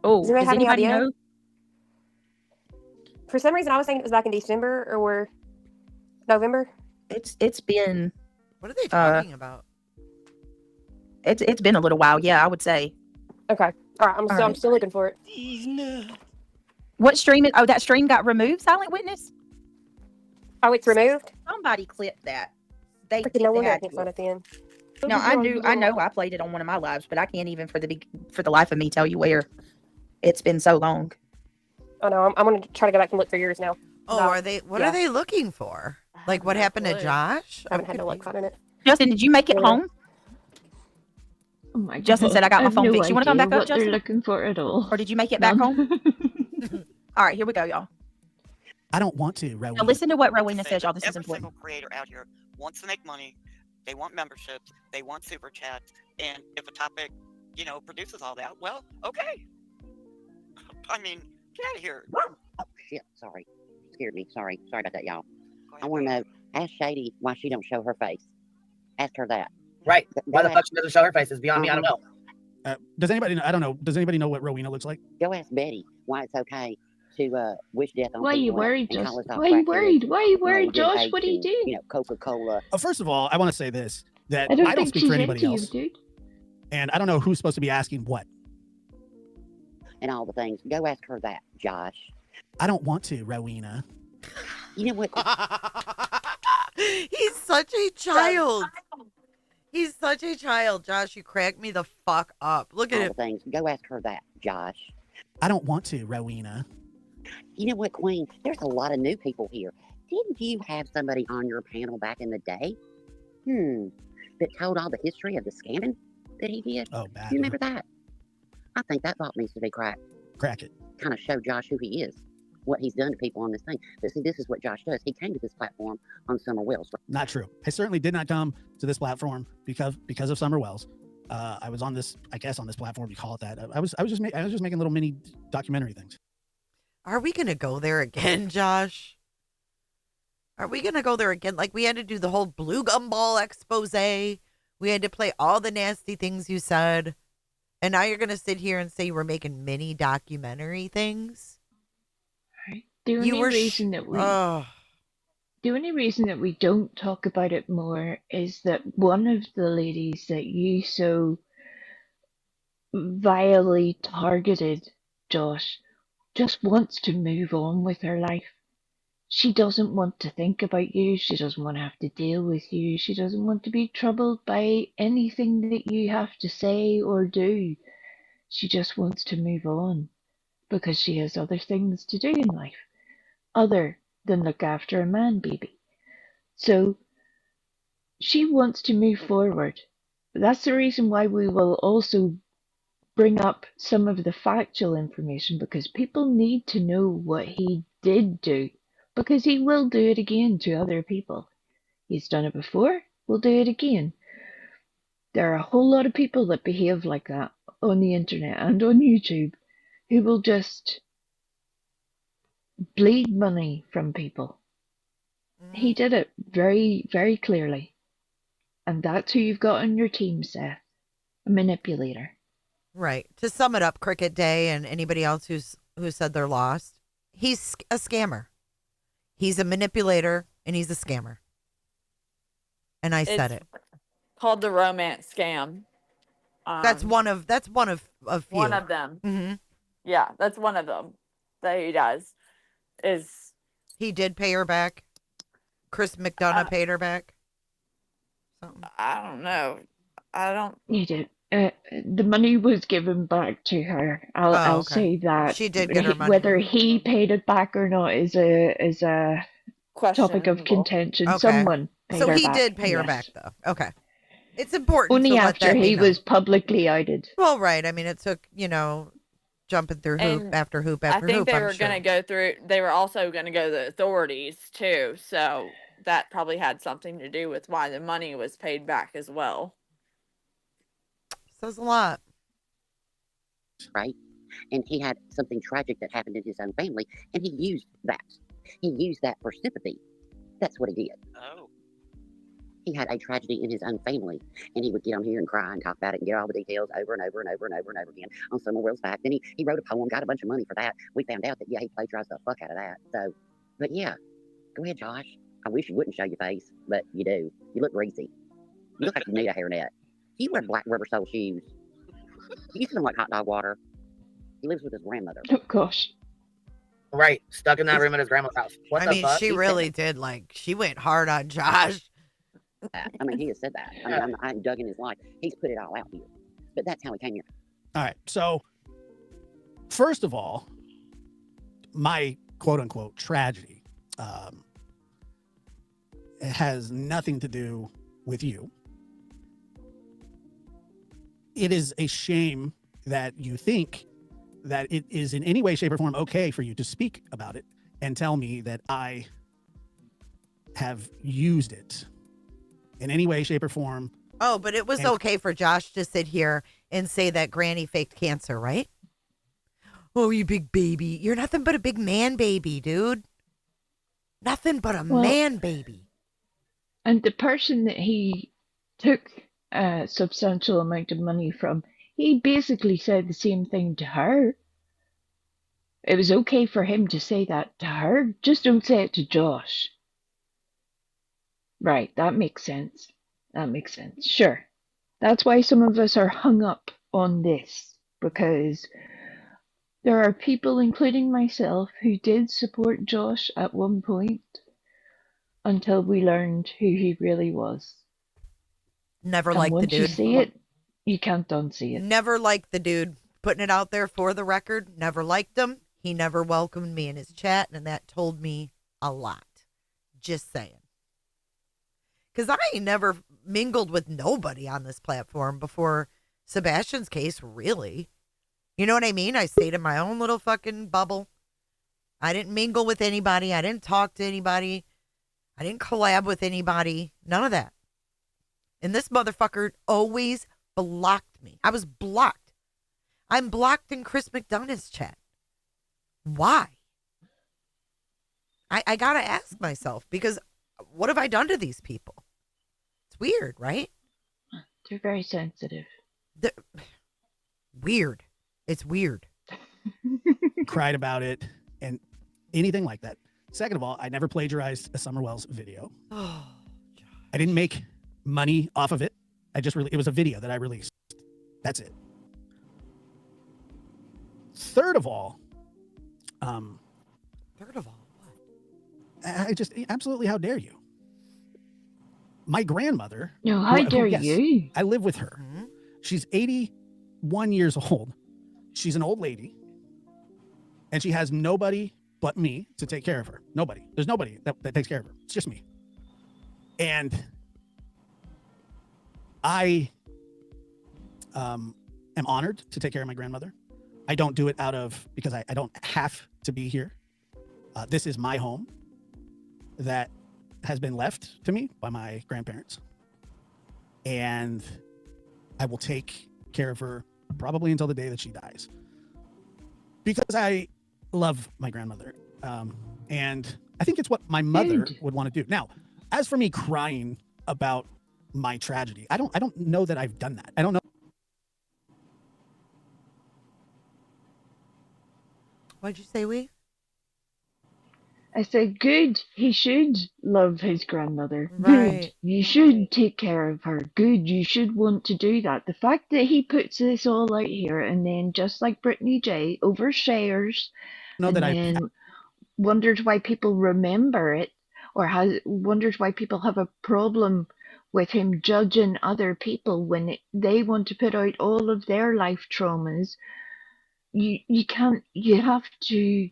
Oh, does anybody have any idea? know? For some reason, I was thinking it was back in December or November. It's been. What are they talking about? It's been a little while. Yeah, I would say. Okay. All right. I'm still looking for it. What stream? Oh, that stream got removed. Silent Witness. Oh, it's removed. Somebody clipped that. They No wonder I had can't to. find it at the end. No, I know I played it on one of my lives, but I can't even for the life of me tell you where. It's been so long. Oh no, I'm gonna try to go back and look for yours now. Oh, are they? What are they looking for? Like what happened to Josh? I haven't had no luck finding it. Justin, did you make it home? Oh my God. Justin said I got my phone fixed. You want to come back up, what they're Justin? looking for at all. Or did you make it back home? All right, here we go, y'all. I don't want to, Rowena. Now listen to what Rowena says, y'all. This is Every important. single creator out here wants to make money. They want memberships. They want super chats. And if a topic, produces all that, well, okay. I mean, get out of here. Oh, shit. Sorry. Scared me. Sorry about that, y'all. I want to know, ask Shady why she don't show her face. Ask her that. Right. Why the fuck she doesn't show her face is beyond me. I don't know. Does anybody know? I don't know. Does anybody know what Rowena looks like? Go ask Betty why it's okay to wish death on Why are you people worried, and Josh? call us all Why are you crackheads. worried? Why are you worried, We do Josh? H What are you and, doing? Coca-Cola. First of all, I want to say this, that I don't I don't think speak she's for anybody into else. you, dude. And I don't know who's supposed to be asking what. And all the things. Go ask her that, Josh. I don't want to, Rowena. You know what? He's such a child. He's such a child, Josh. You crack me the fuck up. Look at all him. the things. Go ask her that, Josh. I don't want to, Rowena. You know what, Queen? There's a lot of new people here. Didn't you have somebody on your panel back in the day? That told all the history of the scamming that he did? Oh, bad. You remember that? I think that thought needs to be cracked. Crack it. Kind of show Josh who he is. what he's done to people on this thing. But see, this is what Josh does. He came to this platform on Summer Wells. Not true. I certainly did not come to this platform because of Summer Wells. I was on this, I guess, on this platform. You call it that. I was just making little mini documentary things. Are we gonna go there again, Josh? Are we gonna go there again? Like, we had to do the whole blue gumball expose. We had to play all the nasty things you said, and now you're gonna sit here and say we're making mini documentary things. The only You were reason that we the only reason that we don't talk about it more is that one of the ladies that you so vilely targeted, Josh, just wants to move on with her life. She doesn't want to think about you. She doesn't want to have to deal with you. She doesn't want to be troubled by anything that you have to say or do. She just wants to move on because she has other things to do in life other than look after a man baby. So she wants to move forward. That's the reason why we will also bring up some of the factual information, because people need to know what he did do, because he will do it again to other people. He's done it before, we'll do it again. There are a whole lot of people that behave like that on the internet and on YouTube who will just bleed money from people. He did it very, very clearly. And that's who you've got on your team, Seth. A manipulator. Right. To sum it up, Cricket Day and anybody else who said they're lost, he's a scammer. He's a manipulator and he's a scammer. And I said it. Called the romance scam. That's one of few. One of them. Mm-hmm. Yeah, that's one of them that he does. He did pay her back. Chris McDonough paid her back. I don't know. I don't. He did. The money was given back to her. I'll okay. say that. She did get her money. Whether he paid it back or not is a topic of contention. Okay. Someone paid So her he back. did pay her Yes. back, though. Okay. It's important. Only to let after that be he known. was publicly outed. Well, right. I mean, it took, jumping through hoop And after hoop I after think hoop. they I'm were sure. going to go through. They were also going to go to the authorities too. So that probably had something to do with why the money was paid back as well. Says a lot. Right? And he had something tragic that happened in his own family, and he used that. He used that for sympathy. That's what he did. Oh. He had a tragedy in his own family, and he would get on here and cry and talk about it and get all the details over and over and over and over and over again on Summer Wells Back. Then he wrote a poem, got a bunch of money for that. We found out that, he plagiarized the fuck out of that. So, but yeah, go ahead, Josh. I wish you wouldn't show your face, but you do. You look greasy. You look like you need a hairnet. You wear black rubber sole shoes. You smell like hot dog water. He lives with his grandmother. Oh, gosh. Right, stuck in that room at his grandma's house. What I the mean, fuck? she really did. She went hard on Josh. I mean, he has said that. I mean, I'm dug in his life. He's put it all out here. But that's how he came here. All right. So, first of all, my quote unquote tragedy it has nothing to do with you. It is a shame that you think that it is in any way, shape, or form okay for you to speak about it and tell me that I have used it in any way, shape, or form. Oh, but it was okay for Josh to sit here and say that Granny faked cancer, right? Oh, you big baby. You're nothing but a big man baby, dude. Nothing but a man baby. And the person that he took a substantial amount of money from, he basically said the same thing to her. It was okay for him to say that to her. Just don't say it to Josh. Right, that makes sense. That makes sense. Sure. That's why some of us are hung up on this, because there are people, including myself, who did support Josh at one point until we learned who he really was. Never And liked the once you dude. see it, you can't unsee it. Never liked the dude. Putting it out there for the record. Never liked him. He never welcomed me in his chat, and that told me a lot. Just saying. Because I ain't never mingled with nobody on this platform before Sebastian's case, really. You know what I mean? I stayed in my own little fucking bubble. I didn't mingle with anybody. I didn't talk to anybody. I didn't collab with anybody. None of that. And this motherfucker always blocked me. I was blocked. I'm blocked in Chris McDonough's chat. Why? I got to ask myself, because what have I done to these people? It's weird, right? They're very sensitive. Weird. It's weird. Cried about it and anything like that. Second of all, I never plagiarized a Summer Wells video. Oh, I didn't make money off of it. It was a video that I released. That's it. Third of all, I just absolutely, how dare you? My grandmother. No, how dare you? I live with her. She's 81 years old. She's an old lady. And she has nobody but me to take care of her. Nobody. There's nobody that takes care of her. It's just me. And I am honored to take care of my grandmother. I don't do it because I don't have to be here. This is my home that has been left to me by my grandparents. And I will take care of her probably until the day that she dies. Because I love my grandmother. And I think it's what my mother would want to do. Now, as for me crying about my tragedy, I don't know that I've done that. I don't know. What'd you say, Wee? I said, good. He should love his grandmother. Right. Good. You should take care of her. Good. You should want to do that. The fact that he puts this all out here and then, just like Brittany J, overshares and wonders why people remember it, or wonders why people have a problem with him judging other people when they want to put out all of their life traumas. You have to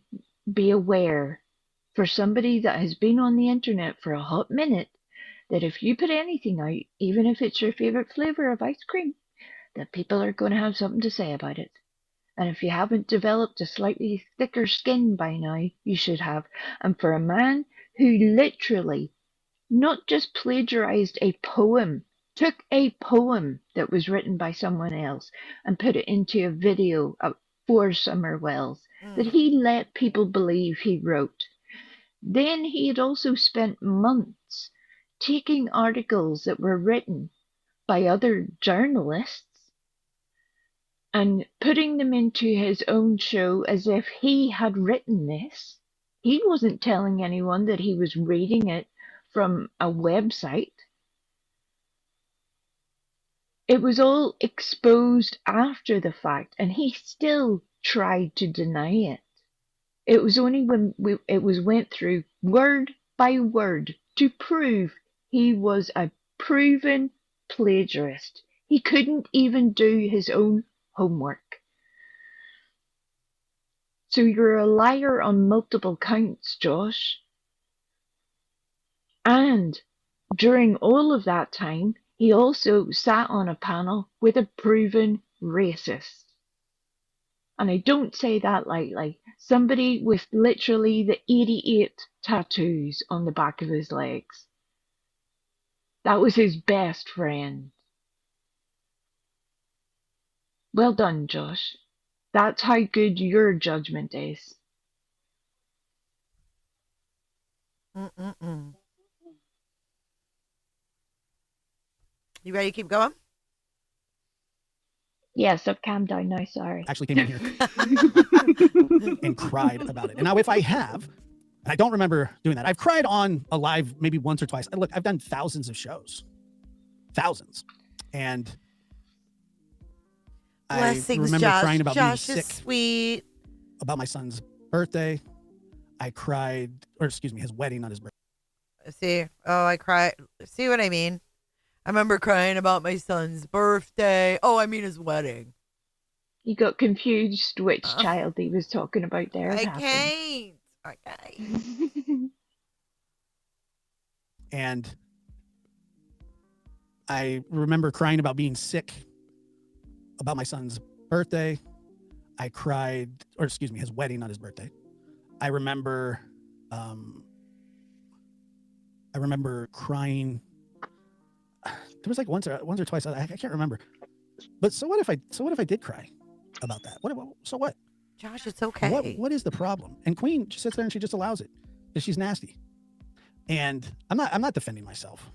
be aware, for somebody that has been on the internet for a hot minute, that if you put anything out, even if it's your favorite flavor of ice cream, that people are going to have something to say about it. And if you haven't developed a slightly thicker skin by now, you should have. And for a man who literally not just plagiarized a poem, took a poem that was written by someone else and put it into a video for Summer Wells, that he let people believe he wrote. Then he had also spent months taking articles that were written by other journalists and putting them into his own show as if he had written this. He wasn't telling anyone that he was reading it from a website. It was all exposed after the fact, and he still tried to deny it. It was only when it went through word by word to prove he was a proven plagiarist. He couldn't even do his own homework. So you're a liar on multiple counts, Josh. And during all of that time, he also sat on a panel with a proven racist. And I don't say that lightly. Somebody with literally the 88 tattoos on the back of his legs. That was his best friend. Well done, Josh. That's how good your judgment is. You ready to keep going? Yes, I've calmed down now, sorry. Actually came in here and cried about it. And now if I have, and I don't remember doing that, I've cried on a live maybe once or twice. Look, I've done thousands of shows. Thousands. And Blessings, I remember Josh. crying about Josh being is sick. sweet. About my son's birthday. I cried, or excuse me, his wedding on his birthday. See, I cried. See what I mean? I remember crying about my son's birthday. Oh, I mean his wedding. You got confused which child he was talking about there. I can't. And I remember crying about being sick about my son's birthday. I cried, or excuse me, his wedding on his birthday. I remember crying. There was like once or twice. I can't remember. But so what if I did cry about that? So what? Josh, it's okay. What is the problem? And Queen just sits there and she just allows it because she's nasty. And I'm not defending myself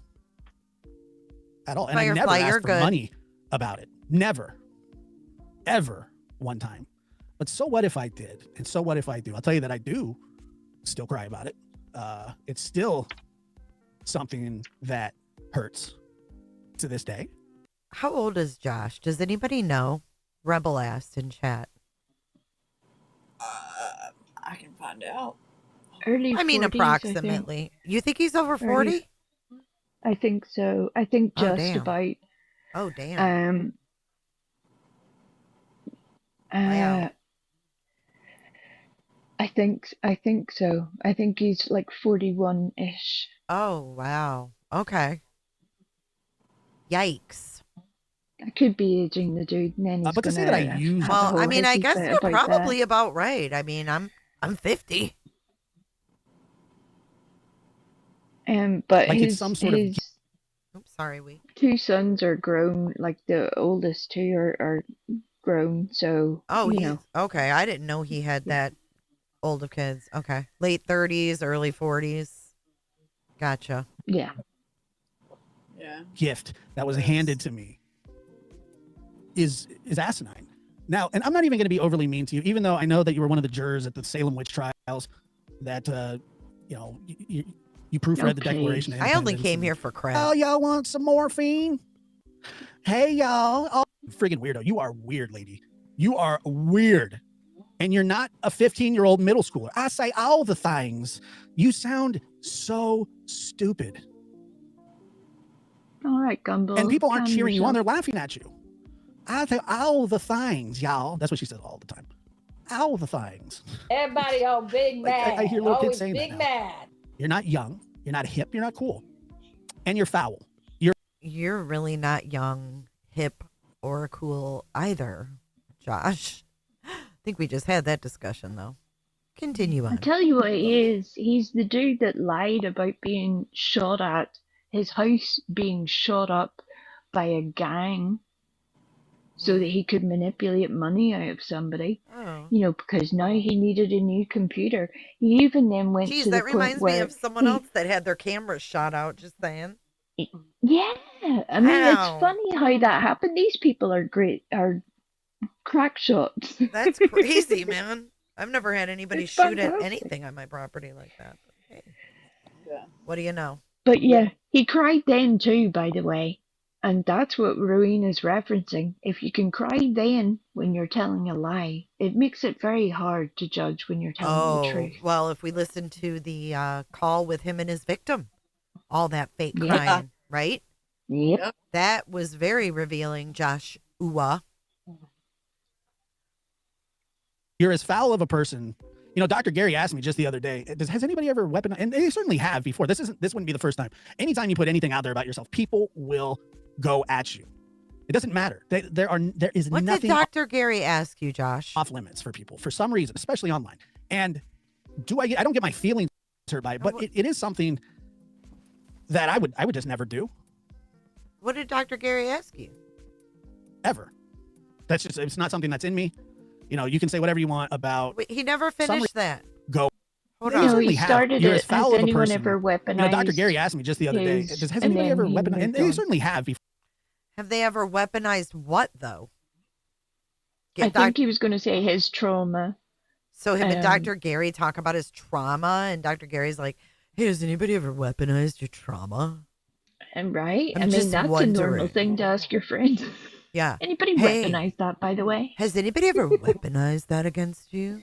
at all. And I never asked for money about it. Never, ever one time. But so what if I did? And so what if I do? I'll tell you that I do still cry about it. It's still something that hurts to this day. How old is Josh? Does anybody know? Rebel asked in chat. I can find out. Early 40s, approximately. You think he's over 40? I think so. I think Oh, just damn. about. Oh, damn. Wow. I think so. I think he's like 41-ish. Oh, wow. Okay. Yikes. I could be aging the dude, and then he's but to say that I use- have a Well, whole I mean, I hissy guess fit you're about probably that. about right. I mean, I'm 50. But Like it's his some sort of- his Oops, sorry, we. two sons are grown. Like the oldest two are grown. So Oh, you he's know. okay. I didn't know he had that old of kids. Okay. Late 30s, early 40s. Gotcha. Yeah. Yeah. Gift that was handed to me is asinine. Now, and I'm not even going to be overly mean to you, even though I know that you were one of the jurors at the Salem witch trials that, you proofread the Declaration of I only Independence came and- here for crap. Oh, y'all want some morphine? Hey, y'all. Oh, friggin' weirdo. You are weird, lady. You are weird. And you're not a 15-year-old middle schooler. I say all the things. You sound so stupid. All right, Gumball. And people aren't calm cheering you on. They're yourself. laughing at you. I say all the things, y'all. That's what she says all the time. All the things. Everybody all big Like, mad. I hear little kids Always saying that big now. mad. You're not young. You're not hip. You're not cool. And you're foul. You're really not young, hip, or cool either, Josh. I think we just had that discussion, though. Continue I on. tell you what he is. He's the dude that lied about being shot at, his house being shot up by a gang so that he could manipulate money out of somebody. Oh. You know, because now he needed a new computer. He even then went Geez, to the that point reminds me where of someone he- else that had their cameras shot out, just saying. Yeah, I mean, Wow. it's funny how that happened. These people are crack shots. That's crazy, man. I've never had anybody It's shoot at fantastic. anything on my property like that. Hey, Yeah. what do you know? But yeah, he cried then too, by the way. And that's what Ruin is referencing. If you can cry then when you're telling a lie, it makes it very hard to judge when you're telling the truth. Well, if we listen to the call with him and his victim, all that fake Yeah. crying, right? Yep. That was very revealing, Josh. Uwa. You're as foul of a person. You know, Dr. Gary asked me just the other day, has anybody ever weaponized? And they certainly have before. This wouldn't be the first time. Anytime you put anything out there about yourself, people will go at you. It doesn't matter. There is What did nothing Dr. Gary ask you, Josh? off limits for people for some reason, especially online. And I don't get my feelings hurt by it, but it is something that I would just never do What did Dr. Gary ask you? ever. It's not something that's in me. You know, you can say whatever you want about Wait, he never finished that. go. Hold They on. certainly he have. started You're it. as foul Has of a anyone person. ever You know, Dr. weaponized Gary asked me just the other day, his- has and anybody then ever he weaponized? And moved they on. certainly have before. Have they ever weaponized what, though? I think he was going to say his trauma. So him and Um, Dr. Gary talk about his trauma, and Dr. Gary's like, hey, has anybody ever weaponized your trauma? And right? I'm I mean, just that's a normal wondering. thing to ask your friend. Yeah. Anybody Hey, weaponize that, by the way? has anybody ever weaponized that against you?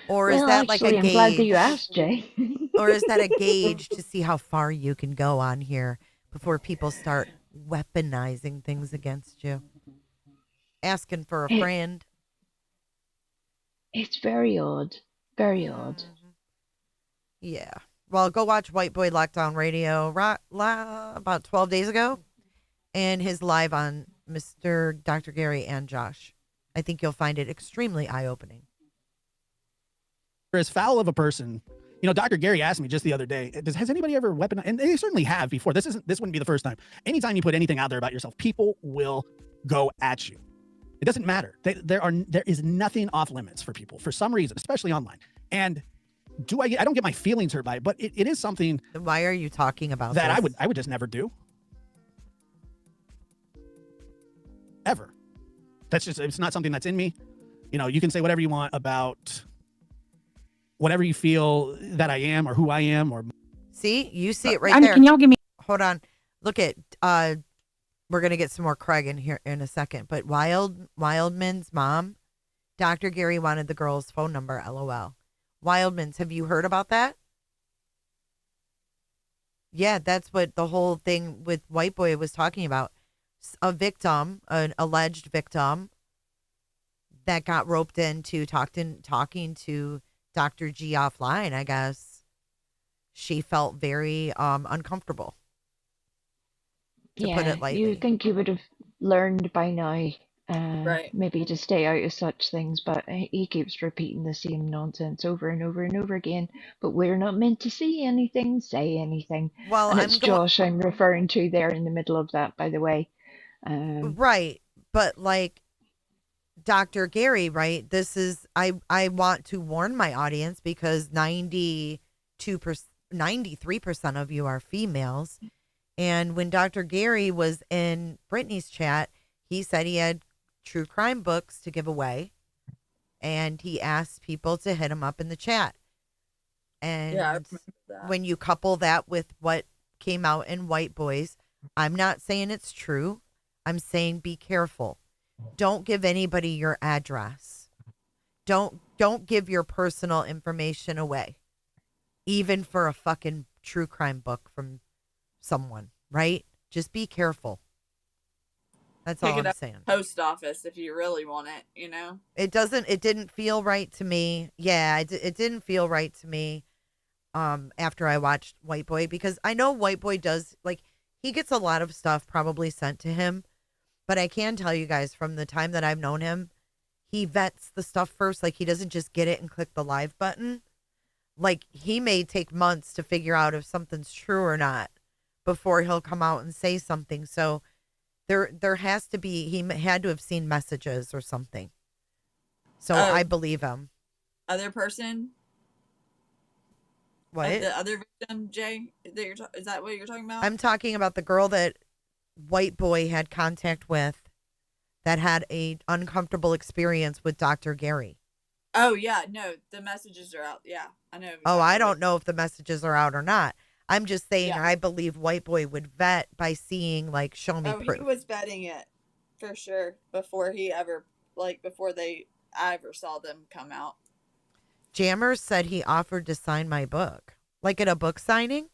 Or is Well, that like actually, a I'm gauge? glad that you asked, Jay. Or is that a gauge to see how far you can go on here before people start weaponizing things against you? Asking for a It- friend. It's very odd. Very odd. Yeah. Well, go watch White Boy Lockdown Radio about 12 days ago and his live on Mr. Dr. Gary and Josh. I think you'll find it extremely eye-opening. as foul of a person, you know, Dr. Gary asked me just the other day, has anybody ever weaponized? And they certainly have before. This wouldn't be the first time. Anytime you put anything out there about yourself, people will go at you. It doesn't matter. There is nothing off limits for people for some reason, especially online. And I don't get my feelings hurt by it, but it is something. Why are you talking about that? this? I would just never do. Ever. It's not something that's in me. You know, you can say whatever you want about whatever you feel that I am or who I am or. See, you see it right there. Can y'all give me? Hold on. Look at, we're going to get some more Craig in here in a second, but Wildman's mom, Dr. Gary wanted the girl's phone number, LOL. Wildman's, have you heard about that? Yeah, that's what the whole thing with White Boy was talking about. A victim, an alleged victim that got roped into talking to Dr. G offline, I guess. She felt very uncomfortable. To put it lightly. You think you would have learned by now, Right. maybe to stay out of such things, but he keeps repeating the same nonsense over and over and over again. But we're not meant to see anything, say anything. Well, and it's Josh I'm referring to there in the middle of that, by the way. Right, but like Dr. Gary, right? This is I want to warn my audience because 93% of you are females. And when Dr. Gary was in Brittany's chat, he said he had true crime books to give away. And he asked people to hit him up in the chat. And Yeah, I remember that. when you couple that with what came out in White Boys, I'm not saying it's true. I'm saying be careful. Don't give anybody your address. Don't give your personal information away. Even for a fucking true crime book from someone, right? Just be careful. That's Pick all it I'm up saying. at the post office if you really want it, you know? It didn't feel right to me. Yeah, it didn't feel right to me after I watched White Boy, because I know White Boy does, like, he gets a lot of stuff probably sent to him, but I can tell you guys from the time that I've known him, he vets the stuff first. Like, he doesn't just get it and click the live button. Like, he may take months to figure out if something's true or not before he'll come out and say something. So there has to be, he had to have seen messages or something. So I believe him. Other person? What? The other victim, Jay? Is that what you're talking about? I'm talking about the girl that White Boy had contact with that had a uncomfortable experience with Dr. Gary. Oh, yeah. No, the messages are out. Yeah, I know. Oh, I don't know if the messages are out or not. I'm just saying Yeah. I believe White Boy would vet by seeing, like, show me Oh, he proof. was betting it for sure before he ever, before I ever saw them come out. Jammers said he offered to sign my book. Like at a book signing?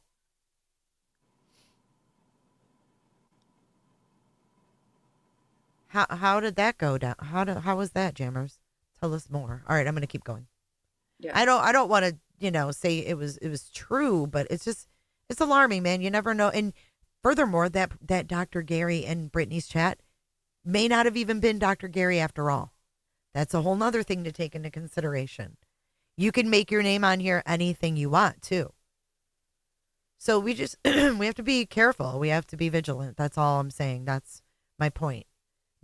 How did that go down? How was that, Jammers? Tell us more. All right, I'm going to keep going. Yeah. I don't want to, say it was true, but it's alarming, man. You never know. And furthermore, that Dr. Gary and Brittany's chat may not have even been Dr. Gary after all. That's a whole nother thing to take into consideration. You can make your name on here anything you want too. So we just, we have to be careful. We have to be vigilant. That's all I'm saying. That's my point.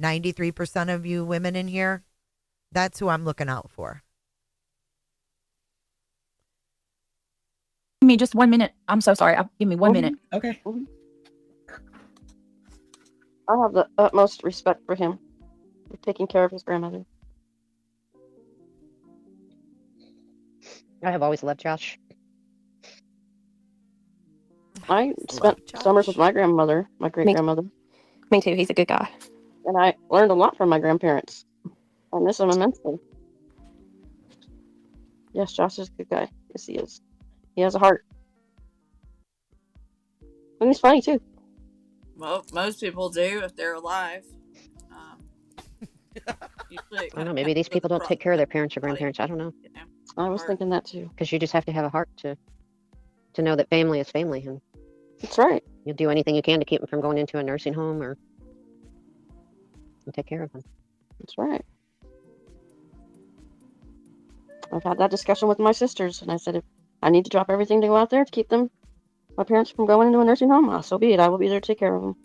93% of you women in here, that's who I'm looking out for. Give me just 1 minute. I'm so sorry. Give me 1 minute. Okay. I have the utmost respect for him for taking care of his grandmother. I have always loved Josh. I spent summers with my grandmother, my great-grandmother. Me too. He's a good guy. And I learned a lot from my grandparents. I miss him immensely. Yes, Josh is a good guy. Yes, he is. He has a heart. And he's funny, too. Well, most people do if they're alive. Usually it I don't know. kinda Maybe these depends on people the don't take care of their parents or grandparents. I don't know. I was thinking that, too. Because you just have to have a heart to know that family is family. And that's right. You'll do anything you can to keep them from going into a nursing home or take care of them. That's right. I've had that discussion with my sisters, and I said if I need to drop everything to go out there to keep my parents from going into a nursing home, so be it. I will be there to take care of them.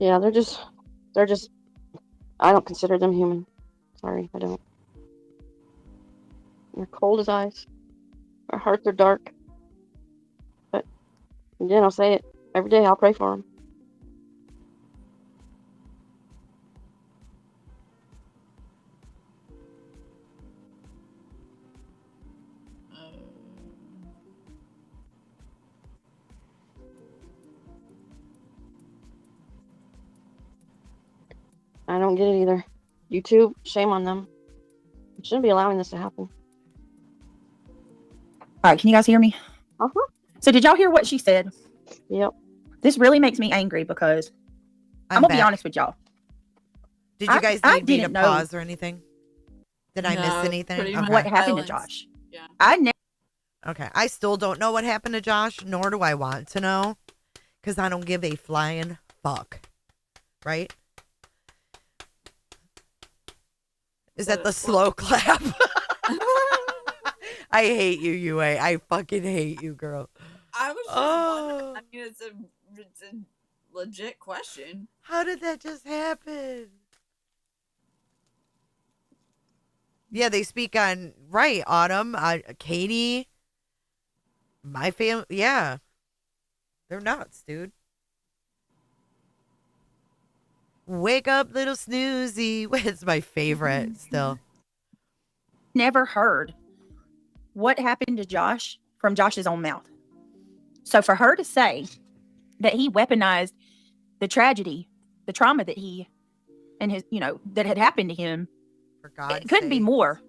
Yeah, they're just, I don't consider them human. Sorry, I don't. They're cold as ice. Their hearts are dark. But again, I'll say it every day. I'll pray for them. I don't get it either. YouTube, shame on them. Shouldn't be allowing this to happen. All right, can you guys hear me? Uh-huh. So did y'all hear what she said? Yep. This really makes me angry because I'm gonna be back. honest with y'all. Did you guys I need me to didn't know pause or anything? Did I miss anything? pretty Okay. much what happened to Josh. I never. Okay, I still don't know what happened to Josh, nor do I want to know, because I don't give a flying fuck. Right? Is that the slow clap? I hate you, UA. I fucking hate you, girl. I was just wondering. I mean, it's a legit question. How did that just happen? Yeah, they speak on, right, Autumn, Katie, my family. Yeah. They're nuts, dude. Wake up, little snoozy. It's my favorite still. Never heard what happened to Josh from Josh's own mouth. So for her to say that he weaponized the tragedy, the trauma that he and his, that had happened to him, for God's it couldn't be more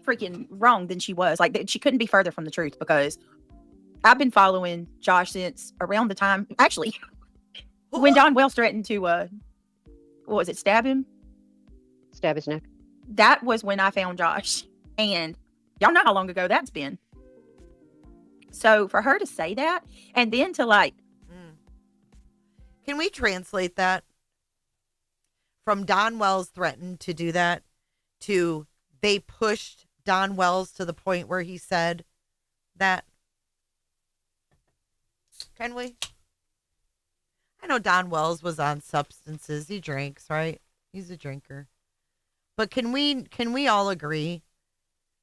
freaking wrong than she was. Like, she couldn't be further from the truth, because I've been following Josh since around the time, actually, when Don Wells threatened to, what was it, stab him? Stab his neck. That was when I found Josh. And y'all know how long ago that's been. So for her to say that, and then to Can we translate that? From Don Wells threatened to do that to they pushed Don Wells to the point where he said that. Can we? I know Don Wells was on substances. He drinks, right? He's a drinker. But can we all agree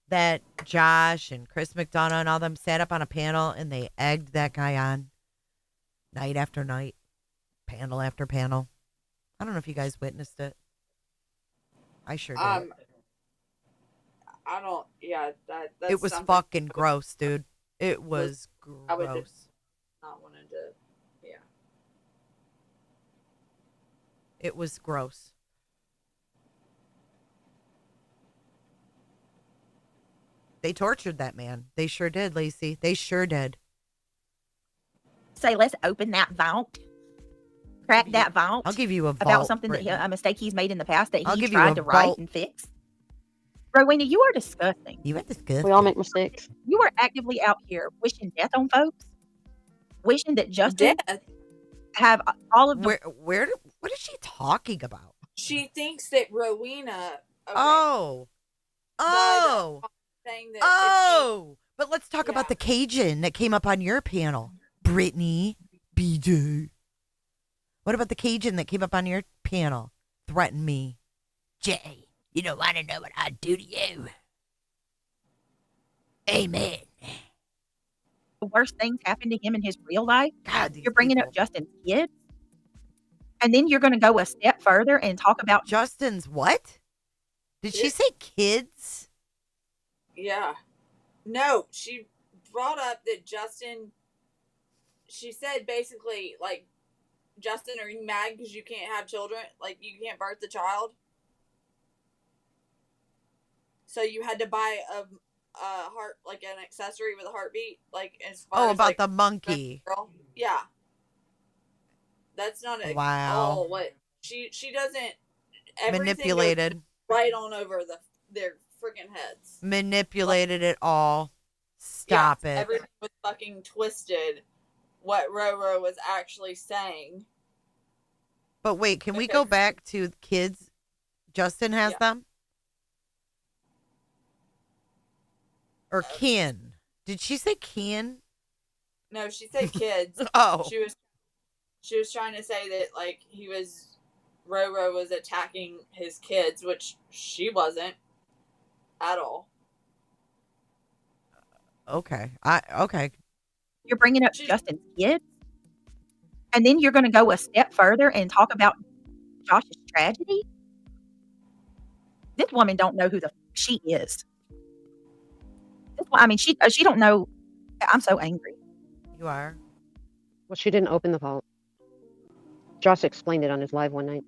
that Josh and Chris McDonough and all them sat up on a panel and they egged that guy on night after night, panel after panel? I don't know if you guys witnessed it. I sure did. I don't. Yeah, that's it was something fucking gross, dude. It was I would gross. just not wanted to. Yeah. It was gross. They tortured that man. They sure did, Lacey. They sure did. say, let's open that vault, crack that vault. I'll give you a vault, about something Brittany. that a mistake he's made in the past that I'll he give you tried a to write vault. and fix. Rowena, you are disgusting. You are disgusting. We all make mistakes. You are actively out here wishing death on folks, wishing that Justin have all of the. What is she talking about? She thinks that Rowena. Oh. Saying that But let's talk about the Cajun that came up on your panel, Brittany, BJ. What about the Cajun that came up on your panel? Threaten me. Jay, you don't want to know what I'd do to you. Amen. The worst things happen to him in his real life. God, you're bringing up Justin's kids, and then you're going to go a step further and talk about Justin's what? Did she say kids? Yeah. No, she brought up that Justin, she said basically, like, Justin, are you mad because you can't have children? Like, you can't birth the child? So you had to buy a heart, like an accessory with a heartbeat? Like, as far Oh, as, about like, the monkey. girl? Yeah. That's not a... Wow. Oh, what? She doesn't... Everything Manipulated. goes right on over their freaking heads. Manipulated it all. Stop it. Everything was fucking twisted. What Roro was actually saying. But wait, can we go back to kids? Justin has them? Or kin? Did she say kin? No, she said kids. Oh. She was trying to say that, like, Roro was attacking his kids, which she wasn't at all. Okay. Okay. You're bringing up Justin's kids, and then you're going to go a step further and talk about Josh's tragedy. This woman don't know who the she is. I mean, she don't know. I'm so angry. You are. Well, she didn't open the vault. Josh explained it on his live one night.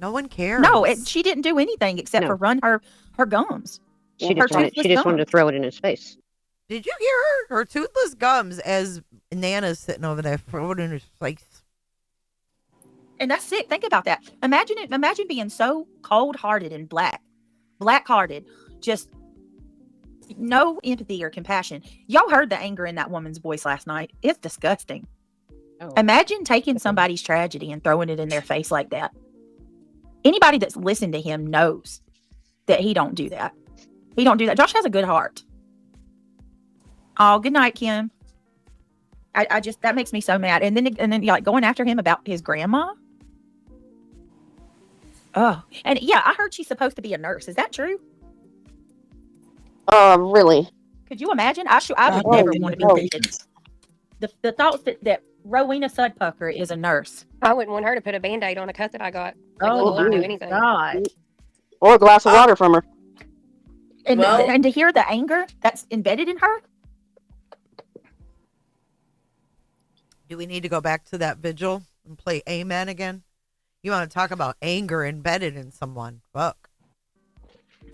No one cares. No, she didn't do anything except for run her gums. She just wanted to throw it in his face. Did you hear her? Her toothless gums as Nana's sitting over there throwing it in his face. And that's sick. Think about that. Imagine being so cold-hearted and black-hearted, just no empathy or compassion. Y'all heard the anger in that woman's voice last night. It's disgusting. Oh. Imagine taking somebody's tragedy and throwing it in their face like that. Anybody that's listened to him knows that he don't do that. He don't do that. Josh has a good heart. Oh, good night, Kim. I just, that makes me so mad. And then like going after him about his grandma. Oh, and yeah, I heard she's supposed to be a nurse. Is that true? Really? Could you imagine? I would never want to be vicious. The thoughts that Rowena Sudpucker is a nurse. I wouldn't want her to put a Band-Aid on a cut that I got. Oh, wouldn't my do anything. God. Or a glass of water from her. And to hear the anger that's embedded in her. Do we need to go back to that vigil and play Amen again? You want to talk about anger embedded in someone? Fuck.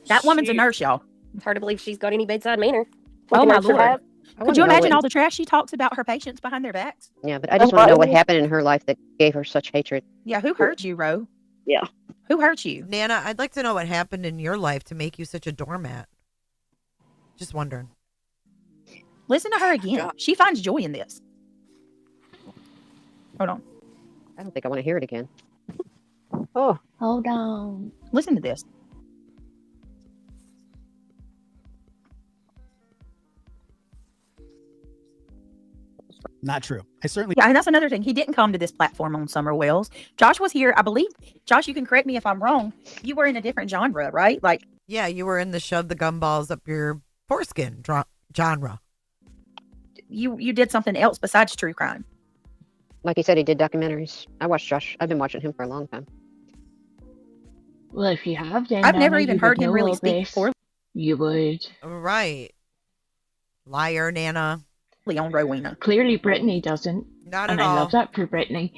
That woman's a nurse, y'all. It's hard to believe she's got any bedside manner. Oh, my Lord. Lord. Could you imagine all the trash she talks about her patients behind their backs? Yeah, but I just want to know what happened in her life that gave her such hatred. Yeah, who hurt you, Ro? Yeah. Who hurt you? Nana, I'd like to know what happened in your life to make you such a doormat. Just wondering. Listen to her again. She finds joy in this. Hold on. I don't think I want to hear it again. Oh. Hold on. Listen to this. Not true. I certainly. Yeah, and that's another thing. He didn't come to this platform on Summer Wells. Josh was here, I believe. Josh, you can correct me if I'm wrong. You were in a different genre, right? Like, yeah, you were in the shove the gumballs up your foreskin genre. You did something else besides true crime. Like he said, he did documentaries. I watched Josh. I've been watching him for a long time. Well, if you have, then I've never Nana, even you heard would him know really all speak this. for. You would. Right. Liar, Nana. On Rowena. Clearly, Brittany doesn't. Not and at I all. love that for Brittany.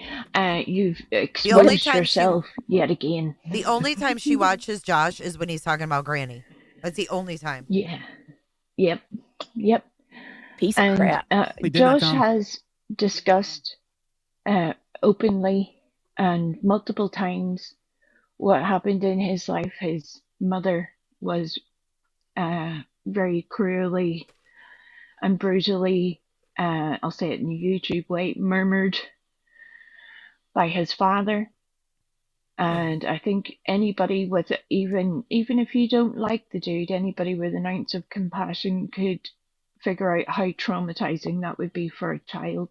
You've only exposed time yourself yet again. The only time she watches Josh is when he's talking about Granny. That's the only time. Yeah. Yep. Piece of crap. Josh has discussed openly and multiple times what happened in his life. His mother was very cruelly and brutally, I'll say it in the YouTube way, murmured by his father. And I think anybody with, even if you don't like the dude, anybody with an ounce of compassion could figure out how traumatizing that would be for a child.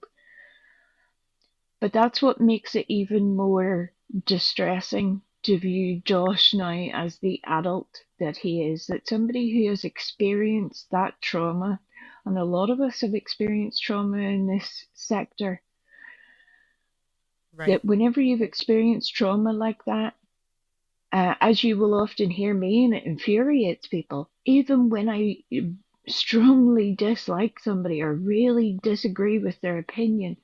But that's what makes it even more distressing to view Josh now as the adult that he is, that somebody who has experienced that trauma, and a lot of us have experienced trauma in this sector, that whenever you've experienced trauma like that, as you will often hear me, and it infuriates people, even when I strongly dislike somebody or really disagree with their opinion,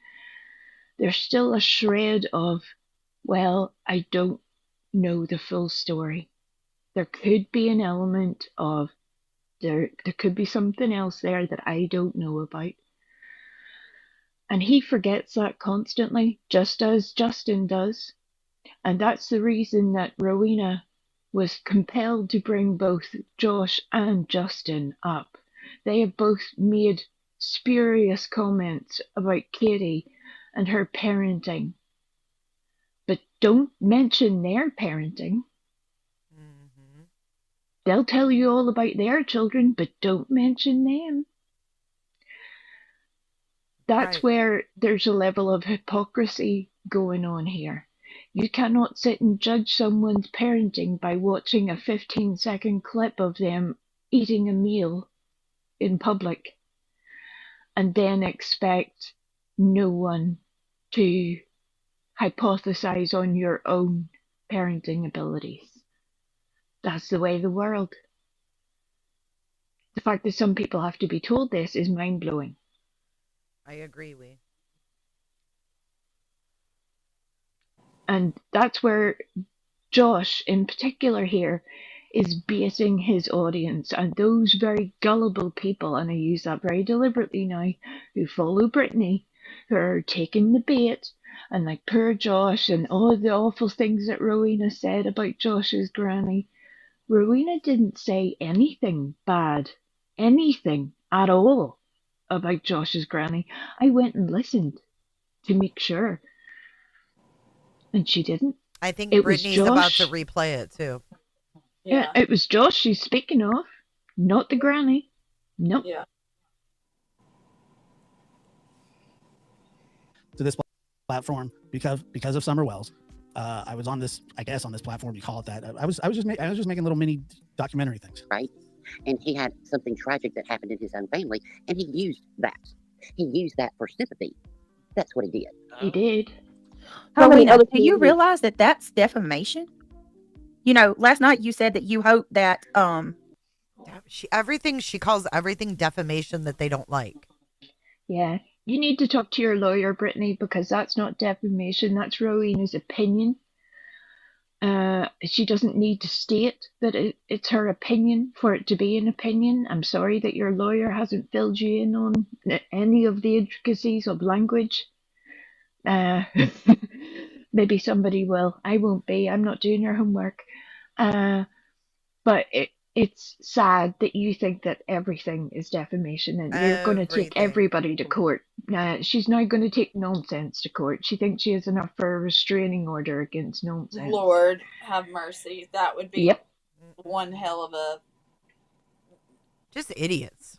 there's still a shred of, well, I don't know the full story. There could be an element of, there could be something else there that I don't know about. And he forgets that constantly, just as Justin does. And that's the reason that Rowena was compelled to bring both Josh and Justin up. They have both made spurious comments about Katie and her parenting. But don't mention their parenting. They'll tell you all about their children, but don't mention them. That's where there's a level of hypocrisy going on here. You cannot sit and judge someone's parenting by watching a 15-second clip of them eating a meal in public and then expect no one to hypothesize on your own parenting abilities. That's the way of the world. The fact that some people have to be told this is mind-blowing. I agree with. And that's where Josh, in particular here, is baiting his audience. And those very gullible people, and I use that very deliberately now, who follow Brittany, who are taking the bait, and like poor Josh, and all the awful things that Rowena said about Josh's granny. Rowena didn't say anything bad, anything at all about Josh's granny. I went and listened to make sure. And she didn't. I think it Brittany's was about Josh. to replay it too. Yeah, it was Josh she's speaking of, not the granny. Nope. Yeah. To this platform because of Summer Wells. I was on this, I guess, on this platform. You call it that. I was just making little mini documentary things. Right. And he had something tragic that happened in his own family, and he used that. He used that for sympathy. That's what he did. He did. How many Rowena, other do you people- realize that that's defamation? You know, last night you said that you hope that she calls everything defamation that they don't like. Yeah. You need to talk to your lawyer, Brittany, because that's not defamation. That's Rowena's opinion. She doesn't need to state that it's her opinion for it to be an opinion. I'm sorry that your lawyer hasn't filled you in on any of the intricacies of language. Maybe somebody will. I won't be. I'm not doing her homework. But it's sad that you think that everything is defamation and you're going to take everybody to court. She's now going to take nonsense to court. She thinks she has enough for a restraining order against nonsense. Lord have mercy. That would be Yep. one hell of a... Just idiots.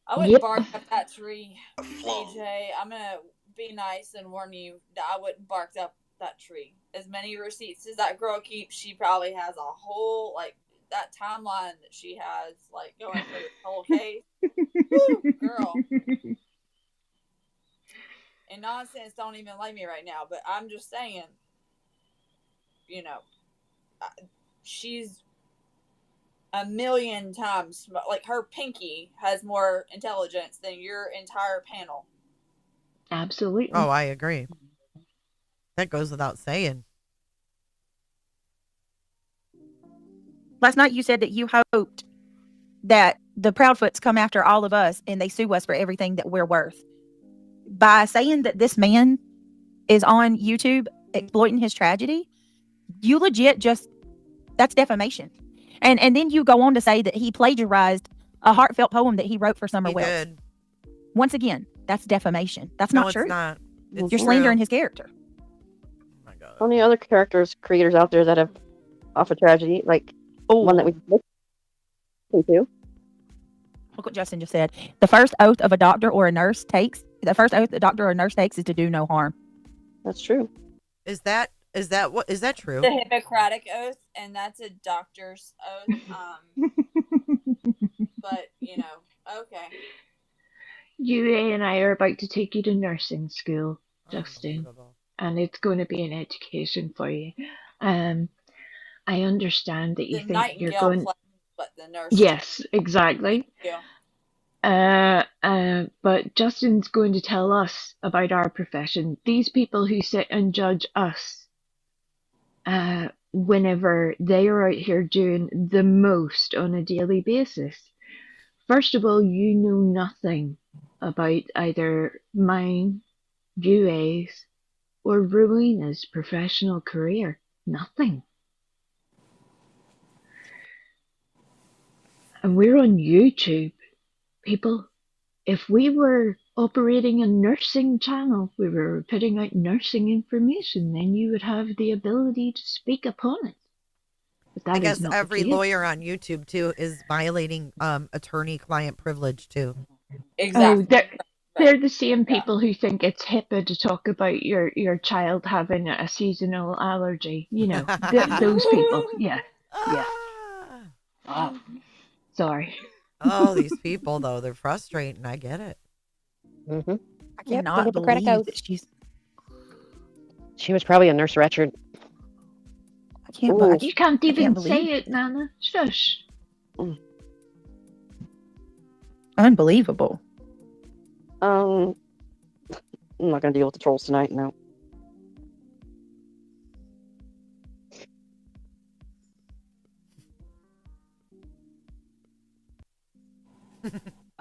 I wouldn't bark up that tree, DJ. I'm going to be nice and warn you that I wouldn't bark up that tree. As many receipts as that girl keeps, she probably has a whole, like, that timeline that she has, like, going through this whole case. Woo, girl. And nonsense don't even like me right now, but I'm just saying, you know, she's a million times, like, her pinky has more intelligence than your entire panel. Absolutely. Oh, I agree. That goes without saying. last night you said that you hoped that the Proudfoots come after all of us and they sue us for everything that we're worth. By saying that this man is on YouTube exploiting his tragedy, you legit just, that's defamation. And then you go on to say that he plagiarized a heartfelt poem that he wrote for Summer Wells. Did. Once again, that's defamation. That's No, not it's true. not. It's You're slandering his character. How many other creators out there that have off a tragedy, like one that we listen to? Look what Justin just said. The first oath of a doctor or a nurse takes, the first oath a doctor or a nurse takes is to do no harm. That's true. Is that true? The Hippocratic oath, and that's a doctor's oath. But you know, okay. You and I are about to take you to nursing school, Justin, and it's going to be an education for you. I understand that you The think you're nightingale going. play, but the nurse. Yes, exactly. Yeah. But Justin's going to tell us about our profession. These people who sit and judge us, whenever they are out here doing the most on a daily basis. First of all, you know nothing about either mine, UA's, or Rowena's professional career. Nothing. And we're on YouTube. People, if we were operating a nursing channel, we were putting out nursing information, then you would have the ability to speak upon it. But that I is guess not the every case. lawyer on YouTube too is violating attorney-client privilege too. Oh, they're the same people who think it's HIPAA to talk about your child having a seasonal allergy. You know, those people. Yeah, yeah. Wow. Sorry. Oh, these people though, they're frustrating. I get it. Mm-hmm. I Yep, cannot the Hippocratic believe Oath. that she's. She was probably a nurse Richard. I can't. Ooh. You can't I even can't say believe it, Nana. Shush. Unbelievable. I'm not gonna deal with the trolls tonight. No.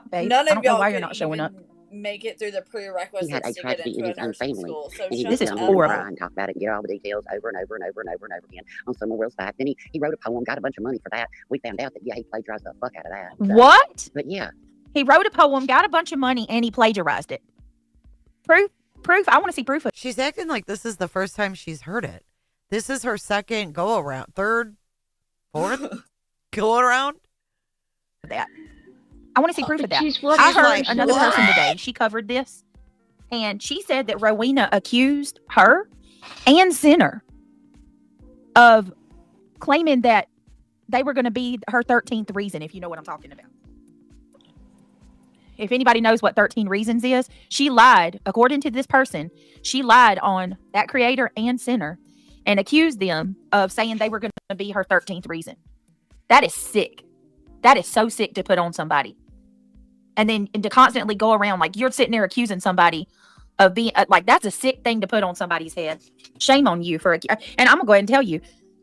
Babe, None I of don't know y'all why you're could not showing up. even make it through the He had prerequisites a to get tragedy in into a his own nursing family, school. So and he shut would This sit is on up. here and horrible. cry and talk about it and get all the details over and over and over and over and over again on Summer Will's back. Then he wrote a poem, got a bunch of money for that. We found out that, yeah, he plagiarized the fuck out of that. So, What? but yeah, He wrote a poem, got a bunch of money, and he plagiarized it. Proof? Proof? I want to see proof of it. She's acting like this is the first time she's heard it. This is her second go around, third, fourth go around. That. I want to see proof of that. She's what I she's heard like, another what? person today. She covered this, and she said that Rowena accused her and Sinner of claiming that they were going to be her 13th reason, if you know what I'm talking about. If anybody knows what 13 Reasons is, she lied. According to this person, she lied on that creator and Sinner and accused them of saying they were going to be her 13th reason. That is sick. That is so sick to put on somebody. And then to constantly go around like you're sitting there accusing somebody of being like, that's a sick thing to put on somebody's head. Shame on you for, and I'm going to go ahead and tell you,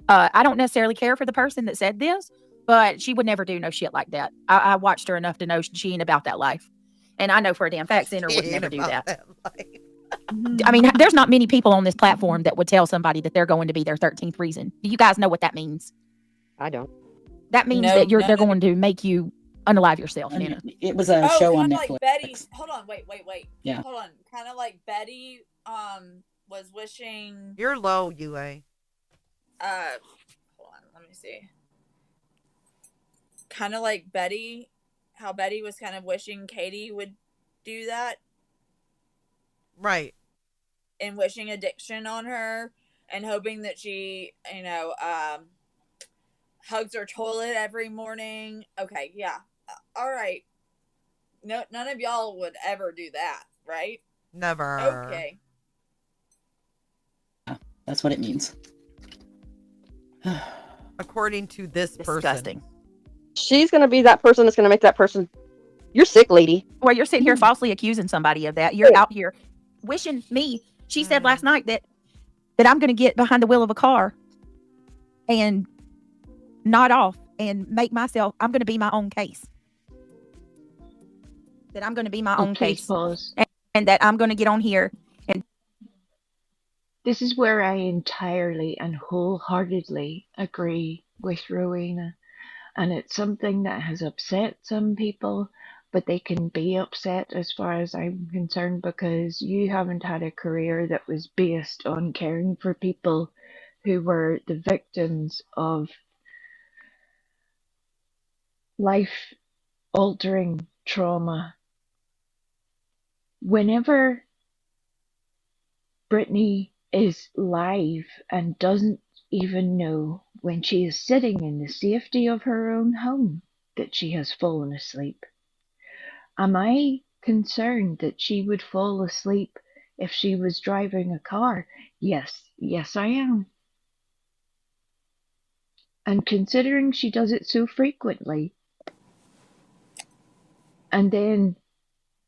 I don't necessarily care for the person that said this, but she would never do no shit like that. I watched her enough to know she ain't about that life. And I know for a damn fact Sinner would never do that. I mean, there's not many people on this platform that would tell somebody that they're going to be their 13th reason. Do you guys know what that means? I don't. That means No, that they're none of going to make you unalive yourself. I mean, Nana. it was a show on kind of Netflix. like Betty. Hold on, wait. Yeah. Hold on. Kind of like Betty was wishing. You're low, UA. Hold on, let me see. Kind of like Betty, how Betty was kind of wishing Katie would do that. Right. And wishing addiction on her and hoping that she, hugs her toilet every morning. Okay, yeah. All right. No, none of y'all would ever do that, right? Never. Okay. That's what it means. According to this Disgusting. person. She's gonna be that person that's gonna make that person. You're sick, lady. Well, you're sitting here falsely accusing somebody of that. You're out here wishing me. She said last night that I'm going to get behind the wheel of a car and nod off and make myself. I'm going to be my own case. That I'm going to be my own please case, pause. and that I'm going to get on here and. This is where I entirely and wholeheartedly agree with Rowena. And it's something that has upset some people, but they can be upset as far as I'm concerned because you haven't had a career that was based on caring for people who were the victims of life-altering trauma. Whenever Brittany is live and doesn't even know when she is sitting in the safety of her own home that she has fallen asleep. Am I concerned that she would fall asleep if she was driving a car? Yes, I am. And considering she does it so frequently, and then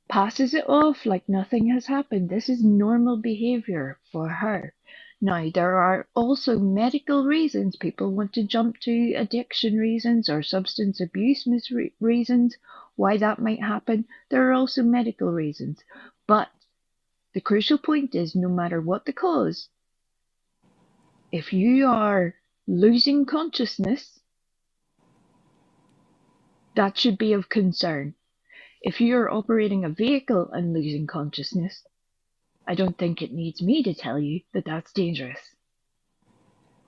passes it off like nothing has happened. This is normal behavior for her. Now, there are also medical reasons. People want to jump to addiction reasons or substance abuse reasons why that might happen. There are also medical reasons. But the crucial point is, no matter what the cause, if you are losing consciousness, that should be of concern. If you are operating a vehicle and losing consciousness, I don't think it needs me to tell you that that's dangerous.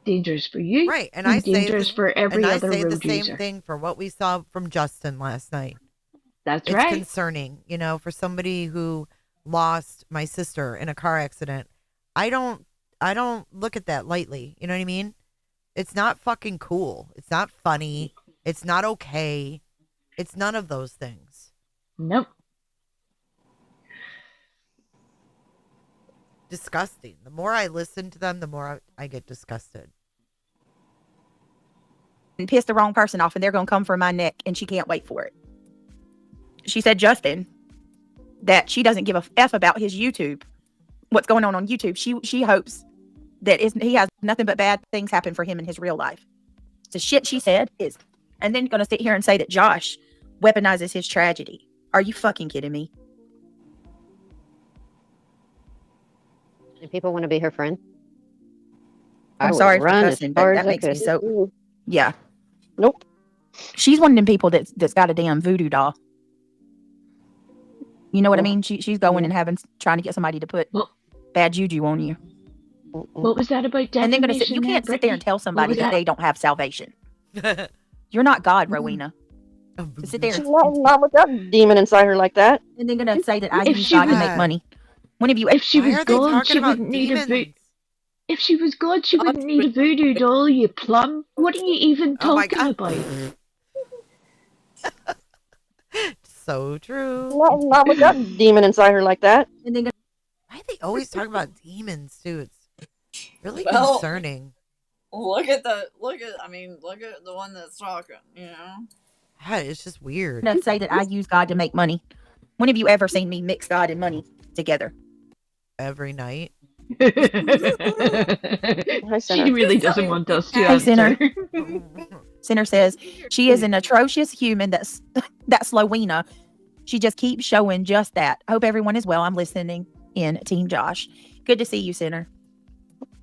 Dangerous for you, Right, and I say dangerous for every other the road same user. thing for what we saw from Justin last night. That's it's right. concerning, for somebody who lost my sister in a car accident. I don't look at that lightly. You know what I mean? It's not fucking cool. It's not funny. It's not okay. It's none of those things. Nope. Disgusting. The more I listen to them, the more I get disgusted. And piss the wrong person off, and they're going to come for my neck, and she can't wait for it. She said, Justin, that she doesn't give a F about his YouTube, what's going on YouTube. She hopes that he has nothing but bad things happen for him in his real life. The shit she said is, and then going to sit here and say that Josh weaponizes his tragedy. Are you fucking kidding me? And people want to be her friend. I'm sorry for cussing, but that makes me so. Yeah. Nope. She's one of them people that's got a damn voodoo doll. You know what I mean? She's going and trying to get somebody to put bad juju on you. What was that about? And then going to say, you can't sit there and tell somebody that they don't have salvation. You're not God, Rowena. To sit there. She's not with that demon inside her like that. And then going to say that I use God to make money. If she was God, she wouldn't need a voodoo. If she was God, she wouldn't need a voodoo doll, you plum. What are you even talking about? So true. Not with that demon inside her like that. And then why they always talk about demons too? It's really concerning. Look at the one that's talking, Yeah, it's just weird. To say that I use God to make money. When have you ever seen me mix God and money together? Every night. She really doesn't want us to. Hey, Sinner. Sinner says she is an atrocious human. That's Lowena. She just keeps showing just that. Hope everyone is well. I'm listening in, Team Josh. Good to see you, Sinner.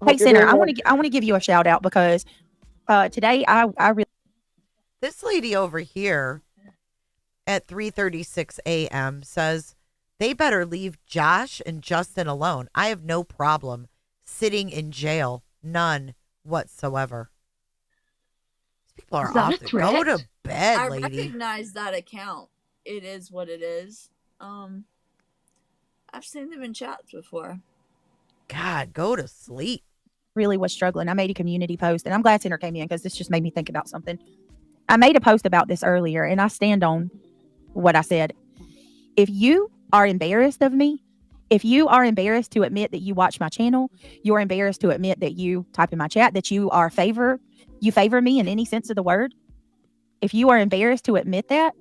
Hey, Sinner, I want to give you a shout out because today I really. This lady over here at 3:36 a.m. says they better leave Josh and Justin alone. I have no problem sitting in jail. None whatsoever. These people are off. Go to bed, I lady. recognize that account. It is what it is. I've seen them in chats before. God, go to sleep. Really was struggling. I made a community post, and I'm glad Sinner came in because this just made me think about something. I made a post about this earlier, and I stand on what I said. If you are embarrassed of me, if you are embarrassed to admit that you watch my channel, you're embarrassed to admit that you type in my chat, that you favor me in any sense of the word. If you are embarrassed to admit that,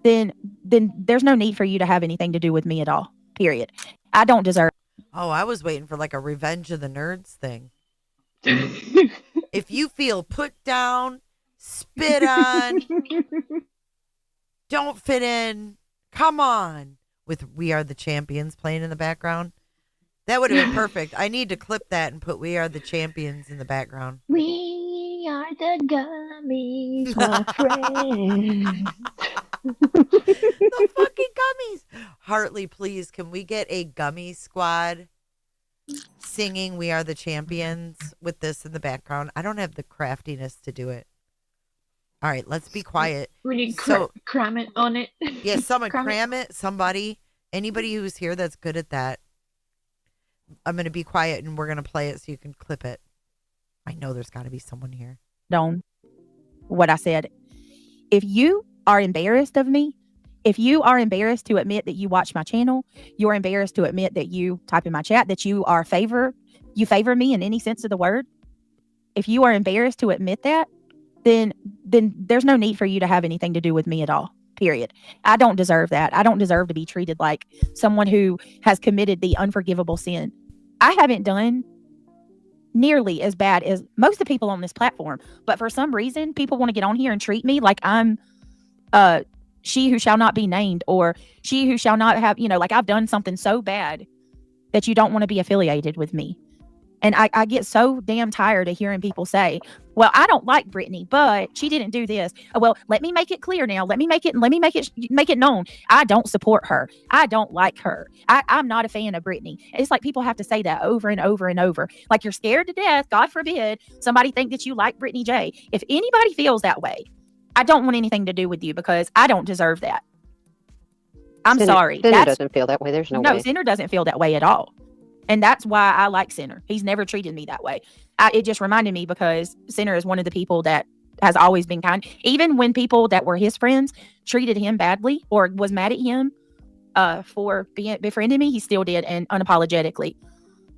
then there's no need for you to have anything to do with me at all. Period. I don't deserve. Oh, I was waiting for like a Revenge of the Nerds thing. If you feel put down, spit on, don't fit in, come on, with We Are the Champions playing in the background. That would have been perfect. I need to clip that and put We Are the Champions in the background. We are the gummies, my friends. The fucking gummies. Hartley, please, can we get a gummy squad singing We Are the Champions with this in the background? I don't have the craftiness to do it. All right, let's be quiet. We need Kramit on it. Yeah, someone Kramit, somebody, anybody who's here that's good at that. I'm going to be quiet and we're going to play it so you can clip it. I know there's got to be someone here. On what I said. If you are embarrassed of me, if you are embarrassed to admit that you watch my channel, you're embarrassed to admit that you type in my chat, that you favor me in any sense of the word. If you are embarrassed to admit that, then there's no need for you to have anything to do with me at all. period. I don't deserve that. I don't deserve to be treated like someone who has committed the unforgivable sin. I haven't done nearly as bad as most of the people on this platform, but for some reason, people want to get on here and treat me like I'm she who shall not be named, or she who shall not have, like I've done something so bad that you don't want to be affiliated with me. And I get so damn tired of hearing people say, well, I don't like Brittany, but she didn't do this. Well, let me make it clear now. Let me make it known. I don't support her. I don't like her. I'm not a fan of Brittany. It's like people have to say that over and over and over. Like you're scared to death. God forbid somebody think that you like Brittany J. If anybody feels that way, I don't want anything to do with you because I don't deserve that. I'm sorry. Sinner doesn't feel that way. There's no way. No, Sinner doesn't feel that way at all. And that's why I like Sinner. He's never treated me that way. It just reminded me because Sinner is one of the people that has always been kind. Even when people that were his friends treated him badly or was mad at him for befriending me, he still did, and unapologetically.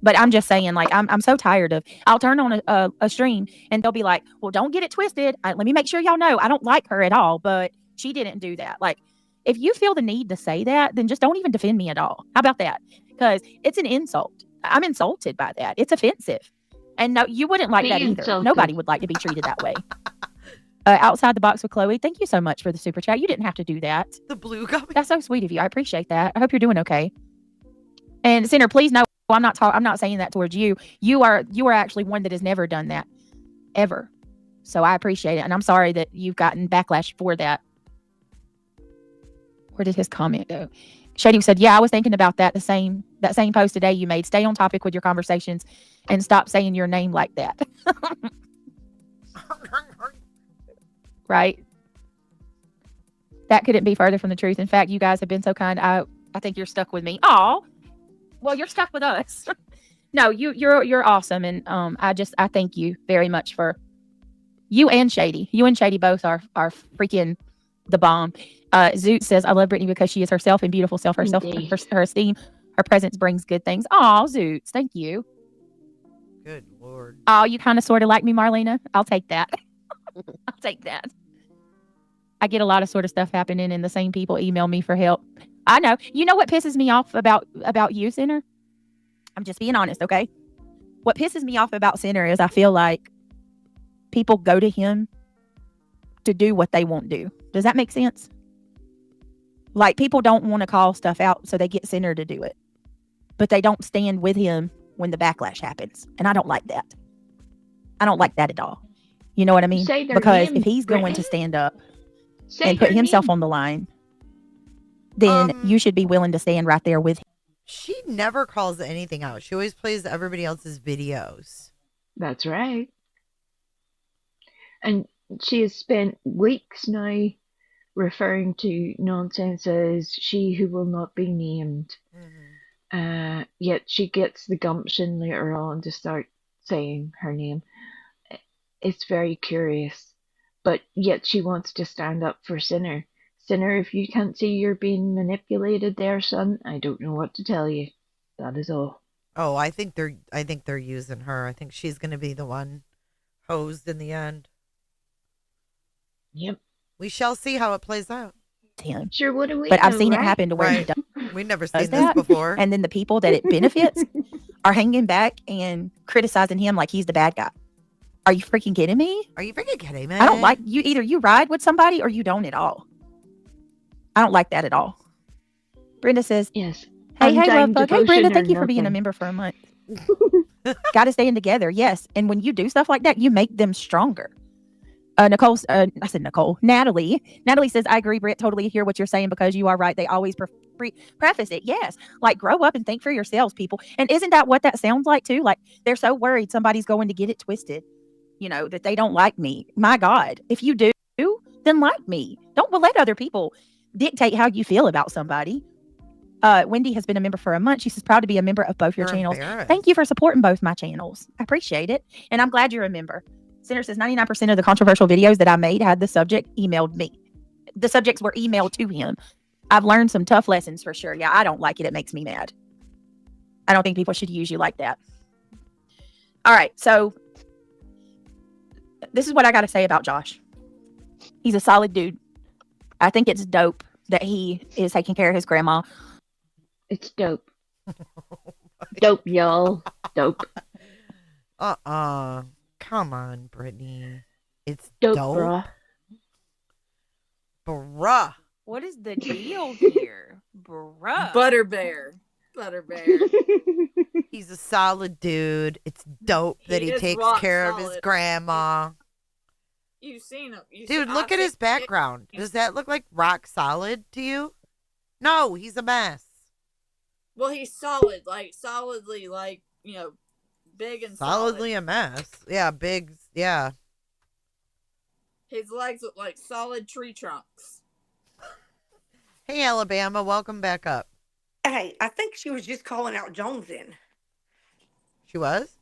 But I'm just saying, like, I'm so tired of, I'll turn on a stream and they'll be like, well, don't get it twisted. Let me make sure y'all know I don't like her at all, but she didn't do that. Like, if you feel the need to say that, then just don't even defend me at all. How about that? Because it's an insult. I'm insulted by that. It's offensive. And no, you wouldn't like that either. Insulted. Nobody would like to be treated that way. Outside the box with Chloe, thank you so much for the super chat. You didn't have to do that. The blue gummy. That's so sweet of you. I appreciate that. I hope you're doing okay. And Sinner, please know I'm not saying that towards you. You are actually one that has never done that ever. So I appreciate it, and I'm sorry that you've gotten backlash for that. Where did his comment go? Shady said, yeah, I was thinking about that same post today you made. Stay on topic with your conversations and stop saying your name like that. Right? That couldn't be further from the truth. In fact, you guys have been so kind. I think you're stuck with me. Oh, well, you're stuck with us. No, you're awesome. And I thank you very much for you and Shady. You and Shady both are freaking the bomb. Zoot says, I love Brittany because she is herself and beautiful self, herself, her esteem, her presence brings good things. Oh, Zoots, thank you. Good Lord. Oh, you kind of sort of like me, Marlena. I'll take that. I'll take that. I get a lot of sort of stuff happening and the same people email me for help. I know. You know what pisses me off about you, Sinner? I'm just being honest, okay? What pisses me off about Sinner is I feel like people go to him to do what they won't do. Does that make sense? Like, people don't want to call stuff out, so they get Sinner to do it. But they don't stand with him when the backlash happens. And I don't like that. I don't like that at all. You know what I mean? Because if he's going to stand up and put himself on the line, then you should be willing to stand right there with him. She never calls anything out. She always plays everybody else's videos. That's right. And she has spent weeks now referring to nonsense as she who will not be named. Yet she gets the gumption later on to start saying her name. It's very curious. But yet she wants to stand up for Sinner. Sinner, if you can't see you're being manipulated there, son, I don't know what to tell you. That is all. Oh, I think they're using her. I think she's going to be the one hosed in the end. Yep. We shall see how it plays out. Him. Sure, what do we But know, I've seen it right? happen to where he does. We've never does seen this that, before. And then the people that it benefits are hanging back and criticizing him like he's the bad guy. Are you freaking kidding me? Are you freaking kidding me? I don't like you. Either you ride with somebody or you don't at all. I don't like that at all. Brenda says, yes. Hey, love Undying bug. Hey, devotion Brenda, or thank you for being a nothing. member for a month. Got to staying together. Yes. And when you do stuff like that, you make them stronger. Natalie says, I agree, Britt, totally hear what you're saying because you are right. They always preface it. Yes. Like, grow up and think for yourselves, people. And isn't that what that sounds like too? Like, they're so worried somebody's going to get it twisted, that they don't like me. My God, if you do, then like me. Don't let other people dictate how you feel about somebody. Wendy has been a member for a month. She says, proud to be a member of both your channels. Thank you for supporting both my channels. I appreciate it. And I'm glad you're a member. Sinner says 99% of the controversial videos that I made had the subject emailed me. The subjects were emailed to him. I've learned some tough lessons for sure. Yeah, I don't like it. It makes me mad. I don't think people should use you like that. All right. So this is what I got to say about Josh. He's a solid dude. I think it's dope that he is taking care of his grandma. It's dope. Dope, y'all. Dope. Come on, Brittany. It's Dope, dope. bruh. Bruh. What is the deal here? Bruh. Butterbear. He's a solid dude. It's dope that he is takes rock care of his solid. grandma. You've seen him. Dude, look at his background. Does that look like rock solid to you? No, he's a mess. Well, he's solid, like solidly, like big and Solidly a mess. Yeah, big. Yeah. His legs look like solid tree trunks. Hey, Alabama, welcome back up. Hey, I think she was just calling out Jonesin. She was?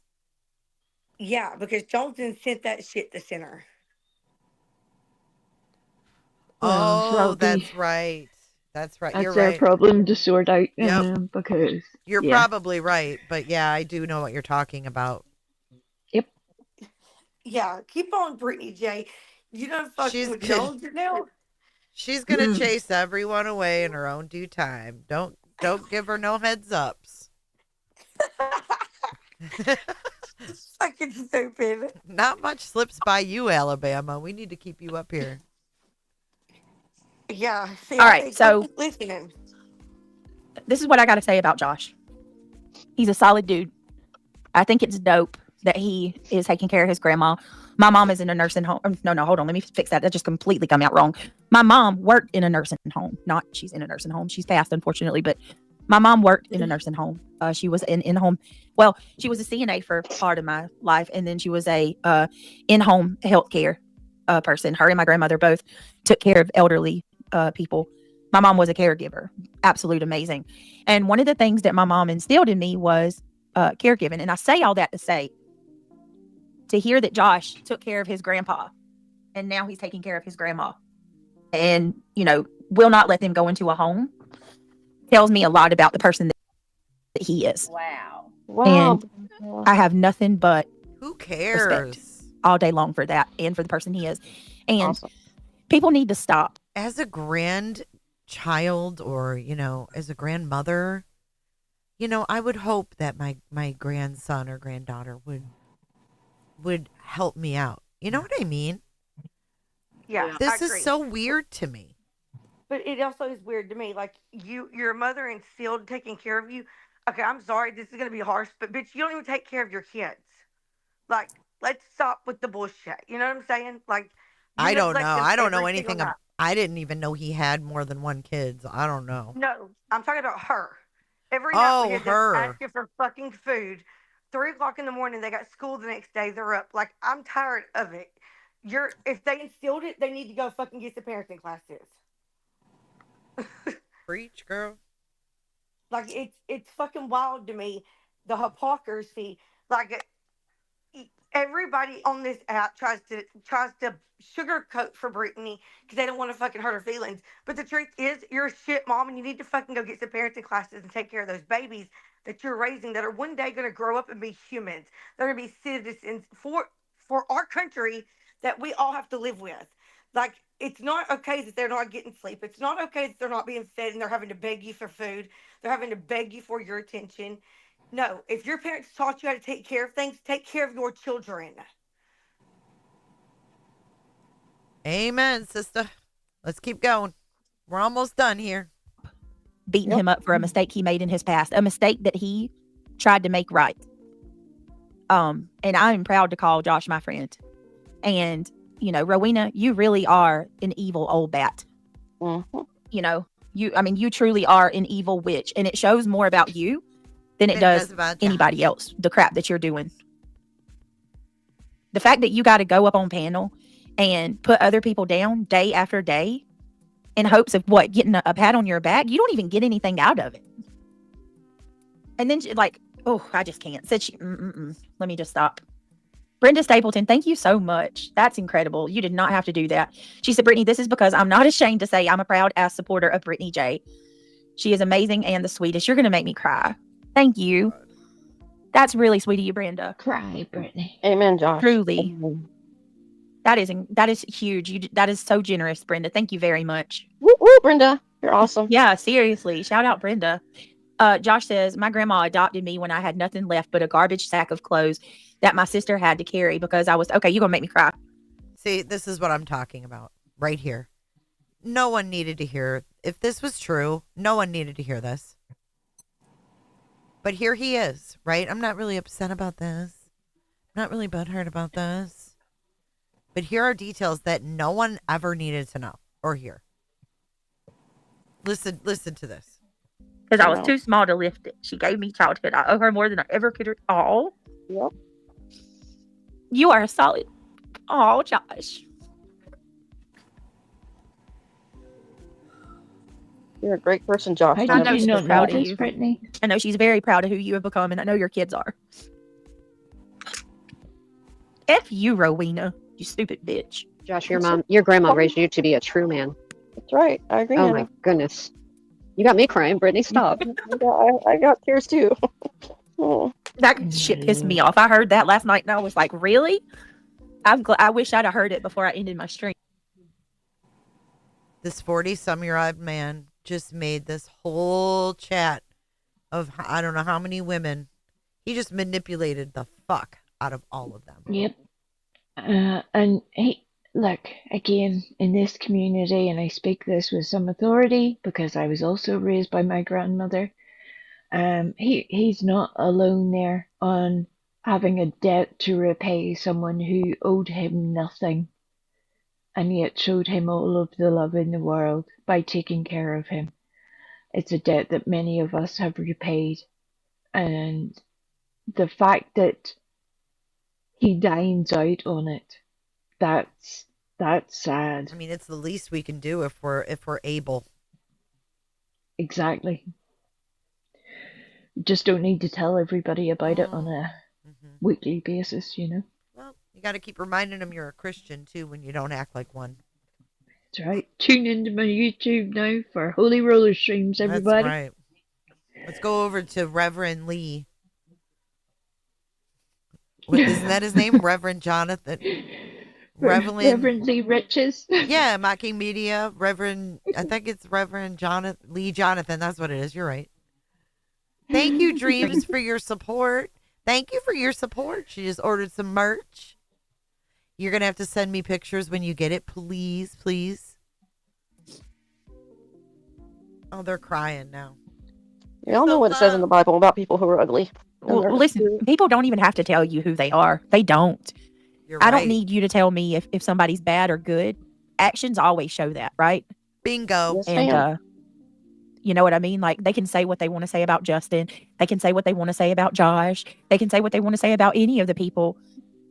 Yeah, because Jonesin sent that shit to center. Oh, that's right. That's right. You're That's right. our problem to sort out. Yep. Because You're yeah. probably right, but yeah, I do know what you're talking about. Yep. Yeah, keep on, Brittany J. You done fucking with Jonesin now? She's gonna chase everyone away in her own due time. Don't give her no heads ups. Fucking stupid. Not much slips by you, Alabama. We need to keep you up here. Yeah. See, All right, so listening. This is what I got to say about Josh. He's a solid dude. I think it's dope that he is taking care of his grandma. My mom is in a nursing home. No, hold on. Let me fix that. That just completely come out wrong. My mom worked in a nursing home. Not she's in a nursing home. She's passed, unfortunately, but my mom worked in a nursing home. She was in-home. Well, she was a CNA for part of my life, and then she was a in-home healthcare person. Her and my grandmother both took care of elderly people. My mom was a caregiver. Absolute amazing. And one of the things that my mom instilled in me was caregiving. And I say all that to say, to hear that Josh took care of his grandpa and now he's taking care of his grandma and, will not let them go into a home tells me a lot about the person that he is. Wow. And I have nothing but who cares all day long for that and for the person he is. And Awesome. people need to stop. As a grandchild or, as a grandmother, I would hope that my grandson or granddaughter would help me out. You know what I mean? Yeah. This I is agree. so weird to me. But it also is weird to me. Like your mother instilled taking care of you. Okay, I'm sorry, this is gonna be harsh, but bitch, you don't even take care of your kids. Like, let's stop with the bullshit. You know what I'm saying? Like, I don't know. I don't know every anything single about. I didn't even know he had more than one kid. So I don't know. No, I'm talking about her. Every night we had her. them asking for fucking food. 3:00 in the morning, they got school the next day. They're up. Like, I'm tired of it. If they instilled it, they need to go fucking get the parenting classes. Preach, girl. Like, it's fucking wild to me, the hypocrisy. Like, everybody on this app tries to sugarcoat for Brittany because they don't want to fucking hurt her feelings. But the truth is, you're a shit mom, and you need to fucking go get some parenting classes and take care of those babies that you're raising that are one day going to grow up and be humans. They're going to be citizens for our country that we all have to live with. Like, it's not okay that they're not getting sleep. It's not okay that they're not being fed and they're having to beg you for food. They're having to beg you for your attention. No, if your parents taught you how to take care of things, take care of your children. Amen, sister. Let's keep going. We're almost done here. Beating him up for a mistake he made in his past, a mistake that he tried to make right. And I'm proud to call Josh my friend. And, Rowena, you really are an evil old bat. Mm-hmm. You truly are an evil witch. And it shows more about you than it does about anybody else, the crap that you're doing. The fact that you got to go up on panel and put other people down day after day in hopes of getting a pat on your back, you don't even get anything out of it. And then I just can't. Said she, let me just stop. Brenda Stapleton, thank you so much. That's incredible. You did not have to do that. She said, Brittany, this is because I'm not ashamed to say I'm a proud ass supporter of Brittany J. She is amazing and the sweetest. You're going to make me cry. Thank you. That's really sweet of you, Brenda. Cry, Brittany. Amen, Josh. Truly. Amen. That is huge. That is so generous, Brenda. Thank you very much. Woo, woo, Brenda. You're awesome. Yeah, seriously. Shout out Brenda. Josh says, my grandma adopted me when I had nothing left but a garbage sack of clothes that my sister had to carry because I was, okay, you're going to make me cry. See, this is what I'm talking about right here. No one needed to hear. If this was true, no one needed to hear this. But here he is, right? I'm not really upset about this. I'm not really butthurt about this. But here are details that no one ever needed to know or hear. Listen to this. Because I was too small to lift it. She gave me childhood. I owe her more than I ever could. Oh. Yep. You are a solid. Oh, Josh. You're a great person, Josh. I know she's proud of you, Brittany. I know she's very proud of who you have become, and I know your kids are. F you, Rowena, you stupid bitch. Josh, your grandma raised you to be a true man. That's right. I agree. Oh Hannah. my goodness. You got me crying, Brittany. Stop. I got tears too. Oh. That shit pissed me off. I heard that last night, and I was like, really? I wish I'd have heard it before I ended my stream. This 40-some-year-old man just made this whole chat of I don't know how many women. He just manipulated the fuck out of all of them. Yep. And hey, look, again, in this community, and I speak this with some authority because I was also raised by my grandmother, he's not alone there on having a debt to repay someone who owed him nothing and yet showed him all of the love in the world by taking care of him. It's a debt that many of us have repaid. And the fact that he dines out on it, that's sad. I mean, it's the least we can do if we're able. Exactly. Just don't need to tell everybody about it on a weekly basis, you know. Well, you got to keep reminding them you're a Christian too when you don't act like one. That's right. Tune into my YouTube now for Holy Roller streams, everybody. That's right. Let's go over to Reverend Lee. Isn't that his name? Reverend Jonathan? Reverend Lee Riches. Yeah, Mocking Media. Reverend, I think it's Reverend Lee Jonathan. That's what it is. You're right. Thank you, Dreams, for your support. Thank you for your support. She just ordered some merch. You're going to have to send me pictures when you get it. Please, please. Oh, they're crying now. Y'all know what it says in the Bible about people who are ugly. Well, listen, people don't even have to tell you who they are. They don't. I don't need you to tell me if somebody's bad or good. Actions always show that, right? Bingo. Yes, And ma'am. you know what I mean? Like, they can say what they want to say about Justin. They can say what they want to say about Josh. They can say what they want to say about any of the people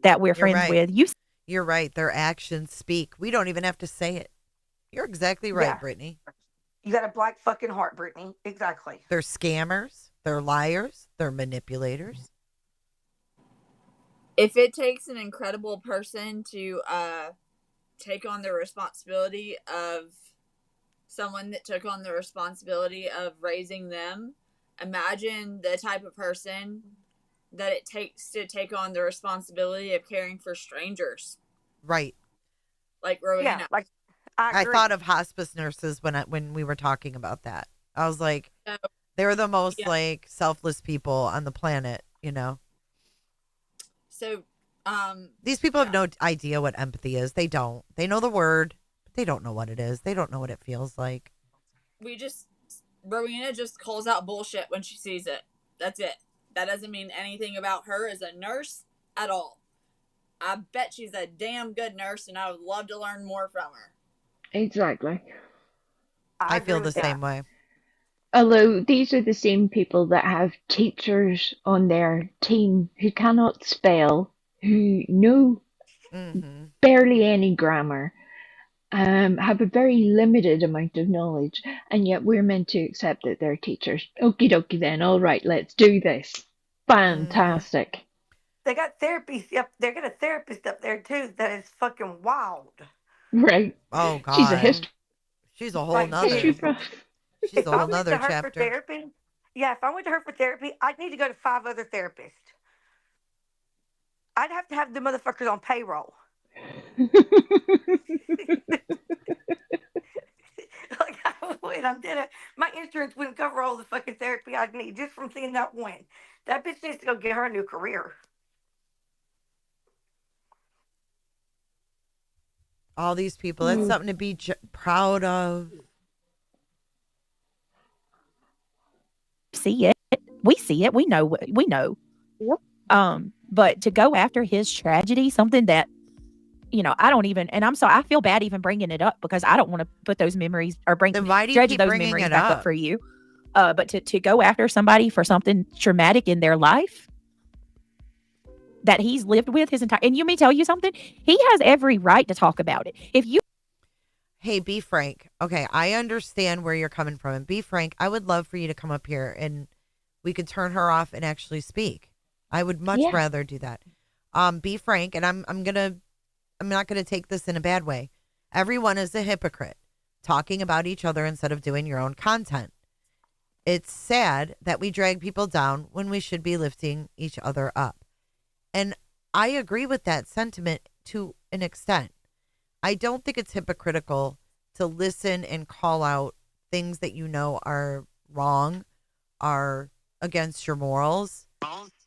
that we're friends right. with. You're right. Their actions speak. We don't even have to say it. You're exactly right, Yeah. Brittany. You got a black fucking heart, Brittany. Exactly. They're scammers. They're liars. They're manipulators. If it takes an incredible person to take on the responsibility of someone that took on the responsibility of raising them, imagine the type of person that it takes to take on the responsibility of caring for strangers. Right. Like Rowena. Yeah, like I thought of hospice nurses when we were talking about that. I was like, they're the most like selfless people on the planet, you know. So, these people have no idea what empathy is. They don't. They know the word, but they don't know what it is. They don't know what it feels like. Rowena just calls out bullshit when she sees it. That's it. That doesn't mean anything about her as a nurse at all. I bet she's a damn good nurse, and I would love to learn more from her. Exactly. I feel the same way. Although these are the same people that have teachers on their team who cannot spell, who know barely any grammar, have a very limited amount of knowledge, and yet we're meant to accept that they're teachers. Okie dokie then, all right, let's do this. Fantastic. They got therapies. Yep, they got a therapist up there too. That is fucking wild. Right. Oh God. She's a history. She's a whole nother. She's a whole nother For chapter. therapy, yeah, if I went to her for therapy, I'd need to go to 5 other therapists. I'd have to have the motherfuckers on payroll. Like I would, I'm dead. My insurance wouldn't cover all the fucking therapy I'd need just from seeing that one. That bitch needs to go get her a new career. All these people, that's something to be proud of. See it. We see it. We know. We know. Yep. But to go after his tragedy, something that, I don't even, and I'm sorry, I feel bad even bringing it up because I don't want to put those memories or Then why do you dredge keep those bringing memories it back up up? for you. But to go after somebody for something traumatic in their life that he's lived with his entire, and you may tell you something, he has every right to talk about it. If you, Hey, be frank. Okay, I understand where you're coming from. And be frank, I would love for you to come up here and we could turn her off and actually speak. I would much Yeah. rather do that. Be frank, and I'm not gonna take this in a bad way. Everyone is a hypocrite, talking about each other instead of doing your own content. It's sad that we drag people down when we should be lifting each other up. And I agree with that sentiment to an extent. I don't think it's hypocritical to listen and call out things that you know are wrong, are against your morals,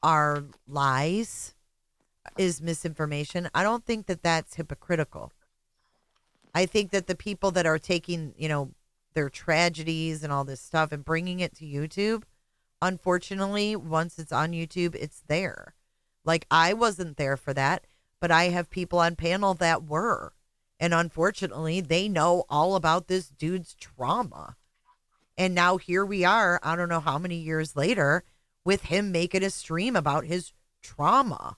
are lies, is misinformation. I don't think that that's hypocritical. I think that the people that are taking, their tragedies and all this stuff and bringing it to YouTube, unfortunately, once it's on YouTube, it's there. Like, I wasn't there for that, but I have people on panel that were. And unfortunately, they know all about this dude's trauma. And now here we are, I don't know how many years later, with him making a stream about his trauma.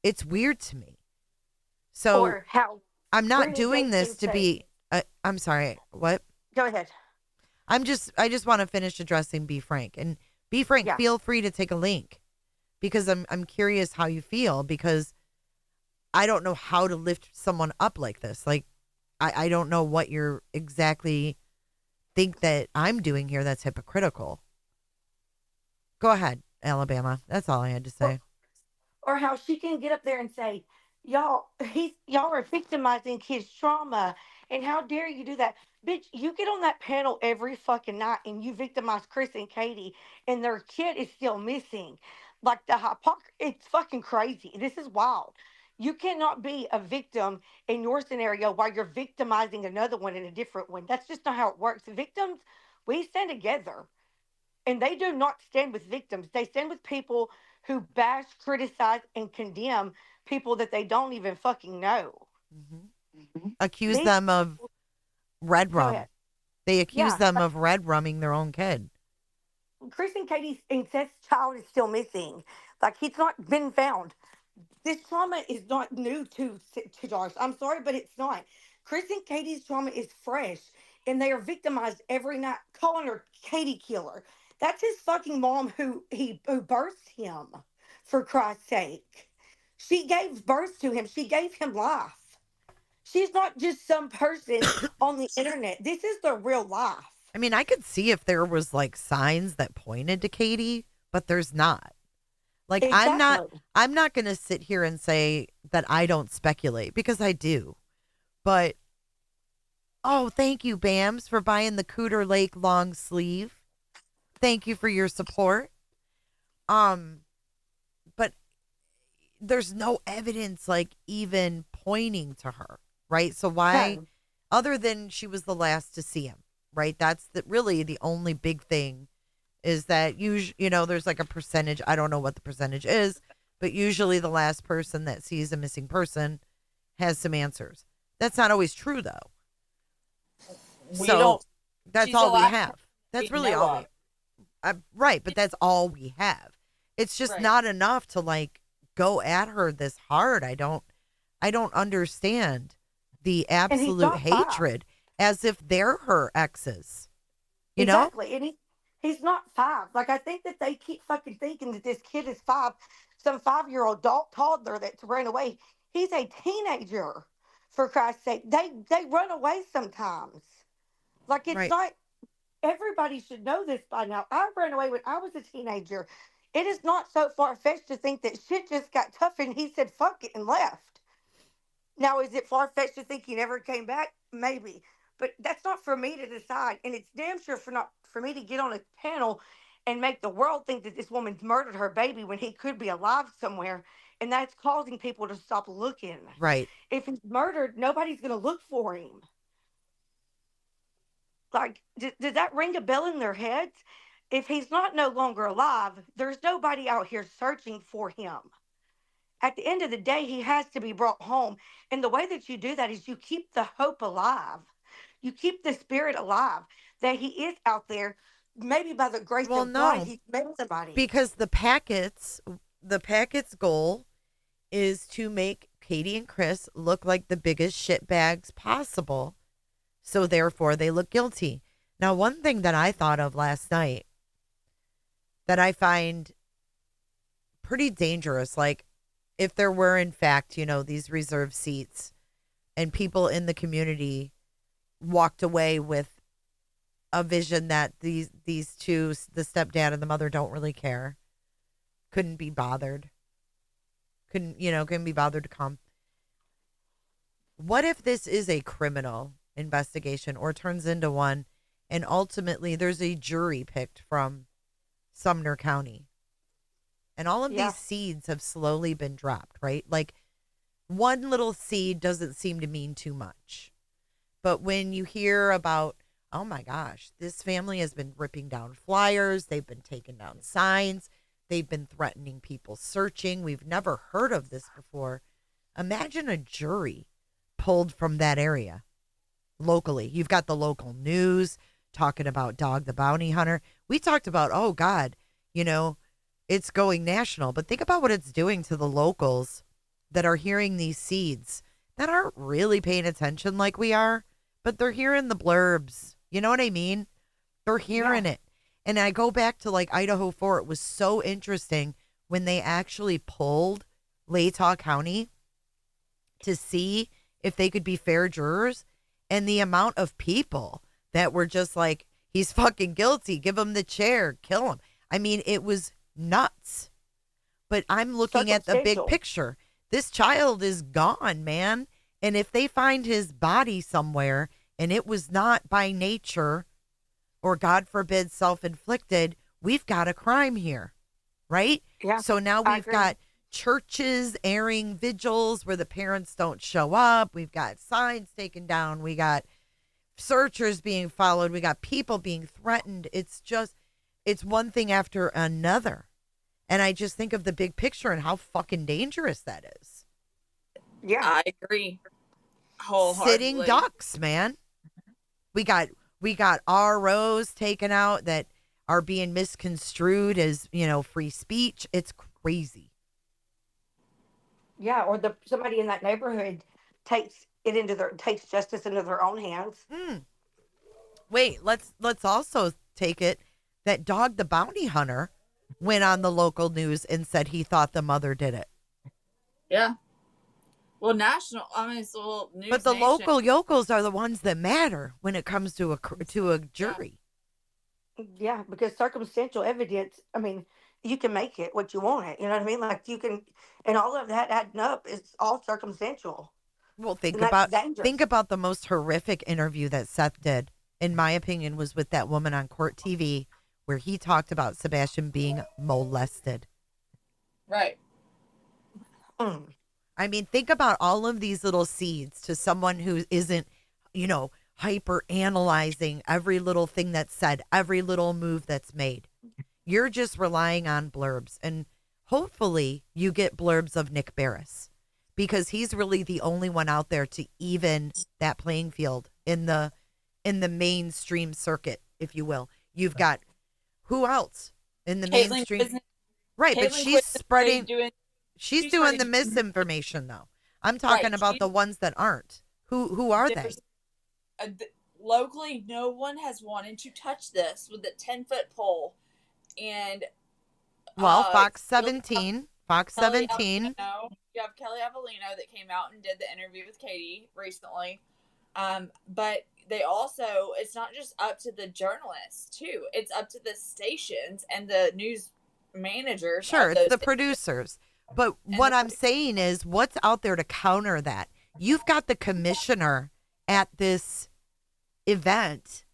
It's weird to me. So Or how I'm not Brittany doing Gates this can to say- be, I'm sorry, what? Go ahead. I just want to finish addressing Be Frank. And Be Frank, Yeah. feel free to take a link because I'm curious how you feel, because I don't know how to lift someone up like this. Like, I don't know what you're exactly think that I'm doing here that's hypocritical. Go ahead, Alabama. That's all I had to say. Or how she can get up there and say, y'all are victimizing his trauma, and how dare you do that. Bitch, you get on that panel every fucking night and you victimize Chris and Katie, and their kid is still missing. Like, it's fucking crazy. This is wild. You cannot be a victim in your scenario while you're victimizing another one in a different one. That's just not how it works. Victims, we stand together. And they do not stand with victims. They stand with people who bash, criticize, and condemn people that they don't even fucking know. Accuse These- them of red Go rum. ahead. They accuse Yeah, them of red rumming their own kid. Chris and Katie's incest child is still missing. Like, he's not been found. This trauma is not new to Josh. I'm sorry, but it's not. Chris and Katie's trauma is fresh, and they are victimized every night, calling her Katie killer. That's his fucking mom who birthed him, for Christ's sake. She gave birth to him. She gave him life. She's not just some person on the internet. This is the real life. I mean, I could see if there was like signs that pointed to Katie, but there's not. Like, Exactly. I'm not going to sit here and say that I don't speculate, because I do. But, oh, thank you, Bams, for buying the Cooter Lake long sleeve. Thank you for your support. But there's no evidence, like, even pointing to her, right? So why, No. other than she was the last to see him, right? That's really the only big thing, is that there's like a percentage. I don't know what the percentage is, but usually the last person that sees a missing person has some answers. That's not always true, though. That's she's all the we last have. That's we really know all of. right, but that's all we have. It's just Right. not enough to like go at her this hard. I don't understand the absolute not five. hatred, as if they're her exes. You know? Exactly. And he's not 5. Like, I think that they keep fucking thinking that this kid is 5, some 5-year-old toddler that's ran away. He's a teenager, for Christ's sake. They run away sometimes. Like, it's Right. not, everybody should know this by now. I ran away when I was a teenager. It is not so far-fetched to think that shit just got tough and he said fuck it and left. Now, is it far fetched to think he never came back? Maybe, but that's not for me to decide, and it's damn sure not for me to get on a panel and make the world think that this woman's murdered her baby when he could be alive somewhere, and that's causing people to stop looking. Right. If he's murdered, nobody's going to look for him. Like, does that ring a bell in their heads? If he's not no longer alive, there's nobody out here searching for him. At the end of the day, he has to be brought home. And the way that you do that is you keep the hope alive. You keep the spirit alive that he is out there. Maybe by the grace Well, of God, no, he's met somebody. because the packet's goal is to make Katie and Chris look like the biggest shitbags possible. So therefore they look guilty. Now, one thing that I thought of last night that I find pretty dangerous, like if there were in fact, these reserved seats and people in the community walked away with a vision that these two, the stepdad and the mother, don't really care, couldn't be bothered to come. What if this is a criminal investigation or turns into one, and ultimately there's a jury picked from Sumner County, and all of these seeds have slowly been dropped, right? Like, one little seed doesn't seem to mean too much. But when you hear about, oh my gosh, this family has been ripping down flyers, they've been taking down signs, they've been threatening people searching, we've never heard of this before. Imagine a jury pulled from that area locally. You've got the local news talking about Dog the Bounty Hunter. We talked about, oh God, it's going national, but think about what it's doing to the locals that are hearing these seeds that aren't really paying attention like we are, but they're hearing the blurbs. You know what I mean? They're hearing it. And I go back to like Idaho 4. It was so interesting when they actually pulled Latah County to see if they could be fair jurors, and the amount of people that were just like, he's fucking guilty, give him the chair, kill him. I mean, it was nuts. But I'm looking at the big picture. This child is gone, man. And if they find his body somewhere and it was not by nature or, God forbid, self-inflicted, we've got a crime here, right? Yeah. So now we've got churches airing vigils where the parents don't show up. We've got signs taken down. We got searchers being followed. We got people being threatened. It's one thing after another. And I just think of the big picture and how fucking dangerous that is. Yeah, I agree. Wholeheartedly. Sitting ducks, man. We got ROs taken out that are being misconstrued as, free speech. It's crazy. Yeah, or somebody in that neighborhood takes justice into their own hands. Wait, let's also take it that Dog the Bounty Hunter went on the local news and said he thought the mother did it. Yeah. Well, news. But the local yokels are the ones that matter when it comes to a jury. Yeah, because circumstantial evidence, I mean, you can make it what you want it. You know what I mean? Like you can, and all of that adding up is all circumstantial. Well, think about the most horrific interview that Seth did, in my opinion, was with that woman on Court TV where he talked about Sebastian being molested. Right. I mean, think about all of these little seeds to someone who isn't, hyper analyzing every little thing that's said, every little move that's made. You're just relying on blurbs, and hopefully you get blurbs of Nick Barris, because he's really the only one out there to even that playing field in the mainstream circuit, if you will. You've got who else in the mainstream? Right, but she's spreading. She's doing the misinformation, though. I'm talking about the ones that aren't. Who are they? Locally, no one has wanted to touch this with a 10-foot pole. And Fox 17. Fox 17. You have Kelly Avellino that came out and did the interview with Katie recently. But they also, it's not just up to the journalists, too. It's up to the stations and the news managers. Sure, it's the producers. But what I'm saying is, what's out there to counter that? You've got the commissioner at this event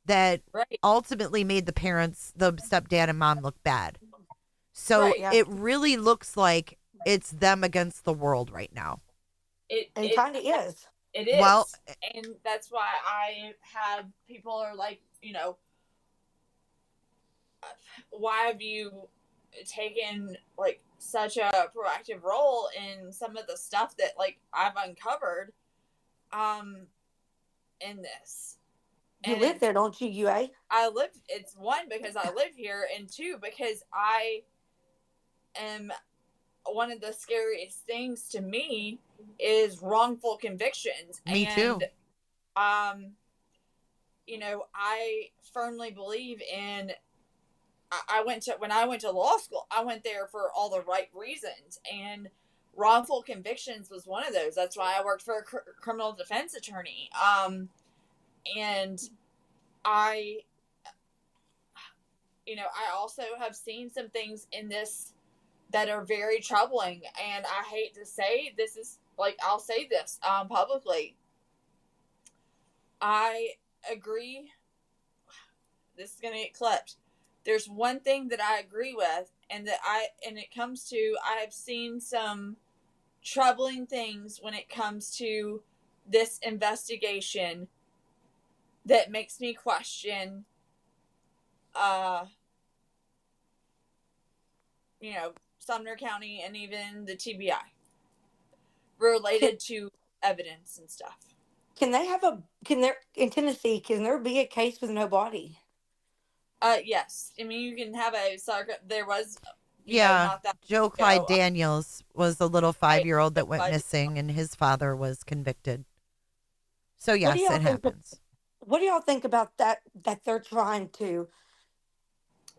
that Right. ultimately made the parents, the stepdad and mom, look bad. So Right. Yeah. it really looks like it's them against the world right now. It kind of is. It is. Well, and that's why I have people are like, why have you taken like such a proactive role in some of the stuff that like I've uncovered in this? You live there, don't you, UA? I live, it's one, because I live here, and two, because I am, one of the scariest things to me is wrongful convictions. Me too. I firmly believe in, when I went to law school, I went there for all the right reasons, and wrongful convictions was one of those. That's why I worked for a criminal defense attorney. And I also have seen some things in this that are very troubling, and I hate to say this is like, I'll say this publicly. I agree. This is going to get clipped. There's one thing that I agree with, and it comes to, I have seen some troubling things when it comes to this investigation that makes me question, Sumner County and even the TBI related to evidence and stuff. In Tennessee, can there be a case with no body? Yes. I mean, you can have there was, not that Joe Clyde ago. Daniels was a little 5-year-old that went missing, and his father was convicted. So yes, it happens. What do y'all think about that they're trying to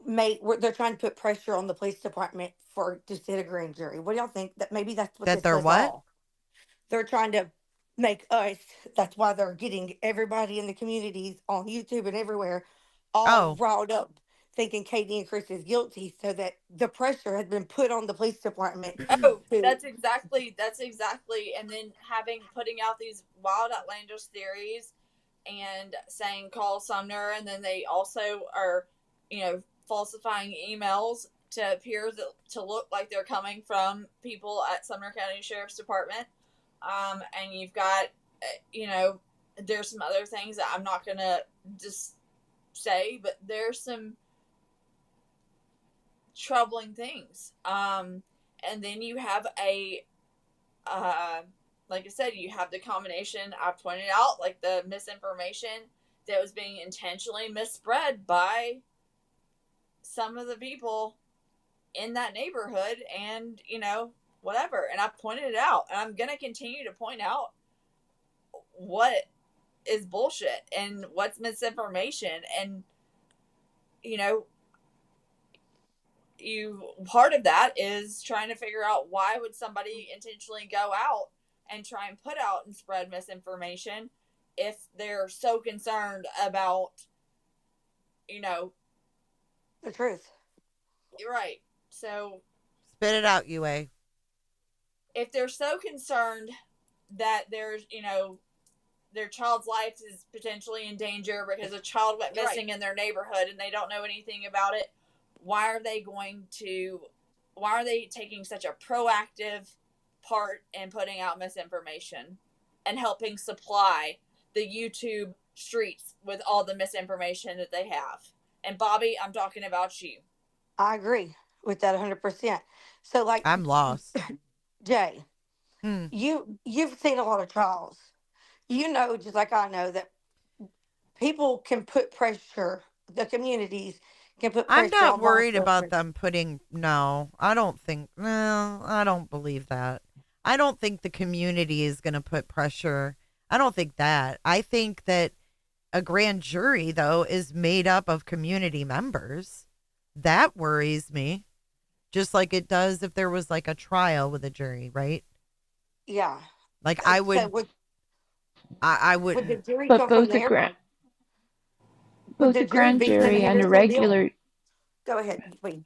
they're trying to put pressure on the police department to sit a grand jury? What do y'all think? That maybe that's what that they're what? They're trying to make us, that's why they're getting everybody in the communities on YouTube and everywhere all riled up, thinking Katie and Chris is guilty, so that the pressure has been put on the police department. That's exactly, and then putting out these wild, outlandish theories and saying call Sumner, and then they also are, falsifying emails to appear to look like they're coming from people at Sumner County Sheriff's Department. And you've got, there's some other things that I'm not going to just say, but there's some troubling things. And then you have like I said, you have the combination I've pointed out, like the misinformation that was being intentionally misspread by some of the people in that neighborhood, and whatever. And I pointed it out, and I'm gonna continue to point out what is bullshit and what's misinformation. And part of that is trying to figure out, why would somebody intentionally go out and try and put out and spread misinformation if they're so concerned about the truth? You're right. So spit it out, UA. If they're so concerned that there's, their child's life is potentially in danger because a child went missing in their neighborhood and they don't know anything about it, why are they taking such a proactive part in putting out misinformation and helping supply the YouTube streets with all the misinformation that they have? And Bobby, I'm talking about you. I agree with that 100%. So, like, I'm lost. Jay, you've seen a lot of trials. Just like I know, that people can put pressure, the communities can put pressure. I'm not on worried about them putting, I don't believe that. I don't think the community is going to put pressure. I don't think that. I think that a grand jury, though, is made up of community members. That worries me. Just like it does if there was like a trial with a jury, right? Yeah. Like I would. I would. Would the jury But come both from there? both a grand jury and a regular. Go ahead, please.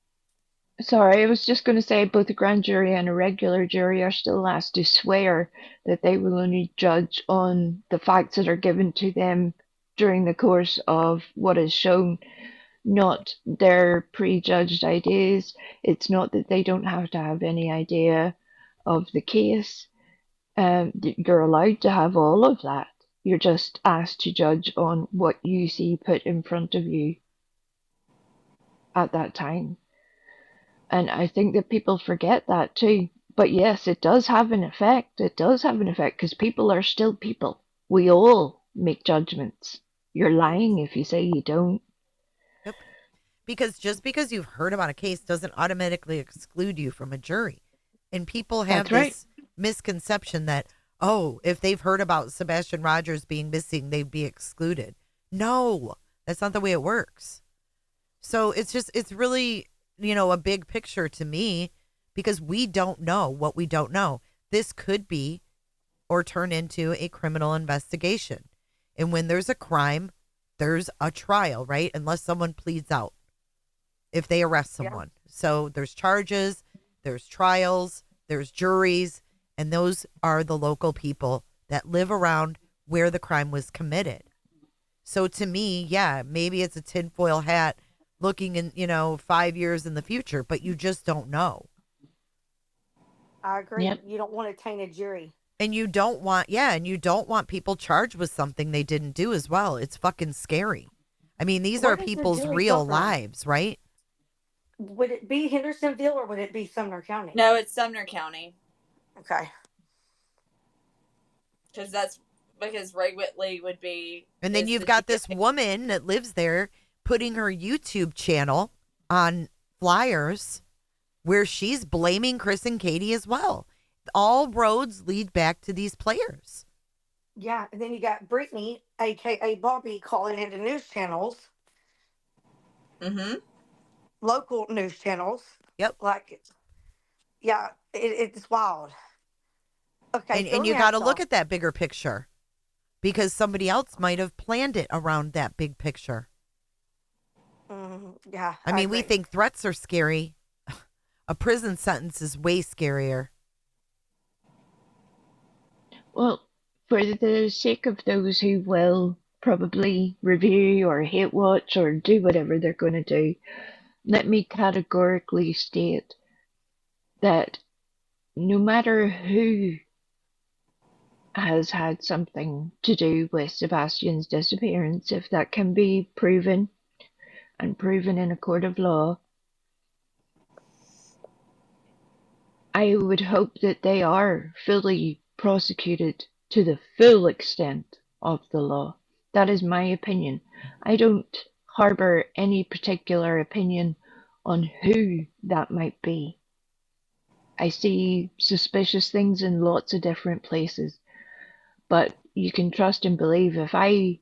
Sorry, I was just going to say both a grand jury and a regular jury are still asked to swear that they will only judge on the facts that are given to them during the course of what is shown, not their prejudged ideas. It's not that they don't have to have any idea of the case. You're allowed to have all of that. You're just asked to judge on what you see put in front of you at that time. And I think that people forget that too. But yes, it does have an effect. It does have an effect because people are still people. We all make judgments. You're lying if you say you don't. Yep. Because just because you've heard about a case doesn't automatically exclude you from a jury. And people have That's right. this misconception that, oh, if they've heard about Sebastian Rogers being missing, they'd be excluded. No, that's not the way it works. So it's really, a big picture to me because we don't know what we don't know. This could be or turn into a criminal investigation. And when there's a crime, there's a trial, right? Unless someone pleads out if they arrest someone. Yeah. So there's charges, there's trials, there's juries, and those are the local people that live around where the crime was committed. So to me, yeah, maybe it's a tinfoil hat looking in, 5 years in the future, but you just don't know. I agree. Yep. You don't want to taint a jury. And you don't want people charged with something they didn't do as well. It's fucking scary. I mean, these Where are does the people's jury real come from? lives, right? Would it be Hendersonville or would it be Sumner County? No, it's Sumner County. Okay. Because Ray Whitley would be. And then you've got this woman that lives there putting her YouTube channel on flyers where she's blaming Chris and Katie as well. All roads lead back to these players. Yeah, and then you got Brittany, aka Bobby, calling into news channels. Mm-hmm. Local news channels. Yep. It's wild. Okay. And you got to look at that bigger picture because somebody else might have planned it around that big picture. Yeah. I mean, we think threats are scary. A prison sentence is way scarier. Well, for the sake of those who will probably review or hate watch or do whatever they're going to do, let me categorically state that no matter who has had something to do with Sebastian's disappearance, if that can be proven and proven in a court of law, I would hope that they are fully prosecuted to the full extent of the law. That is my opinion. I don't harbor any particular opinion on who that might be. I see suspicious things in lots of different places, but you can trust and believe if I,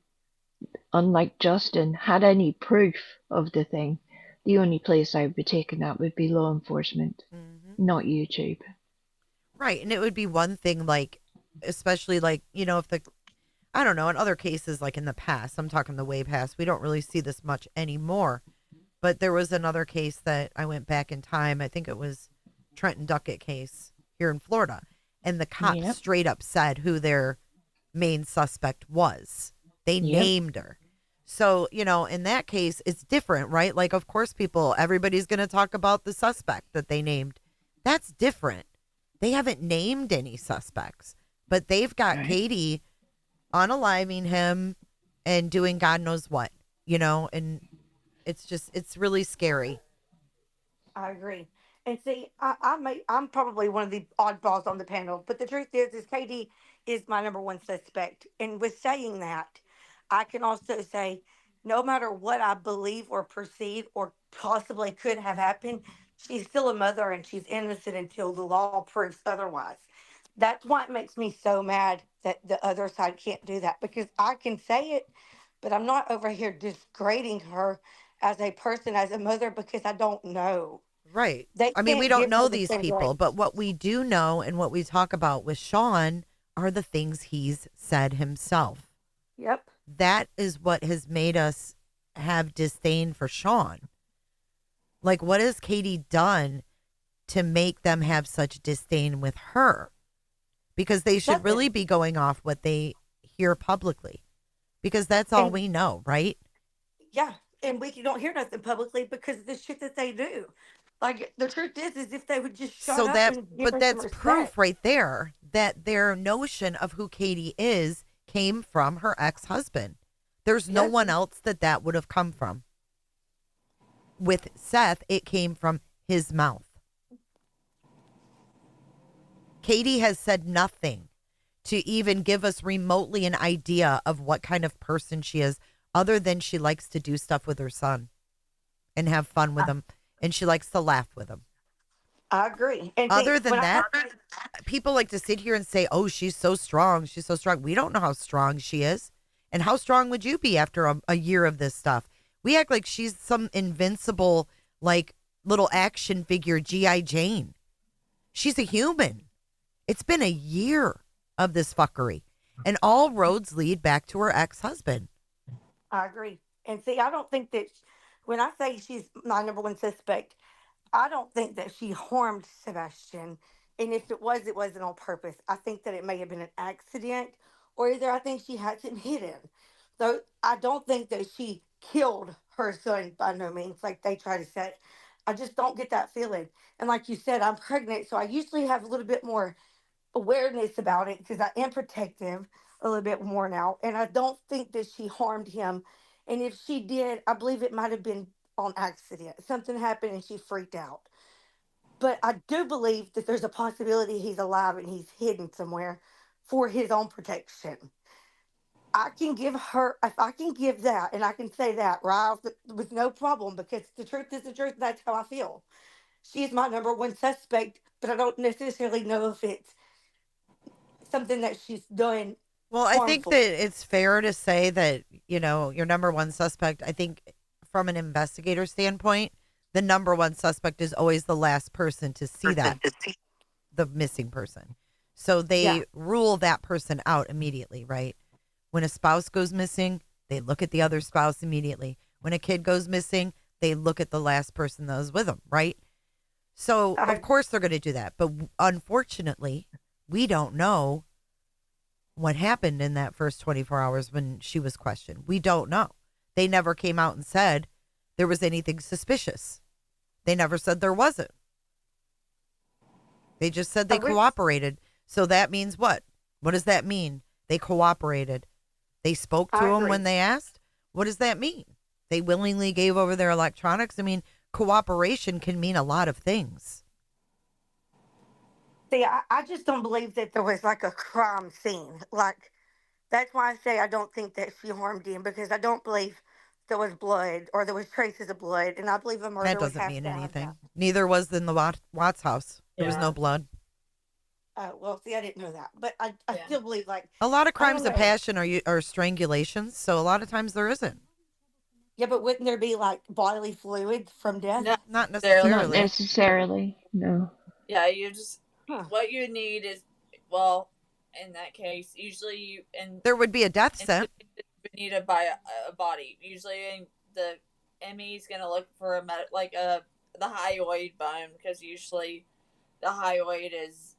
unlike Justin, had any proof of the thing, the only place I would be taking that would be law enforcement, not YouTube. Right. And it would be one thing, especially if I don't know, in other cases, like in the past, I'm talking the way past, we don't really see this much anymore. But there was another case that I went back in time. I think it was Trenton Duckett case here in Florida. And the cops straight up said who their main suspect was. They named her. So, in that case, it's different, right? Like, of course, everybody's going to talk about the suspect that they named. That's different. They haven't named any suspects, but they've got Katie unaliving him and doing God knows what, and it's really scary. I agree. And see, I'm probably one of the oddballs on the panel, but the truth is Katie is my number one suspect. And with saying that, I can also say, no matter what I believe or perceive or possibly could have happened, she's still a mother and she's innocent until the law proves otherwise. That's why it makes me so mad that the other side can't do that, because I can say it, but I'm not over here disgrading her as a person, as a mother, because I don't know. Right. I mean, we don't know these people, but what we do know and what we talk about with Sean are the things he's said himself. Yep. That is what has made us have disdain for Sean. Like, what has Katie done to make them have such disdain with her? Because they should really be going off what they hear publicly, because that's all we know, right? Yeah, and we don't hear nothing publicly because of the shit that they do. Like the truth is if they would just shut So up that, and give but her some that's respect. proof right there that their notion of who Katie is came from her ex-husband. There's no one else that would have come from. With Seth, it came from his mouth. Katie has said nothing to even give us remotely an idea of what kind of person she is, other than she likes to do stuff with her son and have fun with him, and she likes to laugh with him. I agree. And Other than that, people like to sit here and say, oh, she's so strong. She's so strong. We don't know how strong she is. And how strong would you be after a year of this stuff? We act like she's some invincible, like, little action figure G.I. Jane. She's a human. It's been a year of this fuckery. And all roads lead back to her ex-husband. I agree. And see, I don't think that when I say she's my number one suspect, I don't think that she harmed Sebastian. And if it wasn't on purpose. I think that it may have been an accident, or either I think she had him hidden. So I don't think that she killed her son by no means, like they try to say. I just don't get that feeling. And like you said, I'm pregnant, so I usually have a little bit more awareness about it because I am protective a little bit more now. And I don't think that she harmed him. And if she did, I believe it might have been on accident. Something happened and she freaked out. But I do believe that there's a possibility he's alive and he's hidden somewhere for his own protection. I can give her, if I can give that, and I can say that right off with no problem, because the truth is the truth. That's how I feel. She is my number one suspect, but I don't necessarily know if it's something that she's done. Well, I think that it's fair to say that, you know, your number one suspect, I think from an investigator standpoint, the number one suspect is always the last person to see that, the missing person. So they rule that person out immediately, right? When a spouse goes missing, they look at the other spouse immediately. When a kid goes missing, they look at the last person that was with them, right? So, of course, they're going to do that. But unfortunately, we don't know what happened in that first 24 hours when she was questioned. We don't know. They never came out and said there was anything suspicious. They never said there wasn't. They just said they cooperated. So that means what? What does that mean? They cooperated. They spoke to him when they asked. What does that mean? They willingly gave over their electronics. I mean, cooperation can mean a lot of things. See, I just don't believe that there was like a crime scene. Like, that's why I say I don't think that she harmed him, because I don't believe there was blood or there was traces of blood. And I believe a murder That doesn't mean anything. Neither was in the Watts house. There was no blood. Well, see, I didn't know that. But I still believe, like, A lot of crimes don't of know. passion are strangulations. So a lot of times there isn't. Yeah, but wouldn't there be like bodily fluids from death? No, Not Not necessarily. necessarily. No. Yeah, you just what you need is, well, in that case, usually you and There would be a death scent. need to buy a body. Usually, the ME's gonna look for the hyoid bone, because usually the hyoid is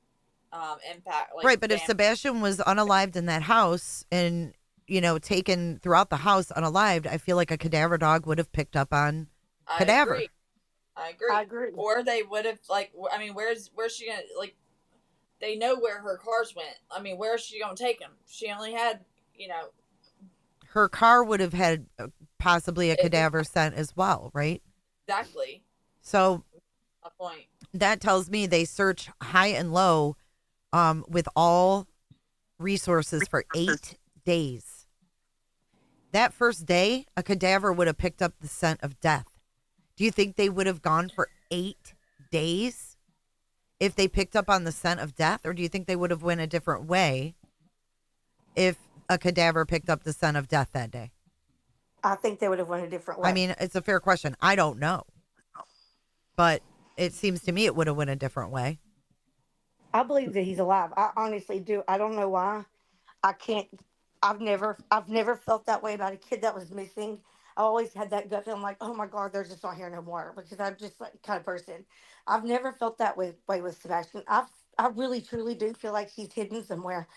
impact. Like, Right, but if Sebastian was unalived in that house and, you know, taken throughout the house unalived, I feel like a cadaver dog would have picked up on cadaver. I agree. Or they would have, like, I mean, where's she gonna, like, they know where her cars went. I mean, where's she gonna take them? She only had, you know. Her car would have had possibly a cadaver scent as well, right? Exactly. So A point. that tells me they search high and low with all resources for 8 days. That first day, a cadaver would have picked up the scent of death. Do you think they would have gone for 8 days if they picked up on the scent of death? Or do you think they would have went a different way if a cadaver picked up the scent of death that day? I think they would have went a different way. I mean, it's a fair question. I don't know. But it seems to me it would have went a different way. I believe that he's alive. I honestly do. I don't know why. I can't. I've never felt that way about a kid that was missing. I always had that gut feeling like, oh my God, they're just not here no more, because I'm just like kind of person. I've never felt that way with Sebastian. I really truly do feel like he's hidden somewhere,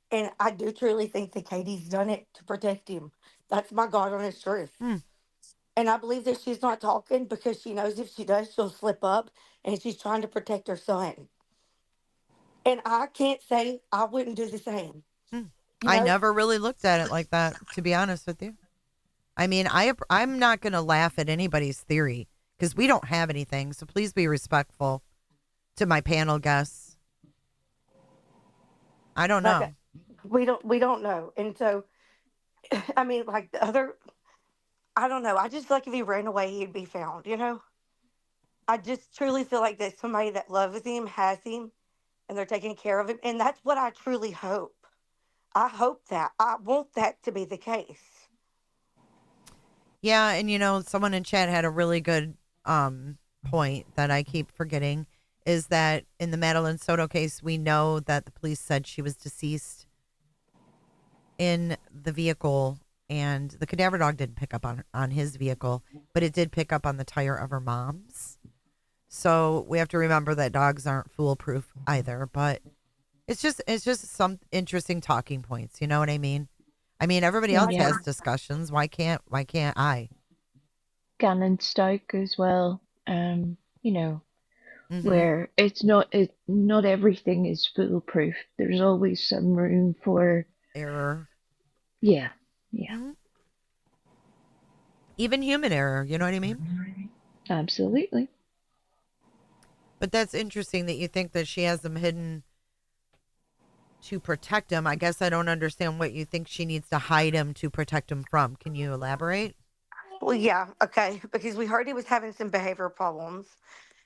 and I do truly think that Katie's done it to protect him. That's my God honest truth. And I believe that she's not talking because she knows if she does, she'll slip up, and she's trying to protect her son. And I can't say I wouldn't do the same. You I know? never really looked at it like that, to be honest with you. I mean, I'm not going to laugh at anybody's theory because we don't have anything. So please be respectful to my panel guests. I don't know. Like, we don't know. And so, I mean, like the other, I don't know. I just feel like if he ran away, he'd be found, you know? I just truly feel like there's somebody that loves him, has him, and they're taking care of him. And that's what I truly hope. I hope that. I want that to be the case. Yeah, and someone in chat had a really good point that I keep forgetting, is that in the Madeline Soto case, we know that the police said she was deceased in the vehicle, and the cadaver dog didn't pick up on his vehicle, but it did pick up on the tire of her mom's. So we have to remember that dogs aren't foolproof either, but it's just some interesting talking points, you know what I mean? I mean, everybody else Yeah. has discussions. Why can't I? Gannon Stoke as well. Mhm. Where it's not everything is foolproof. There's always some room for Error. Yeah. Even human error, you know what I mean? Absolutely. But that's interesting that you think that she has them hidden to protect him. I guess I don't understand what you think she needs to hide him to protect him from. Can you elaborate? Well, yeah, okay, because we heard he was having some behavioral problems.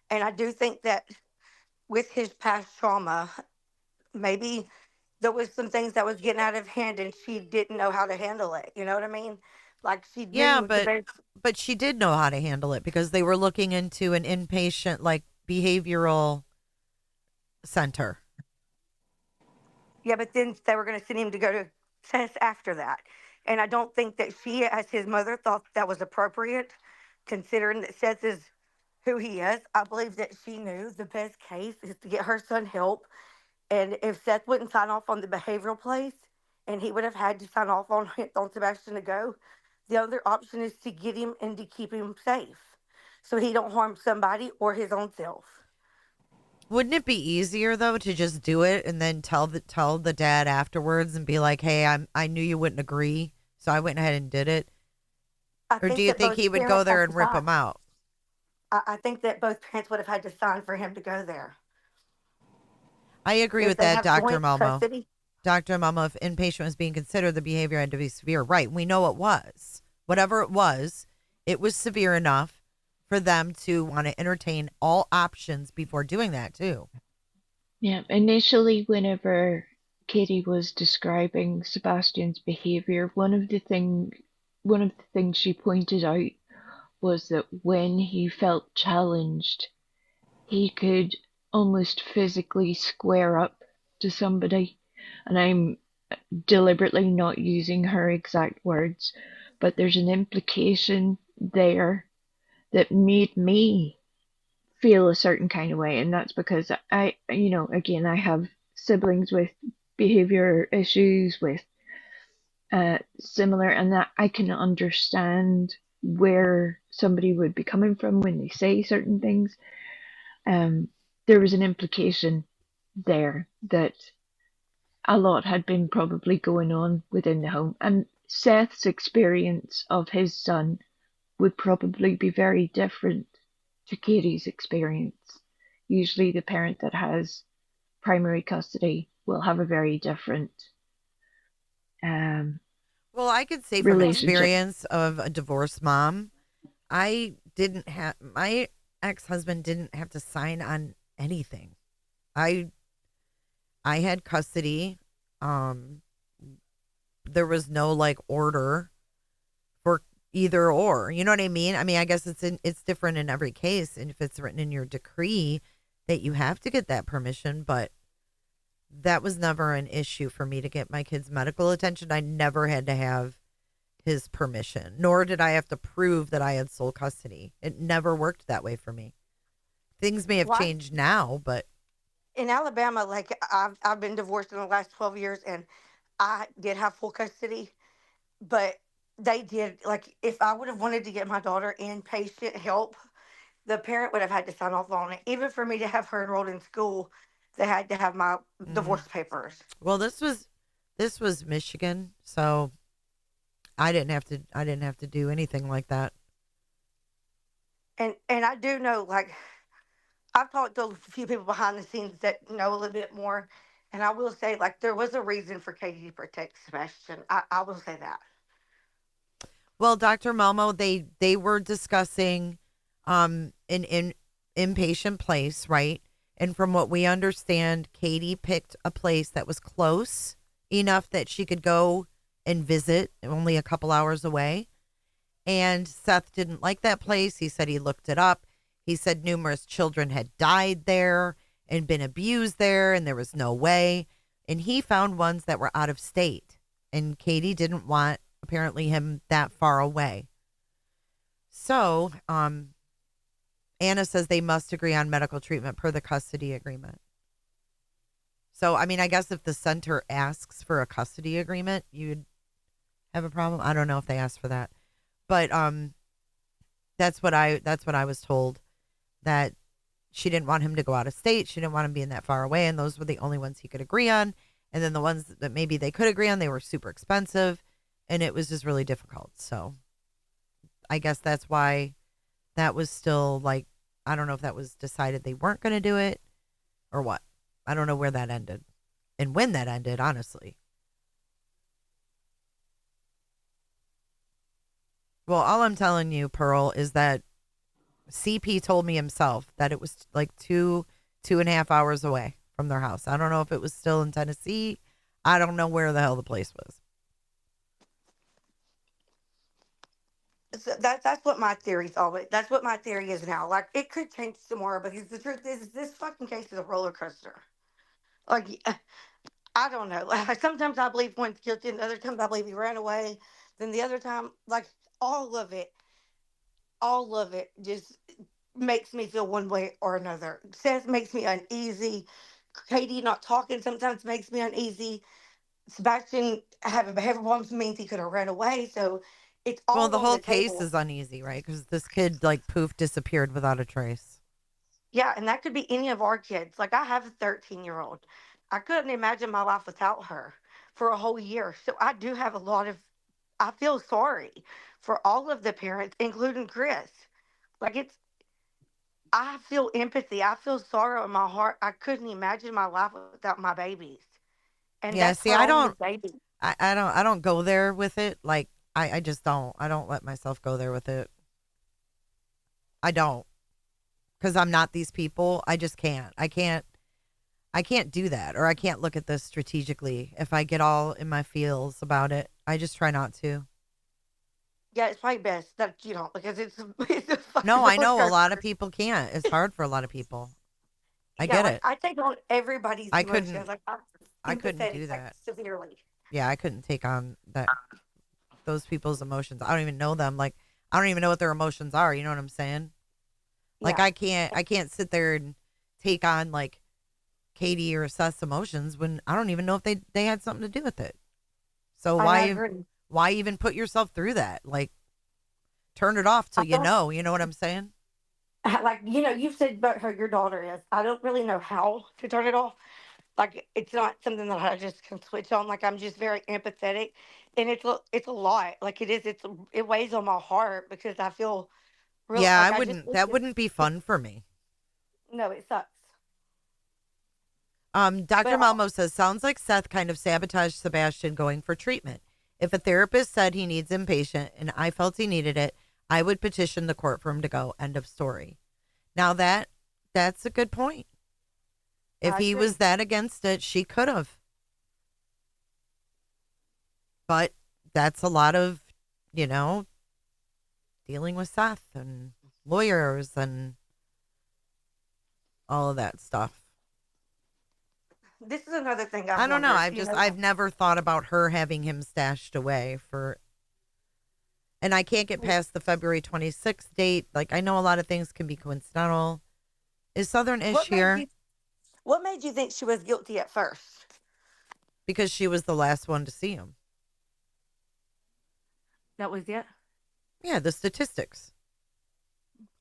And I do think that with his past trauma, maybe there was some things that was getting out of hand and she didn't know how to handle it. You know what I mean? Like she Yeah, knew the but she did know how to handle it because they were looking into an inpatient like behavioral center. Yeah, but then they were going to send him to go to test after that. And I don't think that she, as his mother, thought that was appropriate, considering that Seth is who he is. I believe that she knew the best case is to get her son help. And if Seth wouldn't sign off on the behavioral place, and he would have had to sign off on Sebastian to go, the other option is to get him and to keep him safe, so he don't harm somebody or his own self. Wouldn't it be easier though to just do it and then tell the dad afterwards and be like, "Hey, I knew you wouldn't agree, so I went ahead and did it." Or do you think he would go there and rip him out? I think that both parents would have had to sign for him to go there. I agree If with they that, have Dr. joint Momo. custody. Dr. Momo, if inpatient was being considered, the behavior had to be severe. Right. We know it was. Whatever it was severe enough for them to want to entertain all options before doing that, too. Yeah. Initially, whenever Katie was describing Sebastian's behavior, one of the things she pointed out was that when he felt challenged, he could almost physically square up to somebody. And I'm deliberately not using her exact words, but there's an implication there that made me feel a certain kind of way. And that's because again, I have siblings with behavior issues, with similar, and that I can understand where somebody would be coming from when they say certain things. There was an implication there that a lot had been probably going on within the home, and Seth's experience of his son would probably be very different to Katie's experience. Usually the parent that has primary custody will have a very different well, I could say from experience of a divorced mom, my ex-husband didn't have to sign on anything. I had custody. There was no like order for either or. You know what I mean? I mean, I guess it's different in every case, and if it's written in your decree that you have to get that permission, but that was never an issue for me to get my kids medical attention. I never had to have his permission, nor did I have to prove that I had sole custody. It never worked that way for me. Things may have Why? changed now, but In Alabama, like I've been divorced in the last 12 years, and I did have full custody, but they did, like, if I would have wanted to get my daughter inpatient help, the parent would have had to sign off on it. Even for me to have her enrolled in school, they had to have my divorce papers. well, this was Michigan, so I didn't have to do anything like that. And I do know, like, I've talked to a few people behind the scenes that know a little bit more, and I will say, like, there was a reason for Katie to protect Sebastian. I will say that. Well, Dr. Malmo, they were discussing an inpatient place, right? And from what we understand, Katie picked a place that was close enough that she could go and visit, only a couple hours away. And Seth didn't like that place. He said he looked it up. He said numerous children had died there and been abused there, and there was no way. And he found ones that were out of state. And Katie didn't want, apparently, him that far away. So, Anna says they must agree on medical treatment per the custody agreement. So, I mean, I guess if the center asks for a custody agreement, you'd have a problem. I don't know if they asked for that. But that's what I was told, that she didn't want him to go out of state. She didn't want him being that far away, and those were the only ones he could agree on. And then the ones that maybe they could agree on, they were super expensive, and it was just really difficult. So I guess that's why that was still, like, I don't know if that was decided they weren't going to do it or what. I don't know where that ended and when that ended, honestly. Well, all I'm telling you, Pearl, is that CP told me himself that it was like 2.5 hours away from their house. I don't know if it was still in Tennessee. I don't know where the hell the place was. So that's what my theory's always. That's what my theory is now. Like, it could change tomorrow, because the truth is this fucking case is a roller coaster. Like, I don't know. Like, sometimes I believe one's guilty, and other times I believe he ran away. Then the other time, like, all of it just makes me feel one way or another. Seth makes me uneasy. Katie not talking sometimes makes me uneasy. Sebastian having behavior problems means he could have ran away. So it's all Well, the on whole the case table. is uneasy, right? Because this kid, like, poof, disappeared without a trace. Yeah, and that could be any of our kids. Like, I have a 13-year-old. I couldn't imagine my life without her for a whole year. So I do have a lot of, I feel sorry for all of the parents, including Chris. Like, I feel empathy. I feel sorrow in my heart. I couldn't imagine my life without my babies. And Yeah, that's see, her I only don't, baby. I don't go there with it. Like, I just don't. I don't let myself go there with it. I don't, because I'm not these people. I just can't. I can't do that, or I can't look at this strategically. If I get all in my feels about it, I just try not to. Yeah, it's probably best that you don't, because it's a fucking No, I know a roller lot of coaster. people can't. It's hard for a lot of people. I Yeah, get like, it. I take on everybody's I emotions. couldn't. Like, I'm I couldn't empathetic, do like, that. severely. Yeah, I couldn't take on those people's emotions. I don't even know them. Like, I don't even know what their emotions are. You know what I'm saying? Like, Yeah. I can't sit there and take on, like, Katie or Seth's emotions when I don't even know if they had something to do with it. So I agree. why even put yourself through that? Like, turn it off till I don't, you know what I'm saying? like, you've said about her, your daughter is. I don't really know how to turn it off. Like, it's not something that I just can switch on. Like, I'm just very empathetic, and it's a lot. Like, it weighs on my heart, because I feel real. Yeah, Like, I just that wouldn't be fun for me. no, it sucks. Dr. But Malmo says, sounds like Seth kind of sabotaged Sebastian going for treatment. If a therapist said he needs inpatient and I felt he needed it, I would petition the court for him to go. End of story. Now that's a good point. If I he agree. was that against it, she could have. But that's a lot of, dealing with Seth and lawyers and all of that stuff. This is another thing I've I don't know. wondered. I've never thought about her having him stashed away for And I can't get past the February 26th date. Like, I know a lot of things can be coincidental. Is Southern-ish here? What made you think she was guilty at first? Because she was the last one to see him. That was it? Yeah, the statistics.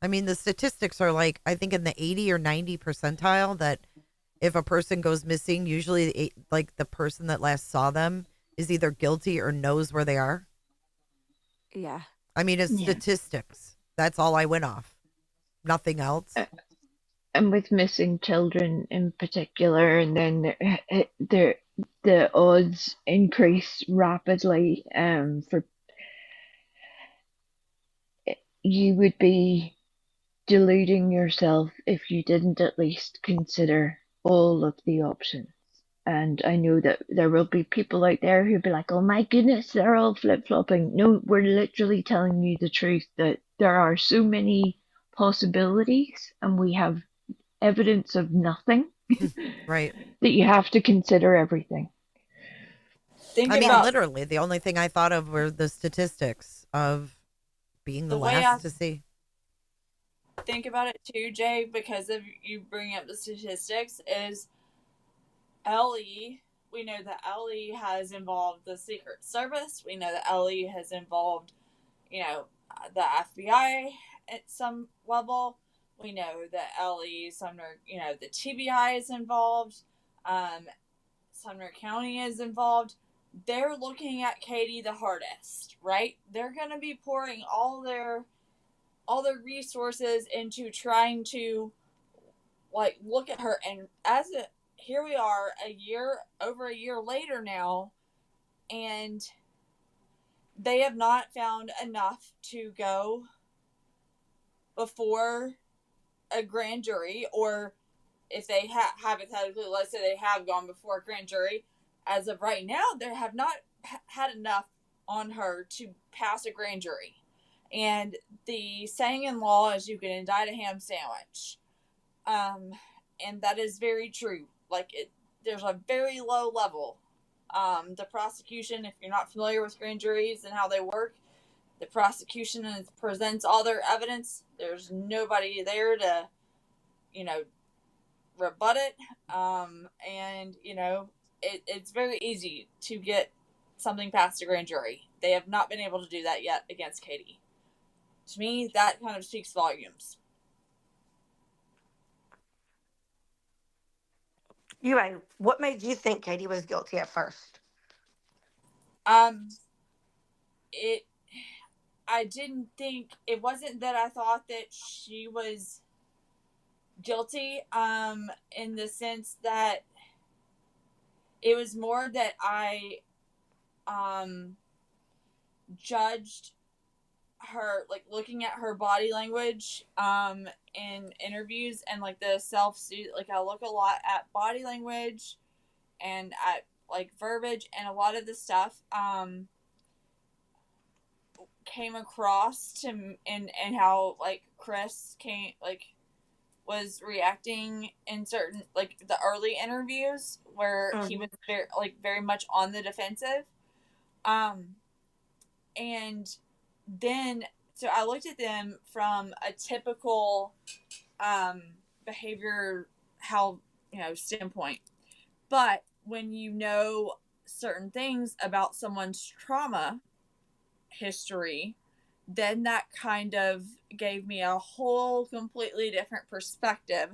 I mean, the statistics are like, I think in the 80 or 90 percentile that if a person goes missing, usually like the person that last saw them is either guilty or knows where they are. Yeah. I mean, it's Yeah. statistics. That's all I went off. Nothing else. And with missing children in particular, and then the odds increase rapidly. For you would be deluding yourself if you didn't at least consider all of the options. And I know that there will be people out there who'll be like, oh my goodness, they're all flip-flopping. No, we're literally telling you the truth, that there are so many possibilities and we have evidence of nothing. Right. That you have to consider everything. I mean, literally, the only thing I thought of were the statistics of being the way last to see. Think about it too, Jay, because of you bringing up the statistics, is Ellie, we know that Ellie has involved the Secret Service. We know that Ellie has involved, the FBI at some level. We know that Ellie, Sumner, the TBI is involved. Sumner County is involved. They're looking at Katie the hardest, right? They're going to be pouring all their resources into trying to, look at her. And here we are over a year later now, and they have not found enough to go before a grand jury, or if they hypothetically, let's say they have gone before a grand jury, as of right now, they have not had enough on her to pass a grand jury. And the saying in law is you can indict a ham sandwich. And that is very true. There's a very low level. The prosecution, if you're not familiar with grand juries and how they work, the prosecution presents all their evidence. There's nobody there to, rebut it. And, it's very easy to get something past a grand jury. They have not been able to do that yet against Katie. To me, that kind of speaks volumes. What made you think Katie was guilty at first? I didn't think, it wasn't that I thought that she was guilty, in the sense that it was more that I, judged her, looking at her body language, in interviews and, the self-suit, I look a lot at body language and at, verbiage, and a lot of the stuff, came across to, and how, Chris was reacting in certain, the early interviews where he was very much on the defensive. And then, so I looked at them from a typical, behavior, standpoint. But when you know certain things about someone's trauma history, then that kind of gave me a whole completely different perspective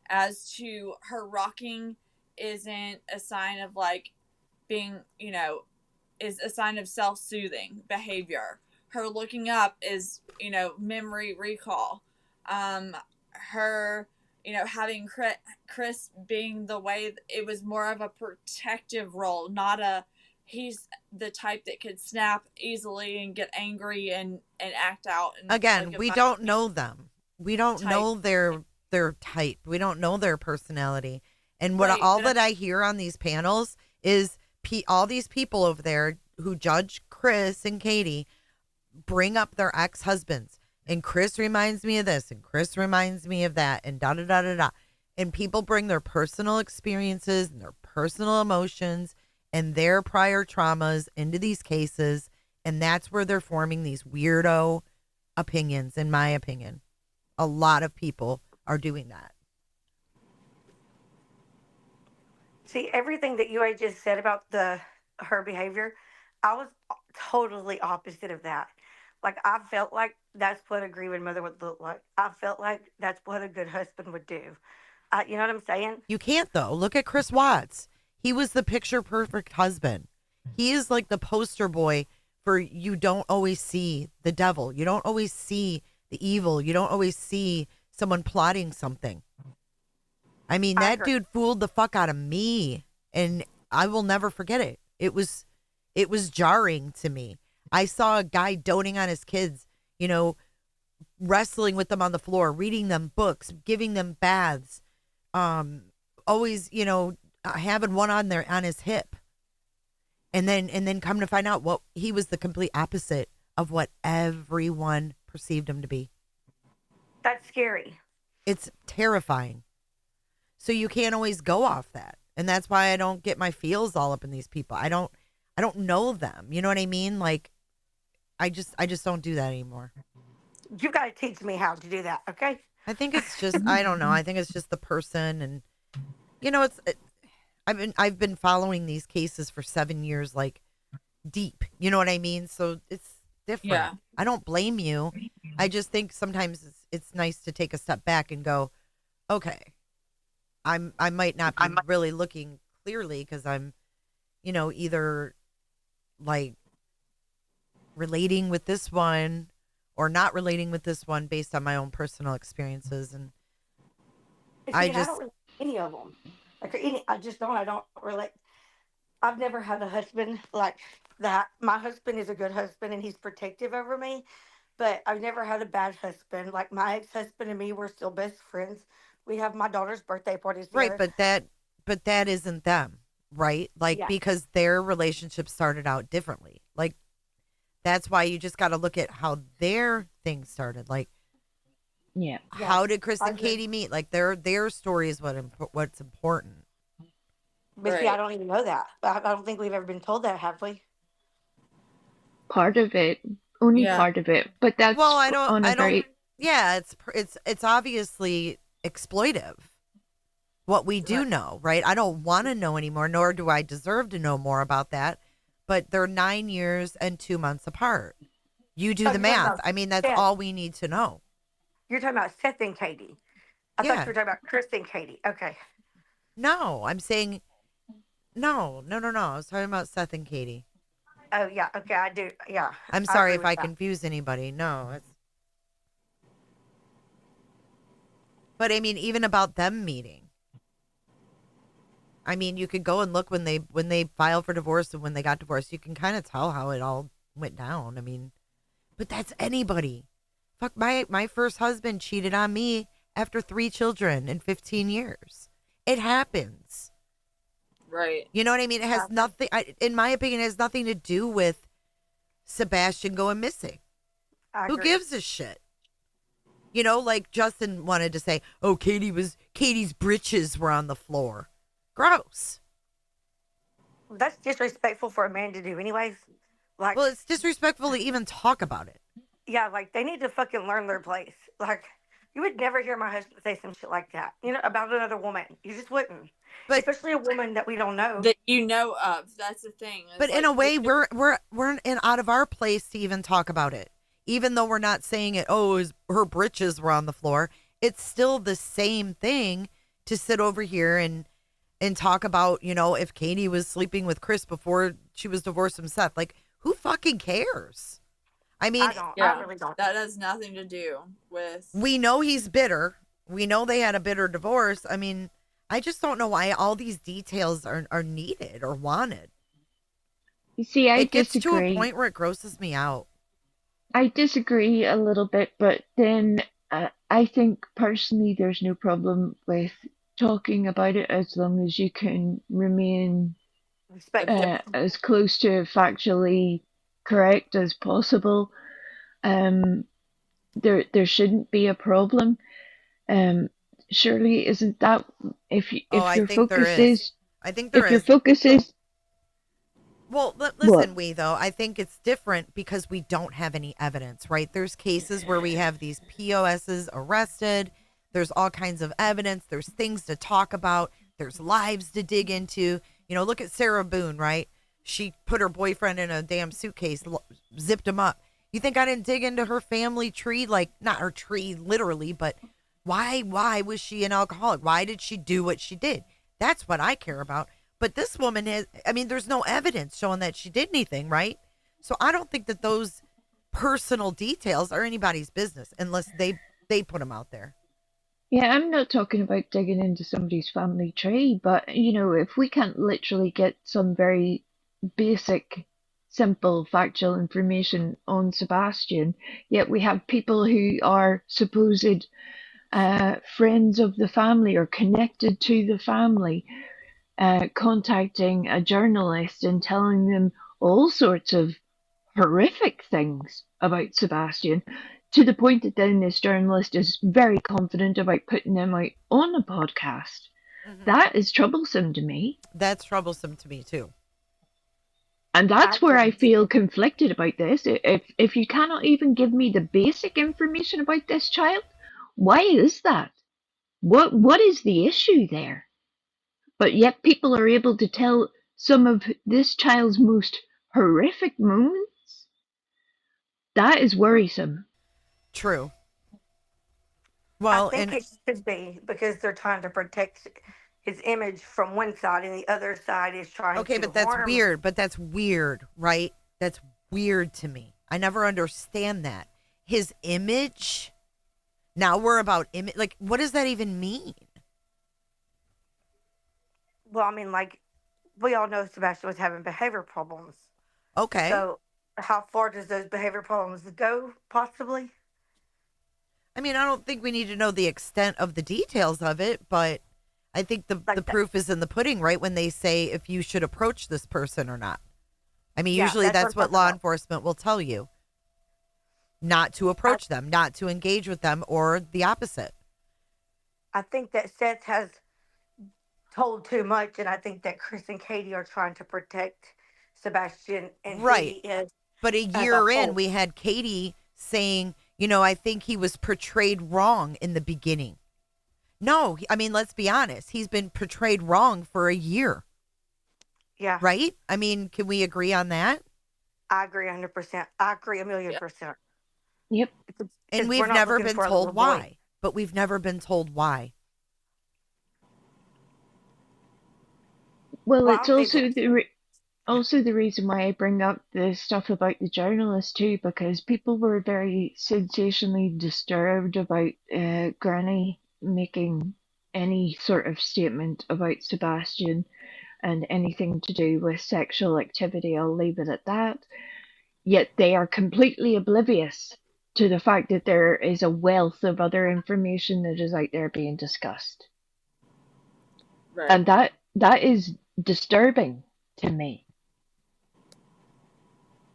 as to her rocking isn't a sign of being, is a sign of self-soothing behavior. Her looking up is, memory recall. Her, having Chris being the way, it was more of a protective role, not he's the type that could snap easily and get angry and act out. And again, we don't know them. We don't know their type. We don't know their personality. And what all that I hear on these panels is all these people over there who judge Chris and Katie bring up their ex-husbands. And Chris reminds me of this, and Chris reminds me of that, and da-da-da-da-da. And people bring their personal experiences and their personal emotions and their prior traumas into these cases, And that's where they're forming these weirdo opinions, in my opinion. A lot of people are doing that. See, everything that you had just said about her behavior, I was totally opposite of that. Like, I felt like that's what a grieving mother would look like. I felt like that's what a good husband would do. You know what I'm saying? You can't, though. Look at Chris Watts. He was the picture perfect husband. He is like the poster boy for you don't always see the devil. You don't always see the evil. You don't always see someone plotting something. I mean, that dude fooled the fuck out of me, and I will never forget it. It was jarring to me. I saw a guy doting on his kids, you know, wrestling with them on the floor, reading them books, giving them baths, always, you know, having one on his hip. And then come to find out what he was the complete opposite of what everyone perceived him to be. That's scary. It's terrifying. So you can't always go off that. And that's why I don't get my feels all up in these people. I don't know them. You know what I mean? Like, I just don't do that anymore. You've got to teach me how to do that, okay? I think it's just, I don't know. I think it's just the person, and you know, I've been following these cases for 7 years, like deep. You know what I mean? So it's different. Yeah. I don't blame you. I just think sometimes it's nice to take a step back and go, okay, I might not be really looking clearly because I'm, you know, either like relating with this one or not relating with this one based on my own personal experiences. And See, I don't relate to any of them. I don't relate. I've never had a husband like that. My husband is a good husband and he's protective over me, but I've never had a bad husband. Like, my ex-husband and me were still best friends. We have my daughter's birthday parties together. right, but that isn't them, right? Like, Yeah. because their relationship started out differently. Like, that's why you just got to look at how their thing started. Like, yeah, how did Chris and Katie meet? Like, their story is what's important. But see, I don't even know that. I don't think we've ever been told that, have we? Part of it, only part of it, but that's Yeah, it's obviously exploitive. What we do know, right? I don't want to know anymore, nor do I deserve to know more about that. But they're 9 years and 2 months apart. You do the math. I mean, that's all we need to know. You're talking about Seth and Katie. I thought you were talking about Chris and Katie. Okay. No, I'm saying no. I was talking about Seth and Katie. Oh, yeah. Okay, I do. Yeah. I'm sorry if I confuse anybody. No, but I mean, even about them meeting. I mean, you could go and look when they filed for divorce and when they got divorced. You can kind of tell how it all went down. I mean, but that's anybody. Fuck, my first husband cheated on me after 3 children in 15 years. It happens. Right. You know what I mean? It has nothing, in my opinion, it has nothing to do with Sebastian going missing. Who gives a shit? You know, like Justin wanted to say, oh, Katie's britches were on the floor. Gross. That's disrespectful for a man to do anyways. Like, well, it's disrespectful to even talk about it. Yeah, like, they need to fucking learn their place. Like, you would never hear my husband say some shit like that, you know, about another woman. You just wouldn't. But especially a woman that we don't know. That you know of. That's the thing. It's but like, in a way, we're out of our place to even talk about it. Even though we're not saying it, her britches were on the floor. It's still the same thing to sit over here and talk about, you know, if Katie was sleeping with Chris before she was divorced from Seth. Like, who fucking cares? I mean, I really don't. That has nothing to do with. We know he's bitter. We know they had a bitter divorce. I mean, I just don't know why all these details are needed or wanted. You see, it gets to a point where it grosses me out. I disagree a little bit, but then I think personally there's no problem with talking about it as long as you can remain as close to factually correct as possible. There shouldn't be a problem. Surely isn't that if your focus is I think there is. If your focus is Well, listen, though, I think it's different because we don't have any evidence, right? There's cases where we have these POSs arrested. There's all kinds of evidence. There's things to talk about. There's lives to dig into. You know, look at Sarah Boone, right? She put her boyfriend in a damn suitcase, zipped him up. You think I didn't dig into her family tree? Like, not her tree literally, but why was she an alcoholic? Why did she do what she did? That's what I care about. But this woman there's no evidence showing that she did anything, right? So I don't think that those personal details are anybody's business unless they put them out there. Yeah, I'm not talking about digging into somebody's family tree, but, if we can't literally get some very basic, simple, factual information on Sebastian, yet we have people who are supposed friends of the family or connected to the family contacting a journalist and telling them all sorts of horrific things about Sebastian, to the point that then this journalist is very confident about putting them out on a podcast. That is troublesome to me. That's troublesome to me too. And that's where I feel conflicted about this. If you cannot even give me the basic information about this child, why is that? What is the issue there? But yet people are able to tell some of this child's most horrific moments. That is worrisome. True. Well, I think it should be because they're trying to protect his image from one side, and the other side is trying to. Okay, but that's harm. weird. But that's weird, right? That's weird to me. I never understand that. His image. Now we're about image. Like, what does that even mean? Well, I mean, like, we all know Sebastian was having behavior problems. Okay. So, how far does those behavior problems go, possibly? I mean, I don't think we need to know the extent of the details of it, but I think the proof is in the pudding, right? When they say if you should approach this person or not. I mean, usually that's what law enforcement will tell you. Not to approach them, not to engage with them, or the opposite. I think that Seth has told too much, and I think that Chris and Katie are trying to protect Sebastian and who he is. But a year in, we had Katie saying, I think he was portrayed wrong in the beginning. No, I mean, let's be honest. He's been portrayed wrong for a year. Yeah. Right? I mean, can we agree on that? I agree 100%. I agree 1,000,000%. Yep. And we've never been told why. But we've never been told why. Well, it's also the reason why I bring up the stuff about the journalist too, because people were very sensationally disturbed about Granny making any sort of statement about Sebastian and anything to do with sexual activity. I'll leave it at that. Yet they are completely oblivious to the fact that there is a wealth of other information that is out there being discussed. Right. And that is disturbing to me.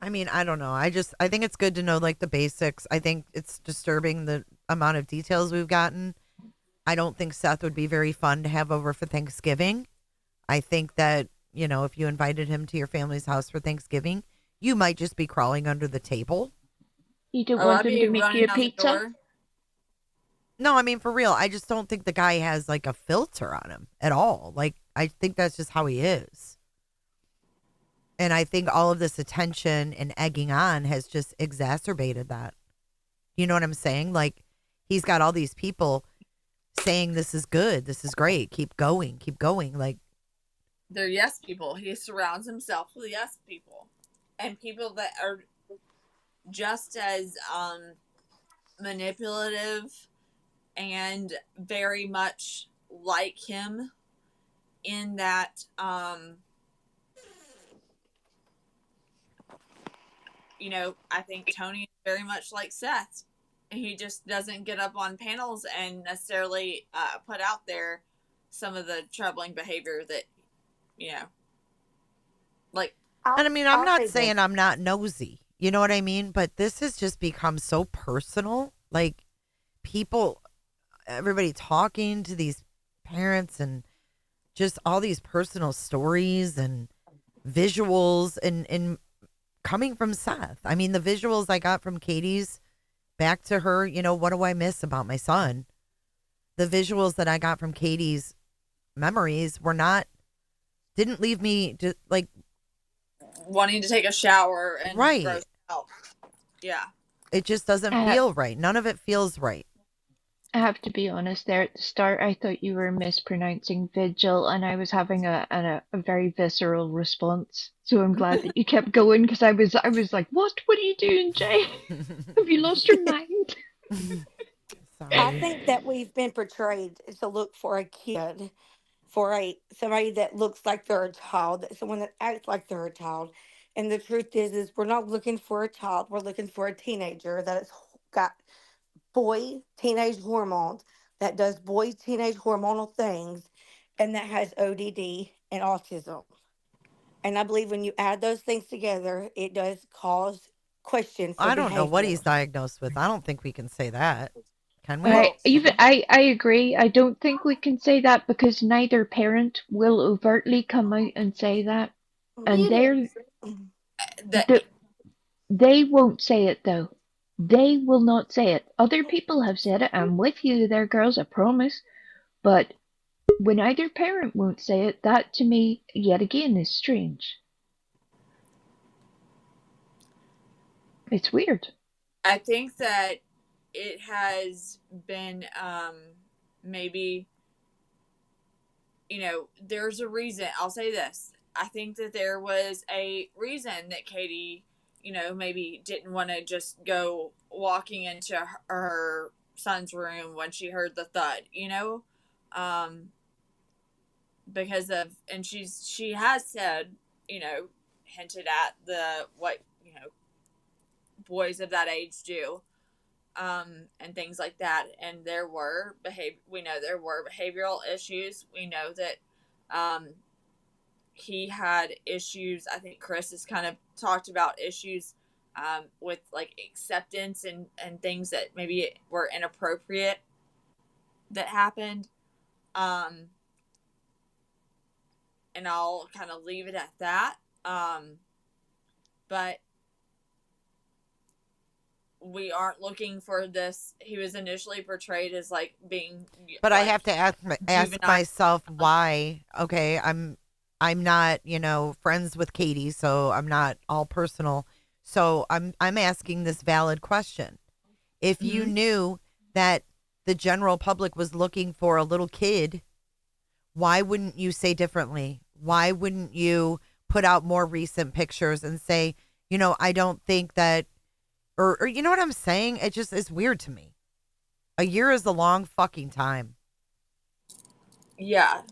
I mean, I don't know. I think it's good to know like the basics. I think it's disturbing the amount of details we've gotten. I don't think Seth would be very fun to have over for Thanksgiving. I think that, if you invited him to your family's house for Thanksgiving, you might just be crawling under the table. You don't want him to make you a pizza? No, I mean, for real. I just don't think the guy has like a filter on him at all. Like, I think that's just how he is. And I think all of this attention and egging on has just exacerbated that. You know what I'm saying? Like, he's got all these people saying this is good, this is great, keep going. Like, they're yes people. He surrounds himself with yes people. And people that are just as manipulative and very much like him in that I think Tony is very much like Seth. He just doesn't get up on panels and necessarily put out there some of the troubling behavior that, like. And I mean, I'm not saying I'm not nosy. You know what I mean? But this has just become so personal. Like, everybody talking to these parents and just all these personal stories. And visuals and coming from Seth. I mean, the visuals I got from Katie's back to her, what do I miss about my son? The visuals that I got from Katie's memories didn't leave me just like wanting to take a shower and right. gross out. Yeah. It just doesn't feel right. None of it feels right. I have to be honest, there at the start, I thought you were mispronouncing Vigil, and I was having a very visceral response. So I'm glad that you kept going, because I was like, what are you doing, Jay? Have you lost your mind? I think that we've been portrayed to look for a kid, for somebody that looks like they're a child, someone that acts like they're a child. And the truth is we're not looking for a child. We're looking for a teenager that has got boy teenage hormones, that does boy teenage hormonal things, and that has ODD and autism. And I believe when you add those things together, it does cause questions for I don't know what behavior. he's diagnosed with. I don't think we can say that. Can we? I agree. I don't think we can say that, because neither parent will overtly come out and say that. And they won't say it, though. They will not say it. Other people have said it. I'm with you there, girls, I promise. But when either parent won't say it, that to me, yet again, is strange. It's weird. I think that it has been maybe, there's a reason. I'll say this. I think that there was a reason that Katie, maybe didn't want to just go walking into her son's room when she heard the thud, because of, and she has said, hinted at what boys of that age do, and things like that. And we know there were behavioral issues. We know that he had issues. I think Chris has kind of talked about issues with like acceptance and things that maybe were inappropriate that happened. And I'll kind of leave it at that. But we aren't looking for this. He was initially portrayed as like being. But I have to ask myself why. Okay, I'm not, friends with Katie, so I'm not all personal. So I'm asking this valid question. If you knew that the general public was looking for a little kid, why wouldn't you say differently? Why wouldn't you put out more recent pictures and say, I don't think that, or you know what I'm saying? It just is weird to me. A year is a long fucking time. Yeah.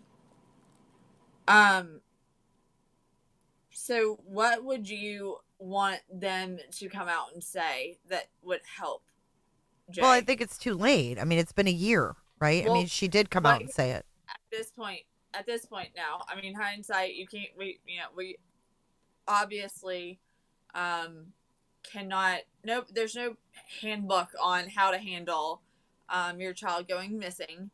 So what would you want them to come out and say that would help, Jay? Well, I think it's too late. I mean, it's been a year, right? Well, I mean, she did come out and say it. At this point now, I mean, hindsight, we obviously cannot, there's no handbook on how to handle your child going missing.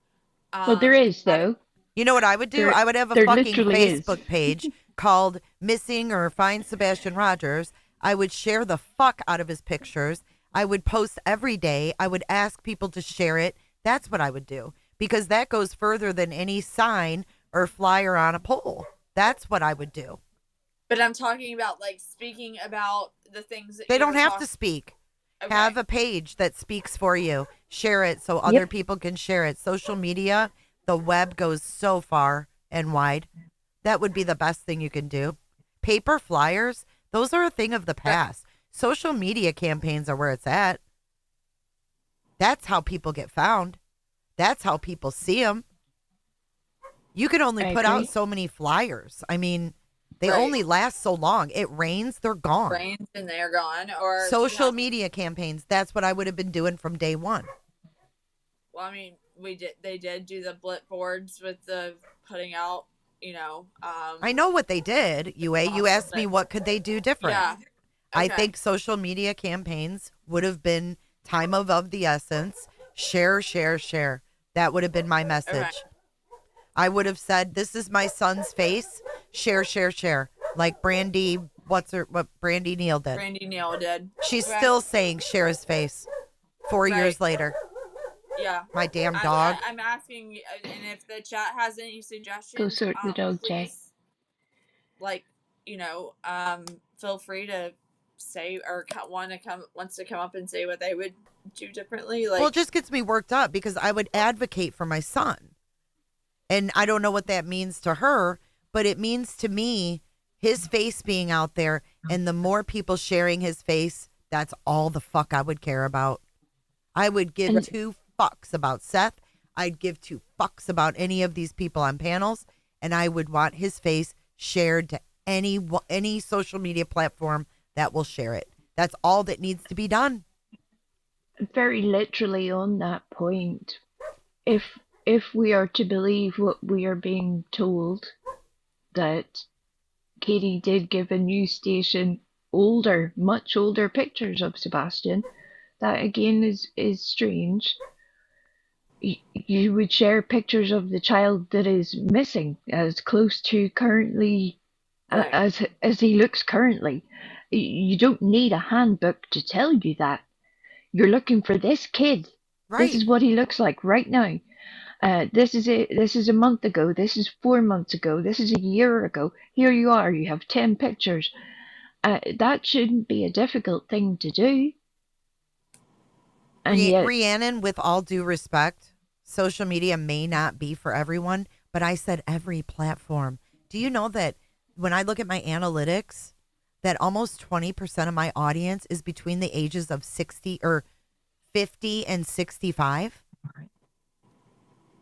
Well, there is, though. You know what I would do? I would have a fucking Facebook page called Missing or Find Sebastian Rogers. I would share the fuck out of his pictures. I would post every day. I would ask people to share it. That's what I would do, because that goes further than any sign or flyer on a pole. That's what I would do. But I'm talking about like speaking about the things that they don't have to speak. Okay. Have a page that speaks for you. Share it so other people can share it. Social media, the web goes so far and wide. That would be the best thing you can do. Paper flyers, those are a thing of the past. Social media campaigns are where it's at. That's how people get found. That's how people see them. You can only put out so many flyers. I mean, they only last so long. It rains, they're gone. Rains and they're gone. Or social media campaigns. That's what I would have been doing from day one. Well, I mean, they did do the blit boards with the putting out, I know what they did, UA. You asked me what could they do different. Yeah. Okay. I think social media campaigns would have been time of the essence. Share, share, share. That would have been my message. Okay. I would have said, this is my son's face. Share, share, share. like Brandy, what Brandy Neal did. Brandy Neal did. She's Right. still saying share his face 4 years later. Yeah. My damn dog. I'm asking, and if the chat has any suggestions, Go sort the dog, Jay. please, like, feel free to say or wants to come up and say what they would do differently. Like, Well, it just gets me worked up because I would advocate for my son. And I don't know what that means to her, but it means to me his face being out there, and the more people sharing his face, that's all the fuck I would care about. I would give 2 fucks about Seth. I'd give 2 fucks about any of these people on panels, and I would want his face shared to any social media platform that will share it. That's all that needs to be done. Very literally on that point, if we are to believe what we are being told, that Katie did give a news station much older pictures of Sebastian, that again is strange. You would share pictures of the child that is missing as close to currently as he looks currently. You don't need a handbook to tell you that. You're looking for this kid. Right. This is what he looks like right now. This is a month ago. This is 4 months ago. This is a year ago. Here you are. You have 10 pictures. That shouldn't be a difficult thing to do. And yet, Rhiannon, with all due respect, social media may not be for everyone, but I said every platform. Do you know that when I look at my analytics, that almost 20% of my audience is between the ages of 50 and 65?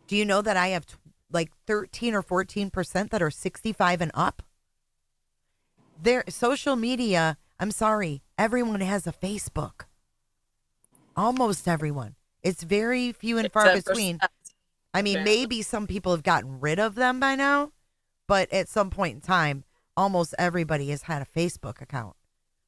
Do you know that I have like 13 or 14% that are 65 and up? Their social media, I'm sorry, everyone has a Facebook. Almost everyone. It's very few and far between. I mean, maybe some people have gotten rid of them by now, but at some point in time, almost everybody has had a Facebook account,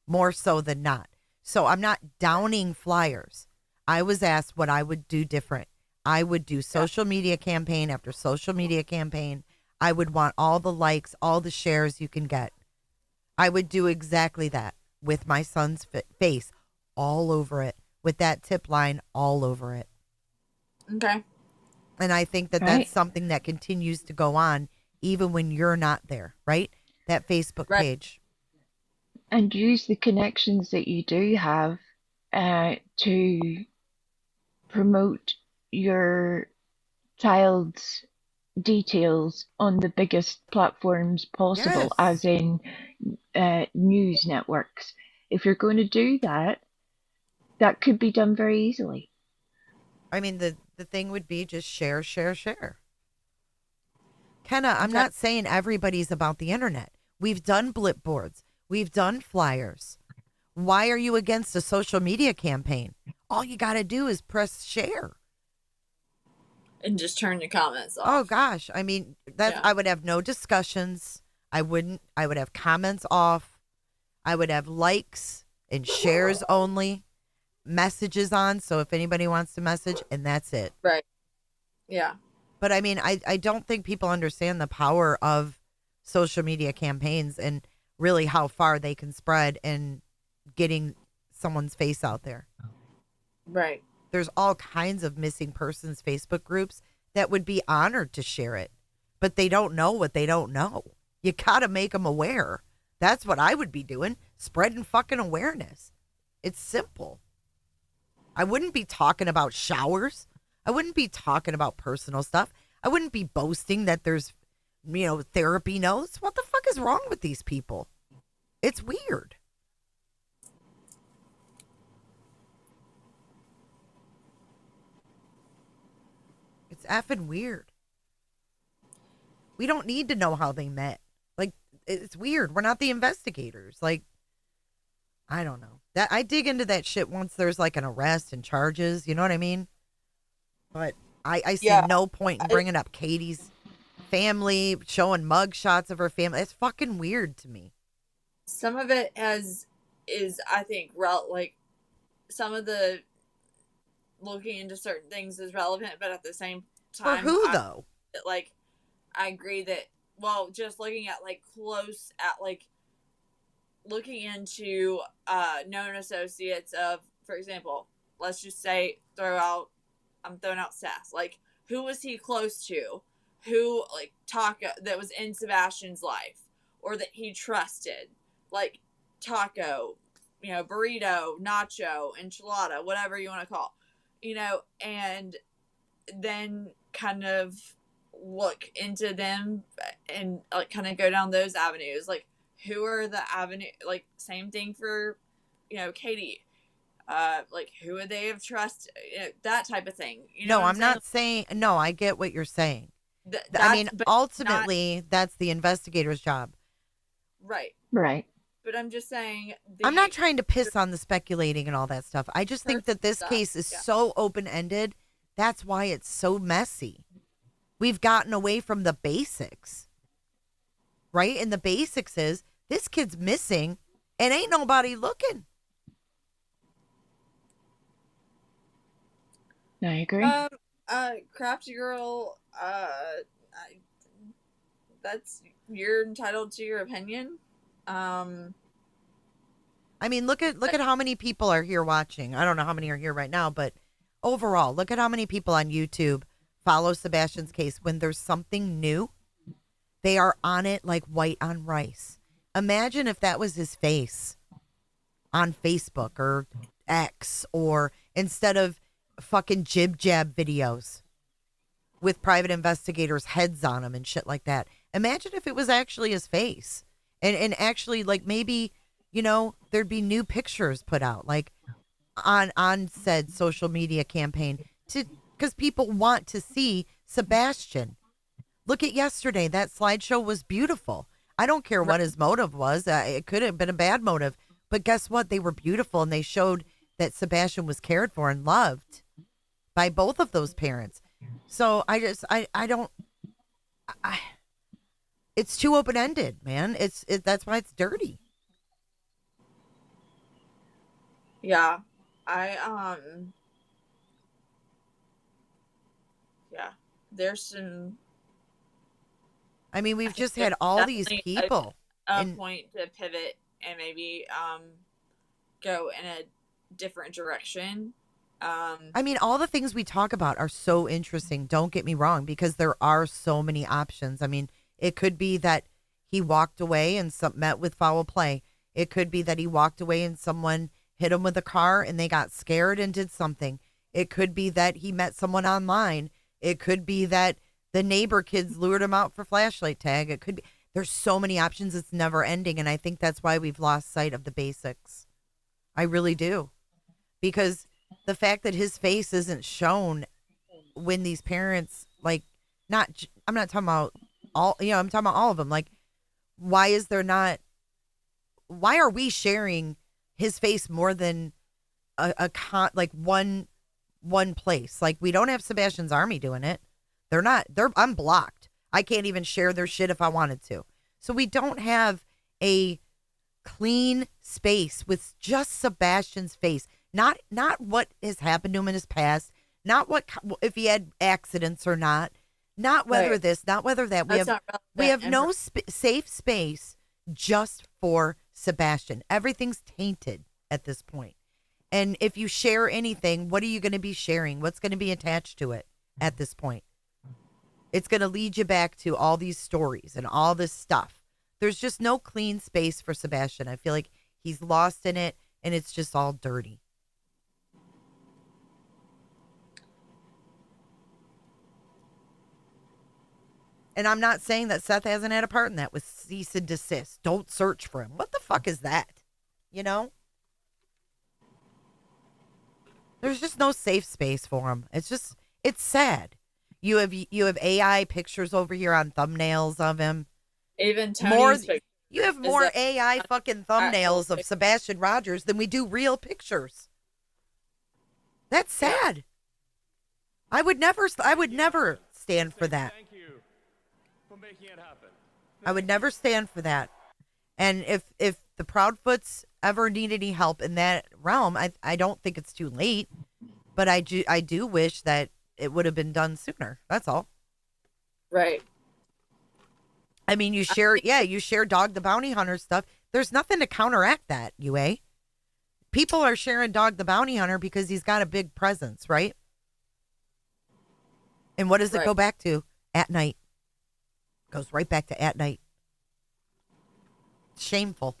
more so than not. So I'm not downing flyers. I was asked what I would do different. I would do social media campaign after social media campaign. I would want all the likes, all the shares you can get. I would do exactly that with my son's face all over it, with that tip line all over it. Okay. And I think that that's something that continues to go on even when you're not there, right? That Facebook page. And use the connections that you do have to promote your child's details on the biggest platforms possible, as in news networks. If you're going to do that, that could be done very easily. I mean, the thing would be just share. Kenna, I'm not saying everybody's about the internet. We've done blip boards. We've done flyers. Why are you against a social media campaign? All you got to do is press share. And just turn the comments off. Oh, gosh. I mean, I would have no discussions. I would have comments off. I would have likes and shares only. Messages on, so if anybody wants to message, and that's it. Right. Yeah. But I mean, I don't think people understand the power of social media campaigns and really how far they can spread and getting someone's face out there. Right. There's all kinds of missing persons Facebook groups that would be honored to share it, but they don't know what they don't know. You got to make them aware. That's what I would be doing, spreading fucking awareness. It's simple. I wouldn't be talking about showers. I wouldn't be talking about personal stuff. I wouldn't be boasting that there's, therapy notes. What the fuck is wrong with these people? It's weird. It's effing weird. We don't need to know how they met. Like, it's weird. We're not the investigators. Like, I don't know. That I dig into that shit once there's like an arrest and charges. You know what I mean? But I see no point in bringing up Katie's family, showing mug shots of her family. It's fucking weird to me. Some of it is I think like some of the looking into certain things is relevant, but at the same time, For who though? I agree that just looking at like close at like looking into known associates of, for example, let's just say I'm throwing out Seth. Like, who was he close to? Who, like, Taco, that was in Sebastian's life, or that he trusted, like Taco, you know, burrito, nacho, enchilada, whatever you want to call, you know, and then kind of look into them and like kind of go down those avenues. Like, who are the avenue? Like, same thing for, you know, Katie. Like, who would they have trusted? You know, that type of thing. You know No, what I'm not saying. No, I get what you're saying. I mean, but ultimately, that's the investigator's job. Right. Right. But I'm just saying. I'm not trying to piss on the speculating and all that stuff. I just think that this stuff, case is yeah. so open-ended. That's why it's so messy. We've gotten away from the basics, right? And the basics is this kid's missing and ain't nobody looking. I agree. Crafty Girl, you're entitled to your opinion. I mean, look at how many people are here watching. I don't know how many are here right now, but overall, look at how many people on YouTube follow Sebastian's case. When there's something new, they are on it like white on rice. Imagine if that was his face on Facebook or X, or instead of fucking jib jab videos with private investigators' heads on them and shit like that. Imagine if it was actually his face, and actually, like, maybe, you know, there'd be new pictures put out, like on said social media campaign, because people want to see Sebastian. Look at yesterday. That slideshow was beautiful. I don't care what his motive was. It could have been a bad motive, but guess what? They were beautiful, and they showed that Sebastian was cared for and loved by both of those parents. So I don't. It's too open-ended, man. That's why it's dirty. Yeah, yeah, there's some. I mean, we've just had all these people. A point to pivot and maybe go in a different direction. I mean, all the things we talk about are so interesting. Don't get me wrong, because there are so many options. I mean, it could be that he walked away and met with foul play. It could be that he walked away and someone hit him with a car and they got scared and did something. It could be that he met someone online. It could be that the neighbor kids lured him out for flashlight tag. It could be. There's so many options. It's never ending. And I think that's why we've lost sight of the basics. I really do. Because the fact that his face isn't shown when these parents, like, I'm not talking about all, you know, I'm talking about all of them. Like, why are we sharing his face more than one place? Like, we don't have Sebastian's Army doing it. I'm blocked. I can't even share their shit if I wanted to. So we don't have a clean space with just Sebastian's face. Not what has happened to him in his past. Not if he had accidents or not. Not whether this, not whether that. We have no safe space just for Sebastian. Everything's tainted at this point. And if you share anything, what are you going to be sharing? What's going to be attached to it at this point? It's going to lead you back to all these stories and all this stuff. There's just no clean space for Sebastian. I feel like he's lost in it, and it's just all dirty. And I'm not saying that Seth hasn't had a part in that with cease and desist. Don't search for him. What the fuck is that? You know? There's just no safe space for him. It's sad. You have AI pictures over here on thumbnails of him. Even Tony's you have more AI fucking thumbnails of Sebastian Rogers than we do real pictures. That's sad. I would never stand for that. Thank you for making it happen. I would never stand for that. And if the Proudfoots ever need any help in that realm, I don't think it's too late. But I do wish that it would have been done sooner. That's all. Right. I mean, you share Dog the Bounty Hunter stuff. There's nothing to counteract that, UA. People are sharing Dog the Bounty Hunter because he's got a big presence, right? And what does it go back to? At night. Goes right back to at night. Shameful.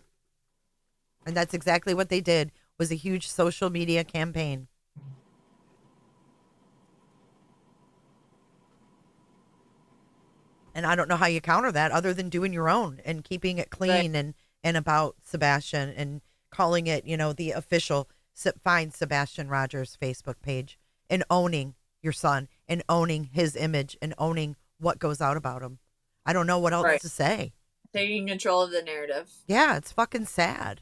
And that's exactly what they did, was a huge social media campaign. And I don't know how you counter that other than doing your own and keeping it clean and about Sebastian and calling it, you know, the official Find Sebastian Rogers Facebook page and owning your son and owning his image and owning what goes out about him. I don't know what else to say. Taking control of the narrative. Yeah, it's fucking sad.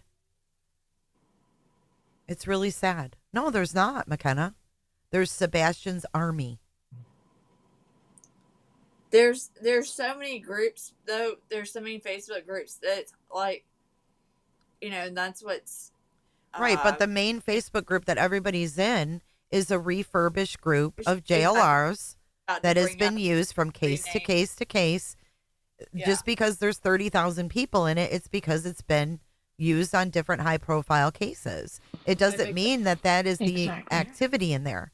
It's really sad. No, there's not, McKenna. There's Sebastian's army. There's so many groups though. There's so many Facebook groups that like, you know, and that's what's right. But the main Facebook group that everybody's in is a refurbished group of JLRs that has been used from case to case to case. Just because there's 30,000 people in it, it's because it's been used on different high profile cases. It doesn't mean that that is the activity in there.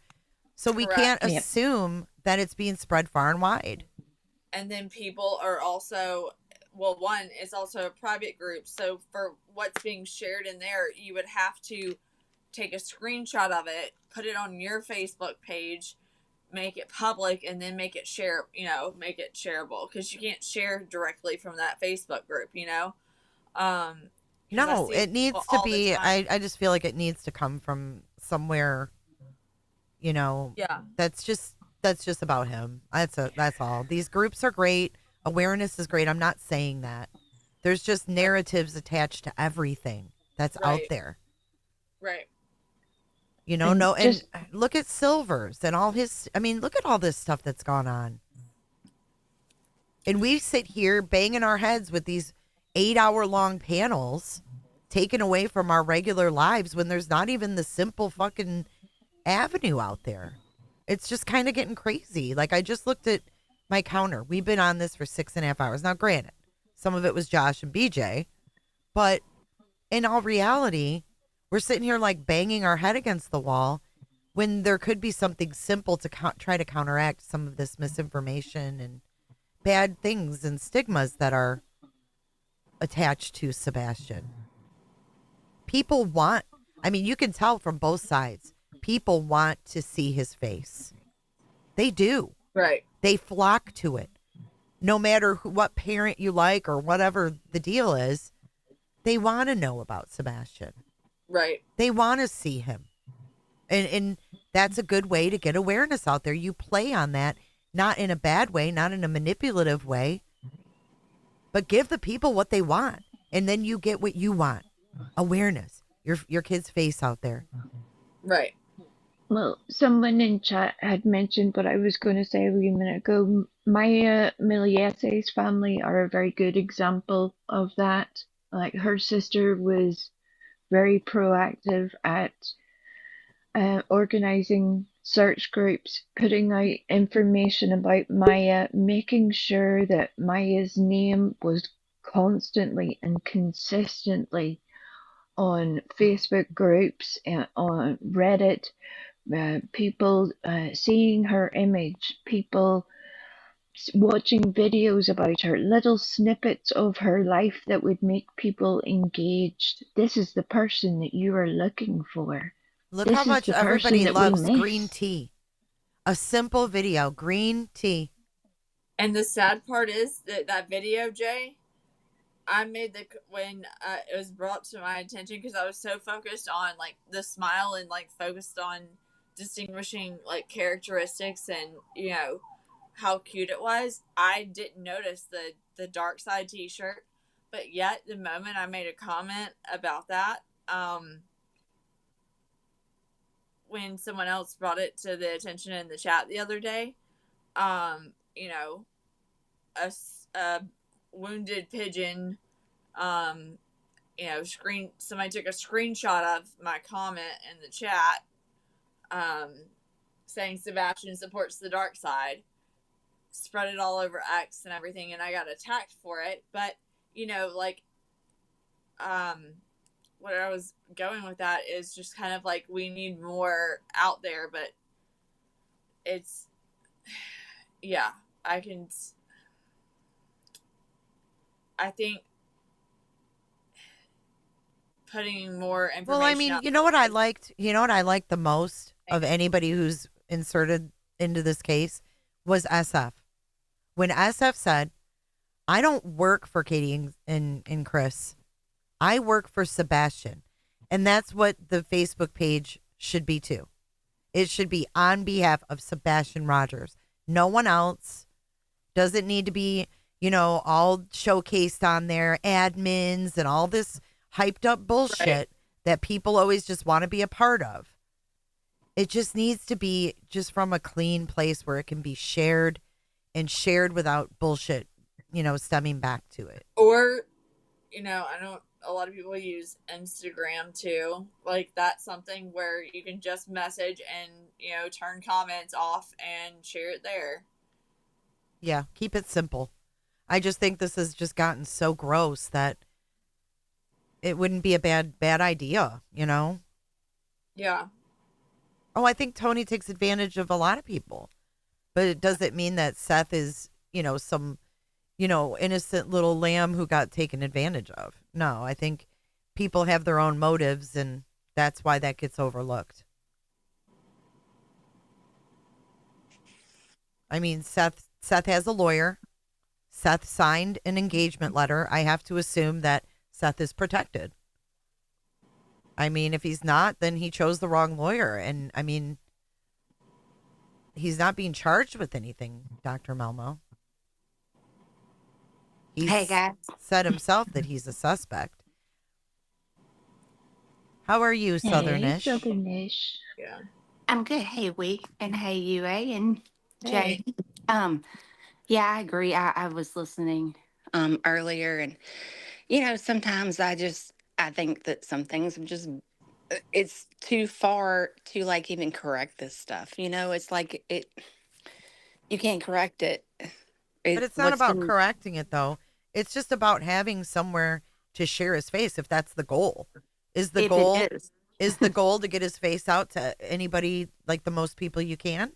So we can't assume that it's being spread far and wide. And then people are also, well, one, it's also a private group. So for what's being shared in there, you would have to take a screenshot of it, put it on your Facebook page, make it public, and then make it share, you know, make it shareable, because you can't share directly from that Facebook group, you know? No, it needs to be, I just feel like it needs to come from somewhere, you know, that's just about him. That's all. These groups are great. Awareness is great. I'm not saying that. There's just narratives attached to everything that's out there. Right. You know, and look at Silvers and all his, I mean, look at all this stuff that's gone on. And we sit here banging our heads with these 8-hour-long panels taken away from our regular lives when there's not even the simple fucking avenue out there. It's just kind of getting crazy. Like, I just looked at my counter. We've been on this for 6.5 hours. Now, granted, some of it was Josh and BJ, but in all reality, we're sitting here like banging our head against the wall when there could be something simple to try to counteract some of this misinformation and bad things and stigmas that are attached to Sebastian. People want, I mean, you can tell from both sides. People want to see his face. They do. Right. They flock to it. No matter what parent you like or whatever the deal is, they want to know about Sebastian. Right. They want to see him. And that's a good way to get awareness out there. You play on that, not in a bad way, not in a manipulative way, but give the people what they want. And then you get what you want. Awareness. Your kid's face out there. Right. Well, someone in chat had mentioned what I was going to say a wee minute ago. Maya Miliese's family are a very good example of that. Like, her sister was very proactive at organizing search groups, putting out information about Maya, making sure that Maya's name was constantly and consistently on Facebook groups and on Reddit. People seeing her image, people watching videos about her, little snippets of her life that would make people engaged. This is the person that you are looking for. Look how much everybody loves green tea. A simple video, green tea. And the sad part is that video, Jay, I made when it was brought to my attention, because I was so focused on like the smile and like focused on distinguishing like characteristics and, you know, how cute it was. I didn't notice the dark side t-shirt, but yet the moment I made a comment about that, when someone else brought it to the attention in the chat the other day, you know, a wounded pigeon, you know, somebody took a screenshot of my comment in the chat, saying Sebastian supports the dark side, spread it all over X and everything, and I got attacked for it. But, you know, like, where I was going with that is just kind of like we need more out there, but it's, yeah, I think putting more information Well, I mean, out you know what I liked? You know what I liked the most of anybody who's inserted into this case was SF. When SF said, I don't work for Katie and Chris. I work for Sebastian. And that's what the Facebook page should be too. It should be on behalf of Sebastian Rogers. No one else. Doesn't need to be, you know, all showcased on there, admins and all this hyped up bullshit that people always just want to be a part of. It just needs to be just from a clean place where it can be shared and shared without bullshit, you know, stemming back to it. Or, you know, I know a lot of people use Instagram too. Like that's something where you can just message and, you know, turn comments off and share it there. Yeah, keep it simple. I just think this has just gotten so gross that it wouldn't be a bad idea, you know? Yeah. Oh, I think Tony takes advantage of a lot of people. But it doesn't mean that Seth is, you know, some, you know, innocent little lamb who got taken advantage of. No, I think people have their own motives, and that's why that gets overlooked. I mean, Seth has a lawyer. Seth signed an engagement letter. I have to assume that Seth is protected. I mean, if he's not, then he chose the wrong lawyer. And I mean, he's not being charged with anything, Dr. Melmo. Hey, guys. Said himself that he's a suspect. How are you, Southernish? Southernish. Yeah. I'm good. Hey, and hey, UA and Jay. Hey. Yeah, I agree. I was listening earlier, and you know, sometimes I think that some things are just it's too far to like even correct this stuff. You know, it's like you can't correct it. But it's not about correcting it, though. It's just about having somewhere to share his face, if that's the goal. Is the goal to get his face out to anybody, like the most people you can?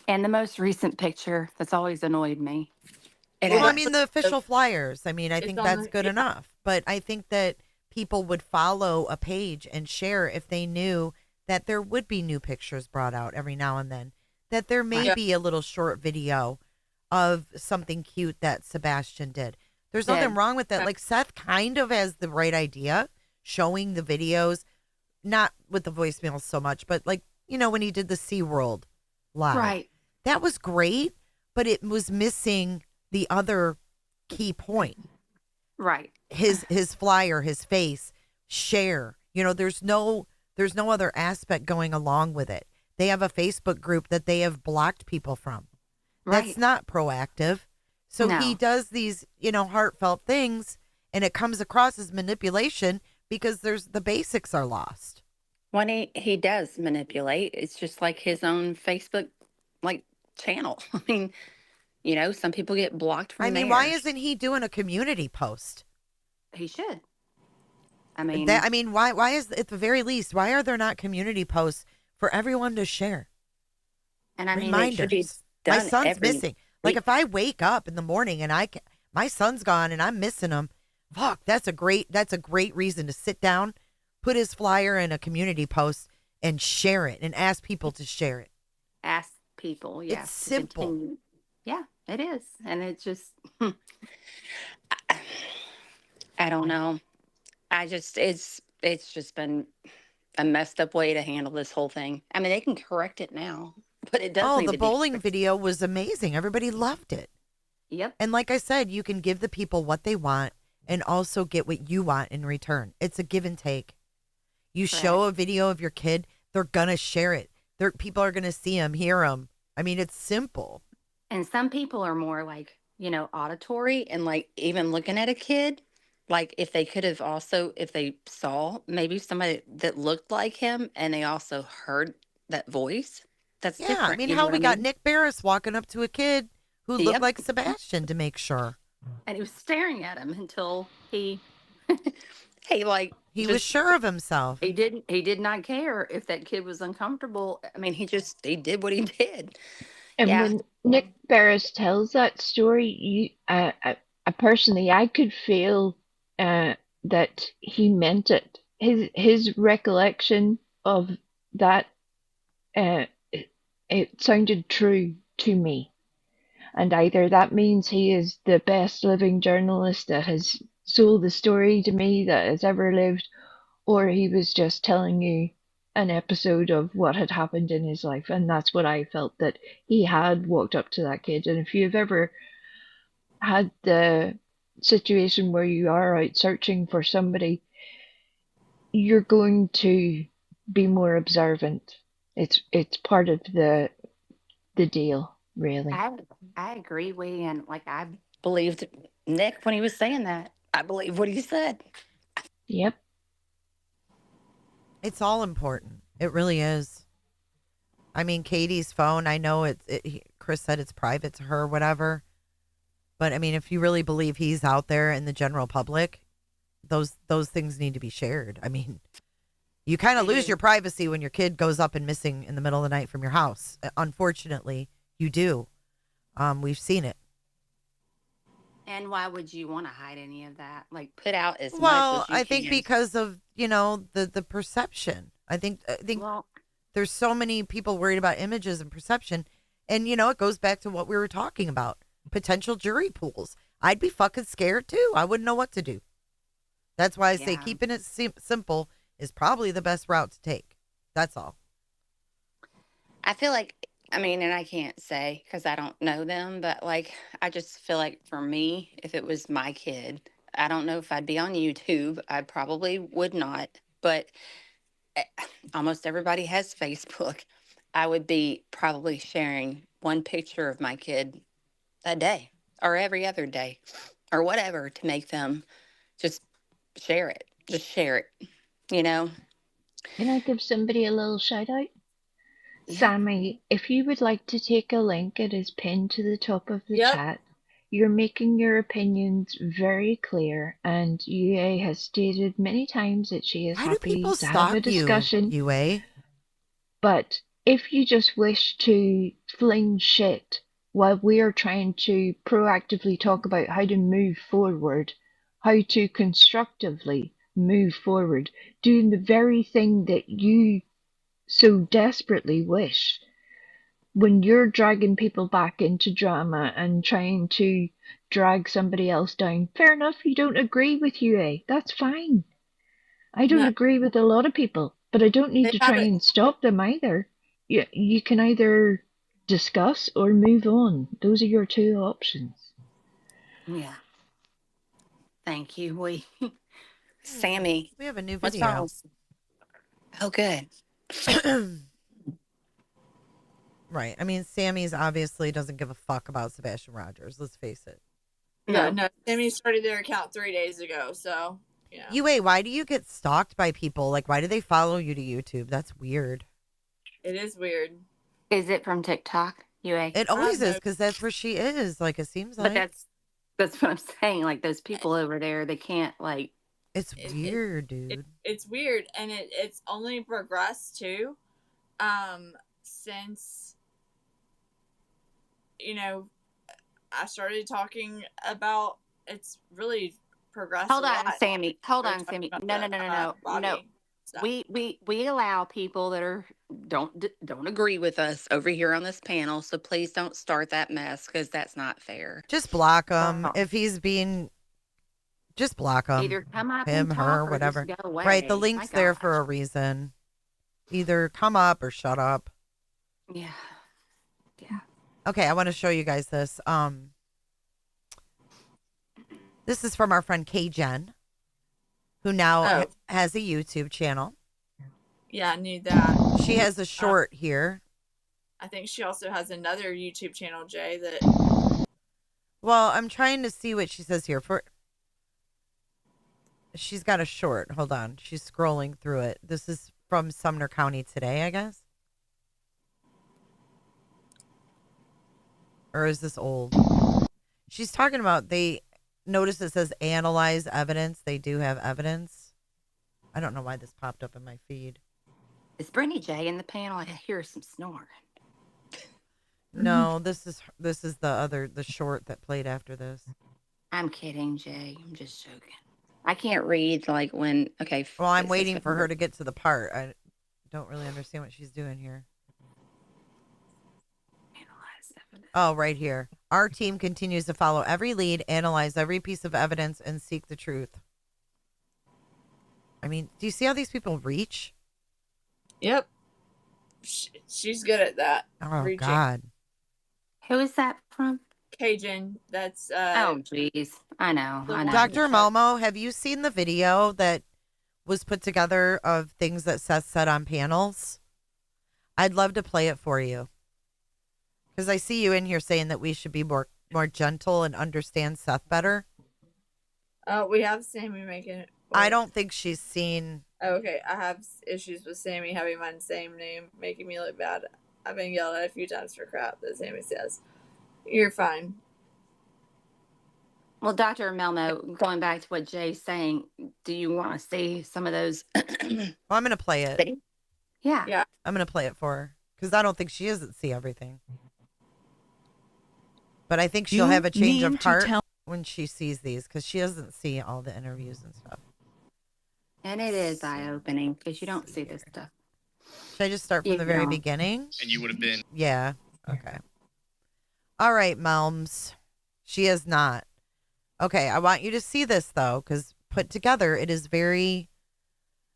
And the most recent picture that's always annoyed me. Well, I mean, the official flyers. I mean, I think that's good enough. But I think that people would follow a page and share if they knew that there would be new pictures brought out every now and then, that there may be a little short video of something cute that Sebastian did. There's nothing wrong with that. Like, Seth kind of has the right idea, showing the videos, not with the voicemails so much, but like, you know, when he did the SeaWorld live. Right. That was great, but it was missing the other key point. Right. His flyer, his face, share. You know, there's no other aspect going along with it. They have a Facebook group that they have blocked people from. Right. That's not proactive. So he does these, you know, heartfelt things, and it comes across as manipulation because the basics are lost. When he does manipulate, it's just like his own Facebook like channel. I mean, you know, some people get blocked from why isn't he doing a community post? He should. I mean, why is, at the very least, why are there not community posts for everyone to share? And I mean, reminders. it should be done. My son's missing. Like, if I wake up in the morning and my son's gone and I'm missing him, fuck, that's a great reason to sit down, put his flyer in a community post and share it and ask people to share it. Ask people, yeah. It's simple. Continue. Yeah, it is. And it's just, I don't know. It's just been a messed up way to handle this whole thing. I mean, they can correct it now, but it does. Oh, need the to be bowling corrected. video was amazing. Everybody loved it. Yep. And like I said, you can give the people what they want and also get what you want in return. It's a give and take. You show a video of your kid, they're going to share it. People are going to see them, hear them. I mean, it's simple. And some people are more like, you know, auditory and like even looking at a kid, like if they could have also, if they saw maybe somebody that looked like him and they also heard that voice, that's different. I mean, you know how what we I got mean? Nick Barris walking up to a kid who looked like Sebastian to make sure. And he was staring at him until he Hey, like He was sure of himself. He did not care if that kid was uncomfortable. I mean, he did what he did. And Yeah. when Nick Barris tells that story, personally, I could feel that he meant it. His recollection of that, it sounded true to me. And either that means he is the best living journalist that has sold the story to me that has ever lived, or he was just telling you an episode of what had happened in his life. And that's what I felt, that he had walked up to that kid. And if you've ever had the situation where you are out searching for somebody, you're going to be more observant. It's part of the deal, really. I agree, and like I believed Nick when he was saying that. I believe what he said. Yep. It's all important. It really is. I mean, Katie's phone, I know Chris said it's private to her, whatever. But I mean, if you really believe he's out there in the general public, those things need to be shared. I mean, you kind of lose your privacy when your kid goes up and missing in the middle of the night from your house. Unfortunately, you do. We've seen it. And why would you want to hide any of that? Like, put out as much as Well, you I think can. because of, the perception. I think there's so many people worried about images and perception. And, it goes back to what we were talking about. Potential jury pools. I'd be fucking scared too. I wouldn't know what to do. That's why I say keeping it simple is probably the best route to take. That's all. I feel like, and I can't say because I don't know them, but like, I just feel like for me, if it was my kid, I don't know if I'd be on YouTube. I probably would not, but almost everybody has Facebook. I would be probably sharing one picture of my kid a day or every other day or whatever to make them just share it. Just share it, Can I give somebody a little shout out? Sammy, if you would like to take a link, it is pinned to the top of the chat. You're making your opinions very clear, and UA has stated many times that she is happy to have a discussion. UA? But if you just wish to fling shit while we are trying to proactively talk about how to move forward, how to constructively move forward, doing the very thing that you so desperately wish, when you're dragging people back into drama and trying to drag somebody else down, fair enough, you don't agree with UA. That's fine. I don't agree with a lot of people, but I don't need to try and stop them either. You can either discuss or move on. Those are your two options. Yeah. Thank you. Sammy. We have a new What's video. wrong? Oh, good. Right. I mean, Sammy's obviously doesn't give a fuck about Sebastian Rogers. Let's face it. No, Sammy started their account 3 days ago, so yeah. UA, why do you get stalked by people? Like, why do they follow you to YouTube? That's weird. It is weird. Is it from TikTok, UA? It always is, because that's where she is. Like, it seems like. But that's what I'm saying. Like, those people over there, they can't, like. It's weird, dude. It's weird, and it's only progressed too, since, I started talking about, it's really progressed. Hold a on, lot. Sammy. Hold We're on, talking Sammy. about No. Bobby stuff. We allow people that don't agree with us over here on this panel. So please don't start that mess, because that's not fair. Just block him if he's being. Just block him. Either come up him, and talk her, or whatever. just go away. Right, the My link's there gosh. for a reason. Either come up or shut up. Yeah. Okay, I want to show you guys this. This is from our friend Kay Jen, who now has a YouTube channel. Yeah, I knew that. She has a short here. I think she also has another YouTube channel, Jay, that. Well, I'm trying to see what she says here. She's got a short. Hold on. She's scrolling through it. This is from Sumner County Today, I guess. Or is this old? She's talking about, they notice it says analyze evidence. They do have evidence. I don't know why this popped up in my feed. Is Brittany J in the panel? I hear some snoring. No, this is the short that played after this. I'm kidding, Jay. I'm just joking. I can't read like when. Okay. Well, I'm waiting for her to get to the part. I don't really understand what she's doing here. Oh, right here. Our team continues to follow every lead, analyze every piece of evidence, and seek the truth. I mean, do you see how these people reach? Yep. She's good at that. Oh, reaching. God. Who is that from? Cajun. That's Oh, jeez. I know. Dr. Momo, have you seen the video that was put together of things that Seth said on panels? I'd love to play it for you. Because I see you in here saying that we should be more gentle and understand Seth better. We have Sammy making it. I don't think she's seen. Okay, I have issues with Sammy having my same name, making me look bad. I've been yelled at a few times for crap that Sammy says. You're fine. Well, Dr. Melmo, going back to what Jay's saying, do you want to see some of those? Well, I'm going to play it. Yeah. I'm going to play it for her. Because I don't think she doesn't see everything. But I think she'll have a change of heart when she sees these. Because she doesn't see all the interviews and stuff. And it is eye-opening because you don't see this stuff. Should I just start from the very beginning? And you would have been. Yeah. Okay. All right, Melms. She is not. Okay, I want you to see this, though, because put together, it is very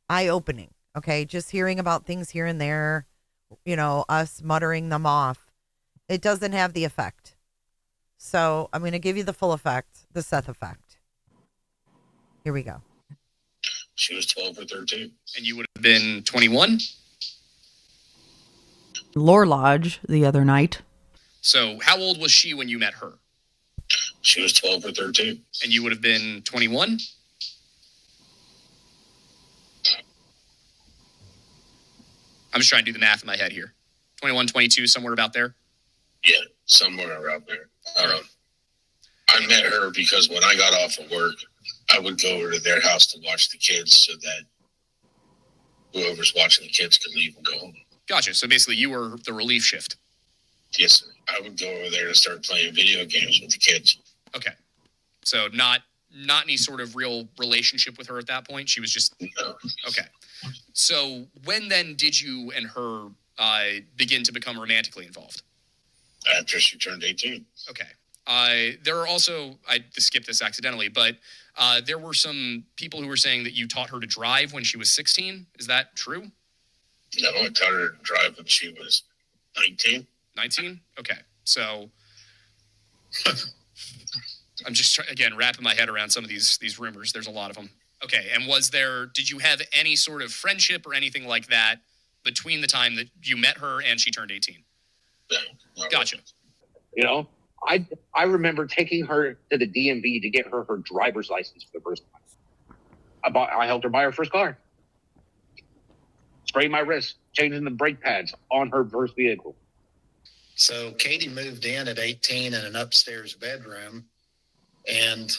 eye-opening. Okay, just hearing about things here and there, us muttering them off, it doesn't have the effect. So I'm going to give you the full effect, the Seth effect. Here we go. She was 12 or 13. And you would have been 21? Lore Lodge the other night. So how old was she when you met her? She was 12 or 13. And you would have been 21? I'm just trying to do the math in my head here. 21, 22, somewhere about there? Yeah, somewhere around there. I met her because when I got off of work, I would go over to their house to watch the kids so that whoever's watching the kids could leave and go home. Gotcha. So basically you were the relief shift. Yes, sir. I would go over there to start playing video games with the kids. Okay. So not any sort of real relationship with her at that point? She was just... No. Okay. So when then did you and her begin to become romantically involved? After she turned 18. Okay. There are also... I skipped this accidentally, but there were some people who were saying that you taught her to drive when she was 16. Is that true? No, I taught her to drive when she was 19. 19? Okay. So I'm just again wrapping my head around some of these rumors. There's a lot of them. Okay. And did you have any sort of friendship or anything like that between the time that you met her and she turned 18? No. Gotcha. I remember taking her to the DMV to get her driver's license for the first time. I helped her buy her first car. Spraying my wrist, changing the brake pads on her first vehicle. So Katie moved in at 18 in an upstairs bedroom, and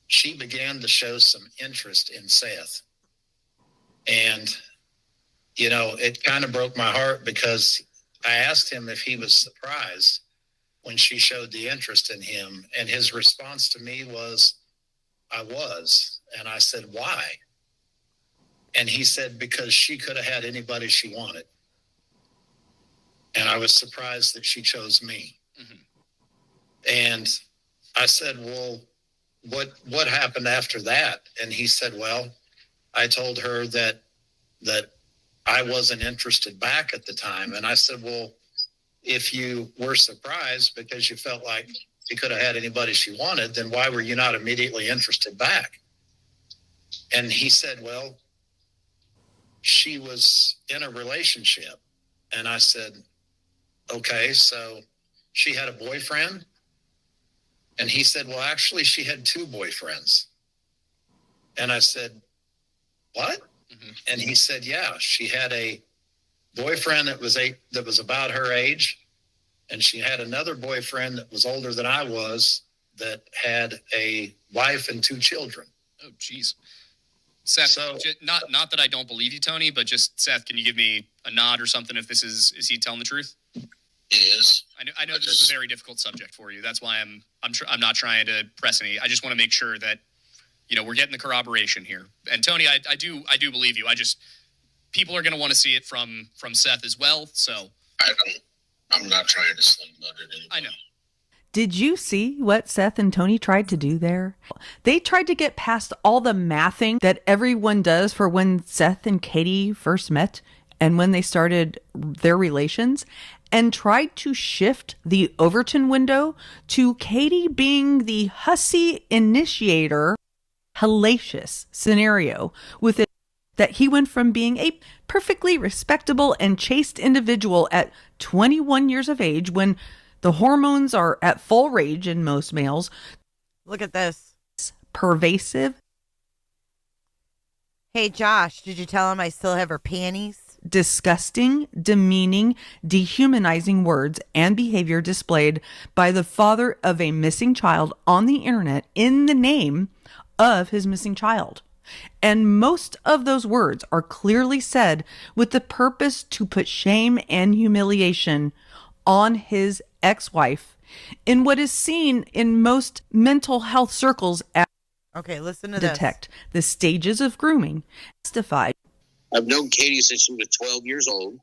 she began to show some interest in Seth. And, it kind of broke my heart because I asked him if he was surprised when she showed the interest in him. And his response to me was, I was. And I said, why? And he said, because she could have had anybody she wanted. And I was surprised that she chose me. Mm-hmm. And I said, well, what happened after that? And he said, well, I told her that I wasn't interested back at the time. And I said, well, if you were surprised because you felt like she could have had anybody she wanted, then why were you not immediately interested back? And he said, well, she was in a relationship. And I said, okay, so she had a boyfriend? And he said, well, actually, she had two boyfriends. And I said, what? Mm-hmm. And he said, yeah, she had a boyfriend that was about her age. And she had another boyfriend that was older than I was that had a wife and two children. Oh, geez. Seth, not that I don't believe you, Tony, but just Seth, can you give me a nod or something if this is he telling the truth? He is. I know this is a very difficult subject for you. That's why I'm not trying to press any. I just want to make sure that we're getting the corroboration here. And Tony, I do believe you. People are going to want to see it from Seth as well. So I'm not trying to sling mud at anybody. I know. Did you see what Seth and Tony tried to do there? They tried to get past all the mathing that everyone does for when Seth and Katie first met and when they started their relations, and tried to shift the Overton window to Katie being the hussy initiator, hellacious scenario with it, that he went from being a perfectly respectable and chaste individual at 21 years of age, when the hormones are at full rage in most males. Look at this. Pervasive. Hey, Josh, did you tell him I still have her panties? Disgusting, demeaning, dehumanizing words and behavior displayed by the father of a missing child on the internet in the name of his missing child. And most of those words are clearly said with the purpose to put shame and humiliation on his ex-wife in what is seen in most mental health circles as okay, listen to detect the stages of grooming. Testified. I've known Katie since she was 12 years old.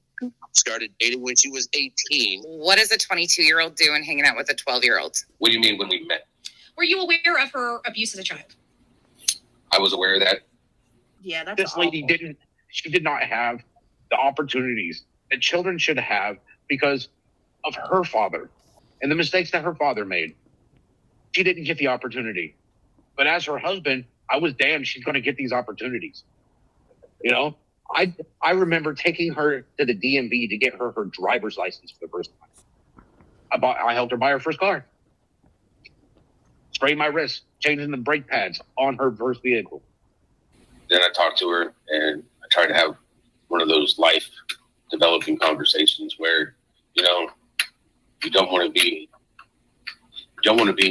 Started dating when she was 18. What does a 22-year-old do in hanging out with a 12-year-old? What do you mean when we met? Were you aware of her abuse as a child? I was aware of that. Yeah, that's This lady did not have the opportunities that children should have because of her father and the mistakes that her father made. She didn't get the opportunity. But as her husband, I was damned she's going to get these opportunities. I remember taking her to the DMV to get her driver's license for the first time. I helped her buy her first car. Sprayed my wrist, changing the brake pads on her first vehicle. Then I talked to her and I tried to have one of those life developing conversations where, you don't want to be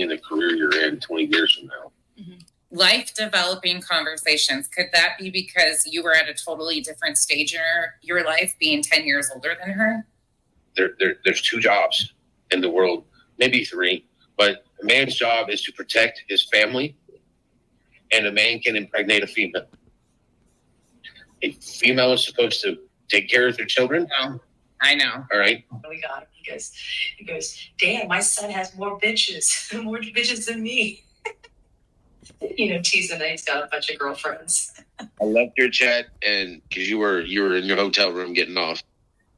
in the career you're in 20 years from now. Mm-hmm. Life developing conversations. Could that be because you were at a totally different stage in your life, being 10 years older than her? There's two jobs in the world, maybe three, but a man's job is to protect his family, and a man can impregnate a female. A female is supposed to take care of their children. No, I know. All right. We got him. He goes, damn, my son has more bitches than me. Teasing that he's got a bunch of girlfriends. I left your chat, and because you were in your hotel room getting off.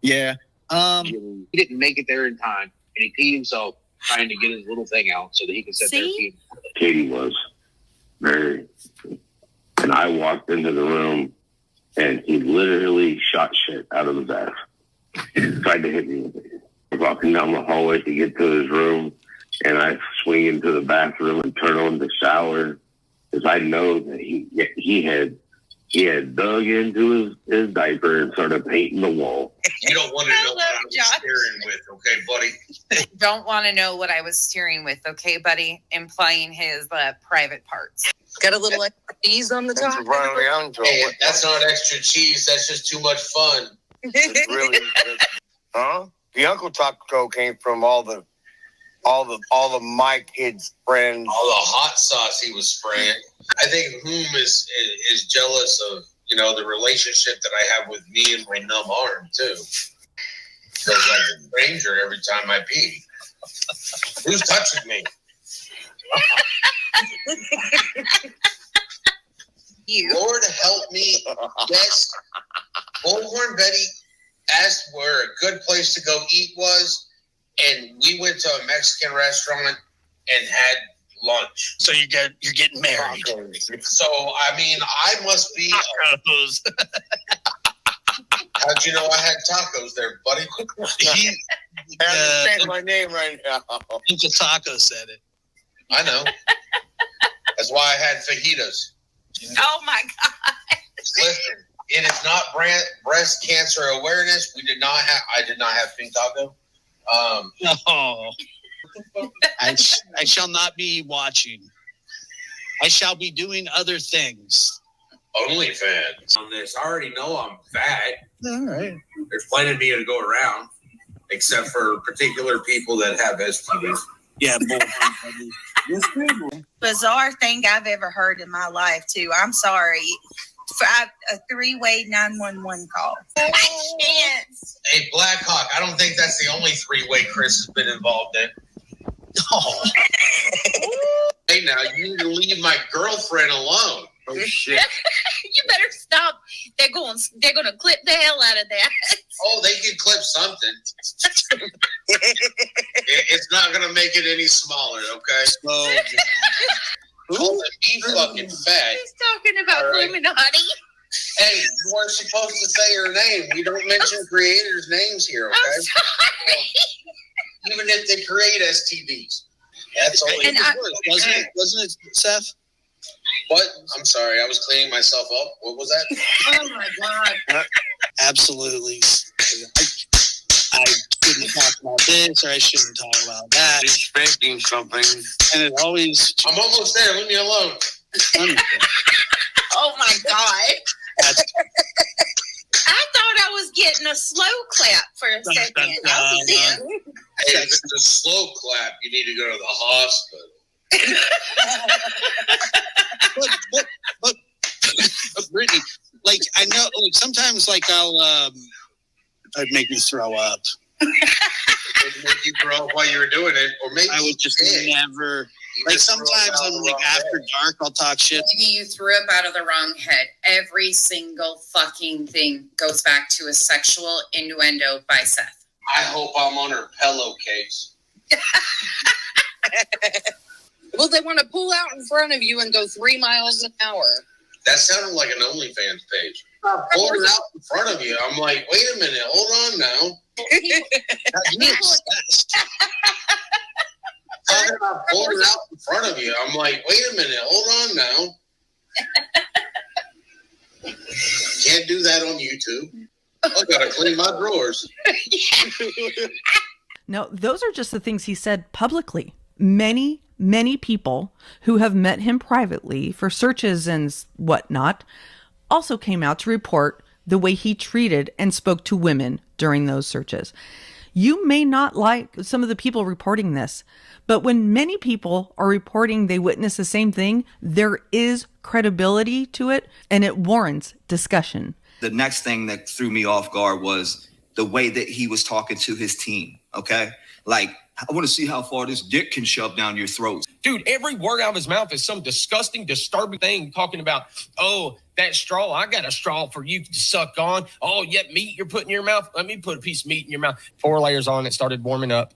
Yeah. He didn't make it there in time, and he peed himself trying to get his little thing out so that he could sit there and pee. Katie was very, and I walked into the room, and he literally shot shit out of the bath. Tried to hit me with it. Walking down the hallway to get to his room, and I swing into the bathroom and turn on the shower because I know that he had dug into his diaper and started painting the wall. You don't want to know what I was staring with, okay, buddy? Don't want to know what I was steering with, okay, buddy? Implying his private parts. Got a little extra cheese on the top? Hey, that's not extra cheese. That's just too much fun. It's really, huh? The Uncle Taco came from all the my kids' friends. All the hot sauce he was spraying. I think Whom is jealous of the relationship that I have with me and my numb arm too. Feels like a stranger every time I pee. Who's touching me? You. Lord help me. Yes. Bullhorn Betty asked where a good place to go eat was, and we went to a Mexican restaurant and had lunch. So you're getting married. So I must be. Tacos. How'd you know I had tacos there, buddy? I changed my name right now. Uncle Taco said it. I know. That's why I had fajitas. Oh my God. Listen, it is not breast cancer awareness. I did not have pink taco. No. I shall not be watching. I shall be doing other things. OnlyFans on this. I already know I'm fat. All right. There's plenty of me to go around, except for particular people that have STDs. Yeah, Bizarre thing I've ever heard in my life, too. I'm sorry. A three-way 911 call. I can't. Hey, Blackhawk, I don't think that's the only three-way Chris has been involved in. Oh. Hey, now, you need to leave my girlfriend alone. Oh, shit. You better stop. They're gonna clip the hell out of that. Oh, they can clip something. It's not going to make it any smaller, okay? So, calling me fucking fat. He's talking about Illuminati. Hey, you weren't supposed to say her name. We don't mention creators' names here, okay? I'm sorry. Even if they create STDs. That's all it was. Wasn't it, Seth? What? I'm sorry. I was cleaning myself up. What was that? Oh, my God. Absolutely. I shouldn't talk about this, or I shouldn't talk about that. Expecting something. And it always... I'm almost there. Leave me alone. Oh, my God. I thought I was getting a slow clap for a second. Hey, if it's a slow clap, you need to go to the hospital. but Brittany, like, I know, like, sometimes, like, it'd make me throw up. It'd make you throw up while you were doing it, or maybe I would just never. Like, sometimes I'm like, after dark, I'll talk shit. Maybe you threw up out of the wrong head. Every single fucking thing goes back to a sexual innuendo by Seth. I hope I'm on her pillowcase. Well, they want to pull out in front of you and go 3 miles an hour. That sounded like an OnlyFans page. Pull it out in front of you. I'm like, wait a minute, hold on now. You're obsessed. Talking about pulling it out in front of you. I'm like, wait a minute, hold on now. Can't do that on YouTube. I gotta clean my drawers. No, those are just the things he said publicly. Many people who have met him privately for searches and whatnot also came out to report the way he treated and spoke to women during those searches. You may not like some of the people reporting this, but when many people are reporting they witnessed the same thing, there is credibility to it and it warrants discussion. The next thing that threw me off guard was the way that he was talking to his team, okay? Like, I want to see how far this dick can shove down your throat. Dude, every word out of his mouth is some disgusting, disturbing thing talking about, oh, that straw, I got a straw for you to suck on. Oh, yeah, meat you're putting in your mouth. Let me put a piece of meat in your mouth. 4 layers on, it started warming up,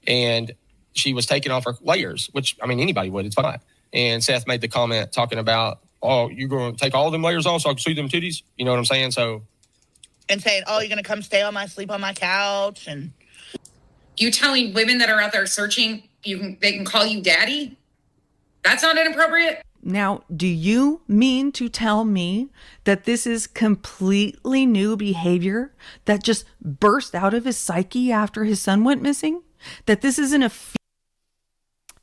and she was taking off her layers, which, I mean, anybody would. It's fine. And Seth made the comment talking about, oh, you're going to take all them layers off so I can see them titties? You know what I'm saying? So, and saying, oh, you're going to come sleep on my couch, and... You telling women that are out there searching, they can call you daddy? That's not inappropriate? Now, do you mean to tell me that this is completely new behavior that just burst out of his psyche after his son went missing? That this isn't a...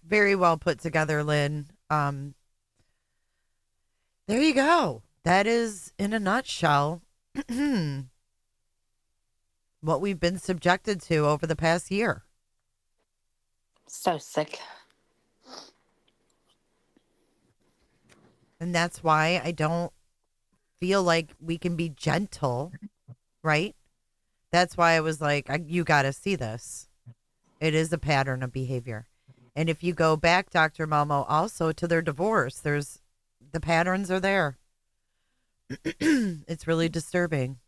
Very well put together, Lynn. There you go. That is, in a nutshell, what we've been subjected to over the past year. So sick. And that's why I don't feel like we can be gentle, right? That's why I was like, you got to see this. It is a pattern of behavior. And if you go back, Dr. Malmo, also to their divorce, the patterns are there. It's really disturbing.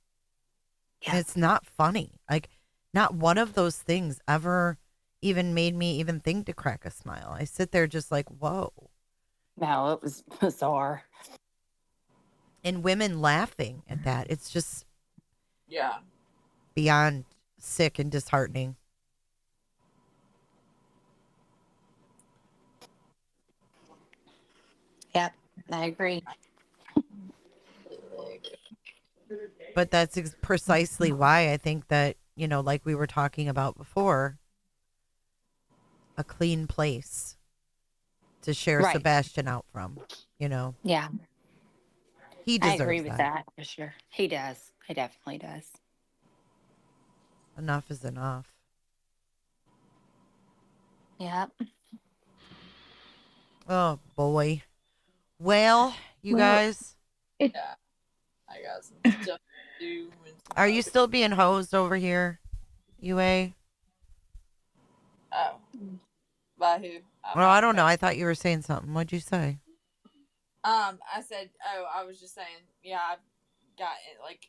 And it's not funny. Like, not one of those things ever even made me even think to crack a smile. I sit there just like, whoa. No, it was bizarre. And women laughing at that. It's just beyond sick and disheartening. Yep, I agree. But that's precisely why I think that, like we were talking about before, a clean place to share Right. Sebastian out from, Yeah. He I deserves agree with that for sure. He does. He definitely does. Enough is enough. Yep. Oh boy. Well, you Well, guys, Yeah, I got some stuff to do. are you still being hosed over here, UA? Oh, by who? Well, I don't know. I thought you were saying something. What'd you say? I said, I was just saying, yeah, I've got it, like,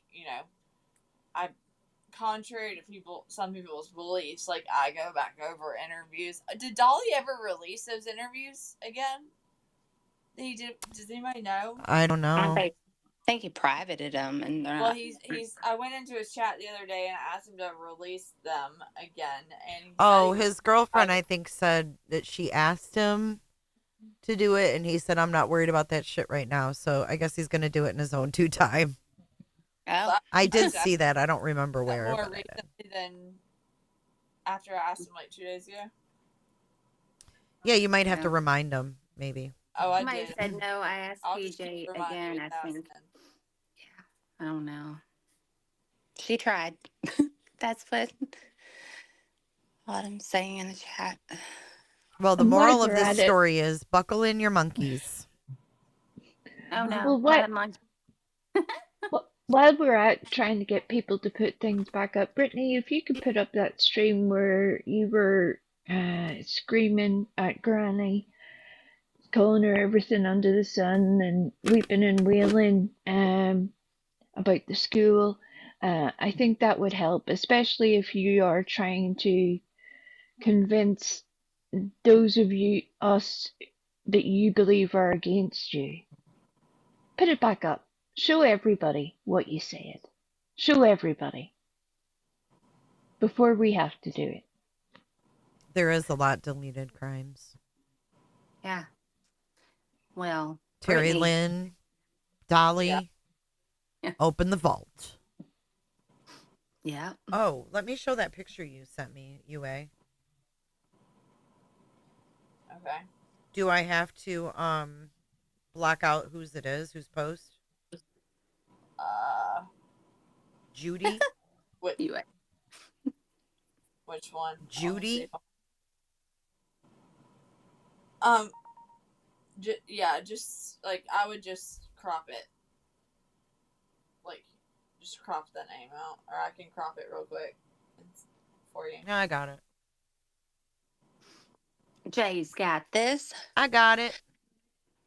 I, contrary to some people's beliefs, like, I go back over interviews. Did Dolly ever release those interviews again? Does anybody know? I don't know. I think he privated them, and they're Well, not. I went into his chat the other day and I asked him to release them again, and he Oh, said he his girlfriend, I think, said that she asked him to do it, and he said, I'm not worried about that shit right now. So I guess he's going to do it in his own due time. Oh. I did see that. I don't remember was where. more But recently than after I asked him like 2 days ago. yeah, you might have to remind him, maybe. Oh, I Somebody did. said no. I asked I'll just PJ keep reminding again. you I of that think. then. I don't know. She tried. That's what I'm saying in the chat. Well, the And while moral of we're this at it- story is buckle in your monkeys. Oh no, Well, not a monkey. While we're at trying to get people to put things back up, Brittany, if you could put up that stream where you were screaming at Granny, calling her everything under the sun, and weeping and wailing about the school, I think that would help, especially if you are trying to convince those of us that you believe are against you. Put it back up. Show everybody what you said. Show everybody. Before we have to do it. There is a lot deleted crimes. Yeah. Well, Terry Brittany- Lynn, Dolly, open the vault. Yeah. Oh, let me show that picture you sent me, UA. Okay. Do I have to block out whose it is, whose post? Judy? What? You. Which one? Judy? Yeah, just like I would just crop it. Like, just crop the name out, or I can crop it real quick for you. No, I got it. Jay's got this. I got it.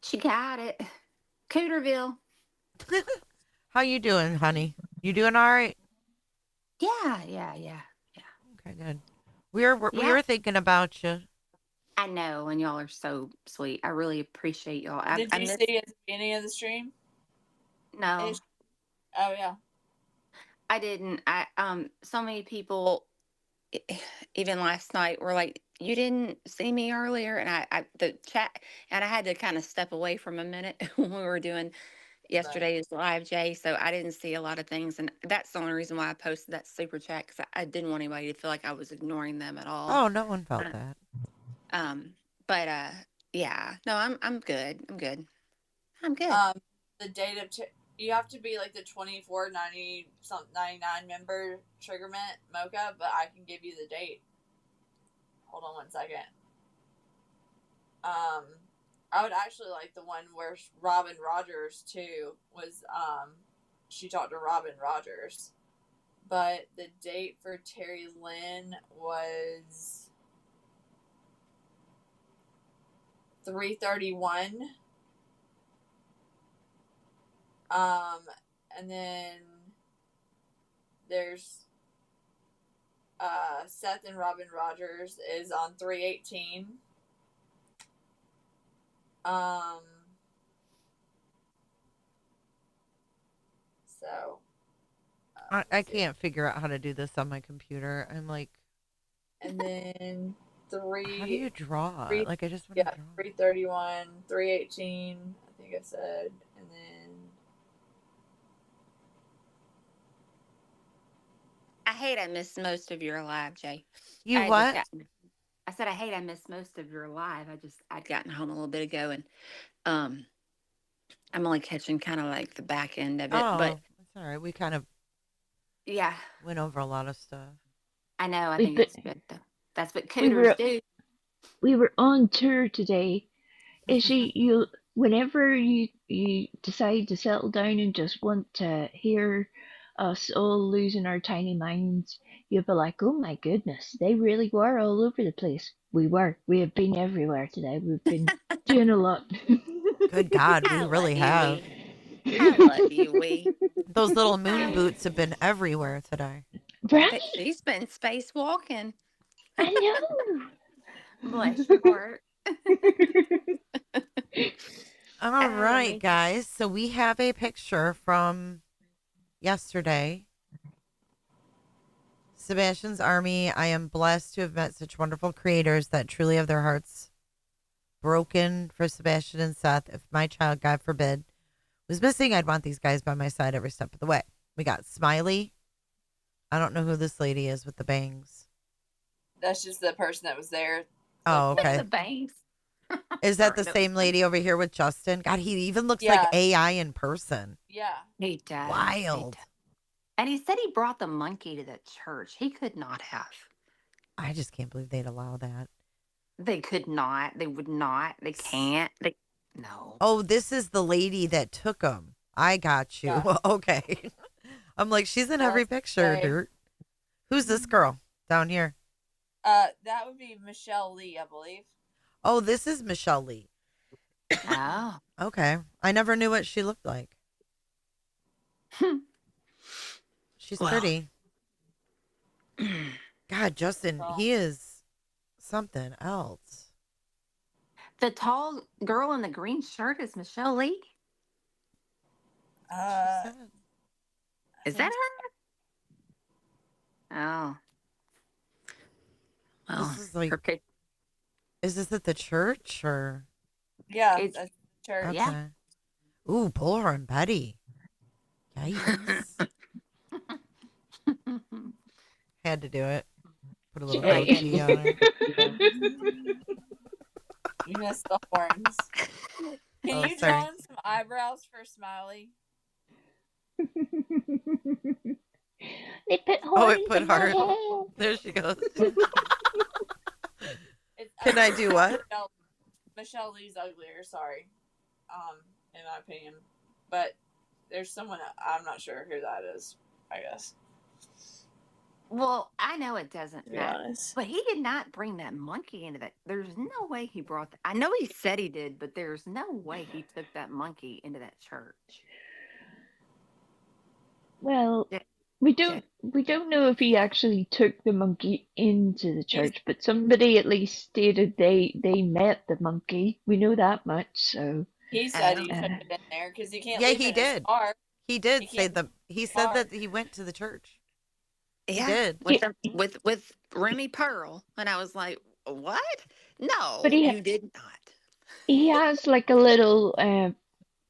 She got it. Cooterville. How you doing, honey? You doing all right? Yeah. Okay, good. We were thinking about you. I know, and y'all are so sweet. I really appreciate y'all. Did you see at the beginning of the stream? No. Oh yeah. I didn't. So many people, even last night, were like, "You didn't see me earlier," and the chat, and I had to kind of step away from a minute when we were doing yesterday's live, Jay. So I didn't see a lot of things, and that's the only reason why I posted that super chat, because I didn't want anybody to feel like I was ignoring them at all. Oh, no one felt that. Yeah. No, I'm good. I'm good. The date of you have to be like the 24.99 member Triggerment Mocha, but I can give you the date. Hold on 1 second. I would actually like the one where Robin Rogers too was. She talked to Robin Rogers, but the date for Terry Lynn was 3/31. And then there's Seth and Robin Rogers is on 3/18. So I can't figure out how to do this on my computer. I'm like, and then how do you draw? Like, I just want to draw. 3/31, 3/18. I think I said, and then I hate I missed most of your live, Jay. You I what? I said I hate I missed most of your live. I'd gotten home a little bit ago, and I'm only catching kind of like the back end of it, Oh, but that's all right. We kind of yeah, went over a lot of stuff. I know. I We think but it's good though. That's what we cooters were do. we were on tour today. Issy, you whenever you decide to settle down and just want to hear us all losing our tiny minds, you'll be like, "Oh my goodness, they really were all over the place." We were. We have been everywhere today. We've been doing a lot. Good God, we I really love you, have. we. I love you, we. Those little moon boots have been everywhere today. Right? She's been spacewalking. I know. Bless your heart. All right, guys. So we have a picture from yesterday. Sebastian's Army. I am blessed to have met such wonderful creators that truly have their hearts broken for Sebastian and Seth. If my child, God forbid, was missing, I'd want these guys by my side every step of the way. We got Smiley. I don't know who this lady is with the bangs. That's just the person that was there. Oh, okay. The bangs. Is that the same lady over here with Justin? God, he even looks Yeah. like AI in person. Yeah. He does. Wild. And he said he brought the monkey to the church. He could not have. I just can't believe they'd allow that. They could not. They would not. They can't. No. Oh, this is the lady that took him. I got you. Yeah. Okay. I'm like, she's in every picture, okay. dude. Who's this girl down here? That would be Michelle Lee, I believe. Oh, this is Michelle Lee. Oh. Okay. I never knew what she looked like. She's pretty. God, Justin, he is something else. The tall girl in the green shirt is Michelle Lee. Is that her? Oh. Well, This is like, her pic- is this at the church or? Yeah, It's- that's church. Okay. Yeah. Ooh, Buller and Betty. Yikes. Had to do it. Put a little Hey. goatee on it. You missed the horns. Can Oh, you sorry. draw in some eyebrows for Smiley? They put Oh, horns it put in my heart. hair. There she goes. It's, Can I do what? Michelle Lee's uglier, sorry. In my opinion. But there's someone, I'm not sure who that is, I guess. Well, I know it doesn't To be matter. honest. But he did not bring that monkey into that. There's no way he brought that. I know he said he did, but there's no way he took that monkey into that church. Well, Yeah. we don't know if he actually took the monkey into the church, but somebody at least stated they met the monkey. We know that much, so He said he Uh, took it in there because he can't Yeah, leave he it in his did. car. He did He say can't the. He leave said car. that he went to the church. Yeah, did. with Remy Pearl, and I was like, "What? No, But he- you did not." he has like a little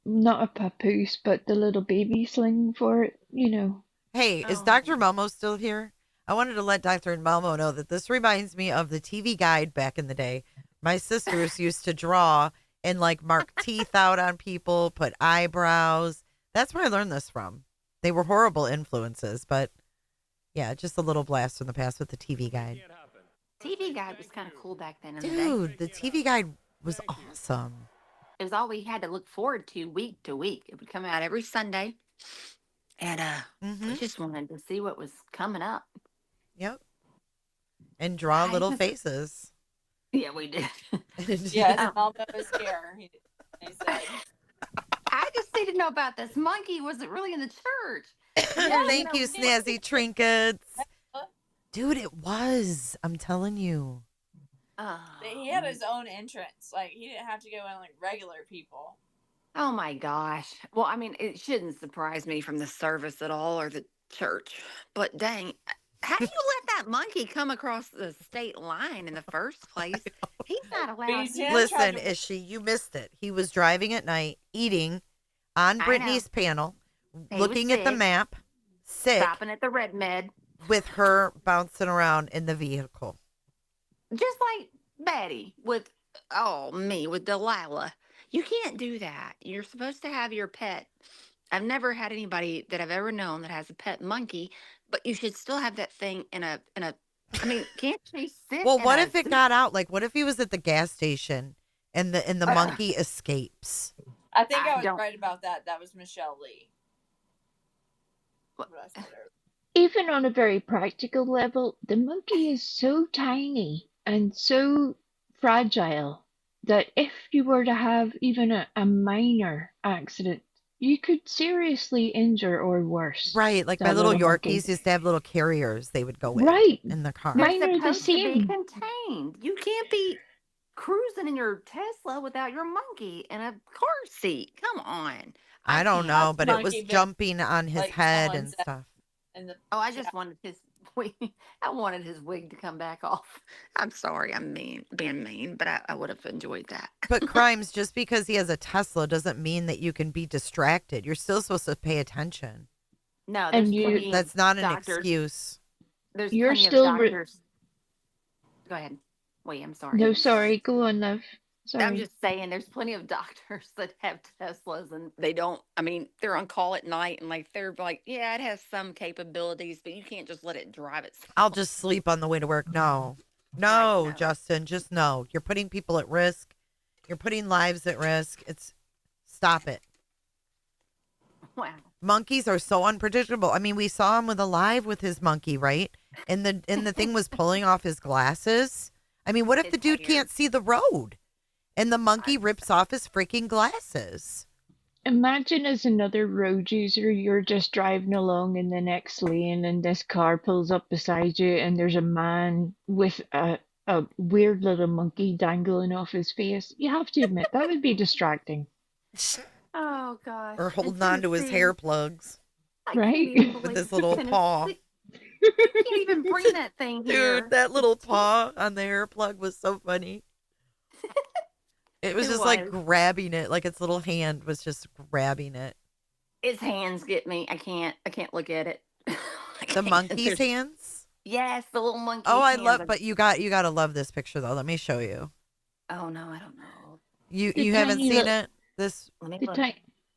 not a papoose, but the little baby sling for it, you know. Hey, is Dr. Momo still here? I wanted to let Dr. Momo know that this reminds me of the TV Guide back in the day. My sisters used to draw and like mark teeth out on people, put eyebrows. That's where I learned this from. They were horrible influences, but yeah, just a little blast from the past with the TV Guide. TV Guide was kind of cool back then. In the day. Dude, the TV Guide was awesome. It was all we had to look forward to week to week. It would come out every Sunday, and we just wanted to see what was coming up. Yep. And draw little faces. Yeah, we did. Yeah, it's almost scare. He said. I just need to know about this monkey. Was it really in the church? Thank you, Snazzy Trinkets. Dude, it was. I'm telling you. He had his own entrance. Like, he didn't have to go in like regular people. Oh my gosh. Well, I mean, it shouldn't surprise me from the service at all or the church. But dang, how do you let that monkey come across the state line in the first place? He's not allowed to. Listen, Ishi, you missed it. He was driving at night, eating on I Brittany's know. panel, He looking was at the sick. map, sick, Stopping at the Red Med. with her bouncing around in the vehicle. Just like Betty with, with Delilah. You can't do that. You're supposed to have your pet. I've never had anybody that I've ever known that has a pet monkey, but you should still have that thing in a. I mean, can't they sit Well, in what a? if it got out? Like, what if he was at the gas station and the monkey escapes? I think I I was don't- right about that. That was Michelle Lee. What? What I said earlier. Even on a very practical level, the monkey is so tiny and so fragile that if you were to have even a minor accident, you could seriously injure or worse. Right, like my that little monkey. Yorkies used to have little carriers they would go in Right. in the car. They're Mine are the supposed to be same. contained. You can't be cruising in your Tesla without your monkey in a car seat. Come on. I don't can't. know, but it was monkey bit, jumping on his like head someone and said. stuff. And the Oh, I just wanted his wig. I wanted his wig to come back off. I'm sorry, I'm being mean, but I would have enjoyed that. But Crimes, just because he has a Tesla doesn't mean that you can be distracted. You're still supposed to pay attention. No, And there's you- plenty of That's not an doctors. excuse. There's You're plenty still of doctors. Go ahead. Wait, I'm sorry. No, sorry. Go on, love. Sorry. I'm just saying there's plenty of doctors that have Teslas and they don't, I mean, they're on call at night and like they're like, yeah, it has some capabilities, but you can't just let it drive itself. I'll just sleep on the way to work. No. No, no. Justin, just no. You're putting people at risk. You're putting lives at risk. Stop it. Wow. Monkeys are so unpredictable. I mean, we saw him with Alive with his monkey, right? And the thing was pulling off his glasses. I mean, what if His the dude hair. can't see the road? And the monkey rips off his freaking glasses. Imagine as another road user, you're just driving along in the next lane and this car pulls up beside you and there's a man with a weird little monkey dangling off his face. You have to admit, that would be distracting. Oh, gosh. Or holding on to his hair plugs Right? with his little paw. You can't even bring that thing here. Dude, that little paw on the hair plug was so funny. It was It just like was. grabbing it, like its little hand was just grabbing it. His hands get me. I can't look at it. I The can't. monkey's There's- hands? Yes, the little monkey. Oh, I love, but you gotta love this picture though. Let me show you. Oh no, I don't know. You The haven't tiny seen little- it? This Let me The, look.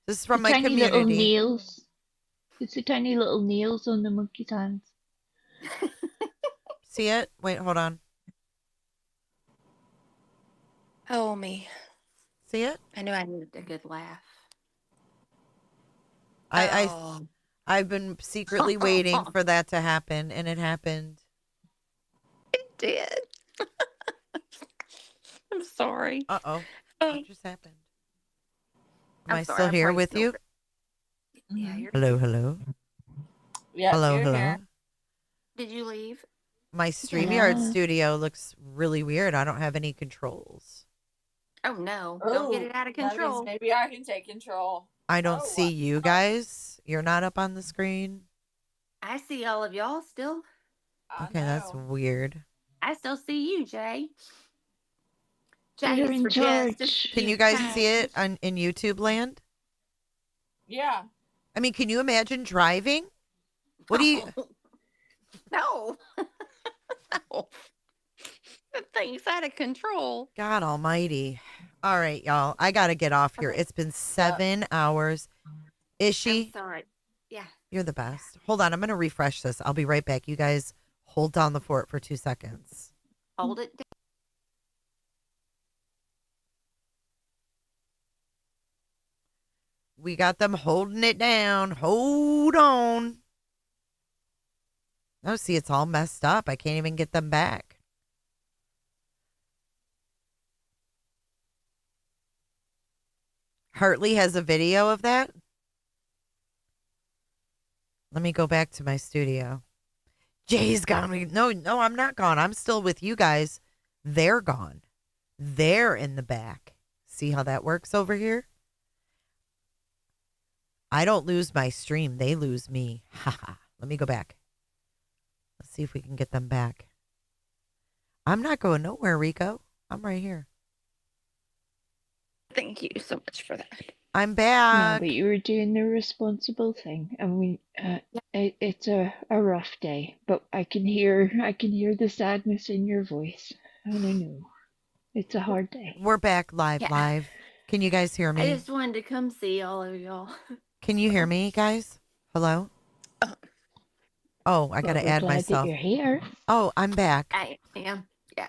this is from the my tiny little community. nails. It's the tiny little nails on the monkey's hands. See it? Wait, hold on. Oh me. See it? I knew I needed a good laugh. I've been secretly waiting for that to happen, and it happened. It did. I'm sorry. Uh-oh. Oh. What just happened? Am I'm I sorry, still I'm here probably with still you? Yeah, you're. Hello, hello. Yeah, Hello, you're hello. here. Did you leave? My StreamYard Yeah. studio looks really weird. I don't have any controls. Oh no! Don't get it out of That means control. maybe I can take control. I don't Oh, see you guys. You're not up on the screen. I see all of y'all still. I Okay, that's know. weird. I still see you, Jay. Jay You're is in for just a charge. Can you guys see it in YouTube land? Yeah. I mean, can you imagine driving? What do you? No. No. The thing's out of control. God Almighty! All right, y'all. I gotta get off here. Okay. It's been 7 hours. Is I'm she? sorry. Yeah. You're the best. Hold on. I'm gonna refresh this. I'll be right back. You guys hold down the fort for 2 seconds. Hold it down. We got them holding it down. Hold on. Oh, see, it's all messed up. I can't even get them back. Hartley has a video of that. Let me go back to my studio. Jay's gone. No, I'm not gone. I'm still with you guys. They're gone. They're in the back. See how that works over here? I don't lose my stream. They lose me. Haha. Let me go back. Let's see if we can get them back. I'm not going nowhere, Rico. I'm right here. Thank you so much for that. I'm No, back. but you were doing the responsible thing. I mean, it's a rough day, but I can hear the sadness in your voice, and I know it's a hard day. We're back live. Yeah. Can you guys hear I me? just wanted to come see all of y'all. Can you hear me, guys? Hello? Oh, I got to Well, we're add glad that myself. you're here. Oh, I'm back. I am. Yeah.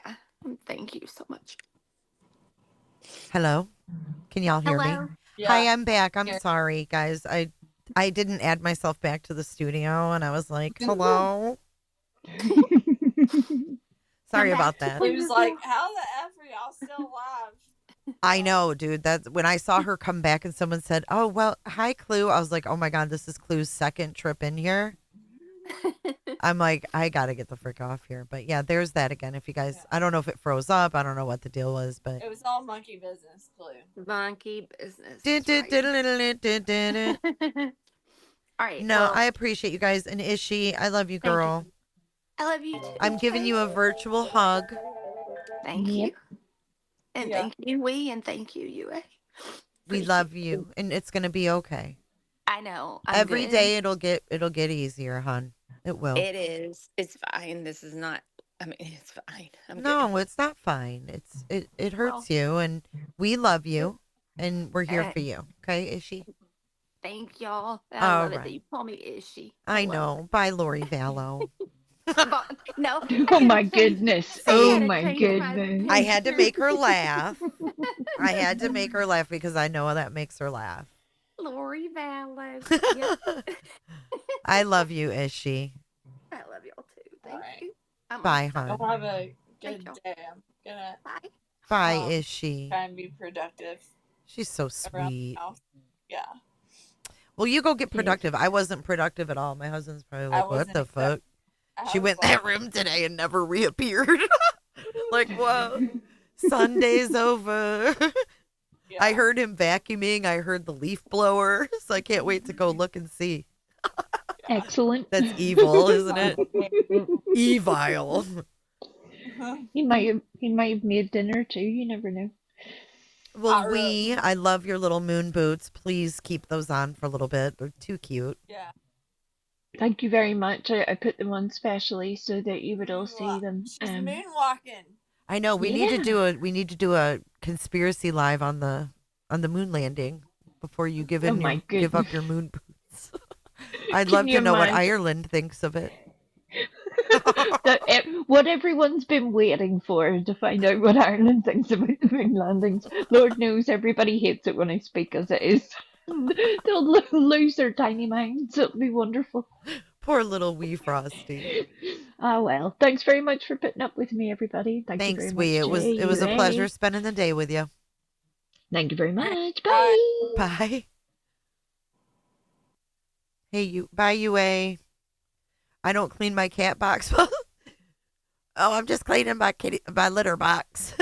Thank you so much. Hello? Can y'all hear me? Hello? Hi, I'm back. I'm sorry, guys. I didn't add myself back to the studio, and I was like, hello? Sorry about that. He was like, "How the f are y'all still alive?" I know, dude. That's when I saw her come back and someone said, "Oh, well, hi, Clue." I was like, "Oh my God, this is Clue's second trip in here." I'm like, I got to get the frick off here. But yeah, there's that again. If you guys, I don't know if it froze up. I don't know what the deal was, but. It was all monkey business, Clue. Monkey business. All right. No, well, I appreciate you guys. And Ishi, I love you, girl. I love you too. I'm giving you a virtual hug. Thank you. And thank you, and thank you, UA. We love you, and it's gonna be okay. I know. Every day it'll get easier, hon. It will. It is. It's fine. This is not. I mean, it's fine. No, it's not fine. It hurts you, and we love you, and we're here for you. Okay, Ishi? Thank y'all. I All love it right. that you call me Ishi. I know. Bye, Lori Vallow. No. Oh my goodness. Oh my goodness. I had to make her laugh. I had to make her laugh because I know that makes her laugh. Lori Vallow. Yep. I love you, Ishi. I love y'all too. Thank you. Bye, hon. Y'all have a good day. I'm gonna Bye, Ishi. try and be productive. She's so around the sweet. house. Yeah. Well, you go get productive. I wasn't productive at all. My husband's probably like, what the fuck? She went in that room today and never reappeared. Like, whoa, Sunday's over. I heard him vacuuming. I heard the leaf blower. So I can't wait to go look and see. Excellent. That's evil, isn't it? Evil. He might have made dinner too. You never know. Well, I love your little moon boots. Please keep those on for a little bit. They're too cute. Yeah. Thank you very much. I put them on specially so that you would all see them. She's moonwalking. I know we need to do a conspiracy live on the moon landing before you give up your moon boots. I'd love to know what Ireland thinks of it. What everyone's been waiting for to find out what Ireland thinks about the moon landings. Lord knows everybody hates it when I speak as it is. They'll lose their tiny minds. It'll be wonderful. Poor little wee Frosty. Ah, well. Thanks very much for putting up with me, everybody. Thanks you very much. It was a pleasure spending the day with you. Thank you very much. Bye. Bye. Hey, bye, UA. I don't clean my cat box. Oh, I'm just cleaning my litter box.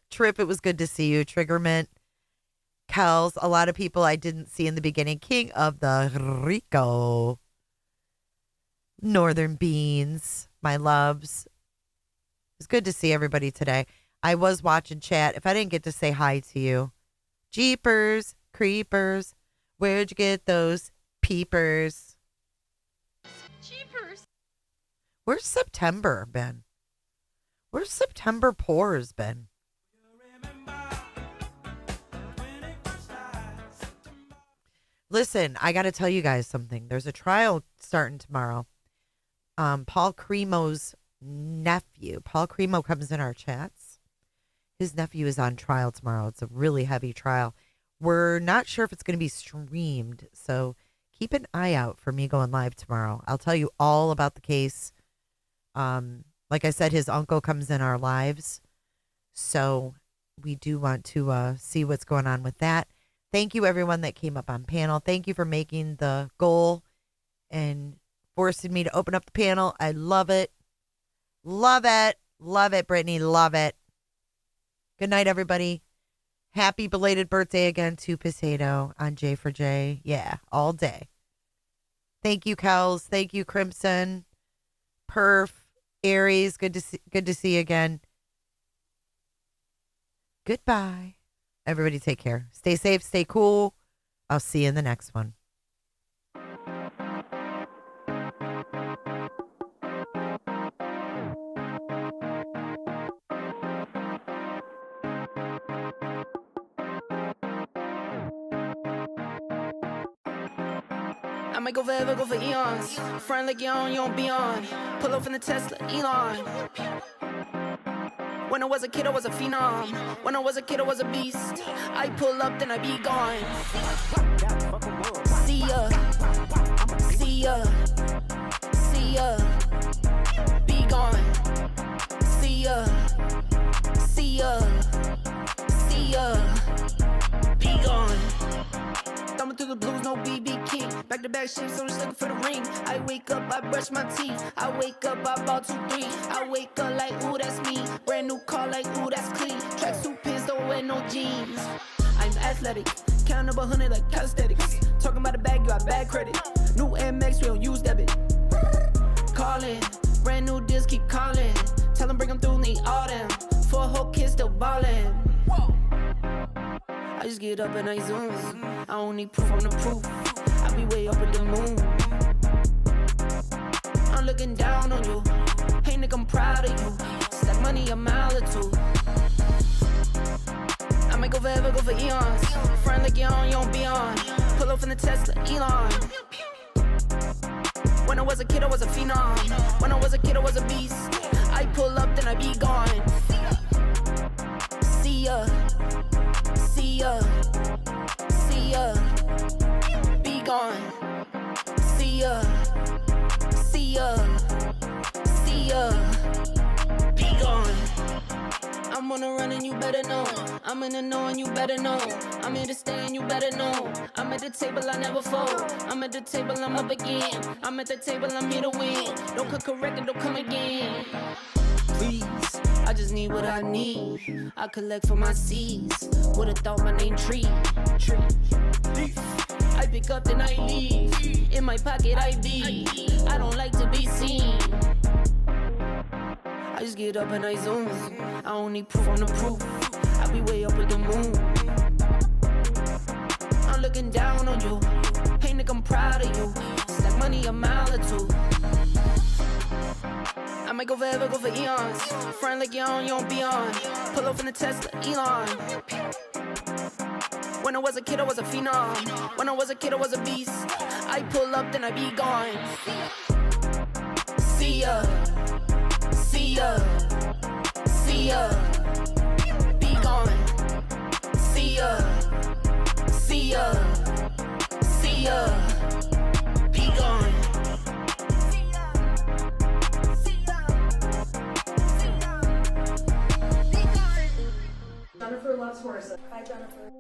Trip, it was good to see you. Triggerment. Kels, a lot of people I didn't see in the beginning. King of the Rico. Northern Beans, my loves. It's good to see everybody today. I was watching chat. If I didn't get to say hi to you, Jeepers, Creepers, where'd you get those peepers? Jeepers. Where's September been? Where's September pores been? Listen, I got to tell you guys something. There's a trial starting tomorrow. Paul Cremo's nephew. Paul Cremo comes in our chats. His nephew is on trial tomorrow. It's a really heavy trial. We're not sure if it's going to be streamed, so keep an eye out for me going live tomorrow. I'll tell you all about the case. Like I said, his uncle comes in our lives, so we do want to see what's going on with that. Thank you, everyone that came up on panel. Thank you for making the goal and forcing me to open up the panel. I love it. Love it. Love it, Brittany. Love it. Good night, everybody. Happy belated birthday again to Potato on J for J. Yeah, all day. Thank you, Kels. Thank you, Crimson. Perf. Aries. Good to see you again. Goodbye. Everybody take care. Stay safe. Stay cool. I'll see you in the next one. I might go forever, go for eons. Front like you don't be on. Pull off in the Tesla, Elon. When I was a kid, I was a phenom. When I was a kid, I was a beast. I pull up, then I be gone. See ya. See ya. See ya. Be gone. See ya. See ya. See ya. Be gone. Thumbing through the blues, no BB King. Back to back shit, so just looking for the ring. I wake up, I brush my teeth. I wake up, I bought 2-3. I wake up like, ooh, that's me. Brand new car, like, ooh, that's clean. Tracksuit pants, don't wear no jeans. I'm athletic, count up 100 like calisthenics. Talking about the bag, you got bad credit. New MX, we don't use debit. Calling, brand new deals, keep calling. Tell them bring them through, need all them. For a whole kid, still ballin'. I just get up and I zoom. I don't need proof on the proof. I be way up in the moon. I'm looking down on you. Hey nigga, I'm proud of you. Stack money a mile or two. I might go forever, go for eons. Front like you don't be on. Pull off in the Tesla, Elon. When I was a kid, I was a phenom. When I was a kid, I was a beast. I pull up, then I be gone. See ya. See ya, see ya, be gone. See ya, see ya, see ya, be gone. I'm on a run and you better know. I'm in the know and you better know. I'm here to stay and you better know. I'm at the table, I never fold. I'm at the table, I'm up again. I'm at the table, I'm here to win. Don't cook a record, don't come again. Please, I just need what I need. I collect for my seeds. Would've thought my name Tree. I pick up then I leave. In my pocket I be. I don't like to be seen. I just get up and I zoom. I don't need proof on the proof. I be way up with the moon. I'm looking down on you. Hey nigga, I'm proud of you. Stack money a mile or two. I might go forever, go for eons. Front like you don't be on. Pull off in the Tesla, Elon. When I was a kid, I was a phenom. When I was a kid, I was a beast. I pull up, then I be gone. See ya. See ya. See ya. Be gone. See ya. See ya. See ya. Be gone. Jennifer loves horses. Hi, Jennifer.